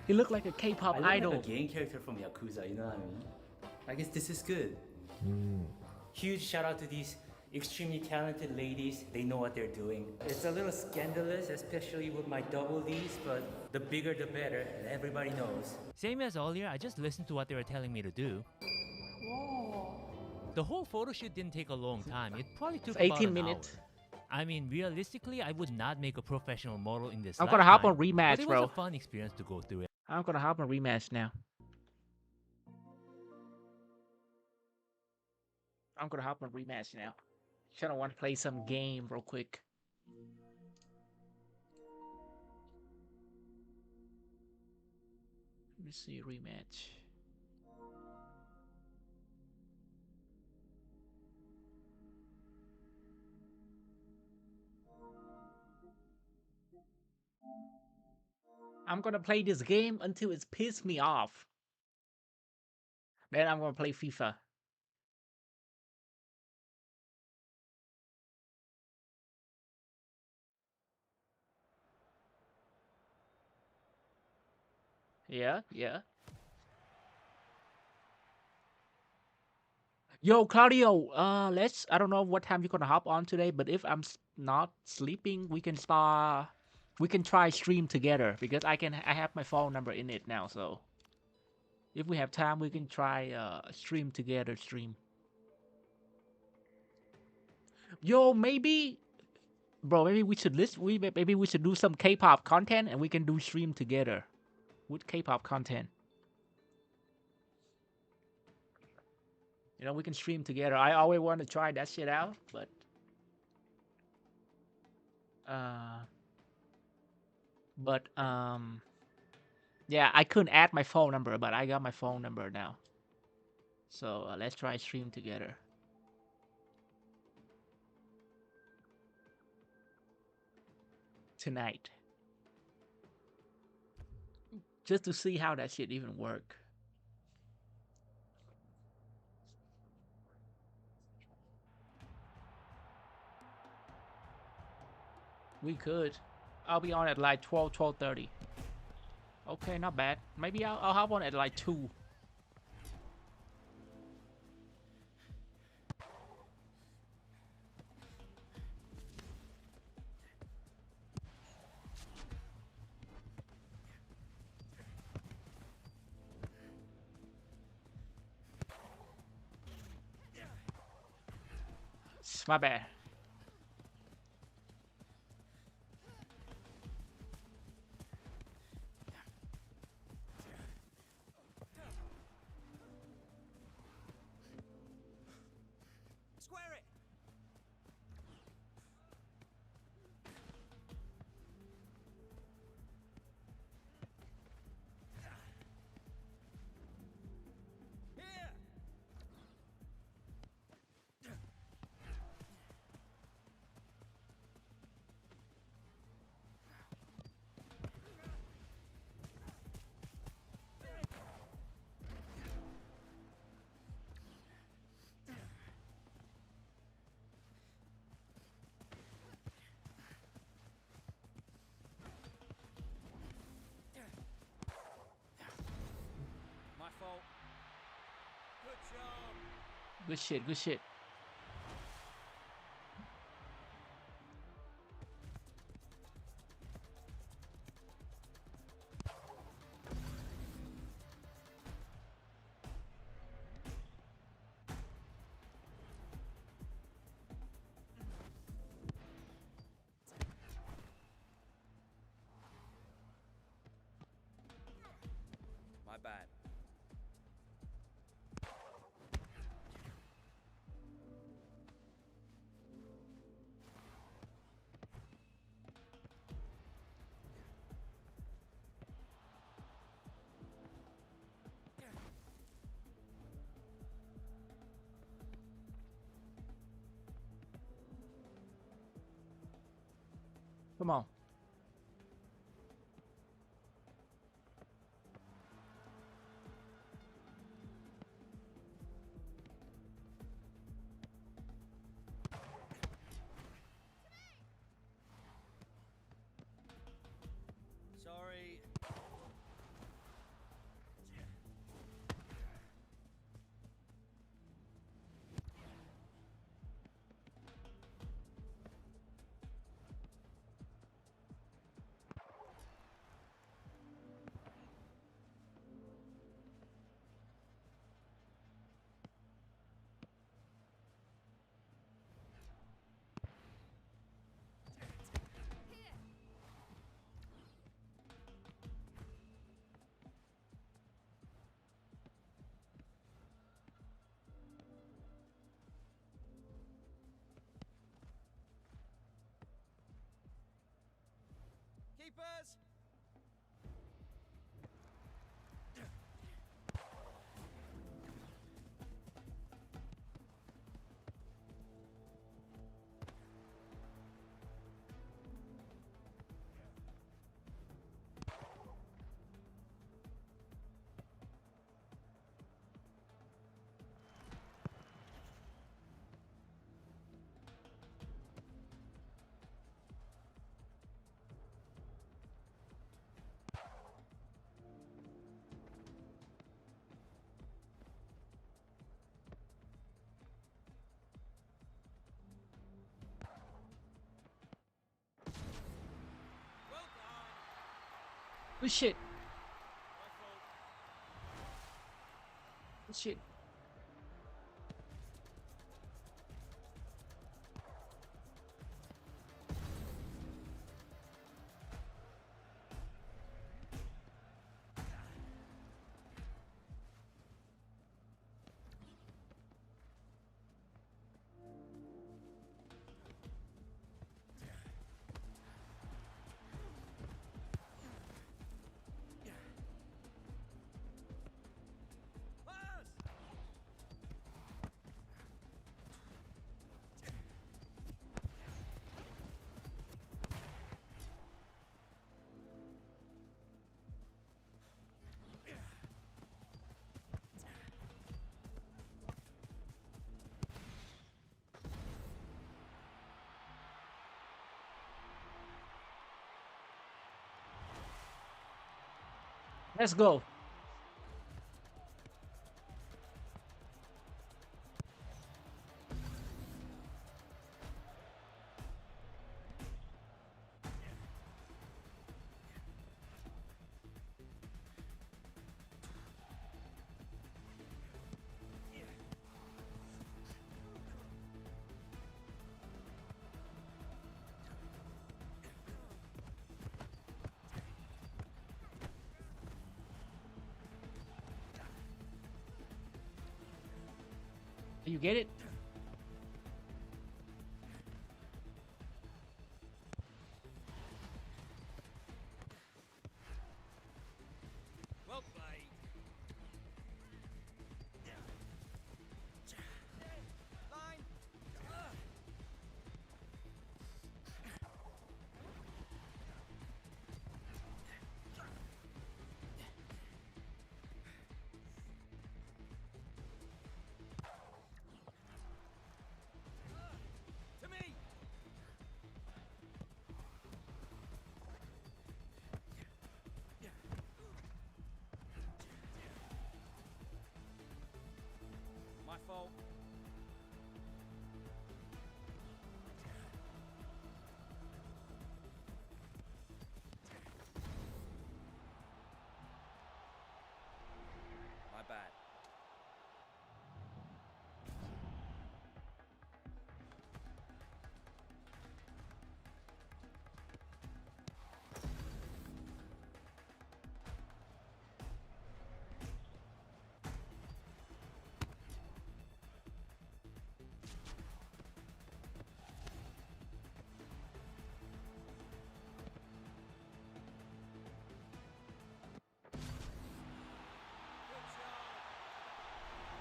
He looked like a K-pop I look idol. like a game character from Yakuza, you know what I mean? I guess this is good. Huge shout out to these extremely talented ladies. They know what they're doing. It's a little scandalous, especially with my double Ds, but the bigger the better, and everybody knows. Same as earlier, I just listened to what they were telling me to do. The whole photo shoot didn't take a long time. It probably took It's 18 about an minutes. hour. I mean, realistically, I would not make a professional model in this I'm gonna hop on lifetime, rematch, but it bro. was a fun experience to go through it. I'm gonna hop on rematch now. I'm gonna hop on rematch now. Kinda want to play some game real quick. Let me see, rematch. I'm gonna play this game until it's pissed me off. Then I'm gonna play FIFA. Yeah, yeah. Yo, Claudio, I don't know what time you're gonna hop on today, but if I'm not sleeping, we can try stream together because I have my phone number in it now, so if we have time, we can try stream together. Yo, maybe, bro, maybe we should maybe we should do some K-pop content and we can do stream together with K-pop content. You know, we can stream together. I always want to try that shit out, but yeah, I couldn't add my phone number, but I got my phone number now. So let's try stream together tonight, just to see how that shit even work. We could. I'll be on at like 12:30. Okay, not bad. Maybe I'll hop on at like 2. It's my bad. Square it. Here. My fault. Good job. Good shit. Good shit. My bad. Come on. Sorry. Keepers! Good shit. Good shit. Let's go. You get it? Well played. Line. To me. My fault. My bad.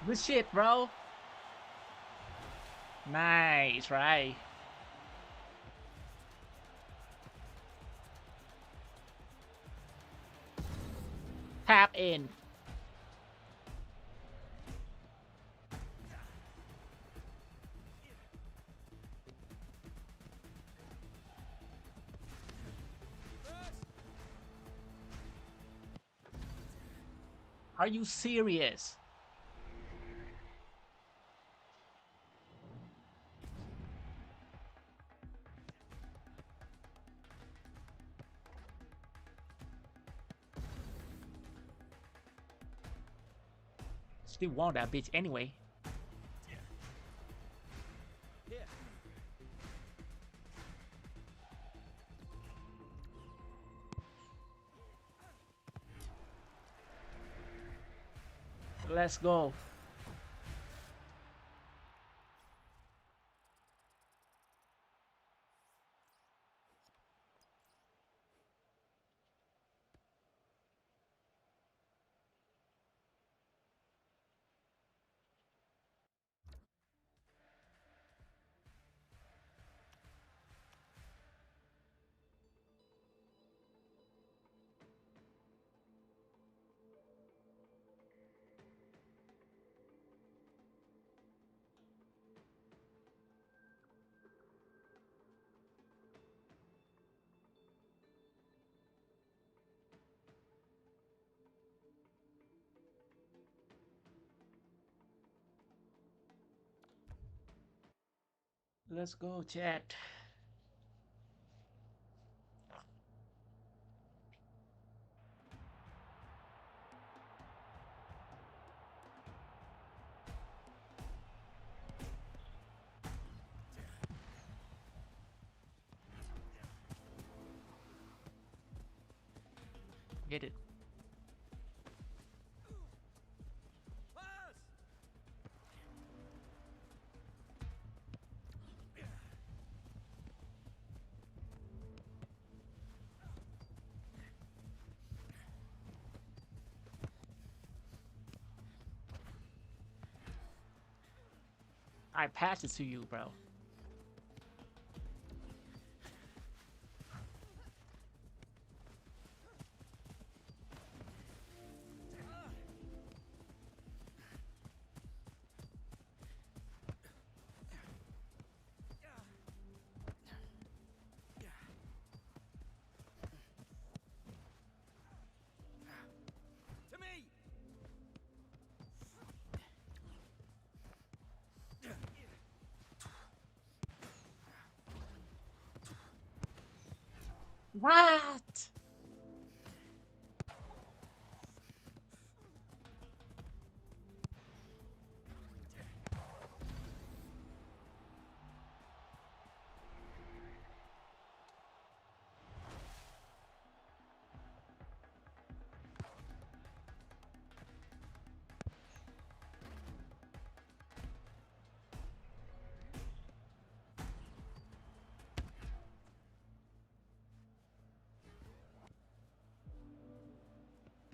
Good shit, bro. Nice, right? in. Are you serious? Still want that bitch anyway. Let's go. Let's go, chat. Get it. I pass it to you, bro. To me! What?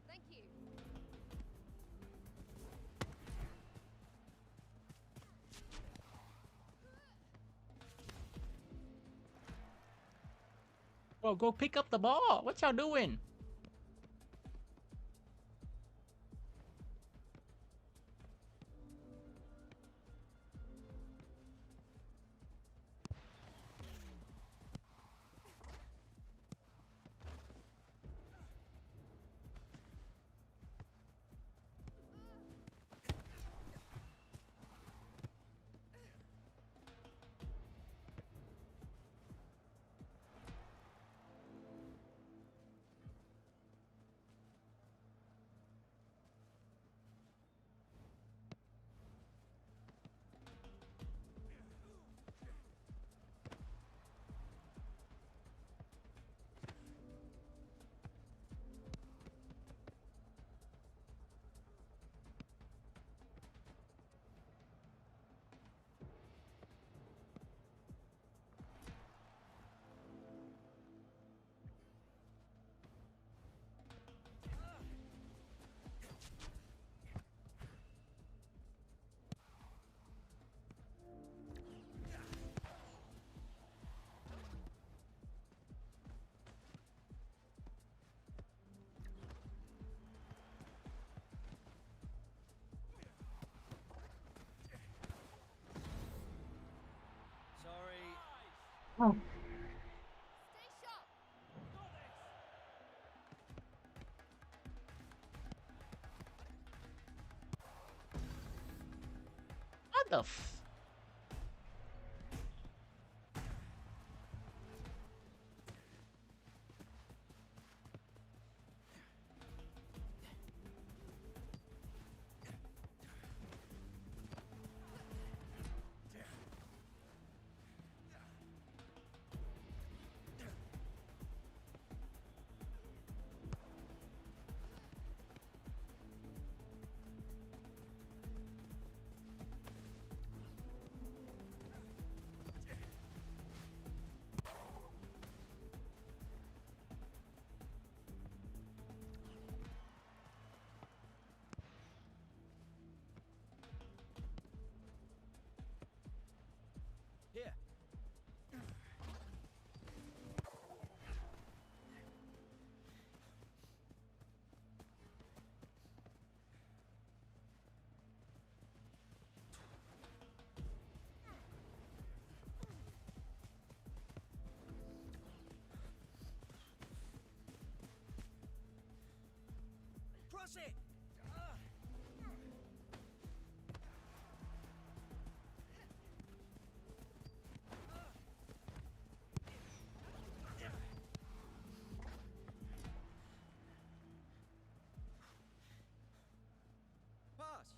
Thank you. Bro, go pick up the ball. What y'all doing? Oh. What the f... Here. Cross it. Pass.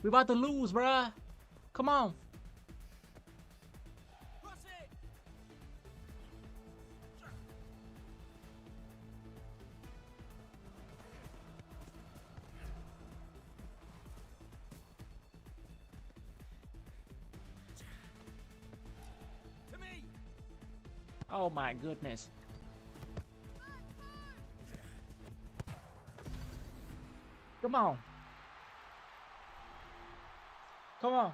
We about to lose, bruh. Come on. To me. Oh my goodness. Come on. Come on.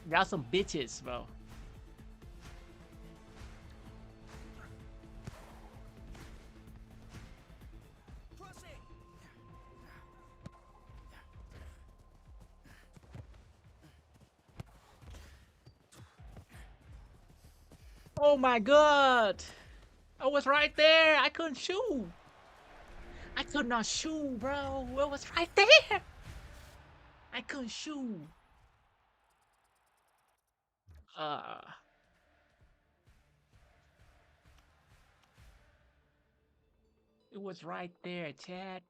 Y'all some bitches, bro. Oh my god. I was right there. I couldn't shoot. I could not shoot, bro. It was right there. I couldn't shoot. It was right there, Chad.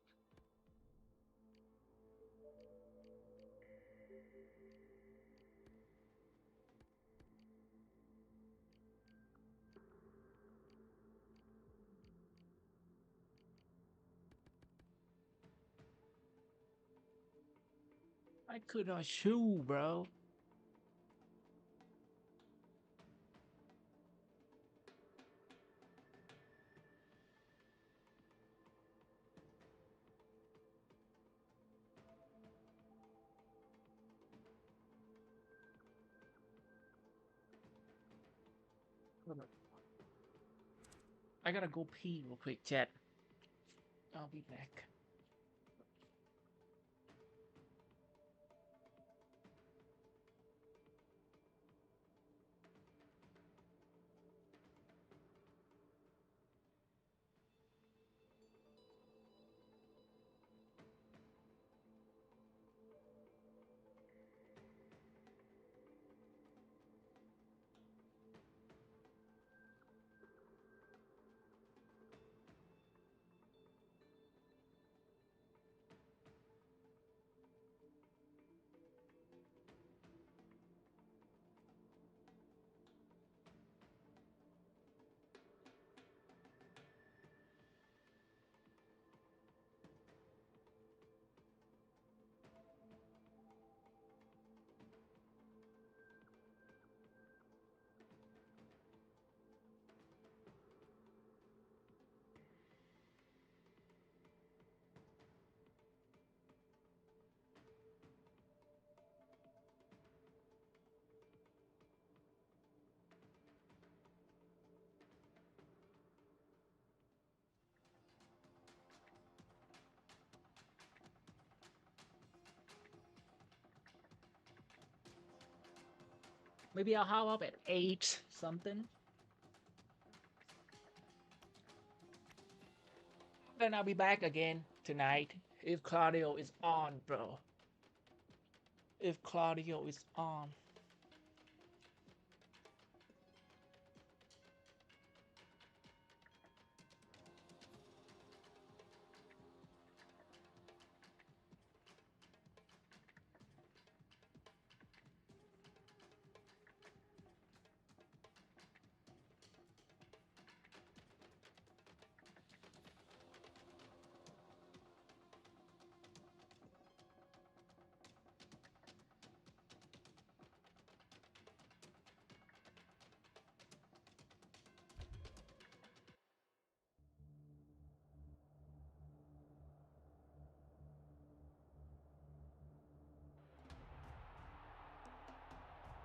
I could not shoot, bro. I gotta go pee real quick, Chad. I'll be back. Maybe I'll hop up at 8 something. Then I'll be back again tonight if Claudio is on, bro. If Claudio is on.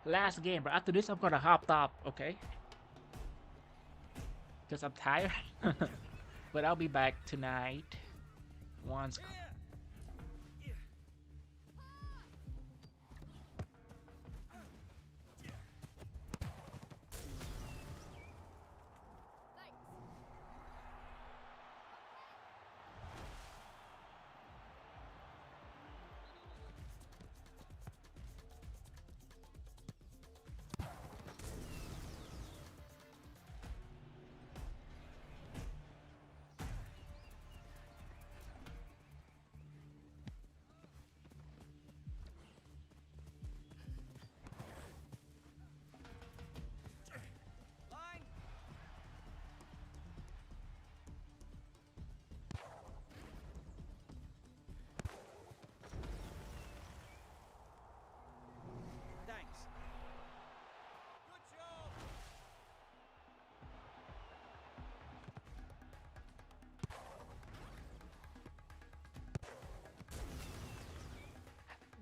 Last game, but after this I'm gonna hop top, okay? Because I'm tired. But I'll be back tonight once.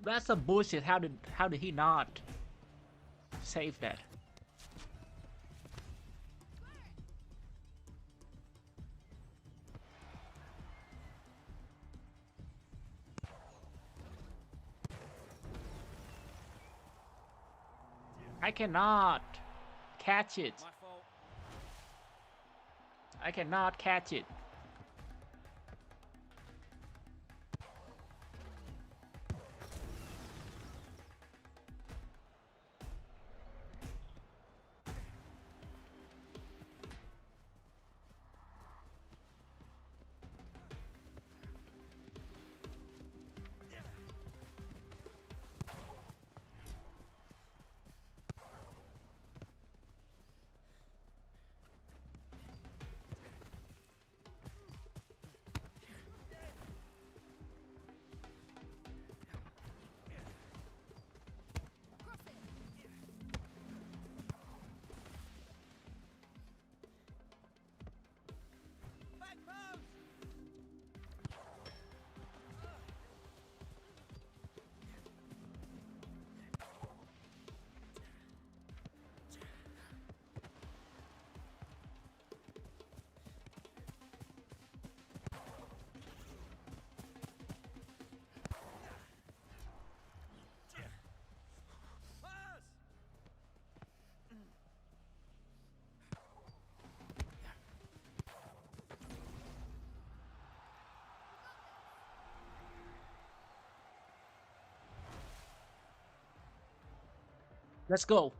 That's some bullshit. How did he not save that? I cannot catch it. I cannot catch it. Let's go.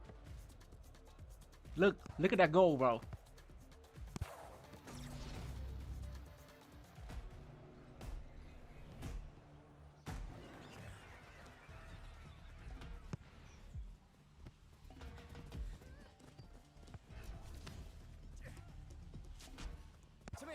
Look at that goal, bro. To me.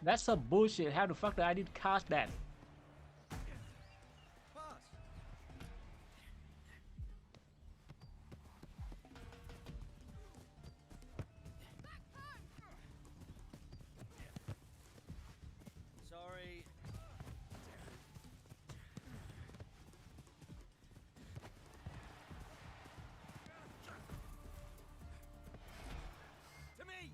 That's some bullshit. How the fuck did I did cast that? Sorry. To me.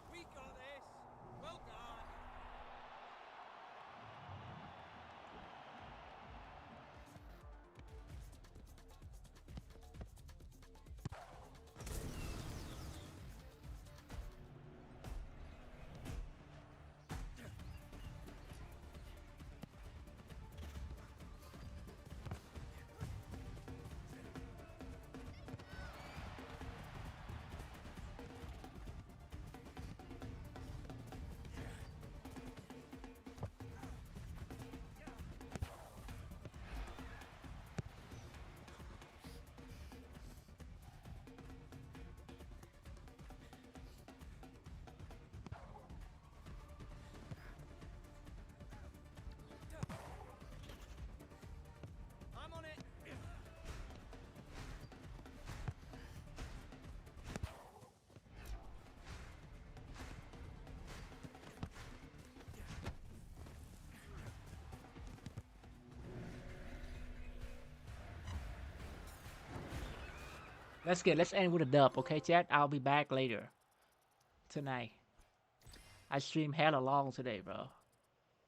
We got this. Well done. I'm on it. Let's end with a dub, okay, chat? I'll be back later tonight. I stream hella long today, bro.